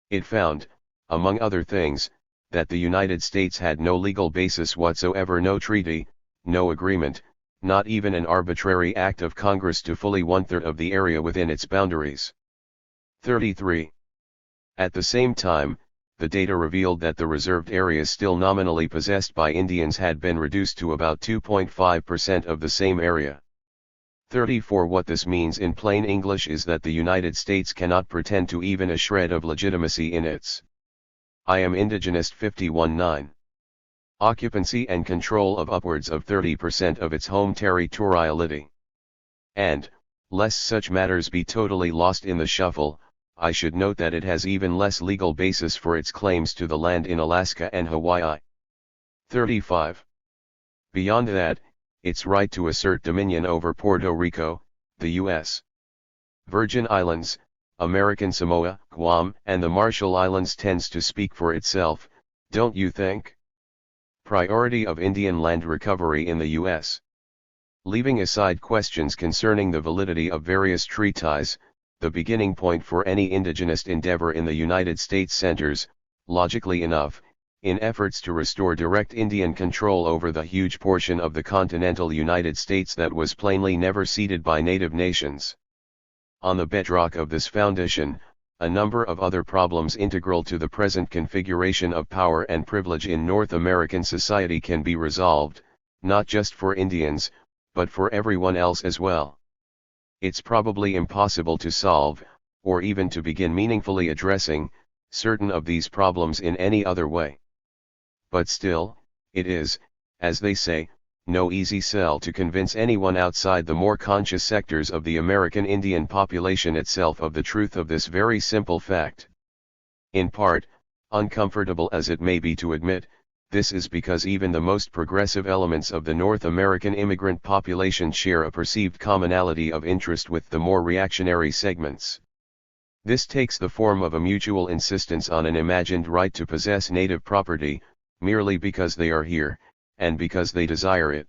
It found, among other things, that the United States had no legal basis whatsoever, no treaty, no agreement, not even an arbitrary act of Congress to fully one-third of the area within its boundaries. 33. At the same time, the data revealed that the reserved areas still nominally possessed by Indians had been reduced to about 2.5% of the same area. 34. What this means in plain English is that the United States cannot pretend to even a shred of legitimacy in its I am indigenous 51.9. Occupancy and control of upwards of 30% of its home territoriality. And, lest such matters be totally lost in the shuffle, I should note that it has even less legal basis for its claims to the land in Alaska and Hawaii. 35. Beyond that, its right to assert dominion over Puerto Rico, the U.S. Virgin Islands, American Samoa, Guam, and the Marshall Islands tends to speak for itself, don't you think? Priority of Indian land recovery in the U.S. Leaving aside questions concerning the validity of various treaties, the beginning point for any indigenous endeavor in the United States centers, logically enough, in efforts to restore direct Indian control over the huge portion of the continental United States that was plainly never ceded by native nations. On the bedrock of this foundation, a number of other problems integral to the present configuration of power and privilege in North American society can be resolved, not just for Indians, but for everyone else as well. It's probably impossible to solve, or even to begin meaningfully addressing, certain of these problems in any other way. But still, it is, as they say, no easy sell to convince anyone outside the more conscious sectors of the American Indian population itself of the truth of this very simple fact. In part, uncomfortable as it may be to admit, this is because even the most progressive elements of the North American immigrant population share a perceived commonality of interest with the more reactionary segments. This takes the form of a mutual insistence on an imagined right to possess native property, merely because they are here, and because they desire it.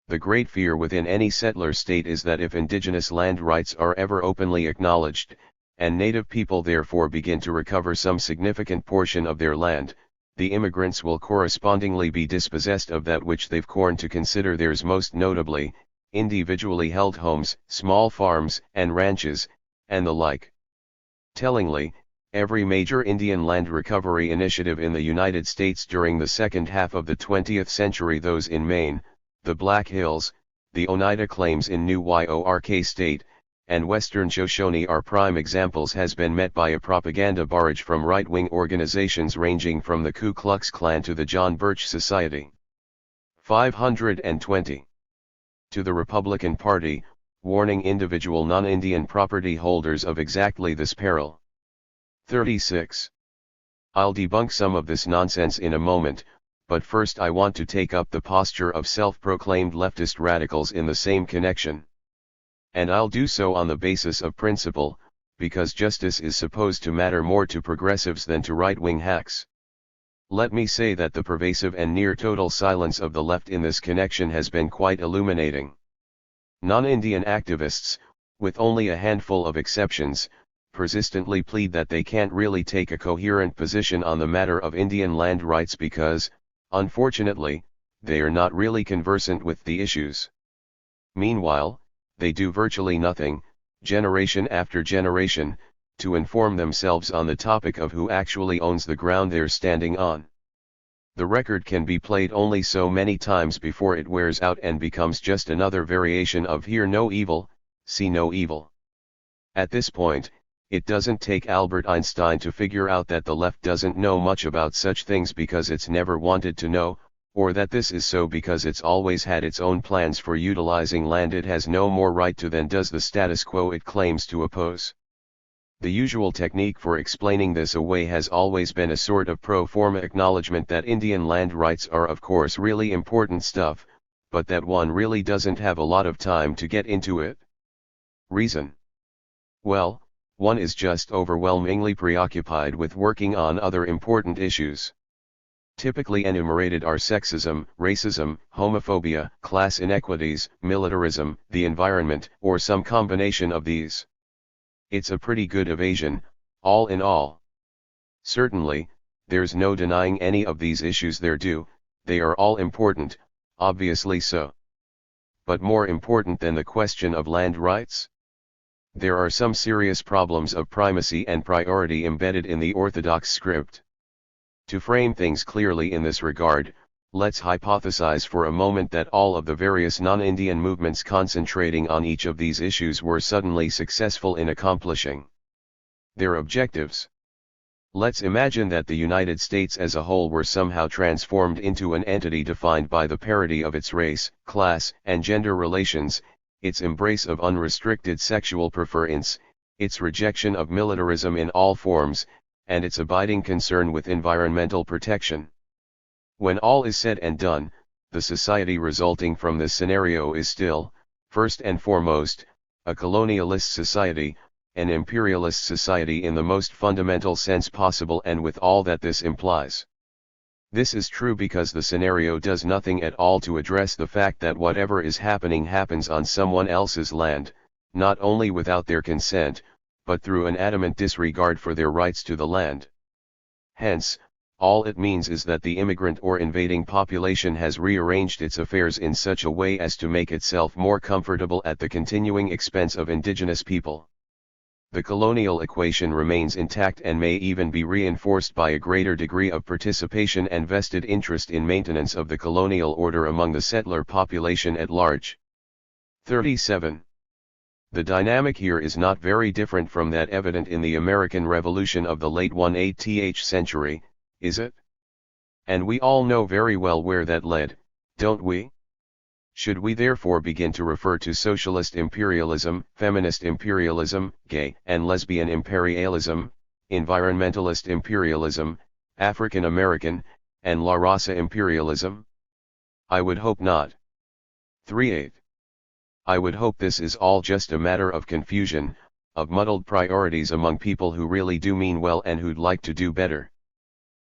The great fear within any settler state is that if indigenous land rights are ever openly acknowledged, and native people therefore begin to recover some significant portion of their land, the immigrants will correspondingly be dispossessed of that which they've corn to consider theirs, most notably, individually held homes, small farms and ranches, and the like. Tellingly, every major Indian land recovery initiative in the United States during the second half of the 20th century, those in Maine, the Black Hills, the Oneida claims in New York State, and Western Shoshone are prime examples, has been met by a propaganda barrage from right-wing organizations ranging from the Ku Klux Klan to the John Birch Society. 520. To the Republican Party, warning individual non-Indian property holders of exactly this peril. 36. I'll debunk some of this nonsense in a moment, but first I want to take up the posture of self-proclaimed leftist radicals in the same connection. And I'll do so on the basis of principle, because justice is supposed to matter more to progressives than to right-wing hacks. Let me say that the pervasive and near-total silence of the left in this connection has been quite illuminating. Non-Indian activists, with only a handful of exceptions, persistently plead that they can't really take a coherent position on the matter of Indian land rights because, Unfortunately, they are not really conversant with the issues. Meanwhile, they do virtually nothing, generation after generation, to inform themselves on the topic of who actually owns the ground they're standing on. The record can be played only so many times before it wears out and becomes just another variation of hear no evil, see no evil. At this point, it doesn't take Albert Einstein to figure out that the left doesn't know much about such things because it's never wanted to know, or that this is so because it's always had its own plans for utilizing land it has no more right to than does the status quo it claims to oppose. The usual technique for explaining this away has always been a sort of pro forma acknowledgement that Indian land rights are of course really important stuff, but that one really doesn't have a lot of time to get into it. Reason? Well, one is just overwhelmingly preoccupied with working on other important issues. Typically enumerated are sexism, racism, homophobia, class inequities, militarism, the environment, or some combination of these. It's a pretty good evasion, all in all. Certainly, there's no denying any of these issues their due, they are all important, obviously so. But more important than the question of land rights? There are some serious problems of primacy and priority embedded in the orthodox script. To frame things clearly in this regard, let's hypothesize for a moment that all of the various non-Indian movements concentrating on each of these issues were suddenly successful in accomplishing their objectives. Let's imagine that the United States as a whole were somehow transformed into an entity defined by the parity of its race, class, and gender relations, its embrace of unrestricted sexual preference, its rejection of militarism in all forms, and its abiding concern with environmental protection. When all is said and done, the society resulting from this scenario is still, first and foremost, a colonialist society, an imperialist society in the most fundamental sense possible and with all that this implies. This is true because the scenario does nothing at all to address the fact that whatever is happening happens on someone else's land, not only without their consent, but through an adamant disregard for their rights to the land. Hence, all it means is that the immigrant or invading population has rearranged its affairs in such a way as to make itself more comfortable at the continuing expense of indigenous people. The colonial equation remains intact and may even be reinforced by a greater degree of participation and vested interest in maintenance of the colonial order among the settler population at large. 37. The dynamic here is not very different from that evident in the American Revolution of the late 18th century, is it? And we all know very well where that led, don't we? Should we therefore begin to refer to socialist imperialism, feminist imperialism, gay and lesbian imperialism, environmentalist imperialism, African American, and La Raza imperialism? I would hope not. 3/8. I would hope this is all just a matter of confusion, of muddled priorities among people who really do mean well and who'd like to do better.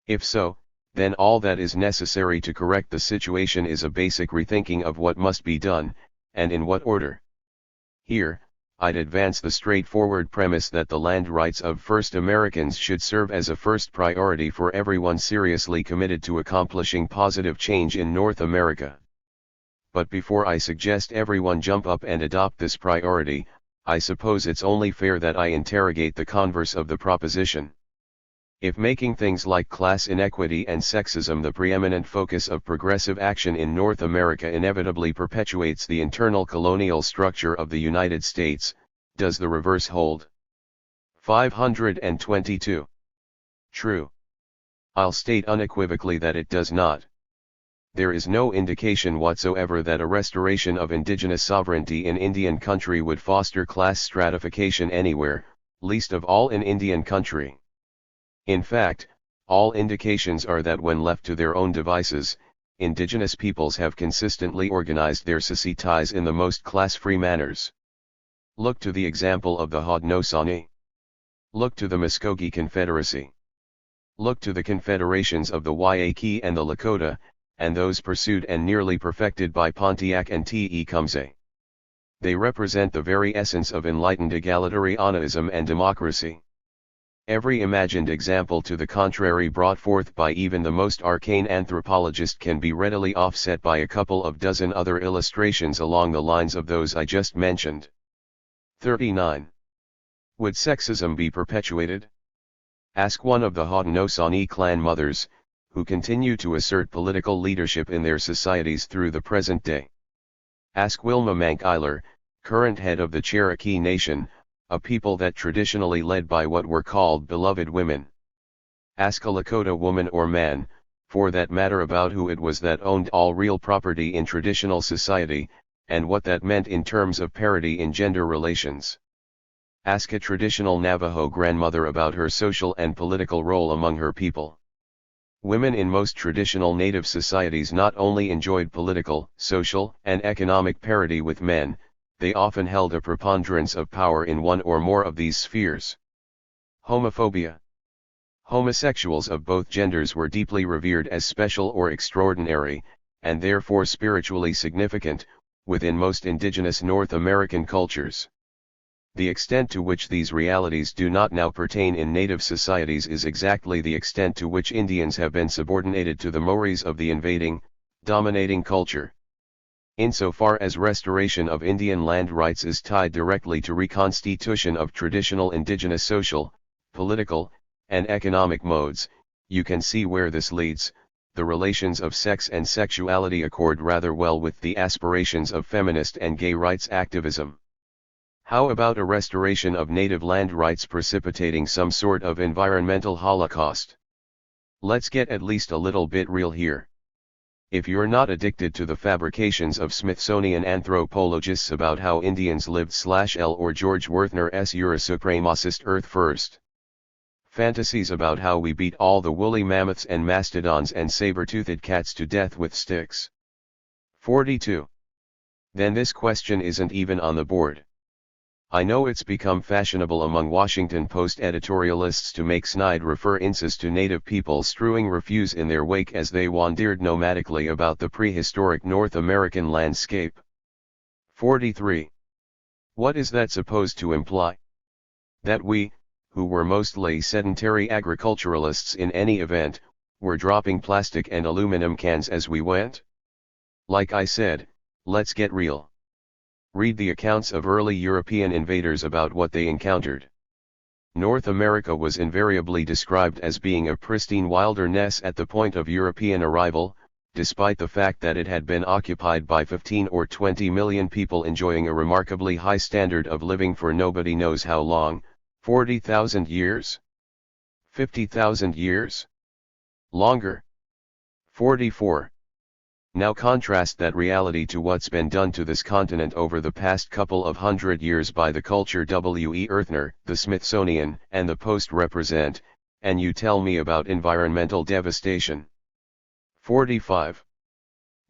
If so, then all that is necessary to correct the situation is a basic rethinking of what must be done, and in what order. Here, I'd advance the straightforward premise that the land rights of first Americans should serve as a first priority for everyone seriously committed to accomplishing positive change in North America. But before I suggest everyone jump up and adopt this priority, I suppose it's only fair that I interrogate the converse of the proposition. If making things like class inequity and sexism the preeminent focus of progressive action in North America inevitably perpetuates the internal colonial structure of the United States, does the reverse hold? 522. True. I'll state unequivocally that it does not. There is no indication whatsoever that a restoration of indigenous sovereignty in Indian country would foster class stratification anywhere, least of all in Indian country. In fact, all indications are that when left to their own devices, indigenous peoples have consistently organized their societies in the most class-free manners. Look to the example of the Haudenosaunee. Look to the Muskogee Confederacy. Look to the confederations of the Waikiki and the Lakota, and those pursued and nearly perfected by Pontiac and Tecumseh. They represent the very essence of enlightened egalitarianism and democracy. Every imagined example to the contrary brought forth by even the most arcane anthropologist can be readily offset by a couple of dozen other illustrations along the lines of those I just mentioned. 39. Would sexism be perpetuated? Ask one of the Haudenosaunee clan mothers, who continue to assert political leadership in their societies through the present day. Ask Wilma Mankeiler, current head of the Cherokee Nation, a people that traditionally led by what were called beloved women. Ask a Lakota woman or man, for that matter, about who it was that owned all real property in traditional society, and what that meant in terms of parity in gender relations. Ask a traditional Navajo grandmother about her social and political role among her people. Women in most traditional Native societies not only enjoyed political, social, and economic parity with men, they often held a preponderance of power in one or more of these spheres. Homophobia. Homosexuals of both genders were deeply revered as special or extraordinary, and therefore spiritually significant, within most indigenous North American cultures. The extent to which these realities do not now pertain in Native societies is exactly the extent to which Indians have been subordinated to the mores of the invading, dominating culture. Insofar as restoration of Indian land rights is tied directly to reconstitution of traditional indigenous social, political, and economic modes, you can see where this leads. The relations of sex and sexuality accord rather well with the aspirations of feminist and gay rights activism. How about a restoration of native land rights precipitating some sort of environmental holocaust? Let's get at least a little bit real here. If you're not addicted to the fabrications of Smithsonian anthropologists about how Indians lived/L or George Werthner's "You're a supremacist Earth First" fantasies about how we beat all the woolly mammoths and mastodons and saber-toothed cats to death with sticks. 42. Then this question isn't even on the board. I know it's become fashionable among Washington Post editorialists to make snide references to native people strewing refuse in their wake as they wandered nomadically about the prehistoric North American landscape. 43. What is that supposed to imply? That we, who were mostly sedentary agriculturalists in any event, were dropping plastic and aluminum cans as we went? Like I said, let's get real. Read the accounts of early European invaders about what they encountered. North America was invariably described as being a pristine wilderness at the point of European arrival, despite the fact that it had been occupied by 15 or 20 million people enjoying a remarkably high standard of living for nobody knows how long, 40,000 years? 50,000 years? Longer? 44. Now contrast that reality to what's been done to this continent over the past couple of hundred years by the culture W.E. Werthner, the Smithsonian, and the Post represent, and you tell me about environmental devastation. 45.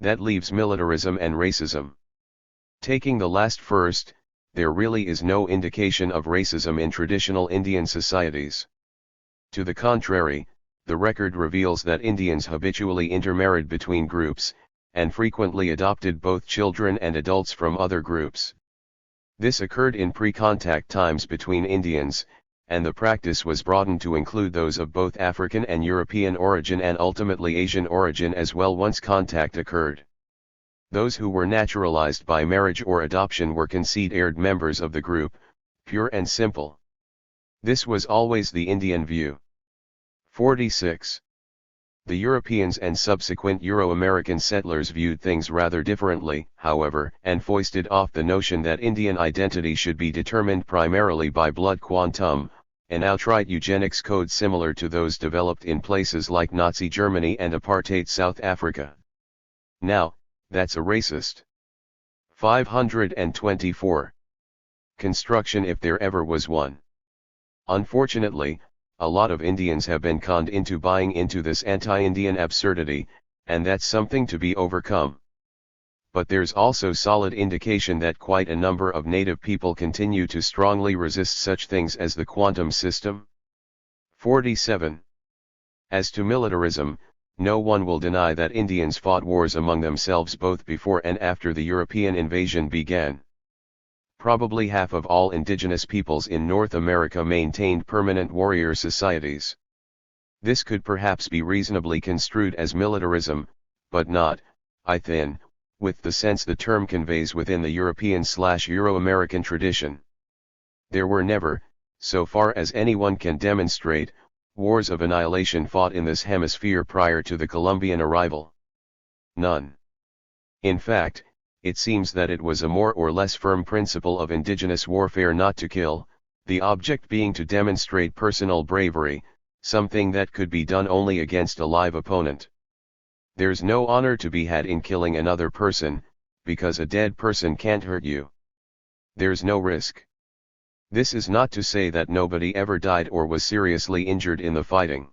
That leaves militarism and racism. Taking the last first, there really is no indication of racism in traditional Indian societies. To the contrary, the record reveals that Indians habitually intermarried between groups, and frequently adopted both children and adults from other groups. This occurred in pre-contact times between Indians, and the practice was broadened to include those of both African and European origin and ultimately Asian origin as well once contact occurred. Those who were naturalized by marriage or adoption were conceived members of the group, pure and simple. This was always the Indian view. 46. The Europeans and subsequent Euro-American settlers viewed things rather differently, however, and foisted off the notion that Indian identity should be determined primarily by blood quantum, an outright eugenics code similar to those developed in places like Nazi Germany and apartheid South Africa. Now, that's a racist. 524. Construction if there ever was one. Unfortunately, a lot of Indians have been conned into buying into this anti-Indian absurdity, and that's something to be overcome. But there's also solid indication that quite a number of native people continue to strongly resist such things as the quantum system. 47. As to militarism, no one will deny that Indians fought wars among themselves both before and after the European invasion began. Probably half of all indigenous peoples in North America maintained permanent warrior societies. This could perhaps be reasonably construed as militarism, but not, I think, with the sense the term conveys within the European/Euro-American tradition. There were never, so far as anyone can demonstrate, wars of annihilation fought in this hemisphere prior to the Columbian arrival. None. In fact, it seems that it was a more or less firm principle of indigenous warfare not to kill, the object being to demonstrate personal bravery, something that could be done only against a live opponent. There's no honor to be had in killing another person, because a dead person can't hurt you. There's no risk. This is not to say that nobody ever died or was seriously injured in the fighting.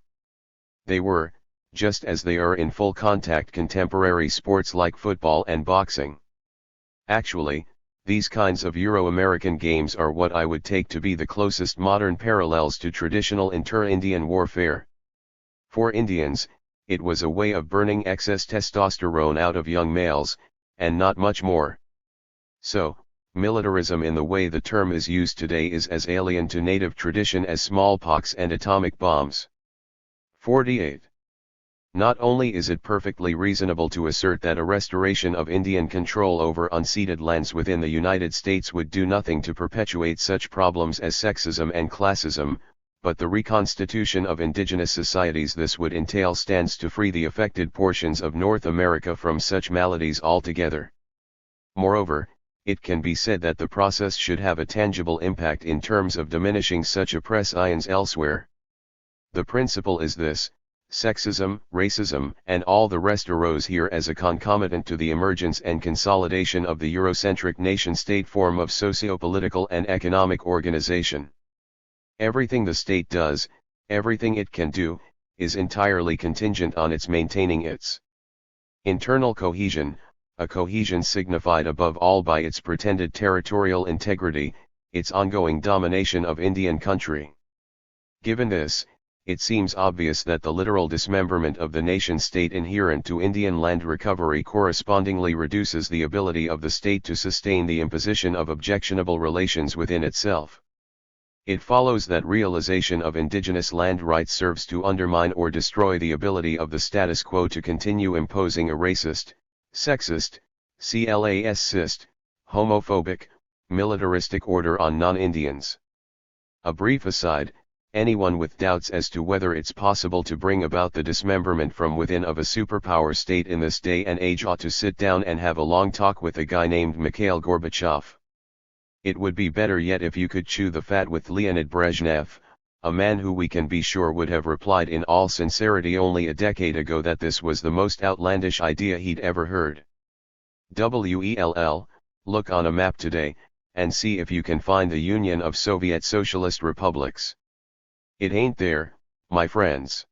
They were, just as they are in full contact contemporary sports like football and boxing. Actually, these kinds of Euro-American games are what I would take to be the closest modern parallels to traditional inter-Indian warfare. For Indians, it was a way of burning excess testosterone out of young males, and not much more. So, militarism in the way the term is used today is as alien to native tradition as smallpox and atomic bombs. 48. Not only is it perfectly reasonable to assert that a restoration of Indian control over unceded lands within the United States would do nothing to perpetuate such problems as sexism and classism, but the reconstitution of indigenous societies this would entail stands to free the affected portions of North America from such maladies altogether. Moreover, it can be said that the process should have a tangible impact in terms of diminishing such oppressions elsewhere. The principle is this: sexism, racism, and all the rest arose here as a concomitant to the emergence and consolidation of the Eurocentric nation-state form of socio-political and economic organization. Everything the state does, everything it can do, is entirely contingent on its maintaining its internal cohesion, a cohesion signified above all by its pretended territorial integrity, its ongoing domination of Indian country. Given this, it seems obvious that the literal dismemberment of the nation-state inherent to Indian land recovery correspondingly reduces the ability of the state to sustain the imposition of objectionable relations within itself. It follows that realization of indigenous land rights serves to undermine or destroy the ability of the status quo to continue imposing a racist, sexist, classist, homophobic, militaristic order on non-Indians. A brief aside: anyone with doubts as to whether it's possible to bring about the dismemberment from within of a superpower state in this day and age ought to sit down and have a long talk with a guy named Mikhail Gorbachev. It would be better yet if you could chew the fat with Leonid Brezhnev, a man who we can be sure would have replied in all sincerity only a decade ago that this was the most outlandish idea he'd ever heard. Look on a map today, and see if you can find the Union of Soviet Socialist Republics. It ain't there, my friends.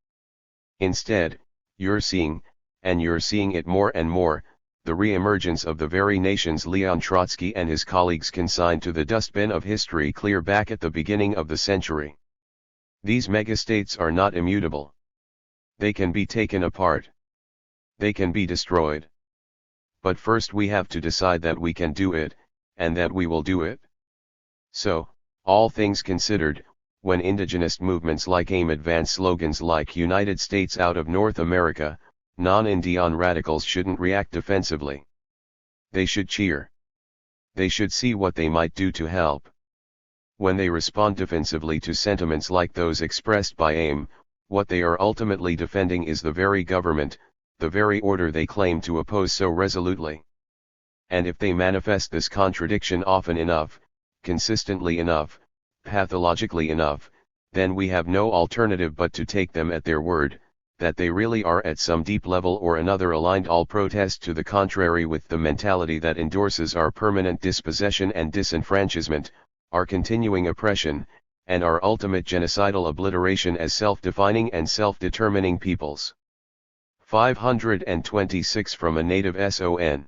Instead, you're seeing, and you're seeing it more and more, the re-emergence of the very nations Leon Trotsky and his colleagues consigned to the dustbin of history clear back at the beginning of the century. These megastates are not immutable. They can be taken apart. They can be destroyed. But first we have to decide that we can do it, and that we will do it. So, all things considered, when indigenous movements like AIM advance slogans like United States out of North America, non-Indian radicals shouldn't react defensively. They should cheer. They should see what they might do to help. When they respond defensively to sentiments like those expressed by AIM, what they are ultimately defending is the very government, the very order they claim to oppose so resolutely. And if they manifest this contradiction often enough, consistently enough, pathologically enough, then we have no alternative but to take them at their word, that they really are at some deep level or another aligned all protest to the contrary with the mentality that endorses our permanent dispossession and disenfranchisement, our continuing oppression, and our ultimate genocidal obliteration as self-defining and self-determining peoples. 526 from a native son.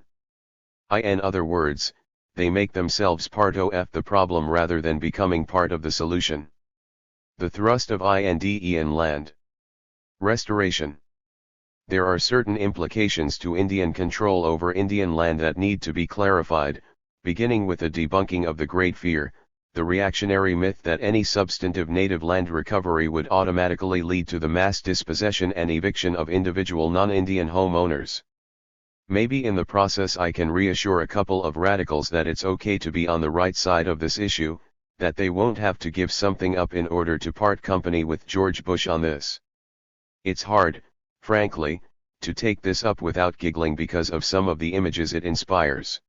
In other words, they make themselves part of the problem rather than becoming part of the solution. The thrust of INDE land restoration. There are certain implications to Indian control over Indian land that need to be clarified, Beginning with the debunking of the Great Fear, the reactionary myth that any substantive native land recovery would automatically lead to the mass dispossession and eviction of individual non-Indian homeowners. Maybe in the process I can reassure a couple of radicals that it's okay to be on the right side of this issue, that they won't have to give something up in order to part company with George Bush on this. It's hard, frankly, to take this up without giggling because of some of the images it inspires.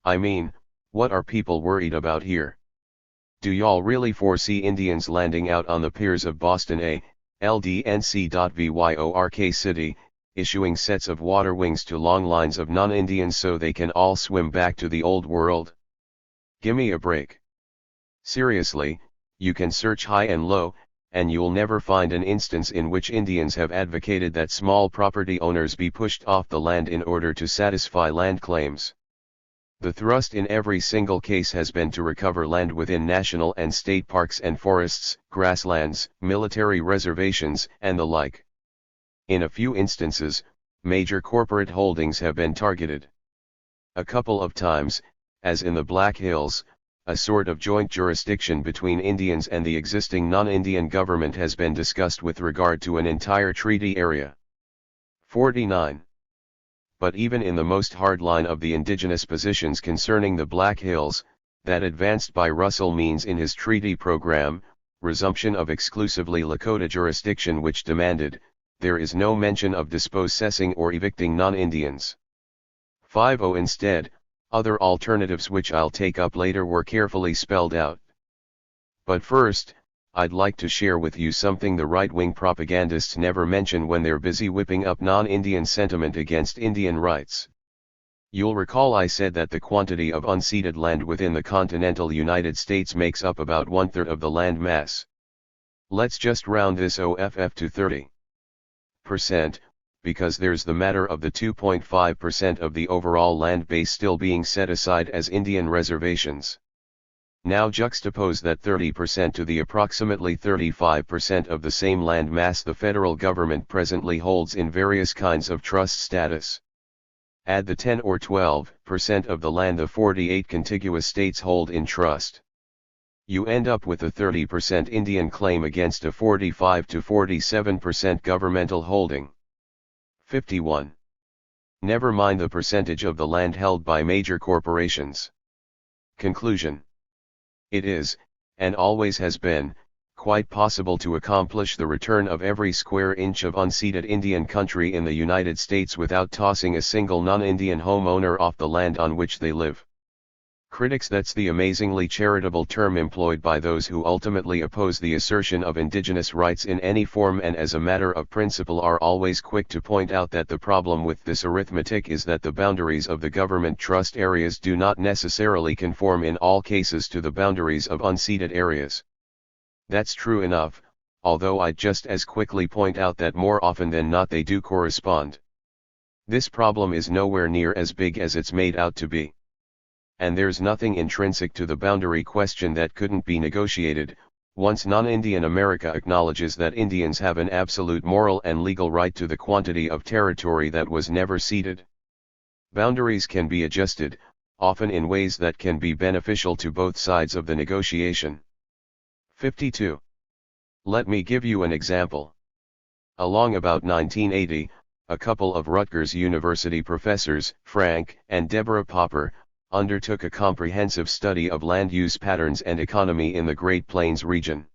I mean, what are people worried about here? Do y'all really foresee Indians landing out on the piers of Boston LDNC.VYORK City, issuing sets of water wings to long lines of non-Indians so they can all swim back to the old world? Gimme a break. Seriously, you can search high and low, and you'll never find an instance in which Indians have advocated that small property owners be pushed off the land in order to satisfy land claims. The thrust in every single case has been to recover land within national and state parks and forests, grasslands, military reservations, and the like. In a few instances, major corporate holdings have been targeted. A couple of times, as in the Black Hills, a sort of joint jurisdiction between Indians and the existing non-Indian government has been discussed with regard to an entire treaty area. 49. But even in the most hardline of the indigenous positions concerning the Black Hills, that advanced by Russell Means in his treaty program, resumption of exclusively Lakota jurisdiction which demanded, there is no mention of dispossessing or evicting non-Indians. 50. Instead, other alternatives which I'll take up later were carefully spelled out. But first, I'd like to share with you something the right-wing propagandists never mention when they're busy whipping up non-Indian sentiment against Indian rights. You'll recall I said that the quantity of unceded land within the continental United States makes up about 1/3 of the land mass. Let's just round this OFF to 30%, because there's the matter of the 2.5% of the overall land base still being set aside as Indian reservations. Now juxtapose that 30% to the approximately 35% of the same land mass the federal government presently holds in various kinds of trust status. Add the 10 or 12% of the land the 48 contiguous states hold in trust. You end up with a 30% Indian claim against a 45 to 47% governmental holding. 51. Never mind the percentage of the land held by major corporations. Conclusion. It is, and always has been, quite possible to accomplish the return of every square inch of unceded Indian country in the United States without tossing a single non-Indian homeowner off the land on which they live. Critics, that's the amazingly charitable term employed by those who ultimately oppose the assertion of indigenous rights in any form and as a matter of principle, are always quick to point out that the problem with this arithmetic is that the boundaries of the government trust areas do not necessarily conform in all cases to the boundaries of unceded areas. That's true enough, although I'd just as quickly point out that more often than not they do correspond. This problem is nowhere near as big as it's made out to be. And there's nothing intrinsic to the boundary question that couldn't be negotiated, once non-Indian America acknowledges that Indians have an absolute moral and legal right to the quantity of territory that was never ceded. Boundaries can be adjusted, often in ways that can be beneficial to both sides of the negotiation. 52. Let me give you an example. Along about 1980, a couple of Rutgers University professors, Frank and Deborah Popper, undertook a comprehensive study of land use patterns and economy in the Great Plains region.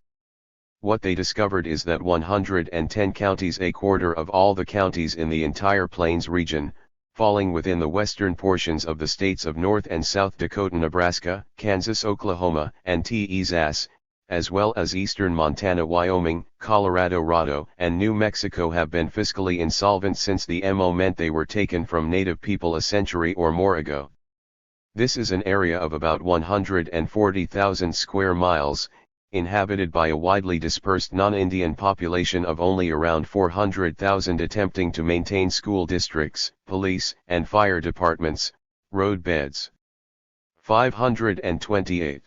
What they discovered is that 110 counties, a quarter of all the counties in the entire Plains region, falling within the western portions of the states of North and South Dakota, Nebraska, Kansas, Oklahoma, and Texas, as well as eastern Montana, Wyoming, Colorado, and New Mexico, have been fiscally insolvent since the moment they were taken from native people a century or more ago. This is an area of about 140,000 square miles, inhabited by a widely dispersed non-Indian population of only around 400,000, attempting to maintain school districts, police and fire departments, road beds. 528.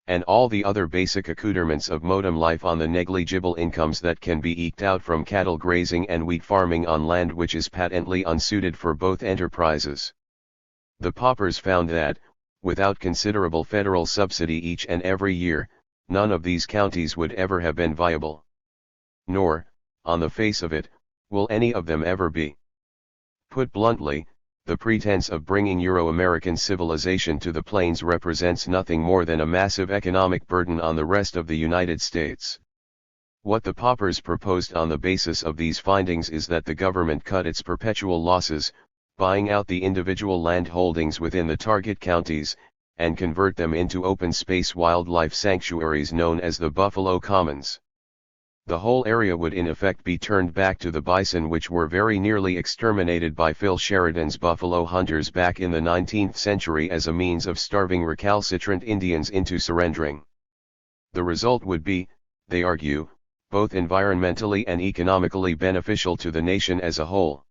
And all the other basic accoutrements of modem life on the negligible incomes that can be eked out from cattle grazing and wheat farming on land which is patently unsuited for both enterprises. The Poppers found that, Without considerable federal subsidy each and every year, none of these counties would ever have been viable. Nor, on the face of it, will any of them ever be. Put bluntly, the pretense of bringing Euro-American civilization to the plains represents nothing more than a massive economic burden on the rest of the United States. What the paupers proposed on the basis of these findings is that the government cut its perpetual losses, buying out the individual land holdings within the target counties, and convert them into open space wildlife sanctuaries known as the Buffalo Commons. The whole area would in effect be turned back to the bison, which were very nearly exterminated by Phil Sheridan's buffalo hunters back in the 19th century as a means of starving recalcitrant Indians into surrendering. The result would be, they argue, both environmentally and economically beneficial to the nation as a whole.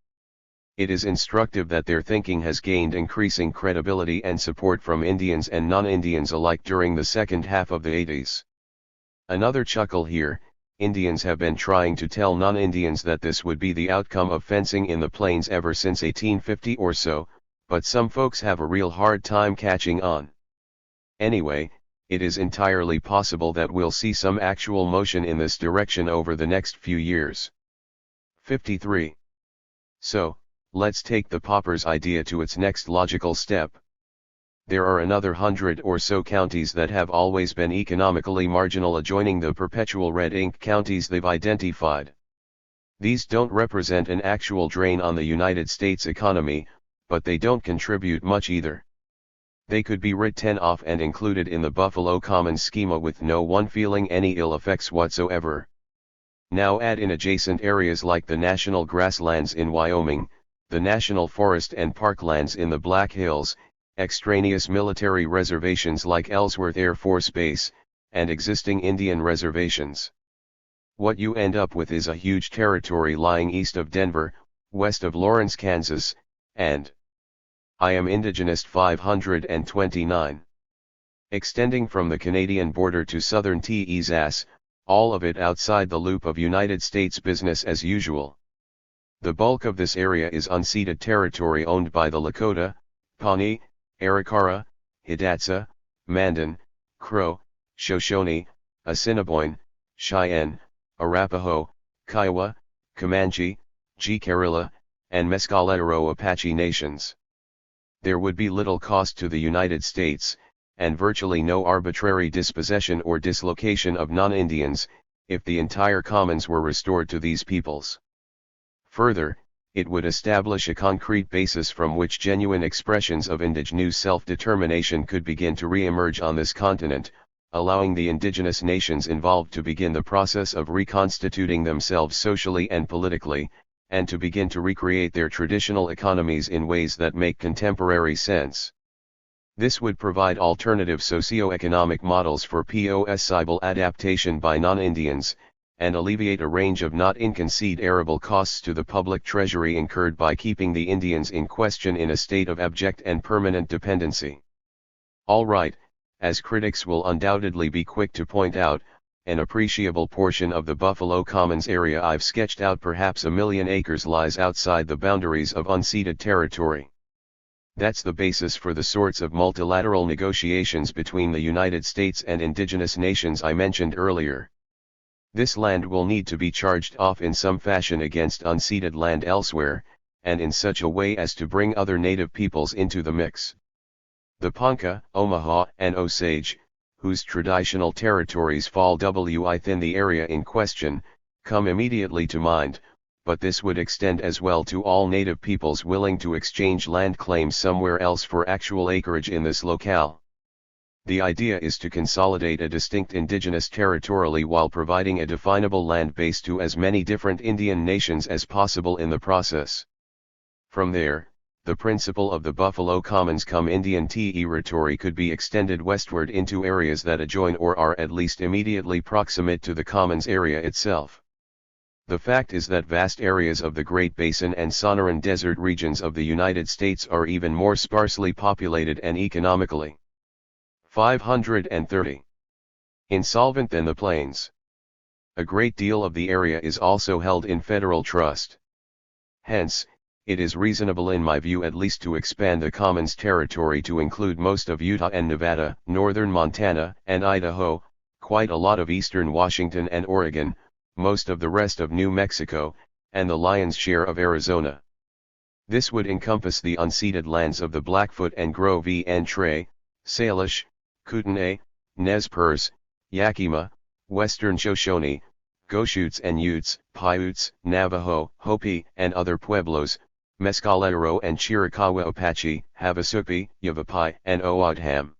It is instructive that their thinking has gained increasing credibility and support from Indians and non-Indians alike during the second half of the 80s. Another chuckle here. Indians have been trying to tell non-Indians that this would be the outcome of fencing in the plains ever since 1850 or so, but some folks have a real hard time catching on. Anyway, it is entirely possible that we'll see some actual motion in this direction over the next few years. 53. So, let's take the paupers' idea to its next logical step. There are another 100 or so counties that have always been economically marginal adjoining the perpetual red ink counties they've identified. These don't represent an actual drain on the United States economy, but they don't contribute much either. They could be written off and included in the Buffalo Commons schema with no one feeling any ill effects whatsoever. Now add in adjacent areas like the national grasslands in Wyoming, the national forest and parklands in the Black Hills, extraneous military reservations like Ellsworth Air Force Base, and existing Indian reservations. What you end up with is a huge territory lying east of Denver, west of Lawrence, Kansas, and I am indigenous 529. Extending from the Canadian border to southern Texas, all of it outside the loop of United States business as usual. The bulk of this area is unceded territory owned by the Lakota, Pawnee, Arikara, Hidatsa, Mandan, Crow, Shoshone, Assiniboine, Cheyenne, Arapaho, Kiowa, Comanche, Jicarilla, and Mescalero Apache nations. There would be little cost to the United States, and virtually no arbitrary dispossession or dislocation of non-Indians, if the entire commons were restored to these peoples. Further, it would establish a concrete basis from which genuine expressions of indigenous self-determination could begin to re-emerge on this continent, allowing the indigenous nations involved to begin the process of reconstituting themselves socially and politically, and to begin to recreate their traditional economies in ways that make contemporary sense. This would provide alternative socio-economic models for possible adaptation by non-Indians, and alleviate a range of not inconsiderable costs to the public treasury incurred by keeping the Indians in question in a state of abject and permanent dependency. All right, as critics will undoubtedly be quick to point out, an appreciable portion of the Buffalo Commons area I've sketched out, perhaps 1 million acres, lies outside the boundaries of unceded territory. That's the basis for the sorts of multilateral negotiations between the United States and indigenous nations I mentioned earlier. This land will need to be charged off in some fashion against unceded land elsewhere, and in such a way as to bring other native peoples into the mix. The Ponca, Omaha, and Osage, whose traditional territories fall within the area in question, come immediately to mind, but this would extend as well to all native peoples willing to exchange land claims somewhere else for actual acreage in this locale. The idea is to consolidate a distinct indigenous territorially while providing a definable land base to as many different Indian nations as possible in the process. From there, the principle of the Buffalo Commons cum Indian territory could be extended westward into areas that adjoin or are at least immediately proximate to the Commons area itself. The fact is that vast areas of the Great Basin and Sonoran Desert regions of the United States are even more sparsely populated and economically 530 insolvent than the plains. A great deal of the area is also held in federal trust. Hence, it is reasonable in my view at least to expand the Commons territory to include most of Utah and Nevada, northern Montana and Idaho, quite a lot of eastern Washington and Oregon, most of the rest of New Mexico, and the lion's share of Arizona. This would encompass the unceded lands of the Blackfoot and Gros Ventre, Salish, Kootenai, Nez Perce, Yakima, Western Shoshone, Goshutes and Utes, Paiutes, Navajo, Hopi and other Pueblos, Mescalero and Chiricahua Apache, Havasupai, Yavapai and Oagham.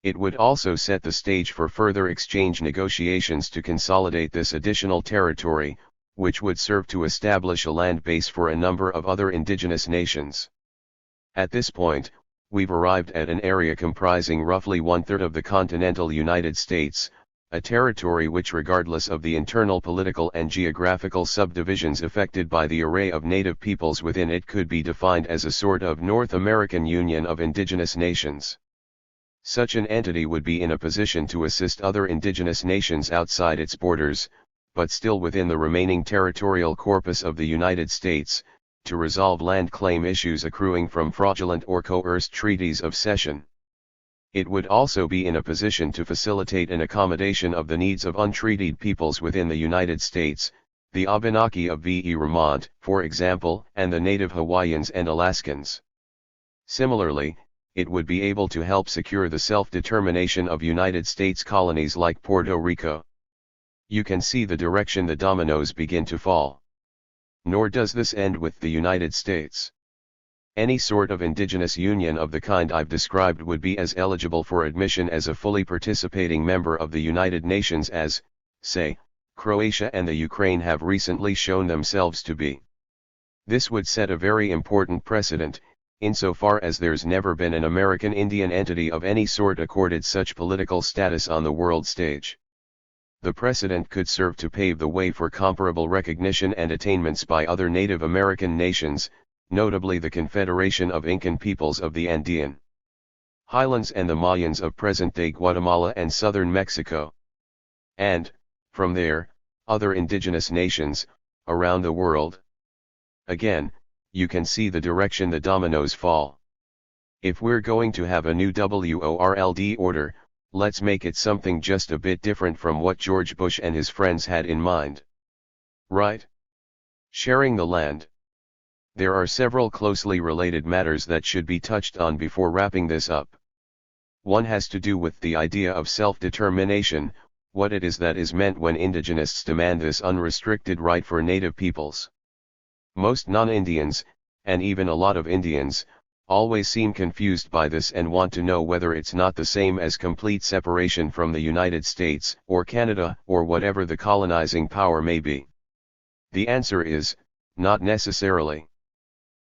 It would also set the stage for further exchange negotiations to consolidate this additional territory, which would serve to establish a land base for a number of other indigenous nations. At this point, we've arrived at an area comprising roughly 1/3 of the continental United States, a territory which, regardless of the internal political and geographical subdivisions affected by the array of native peoples within it, could be defined as a sort of North American Union of indigenous nations. Such an entity would be in a position to assist other indigenous nations outside its borders, but still within the remaining territorial corpus of the United States, to resolve land claim issues accruing from fraudulent or coerced treaties of cession. It would also be in a position to facilitate an accommodation of the needs of untreated peoples within the United States, the Abenaki of Vermont, for example, and the native Hawaiians and Alaskans. Similarly, it would be able to help secure the self-determination of United States colonies like Puerto Rico. You can see the direction the dominoes begin to fall. Nor does this end with the United States. Any sort of indigenous union of the kind I've described would be as eligible for admission as a fully participating member of the United Nations as, say, Croatia and the Ukraine have recently shown themselves to be. This would set a very important precedent, insofar as there's never been an American Indian entity of any sort accorded such political status on the world stage. The precedent could serve to pave the way for comparable recognition and attainments by other Native American nations, notably the Confederation of Incan Peoples of the Andean Highlands and the Mayans of present-day Guatemala and southern Mexico. And, from there, other indigenous nations, around the world. Again, you can see the direction the dominoes fall. If we're going to have a new WORLD order, let's make it something just a bit different from what George Bush and his friends had in mind. Right? Sharing the land. There are several closely related matters that should be touched on before wrapping this up. One has to do with the idea of self-determination, what it is that is meant when indigenists demand this unrestricted right for native peoples. Most non-Indians, and even a lot of Indians, always seem confused by this and want to know whether it's not the same as complete separation from the United States, or Canada, or whatever the colonizing power may be. The answer is, not necessarily.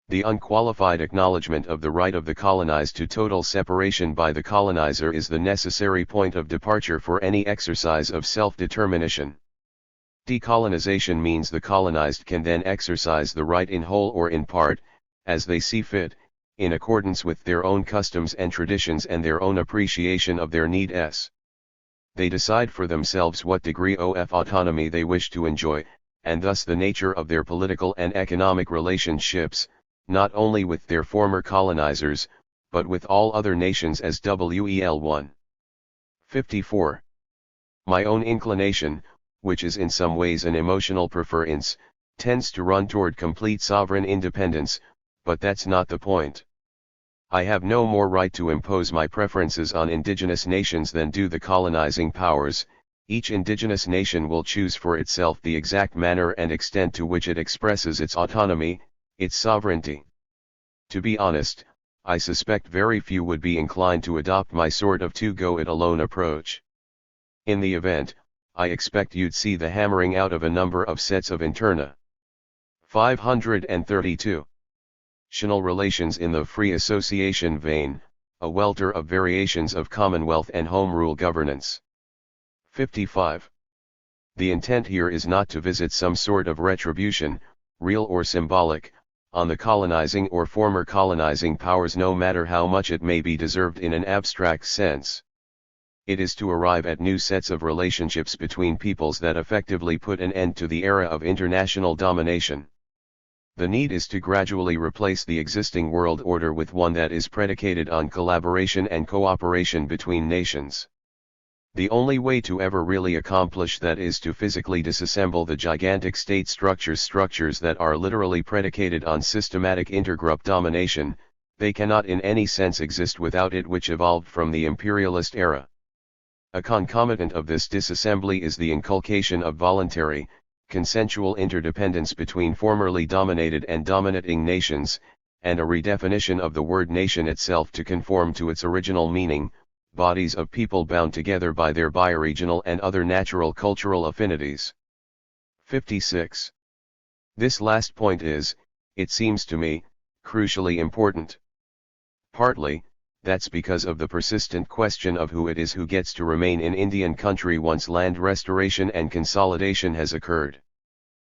The unqualified acknowledgement of the right of the colonized to total separation by the colonizer is the necessary point of departure for any exercise of self-determination. Decolonization means the colonized can then exercise the right in whole or in part, as they see fit, in accordance with their own customs and traditions and their own appreciation of their needs. They decide for themselves what degree of autonomy they wish to enjoy, and thus the nature of their political and economic relationships, not only with their former colonizers, but with all other nations as well. 54. My own inclination, which is in some ways an emotional preference, tends to run toward complete sovereign independence, but that's not the point. I have no more right to impose my preferences on indigenous nations than do the colonizing powers. Each indigenous nation will choose for itself the exact manner and extent to which it expresses its autonomy, its sovereignty. To be honest, I suspect very few would be inclined to adopt my sort of to-go-it-alone approach. In the event, I expect you'd see the hammering out of a number of sets of interna. 532. National relations in the free association vein, a welter of variations of Commonwealth and Home Rule governance. 55. The intent here is not to visit some sort of retribution, real or symbolic, on the colonizing or former colonizing powers, no matter how much it may be deserved in an abstract sense. It is to arrive at new sets of relationships between peoples that effectively put an end to the era of international domination. The need is to gradually replace the existing world order with one that is predicated on collaboration and cooperation between nations. The only way to ever really accomplish that is to physically disassemble the gigantic state structures that are literally predicated on systematic intergroup domination. They cannot in any sense exist without it, which evolved from the imperialist era. A concomitant of this disassembly is the inculcation of voluntary, consensual interdependence between formerly dominated and dominating nations, and a redefinition of the word nation itself to conform to its original meaning, bodies of people bound together by their bioregional and other natural cultural affinities. 56. This last point is, it seems to me, crucially important. Partly, that's because of the persistent question of who it is who gets to remain in Indian country once land restoration and consolidation has occurred.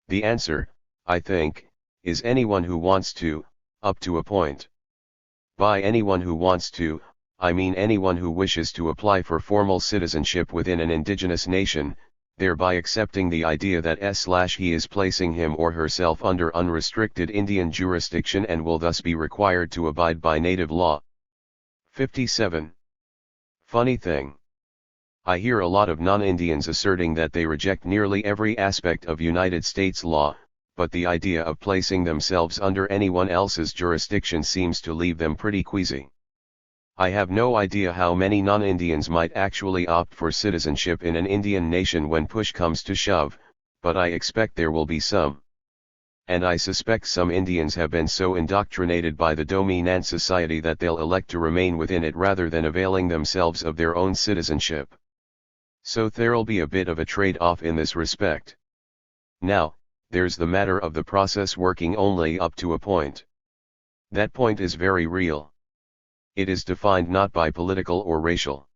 The answer, I think, is anyone who wants to, up to a point. By anyone who wants to, I mean anyone who wishes to apply for formal citizenship within an indigenous nation, thereby accepting the idea that he is placing him or herself under unrestricted Indian jurisdiction and will thus be required to abide by native law. 57. Funny thing. I hear a lot of non-Indians asserting that they reject nearly every aspect of United States law, but the idea of placing themselves under anyone else's jurisdiction seems to leave them pretty queasy. I have no idea how many non-Indians might actually opt for citizenship in an Indian nation when push comes to shove, but I expect there will be some. And I suspect some Indians have been so indoctrinated by the dominant society that they'll elect to remain within it rather than availing themselves of their own citizenship. So there'll be a bit of a trade-off in this respect. Now, there's the matter of the process working only up to a point. That point is very real. It is defined not by political or racial.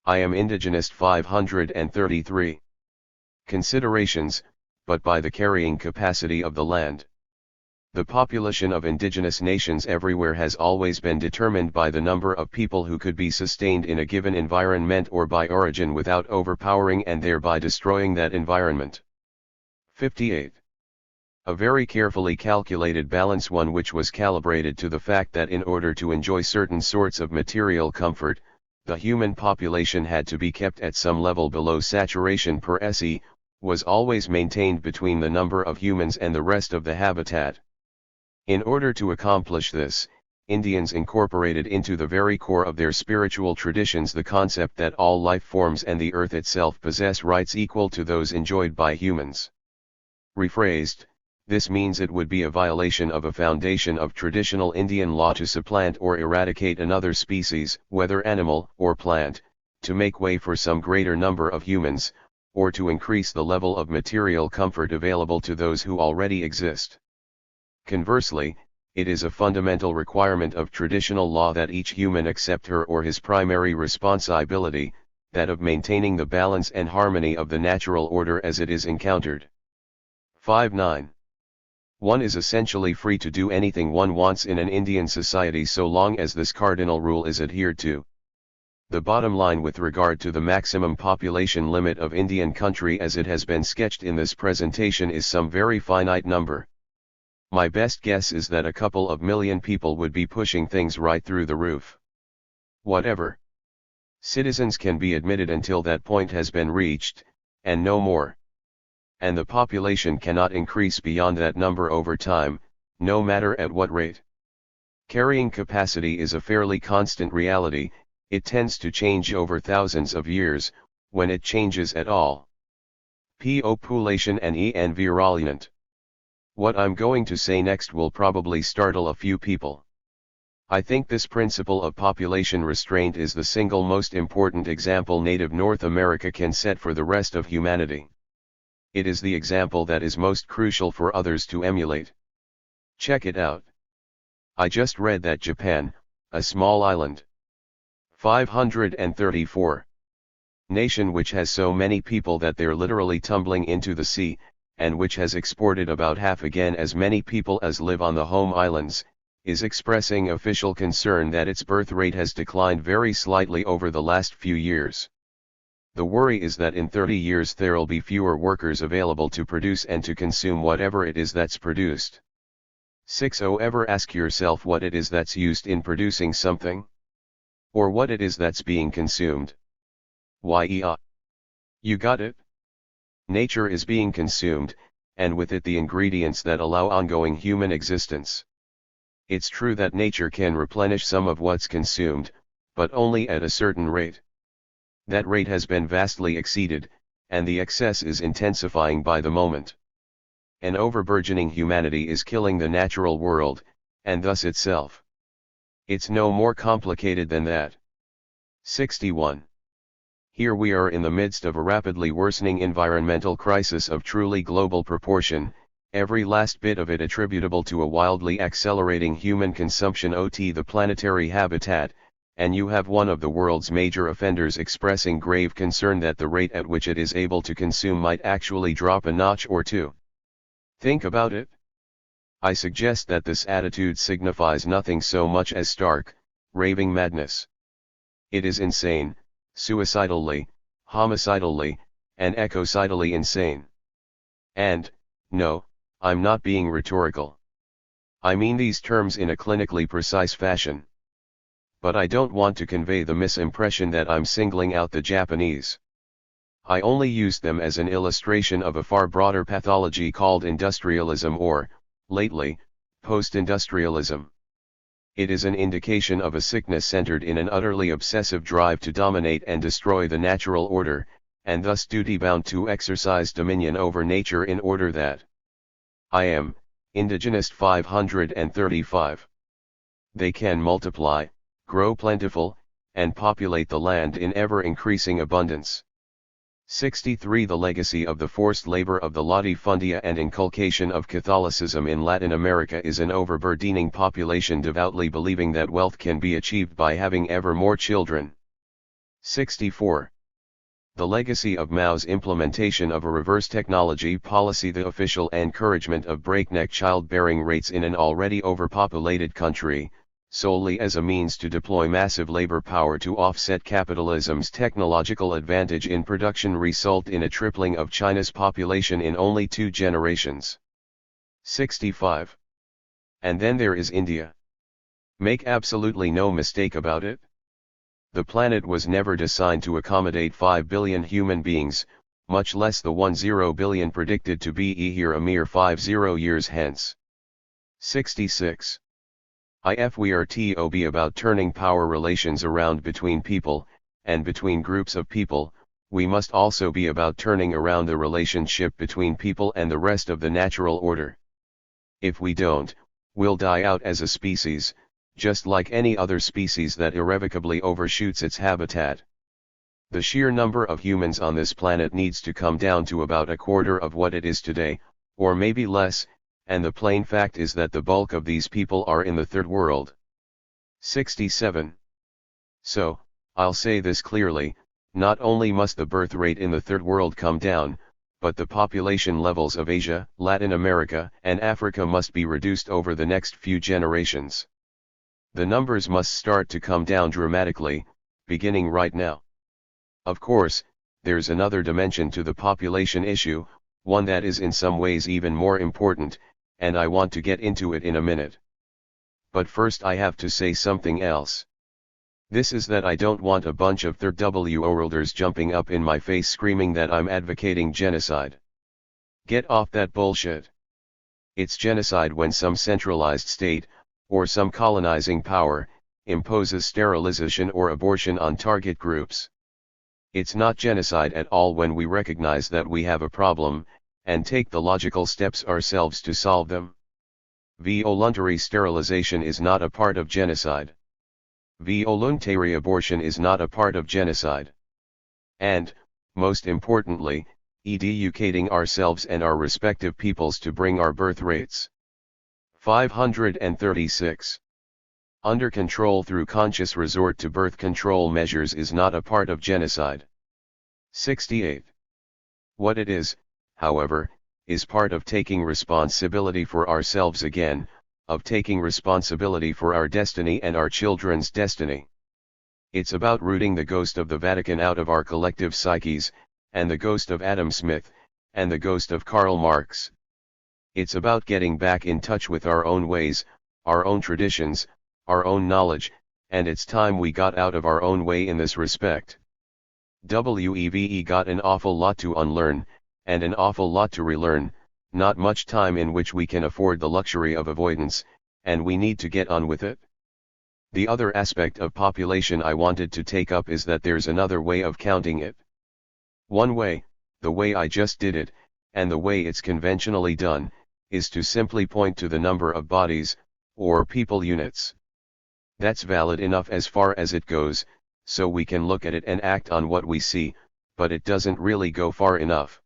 I am indigenous 533. Considerations, but by the carrying capacity of the land. The population of indigenous nations everywhere has always been determined by the number of people who could be sustained in a given environment or by origin without overpowering and thereby destroying that environment. 58. A very carefully calculated balance, one which was calibrated to the fact that in order to enjoy certain sorts of material comfort, the human population had to be kept at some level below saturation per se, was always maintained between the number of humans and the rest of the habitat. In order to accomplish this, Indians incorporated into the very core of their spiritual traditions the concept that all life forms and the earth itself possess rights equal to those enjoyed by humans. Rephrased, this means it would be a violation of a foundation of traditional Indian law to supplant or eradicate another species, whether animal or plant, to make way for some greater number of humans, or to increase the level of material comfort available to those who already exist. Conversely, it is a fundamental requirement of traditional law that each human accept her or his primary responsibility, that of maintaining the balance and harmony of the natural order as it is encountered. 59. One is essentially free to do anything one wants in an Indian society so long as this cardinal rule is adhered to. The bottom line with regard to the maximum population limit of Indian country as it has been sketched in this presentation is some very finite number. My best guess is that a couple of million people would be pushing things right through the roof. Whatever. Citizens can be admitted until that point has been reached, and no more. And the population cannot increase beyond that number over time, no matter at what rate. Carrying capacity is a fairly constant reality. It tends to change over thousands of years, when it changes at all. Population and environment. What I'm going to say next will probably startle a few people. I think this principle of population restraint is the single most important example native North America can set for the rest of humanity. It is the example that is most crucial for others to emulate. Check it out. I just read that Japan, a small island, 534. Nation which has so many people that they're literally tumbling into the sea, and which has exported about half again as many people as live on the home islands, is expressing official concern that its birth rate has declined very slightly over the last few years. The worry is that in 30 years there'll be fewer workers available to produce and to consume whatever it is that's produced. 60 Ever ask yourself what it is that's used in producing something? Or what it is that's being consumed? Yeah. You got it? Nature is being consumed, and with it the ingredients that allow ongoing human existence. It's true that nature can replenish some of what's consumed, but only at a certain rate. That rate has been vastly exceeded, and the excess is intensifying by the moment. An overburgeoning humanity is killing the natural world, and thus itself. It's no more complicated than that. 61. Here we are in the midst of a rapidly worsening environmental crisis of truly global proportion, every last bit of it attributable to a wildly accelerating human consumption of the planetary habitat, and you have one of the world's major offenders expressing grave concern that the rate at which it is able to consume might actually drop a notch or two. Think about it. I suggest that this attitude signifies nothing so much as stark, raving madness. It is insane, suicidally, homicidally, and ecocidally insane. And, no, I'm not being rhetorical. I mean these terms in a clinically precise fashion. But I don't want to convey the misimpression that I'm singling out the Japanese. I only used them as an illustration of a far broader pathology called industrialism or, lately, post-industrialism. It is an indication of a sickness centered in an utterly obsessive drive to dominate and destroy the natural order, and thus duty-bound to exercise dominion over nature in order that I am, Indigenous 535. They can multiply, grow plentiful, and populate the land in ever-increasing abundance. 63 The legacy of the forced labor of the latifundia and inculcation of Catholicism in Latin America is an overburdening population devoutly believing that wealth can be achieved by having ever more children. 64. The legacy of Mao's implementation of a reverse technology policy, the official encouragement of breakneck childbearing rates in an already overpopulated country, solely as a means to deploy massive labor power to offset capitalism's technological advantage in production, result in a tripling of China's population in only 2 generations. 65. And then there is India. Make absolutely no mistake about it. The planet was never designed to accommodate 5 billion human beings, much less the 10 billion predicted to be here a mere 50 years hence. 66. If we are to be about turning power relations around between people, and between groups of people, we must also be about turning around the relationship between people and the rest of the natural order. If we don't, we'll die out as a species, just like any other species that irrevocably overshoots its habitat. The sheer number of humans on this planet needs to come down to about a quarter of what it is today, or maybe less, and the plain fact is that the bulk of these people are in the third world. 67. So, I'll say this clearly, not only must the birth rate in the third world come down, but the population levels of Asia, Latin America, and Africa must be reduced over the next few generations. The numbers must start to come down dramatically, beginning right now. Of course, there's another dimension to the population issue, one that is in some ways even more important, and I want to get into it in a minute. But first I have to say something else. This is that I don't want a bunch of third-worlders jumping up in my face screaming that I'm advocating genocide. Get off that bullshit. It's genocide when some centralized state, or some colonizing power, imposes sterilization or abortion on target groups. It's not genocide at all when we recognize that we have a problem, and take the logical steps ourselves to solve them. Voluntary sterilization is not a part of genocide. Voluntary abortion is not a part of genocide. And, most importantly, educating ourselves and our respective peoples to bring our birth rates 536 under control through conscious resort to birth control measures is not a part of genocide. 68. What it is, however, is part of taking responsibility for ourselves again, of taking responsibility for our destiny and our children's destiny. It's about rooting the ghost of the Vatican out of our collective psyches, and the ghost of Adam Smith, and the ghost of Karl Marx. It's about getting back in touch with our own ways, our own traditions, our own knowledge, and it's time we got out of our own way in this respect. We've got an awful lot to unlearn, and an awful lot to relearn, not much time in which we can afford the luxury of avoidance, and we need to get on with it. The other aspect of population I wanted to take up is that there's another way of counting it. One way, the way I just did it, and the way it's conventionally done, is to simply point to the number of bodies, or people units. That's valid enough as far as it goes, so we can look at it and act on what we see, but it doesn't really go far enough.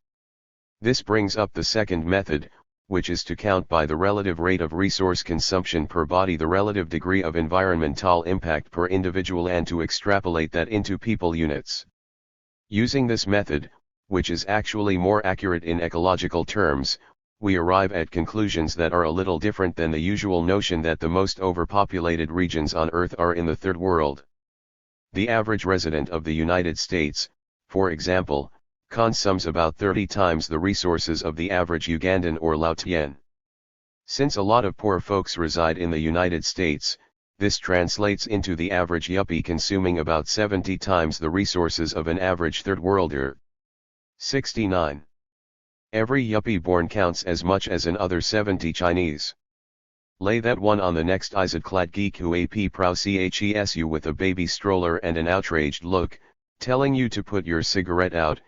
This brings up the second method, which is to count by the relative rate of resource consumption per body, the relative degree of environmental impact per individual, and to extrapolate that into people units. Using this method, which is actually more accurate in ecological terms, we arrive at conclusions that are a little different than the usual notion that the most overpopulated regions on Earth are in the Third World. The average resident of the United States, for example, consumes about 30 times the resources of the average Ugandan or Laotian. Since a lot of poor folks reside in the United States, this translates into the average yuppie consuming about 70 times the resources of an average third worlder. 69. Every yuppie born counts as much as another 70 Chinese. Lay that one on the next Izadklad geek who ap prow chesu with a baby stroller and an outraged look, telling you to put your cigarette out,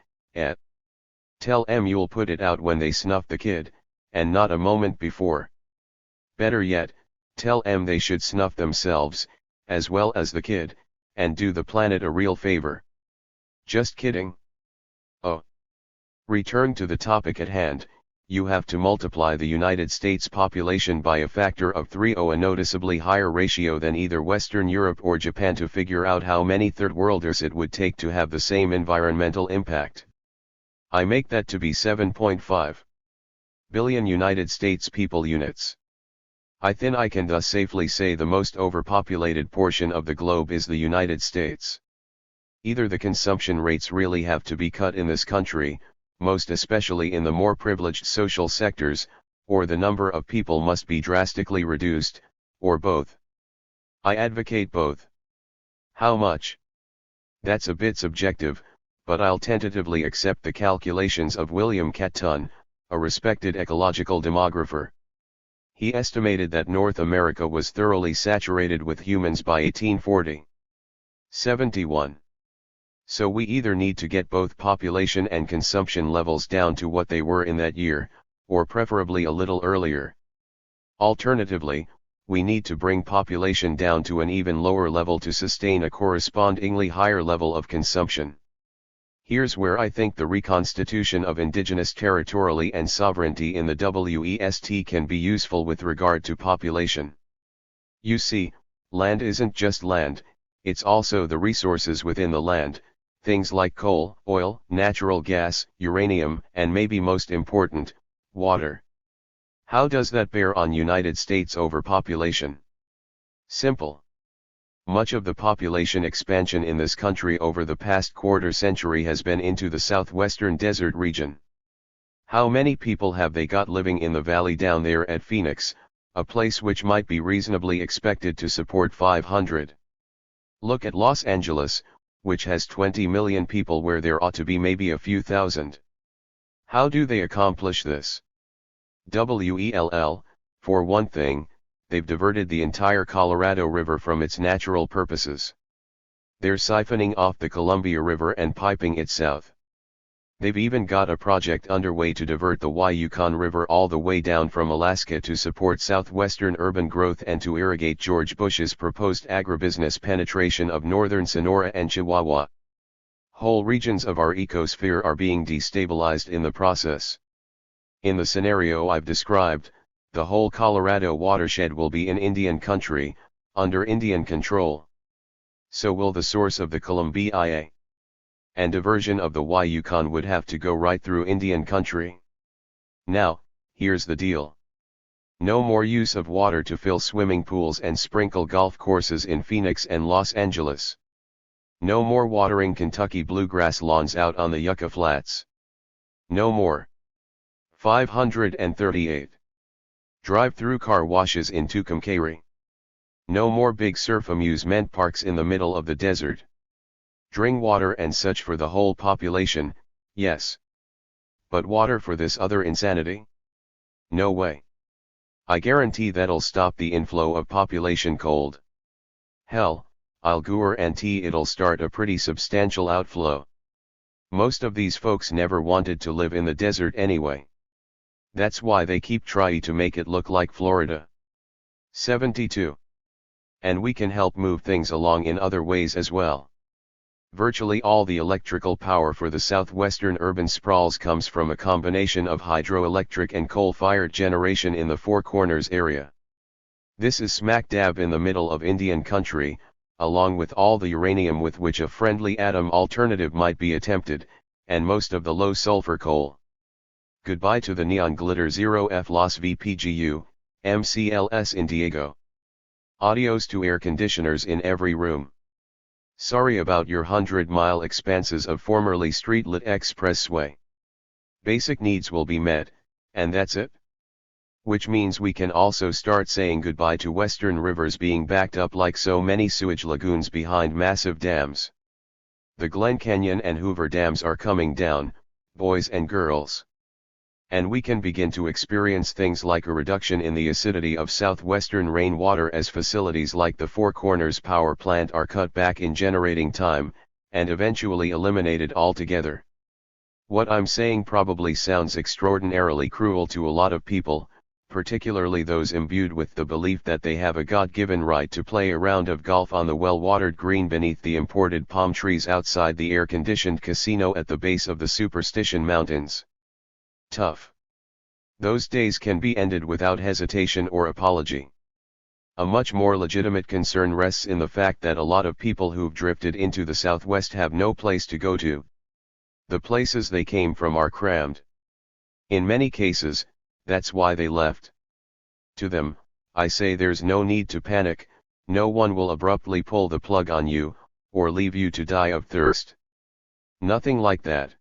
tell em you'll put it out when they snuff the kid, and not a moment before. Better yet, tell em they should snuff themselves, as well as the kid, and do the planet a real favor. Just kidding. Oh. Return to the topic at hand, you have to multiply the United States population by a factor of 3, a noticeably higher ratio than either Western Europe or Japan, to figure out how many third worlders it would take to have the same environmental impact. I make that to be 7.5 billion United States people units. I can thus safely say the most overpopulated portion of the globe is the United States. Either the consumption rates really have to be cut in this country, most especially in the more privileged social sectors, or the number of people must be drastically reduced, or both. I advocate both. How much? That's a bit subjective, but I'll tentatively accept the calculations of William Catton, a respected ecological demographer. He estimated that North America was thoroughly saturated with humans by 1840. 71. So we either need to get both population and consumption levels down to what they were in that year, or preferably a little earlier. Alternatively, we need to bring population down to an even lower level to sustain a correspondingly higher level of consumption. Here's where I think the reconstitution of indigenous territoriality and sovereignty in the West can be useful with regard to population. You see, land isn't just land, it's also the resources within the land, things like coal, oil, natural gas, uranium, and maybe most important, water. How does that bear on United States overpopulation? Simple. Much of the population expansion in this country over the past quarter century has been into the southwestern desert region. How many people have they got living in the valley down there at Phoenix, a place which might be reasonably expected to support 500? Look at Los Angeles, which has 20 million people where there ought to be maybe a few thousand. How do they accomplish this? For one thing, they've diverted the entire Colorado River from its natural purposes. They're siphoning off the Columbia River and piping it south. They've even got a project underway to divert the Yukon River all the way down from Alaska to support southwestern urban growth and to irrigate George Bush's proposed agribusiness penetration of northern Sonora and Chihuahua. Whole regions of our ecosphere are being destabilized in the process. In the scenario I've described, the whole Colorado watershed will be in Indian country, under Indian control. So will the source of the Columbia. And diversion of the Yukon would have to go right through Indian country. Now, here's the deal. No more use of water to fill swimming pools and sprinkle golf courses in Phoenix and Los Angeles. No more watering Kentucky bluegrass lawns out on the Yucca Flats. No more. 538. Drive-through car washes in Tucumcari. No more big surf amusement parks in the middle of the desert. Drinking water and such for the whole population, yes. But water for this other insanity? No way. I guarantee that'll stop the inflow of population cold. Hell, I'll guarantee it'll start a pretty substantial outflow. Most of these folks never wanted to live in the desert anyway. That's why they keep trying to make it look like Florida. 72. And we can help move things along in other ways as well. Virtually all the electrical power for the southwestern urban sprawls comes from a combination of hydroelectric and coal-fired generation in the Four Corners area. This is smack dab in the middle of Indian country, along with all the uranium with which a friendly atom alternative might be attempted, and most of the low sulfur coal. Goodbye to the neon glitter 0F Los VPGU, MCLS in Diego. Adios to air conditioners in every room. Sorry about your 100-mile expanses of formerly street-lit expressway. Basic needs will be met, and that's it. Which means we can also start saying goodbye to western rivers being backed up like so many sewage lagoons behind massive dams. The Glen Canyon and Hoover dams are coming down, boys and girls. And we can begin to experience things like a reduction in the acidity of southwestern rainwater as facilities like the Four Corners power plant are cut back in generating time, and eventually eliminated altogether. What I'm saying probably sounds extraordinarily cruel to a lot of people, particularly those imbued with the belief that they have a God-given right to play a round of golf on the well-watered green beneath the imported palm trees outside the air-conditioned casino at the base of the Superstition Mountains. Tough. Those days can be ended without hesitation or apology. A much more legitimate concern rests in the fact that a lot of people who've drifted into the Southwest have no place to go to. The places they came from are crammed. In many cases, that's why they left. To them, I say there's no need to panic, no one will abruptly pull the plug on you, or leave you to die of thirst. Nothing like that.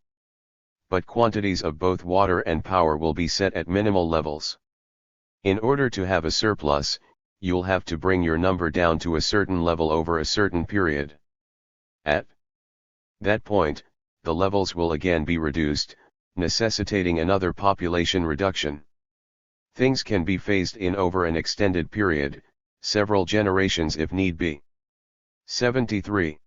But quantities of both water and power will be set at minimal levels. In order to have a surplus, you'll have to bring your number down to a certain level over a certain period. At that point, the levels will again be reduced, necessitating another population reduction. Things can be phased in over an extended period, several generations if need be. 73.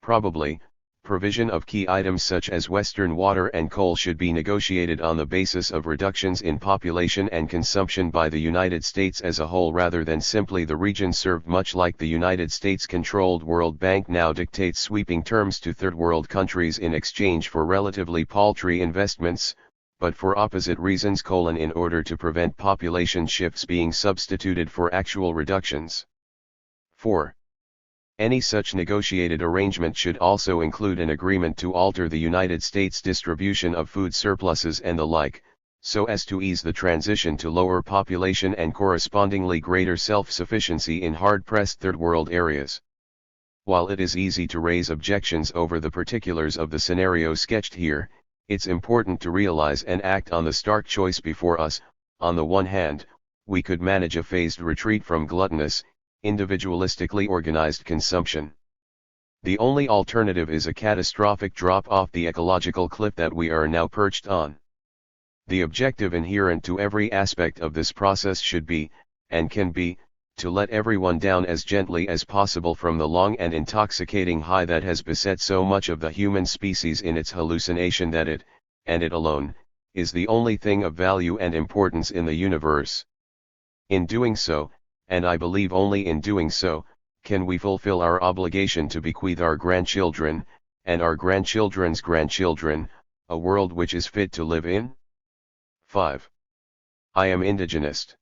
Probably, provision of key items such as Western water and coal should be negotiated on the basis of reductions in population and consumption by the United States as a whole rather than simply the region served, much like the United States-controlled World Bank now dictates sweeping terms to third world countries in exchange for relatively paltry investments, but for opposite reasons: in order to prevent population shifts being substituted for actual reductions. 4. Any such negotiated arrangement should also include an agreement to alter the United States distribution of food surpluses and the like, so as to ease the transition to lower population and correspondingly greater self-sufficiency in hard-pressed third world areas. While it is easy to raise objections over the particulars of the scenario sketched here, it's important to realize and act on the stark choice before us. On the one hand, we could manage a phased retreat from gluttonous, individualistically organized consumption. The only alternative is a catastrophic drop off the ecological cliff that we are now perched on. The objective inherent to every aspect of this process should be, and can be, to let everyone down as gently as possible from the long and intoxicating high that has beset so much of the human species in its hallucination that it, and it alone, is the only thing of value and importance in the universe. In doing so, and I believe only in doing so, can we fulfill our obligation to bequeath our grandchildren, and our grandchildren's grandchildren, a world which is fit to live in? 5. I am indigenist.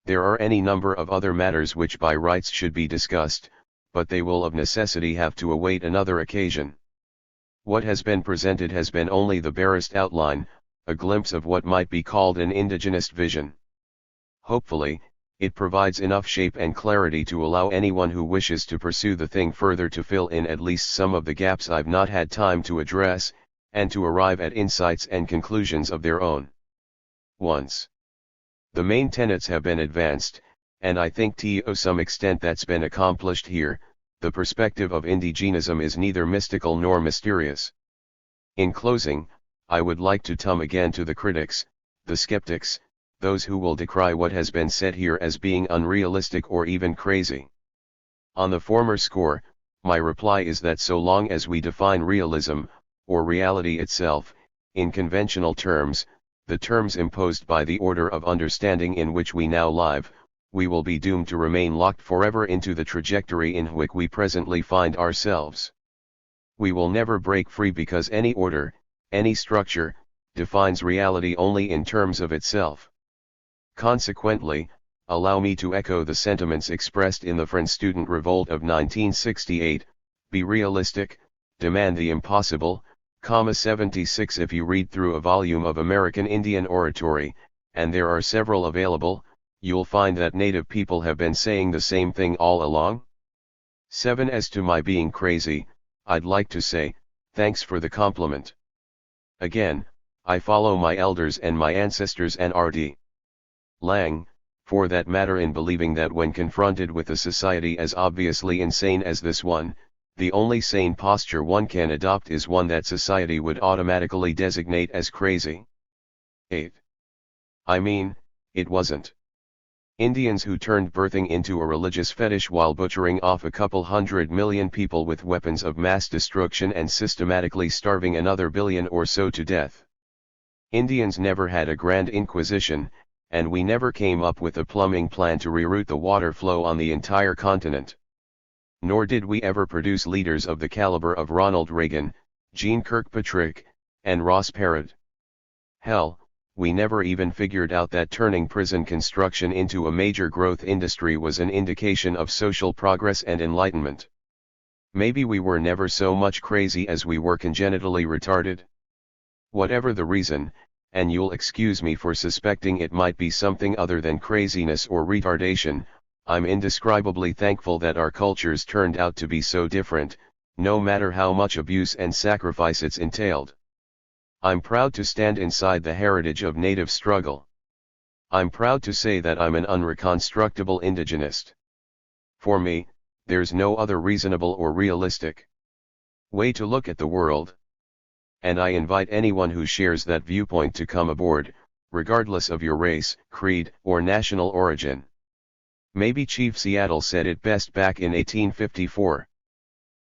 There are any number of other matters which by rights should be discussed, but they will of necessity have to await another occasion. What has been presented has been only the barest outline, a glimpse of what might be called an indigenist vision. Hopefully, it provides enough shape and clarity to allow anyone who wishes to pursue the thing further to fill in at least some of the gaps I've not had time to address, and to arrive at insights and conclusions of their own. Once The main tenets have been advanced, and I think to some extent that's been accomplished here. The perspective of indigenism is neither mystical nor mysterious. In closing, I would like to come again to the critics, the skeptics, those who will decry what has been said here as being unrealistic or even crazy. On the former score, my reply is that so long as we define realism, or reality itself, in conventional terms, the terms imposed by the order of understanding in which we now live, we will be doomed to remain locked forever into the trajectory in which we presently find ourselves. We will never break free because any order, any structure, defines reality only in terms of itself. Consequently, allow me to echo the sentiments expressed in the French student revolt of 1968, be realistic, demand the impossible, 76. If you read through a volume of American Indian oratory, and there are several available, you'll find that native people have been saying the same thing all along. 7. As to my being crazy, I'd like to say, thanks for the compliment. Again, I follow my elders and my ancestors and R.D. Lang, for that matter, in believing that when confronted with a society as obviously insane as this one, the only sane posture one can adopt is one that society would automatically designate as crazy. 8. I mean, it wasn't Indians who turned birthing into a religious fetish while butchering off a couple 100 million people with weapons of mass destruction and systematically starving another billion or so to death. Indians never had a grand inquisition, and we never came up with a plumbing plan to reroute the water flow on the entire continent. Nor did we ever produce leaders of the caliber of Ronald Reagan, Jeane Kirkpatrick, and Ross Perot. Hell, we never even figured out that turning prison construction into a major growth industry was an indication of social progress and enlightenment. Maybe we were never so much crazy as we were congenitally retarded. Whatever the reason, and you'll excuse me for suspecting it might be something other than craziness or retardation, I'm indescribably thankful that our cultures turned out to be so different, no matter how much abuse and sacrifice it's entailed. I'm proud to stand inside the heritage of native struggle. I'm proud to say that I'm an unreconstructible indigenist. For me, there's no other reasonable or realistic way to look at the world. And I invite anyone who shares that viewpoint to come aboard, regardless of your race, creed, or national origin. Maybe Chief Seattle said it best back in 1854.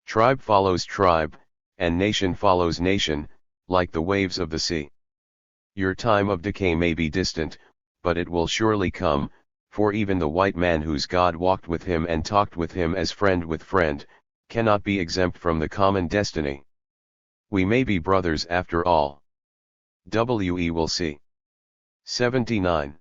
Tribe follows tribe, and nation follows nation, like the waves of the sea. Your time of decay may be distant, but it will surely come, for even the white man whose God walked with him and talked with him as friend with friend, cannot be exempt from the common destiny. We may be brothers after all. We will see. 79.